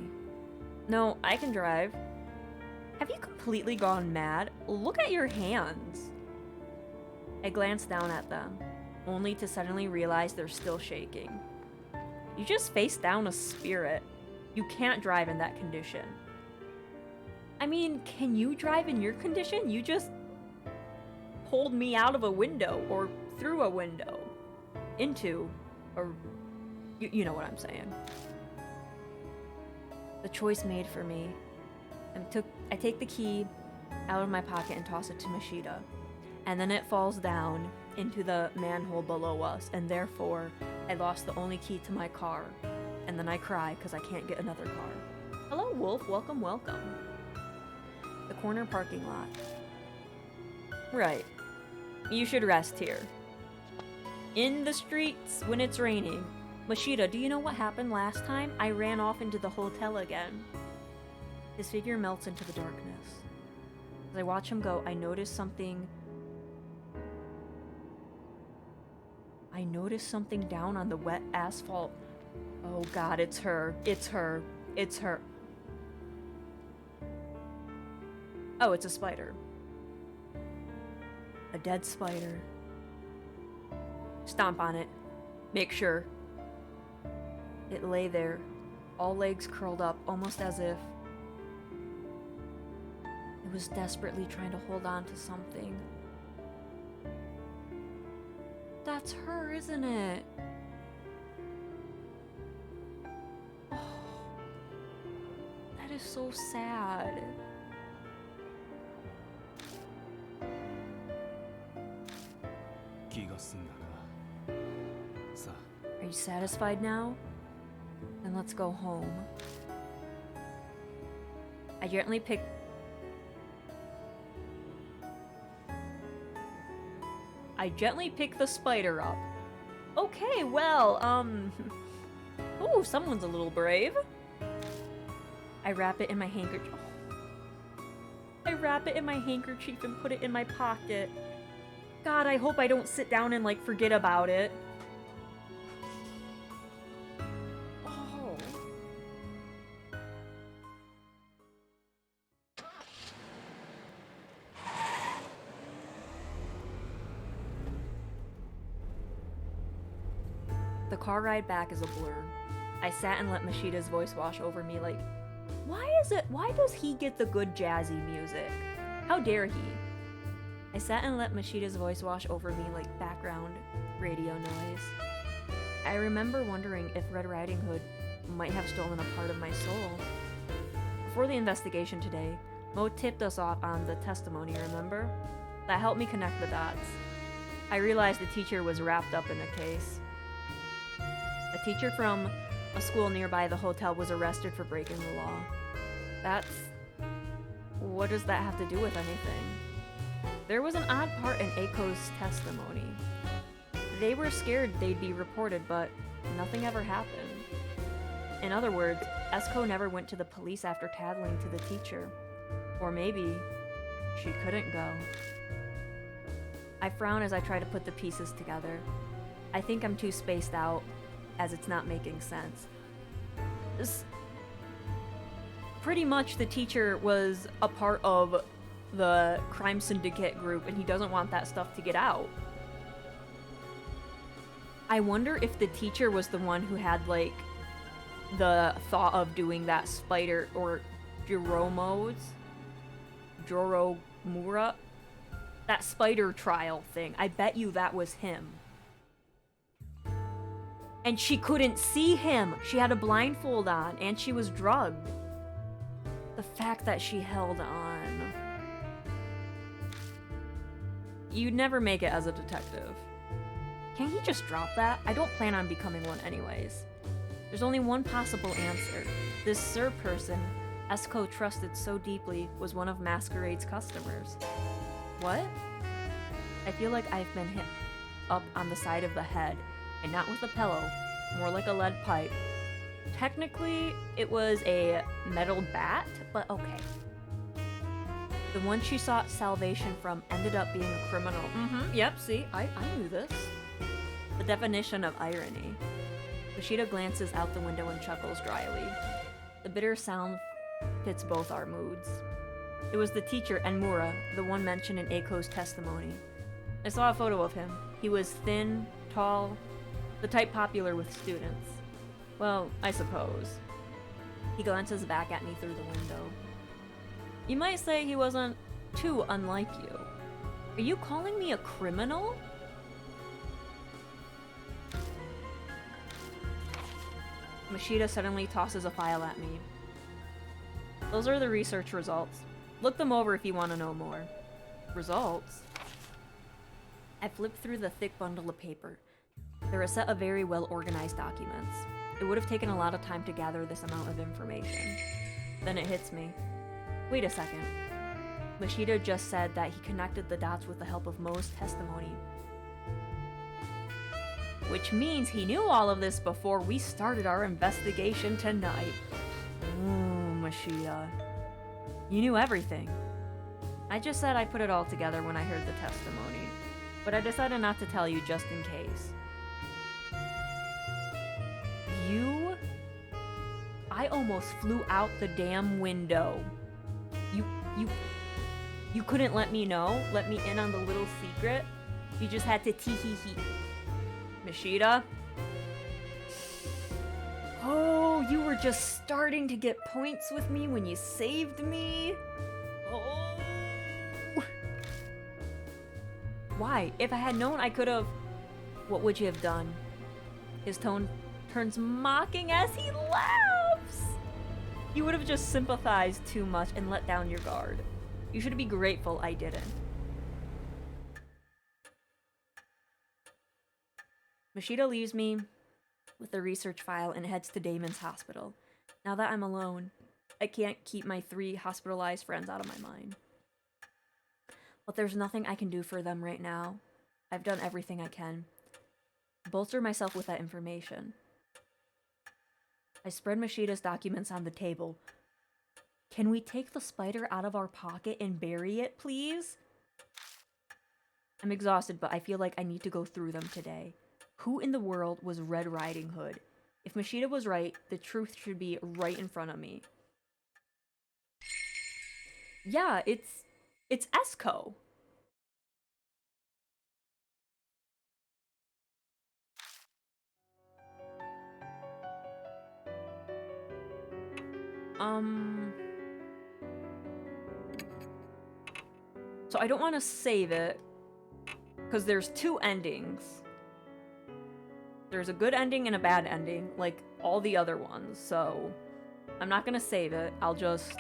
No, I can drive. Have you completely gone mad? Look at your hands. I glance down at them, only to suddenly realize they're still shaking. You just faced down a spirit. You can't drive in that condition. I mean, can you drive in your condition? You just pulled me out of a window, or through a window. Into, or you know what I'm saying. The choice made for me. I take the key out of my pocket and toss it to Mashita. And then it falls down into the manhole below us, and therefore, I lost the only key to my car. And then I cry because I can't get another car. Hello, Wolf. Welcome, welcome. The corner parking lot. Right. You should rest here. In the streets when it's raining. Mashita, do you know what happened last time? I ran off into the hotel again. His figure melts into the darkness. As I watch him go, I notice something down on the wet asphalt. Oh god, it's her. It's her. It's her. Oh, it's a spider. A dead spider. Stomp on it. Make sure. It lay there, all legs curled up, almost as if it was desperately trying to hold on to something. That's her, isn't it? Oh, that is so sad. Are you satisfied now? Then let's go home. I gently pick the spider up. Okay, well, oh, someone's a little brave. I wrap it in my handkerchief. I wrap it in my handkerchief and put it in my pocket. God, I hope I don't sit down and, like, forget about it. Oh. The car ride back is a blur. I sat and let Mashita's voice wash over me like, why does he get the good jazzy music? How dare he? I sat and let Mashita's voice wash over me like background radio noise. I remember wondering if Red Riding Hood might have stolen a part of my soul. Before the investigation today, Mo tipped us off on the testimony, remember? That helped me connect the dots. I realized the teacher was wrapped up in a case. A teacher from a school nearby the hotel was arrested for breaking the law. What does that have to do with anything? There was an odd part in Aiko's testimony. They were scared they'd be reported, but nothing ever happened. In other words, Esko never went to the police after tattling to the teacher. Or maybe she couldn't go. I frown as I try to put the pieces together. I think I'm too spaced out, as it's not making sense. Pretty much the teacher was a part of the crime syndicate group, and he doesn't want that stuff to get out. I wonder if the teacher was the one who had, like, the thought of doing that spider, or Joromura, that spider trial thing. I bet you that was him. And she couldn't see him. She had a blindfold on, and she was drugged. The fact that she held on. You'd never make it as a detective. Can he just drop that? I don't plan on becoming one anyways. There's only one possible answer. This Sir person Esko trusted so deeply was one of Masquerade's customers. What? I feel like I've been hit up on the side of the head, and not with a pillow, more like a lead pipe. Technically, it was a metal bat, but okay. The one she sought salvation from ended up being a criminal. Yep, see, I knew this. The definition of irony. Mashita glances out the window and chuckles dryly. The bitter sound fits both our moods. It was the teacher, Enmura, the one mentioned in Eiko's testimony. I saw a photo of him. He was thin, tall, the type popular with students. Well, I suppose. He glances back at me through the window. You might say he wasn't too unlike you. Are you calling me a criminal? Mashita suddenly tosses a file at me. Those are the research results. Look them over if you want to know more. Results? I flipped through the thick bundle of paper. They're a set of very well-organized documents. It would have taken a lot of time to gather this amount of information. Then it hits me. Wait a second. Mashita just said that he connected the dots with the help of Mo's testimony. Which means he knew all of this before we started our investigation tonight. Ooh, Mashita. You knew everything. I just said I put it all together when I heard the testimony, but I decided not to tell you just in case. I almost flew out the damn window. You couldn't let me know? Let me in on the little secret? You just had to tee-hee-hee. Mashita? Oh, you were just starting to get points with me when you saved me? Oh. Why? If I had known I could've... What would you have done? His tone turns mocking as he laughs. You would have just sympathized too much and let down your guard. You should be grateful I didn't. Mashita leaves me with the research file and heads to Damon's hospital. Now that I'm alone, I can't keep my 3 hospitalized friends out of my mind. But there's nothing I can do for them right now. I've done everything I can. Bolster myself with that information. I spread Mashita's documents on the table. Can we take the spider out of our pocket and bury it, please? I'm exhausted, but I feel like I need to go through them today. Who in the world was Red Riding Hood? If Mashita was right, the truth should be right in front of me. Yeah, it's Esco. So I don't want to save it, because there's 2 endings. There's a good ending and a bad ending, like all the other ones, so I'm not gonna save it. I'll just...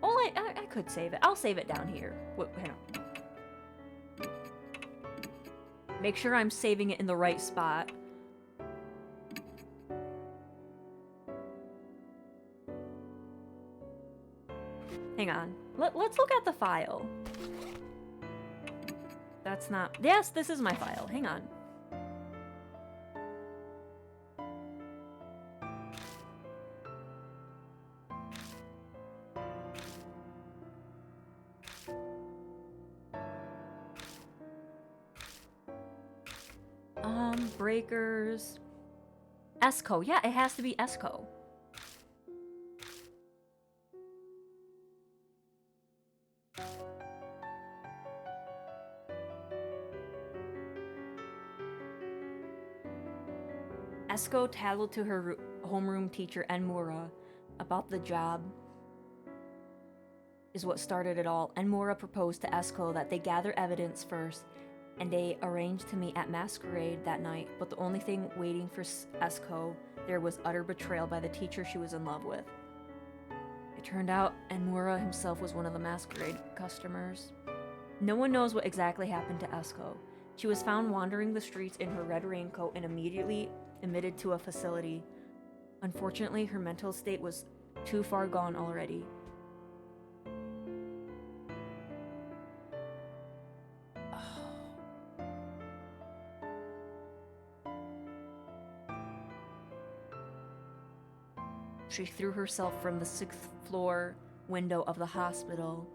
Well, I could save it. I'll save it down here. Wait, hang on. Make sure I'm saving it in the right spot. Hang on. Let's look at the file. That's not... Yes, this is my file. Hang on. Breakers... Esco. Yeah, it has to be Esco. Esco tattled to her homeroom teacher, Enmura, about the job is what started it all. Enmura proposed to Esco that they gather evidence first, and they arranged to meet at Masquerade that night, but the only thing waiting for Esco there was utter betrayal by the teacher she was in love with. It turned out Enmura himself was one of the Masquerade customers. No one knows what exactly happened to Esco. She was found wandering the streets in her red raincoat and immediately admitted to a facility. Unfortunately, her mental state was too far gone already. She threw herself from the 6th floor window of the hospital.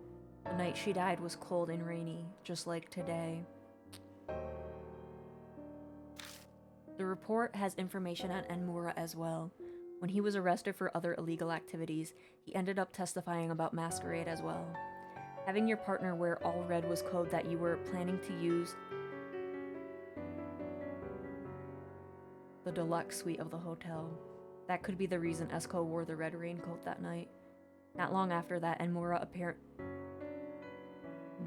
The night she died was cold and rainy, just like today. The report has information on Enmura as well. When he was arrested for other illegal activities, he ended up testifying about Masquerade as well. Having your partner wear all red was code that you were planning to use the deluxe suite of the hotel. That could be the reason Esco wore the red raincoat that night. Not long after that, Enmura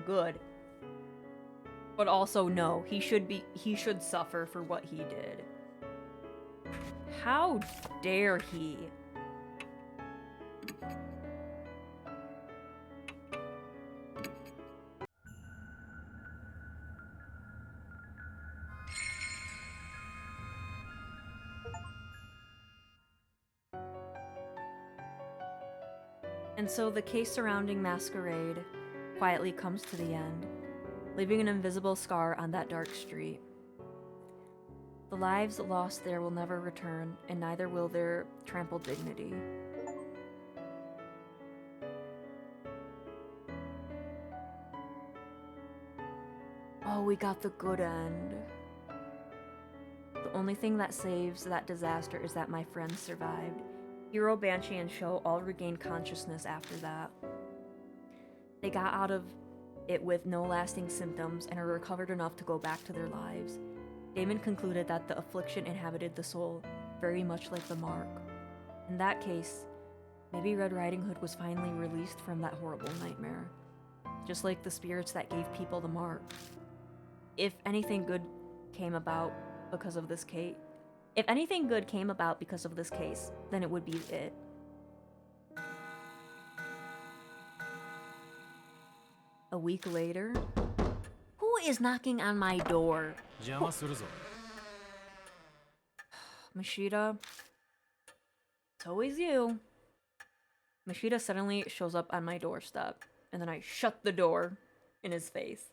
good. But also no, he should suffer for what he did. How dare he? And so the case surrounding Masquerade quietly comes to the end, leaving an invisible scar on that dark street. The lives lost there will never return, and neither will their trampled dignity. Oh, we got the good end. The only thing that saves that disaster is that my friends survived. Hiro, Banshee, and Sho all regained consciousness after that. They got out of it with no lasting symptoms and are recovered enough to go back to their lives. Damon concluded that the affliction inhabited the soul, very much like the mark. In that case, maybe Red Riding Hood was finally released from that horrible nightmare, just like the spirits that gave people the mark. If anything good came about because of this case, then it would be it. A week later, who is knocking on my door? 邪魔するぞ。 Mashida. It's always you. Mashida suddenly shows up on my doorstep, and then I shut the door in his face.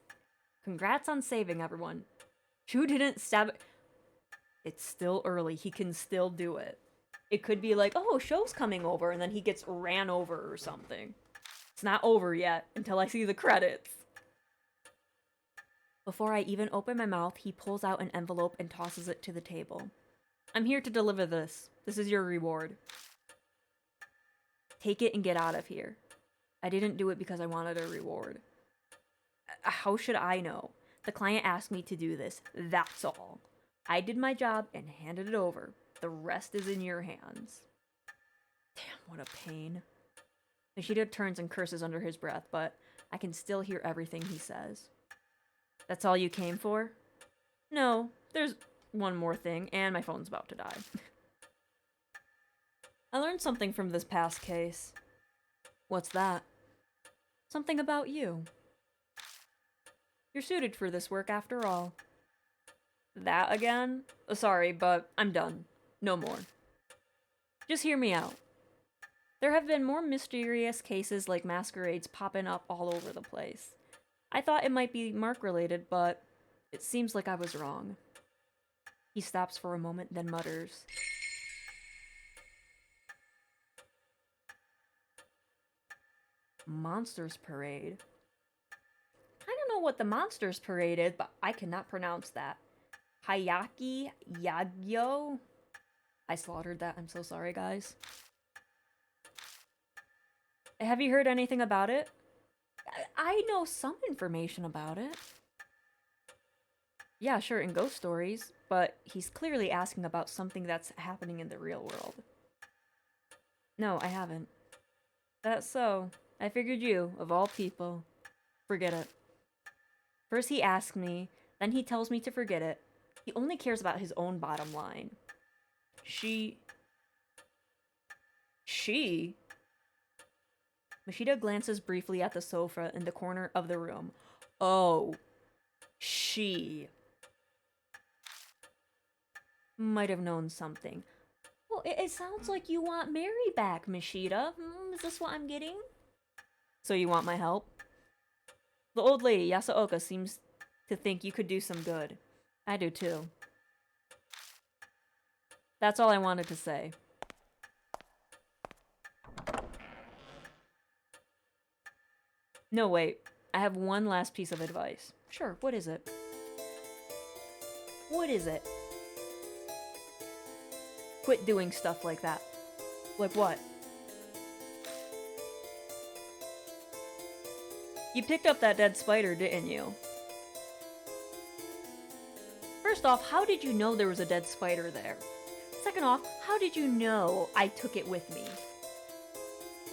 Congrats on saving everyone. Chu didn't stab it. It's still early. He can still do it. It could be like, oh, Sho's coming over, and then he gets ran over or something. It's not over yet until I see the credits. Before I even open my mouth, he pulls out an envelope and tosses it to the table. I'm here to deliver this. This is your reward. Take it and get out of here. I didn't do it because I wanted a reward. How should I know? The client asked me to do this. That's all. I did my job and handed it over. The rest is in your hands. Damn, what a pain. Nishida turns and curses under his breath, but I can still hear everything he says. That's all you came for? No, there's one more thing, and my phone's about to die. I learned something from this past case. What's that? Something about you. You're suited for this work after all. That again? Sorry, but I'm done. No more. Just hear me out. There have been more mysterious cases like Masquerades popping up all over the place. I thought it might be Mark related, but it seems like I was wrong. He stops for a moment, then mutters. Monsters Parade. I don't know what the Monsters Parade is, but I cannot pronounce that. Hayaki Yagyo? I slaughtered that. I'm so sorry, guys. Have you heard anything about it? I know some information about it. Yeah, sure, in ghost stories, but he's clearly asking about something that's happening in the real world. No, I haven't. That's so. I figured you, of all people. Forget it. First he asks me, then he tells me to forget it. He only cares about his own bottom line. She? Mashida glances briefly at the sofa in the corner of the room. Oh, she. Might have known something. Well, it sounds like you want Mary back, Mashida. Is this what I'm getting? So you want my help? The old lady, Yasaoka, seems to think you could do some good. I do too. That's all I wanted to say. No, wait. I have one last piece of advice. Sure, what is it? What is it? Quit doing stuff like that. Like what? You picked up that dead spider, didn't you? First off, how did you know there was a dead spider there? Second off, how did you know I took it with me?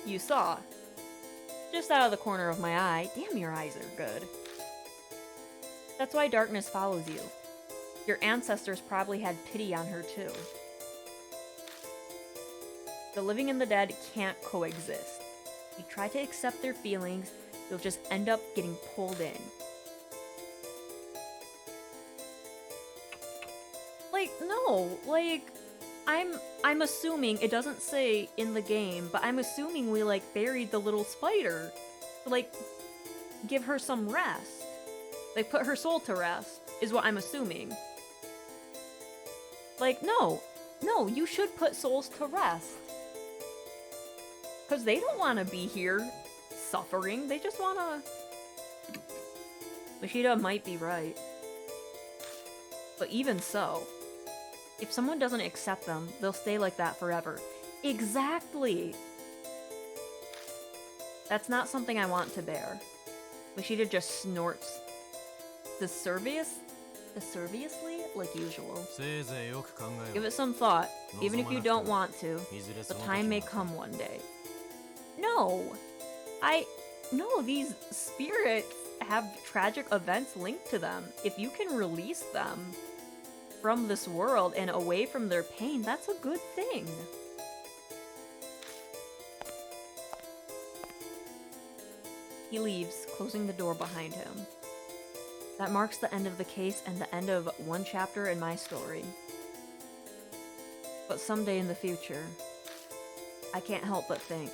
You saw. Just out of the corner of my eye. Damn, your eyes are good. That's why darkness follows you. Your ancestors probably had pity on her too. The living and the dead can't coexist. You try to accept their feelings, you'll just end up getting pulled in. Like, no, like, I'm assuming, it doesn't say in the game, but I'm assuming we, like, buried the little spider to, like, give her some rest. Like, put her soul to rest, is what I'm assuming. Like, no, you should put souls to rest. Because they don't want to be here suffering, they just want to... Mashida might be right. But even so, if someone doesn't accept them, they'll stay like that forever. Exactly! That's not something I want to bear. Mashida just snorts deserviously, like usual. Give it some thought, even if you don't want to. The time may come one day. No! No, these spirits have tragic events linked to them. If you can release them from this world and away from their pain, that's a good thing. He leaves, closing the door behind him. That marks the end of the case and the end of one chapter in my story. But someday in the future, I can't help but think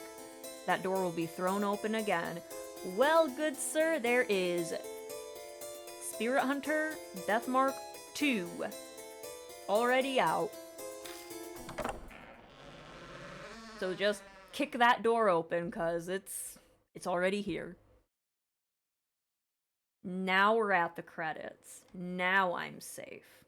that door will be thrown open again. Well, good sir, there is Spirit Hunter Deathmark 2 already out. So just kick that door open, cause it's already here. Now we're at the credits. Now I'm safe.